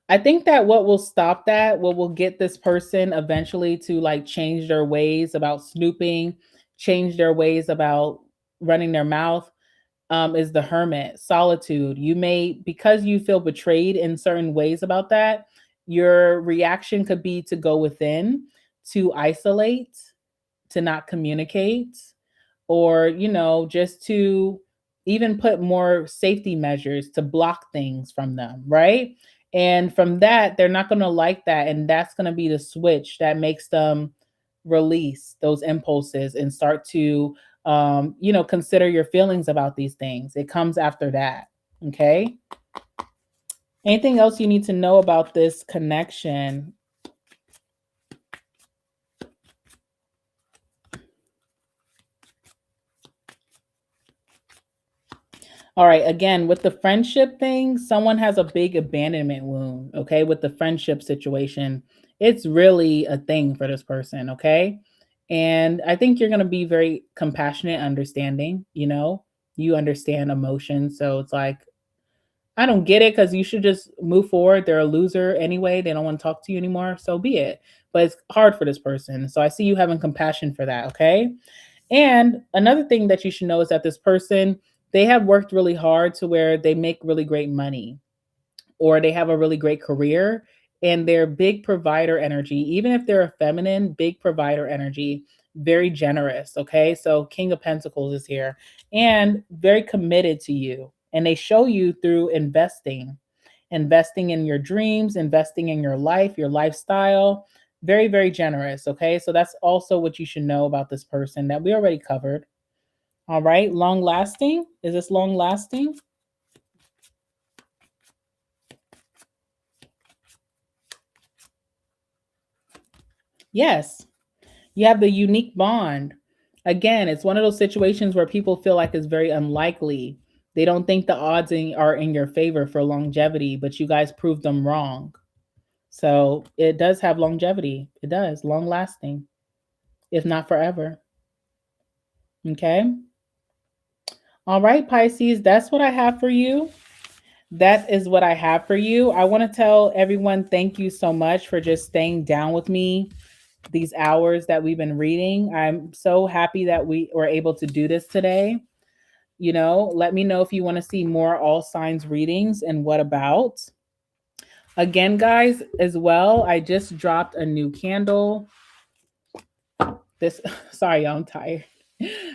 I think that what will stop that, what will get this person eventually to like change their ways about snooping, change their ways about running their mouth, is the hermit, solitude. You may, because you feel betrayed in certain ways about that, your reaction could be to go within, to isolate, to not communicate, or, just to even put more safety measures to block things from them, right? And from that, they're not going to like that. And that's going to be the switch that makes them release those impulses and start to, consider your feelings about these things. It comes after that. Okay. Anything else you need to know about this connection? All right, again, with the friendship thing, someone has a big abandonment wound, okay? With the friendship situation, it's really a thing for this person, okay? And I think you're going to be very compassionate, understanding, you understand emotions. So it's like, I don't get it because you should just move forward. They're a loser anyway. They don't want to talk to you anymore. So be it. But it's hard for this person. So I see you having compassion for that, okay? And another thing that you should know is that this person, they have worked really hard to where they make really great money, or they have a really great career, and they're big provider energy. Even if they're a feminine, big provider energy, very generous. Okay. So King of Pentacles is here and very committed to you. And they show you through investing in your dreams, investing in your life, your lifestyle. Very, very generous. Okay. So that's also what you should know about this person that we already covered. All right. Long lasting. Is this long lasting? Yes. You have the unique bond. Again, it's one of those situations where people feel like it's very unlikely. They don't think the odds are in your favor for longevity, but you guys proved them wrong. So it does have longevity. It does, long lasting, if not forever. Okay. All right, Pisces, that's what I have for you. That is what I have for you. I want to tell everyone thank you so much for just staying down with me these hours that we've been reading. I'm so happy that we were able to do this today. Let me know if you want to see more all signs readings and what about. Again, guys, as well, I just dropped a new candle. This, sorry, I'm tired.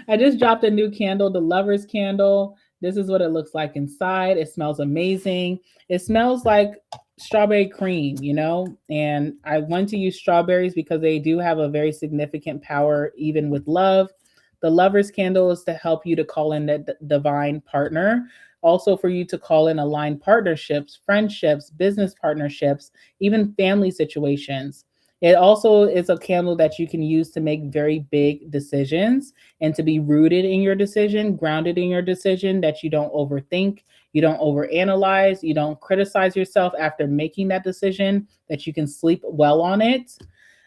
I just dropped a new candle, the Lover's Candle. This is what it looks like inside. It smells amazing. It smells like strawberry cream, and I want to use strawberries because they do have a very significant power, even with love. The Lover's Candle is to help you to call in the divine partner. Also, for you to call in aligned partnerships, friendships, business partnerships, even family situations. It also is a candle that you can use to make very big decisions and to be rooted in your decision, grounded in your decision, that you don't overthink, you don't overanalyze, you don't criticize yourself after making that decision, that you can sleep well on it.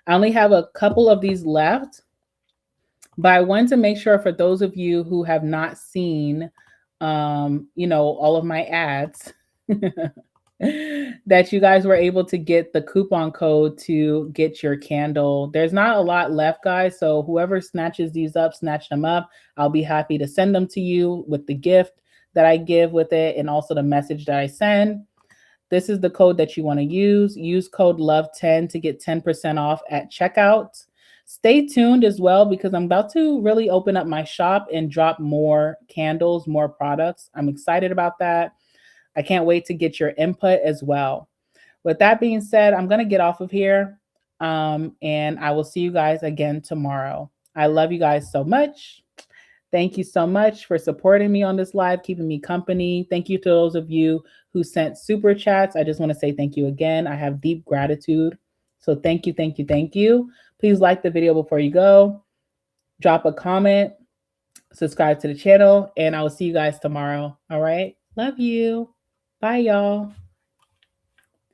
I only have a couple of these left, but I want to make sure for those of you who have not seen, all of my ads, that you guys were able to get the coupon code to get your candle. There's not a lot left, guys. So whoever snatches these up, snatch them up. I'll be happy to send them to you with the gift that I give with it and also the message that I send. This is the code that you want to use. Use code LOVE10 to get 10% off at checkout. Stay tuned as well because I'm about to really open up my shop and drop more candles, more products. I'm excited about that. I can't wait to get your input as well. With that being said, I'm going to get off of here, and I will see you guys again tomorrow. I love you guys so much. Thank you so much for supporting me on this live, keeping me company. Thank you to those of you who sent super chats. I just want to say thank you again. I have deep gratitude. So thank you, thank you, thank you. Please like the video before you go. Drop a comment, subscribe to the channel, and I will see you guys tomorrow. All right. Love you. Bye, y'all.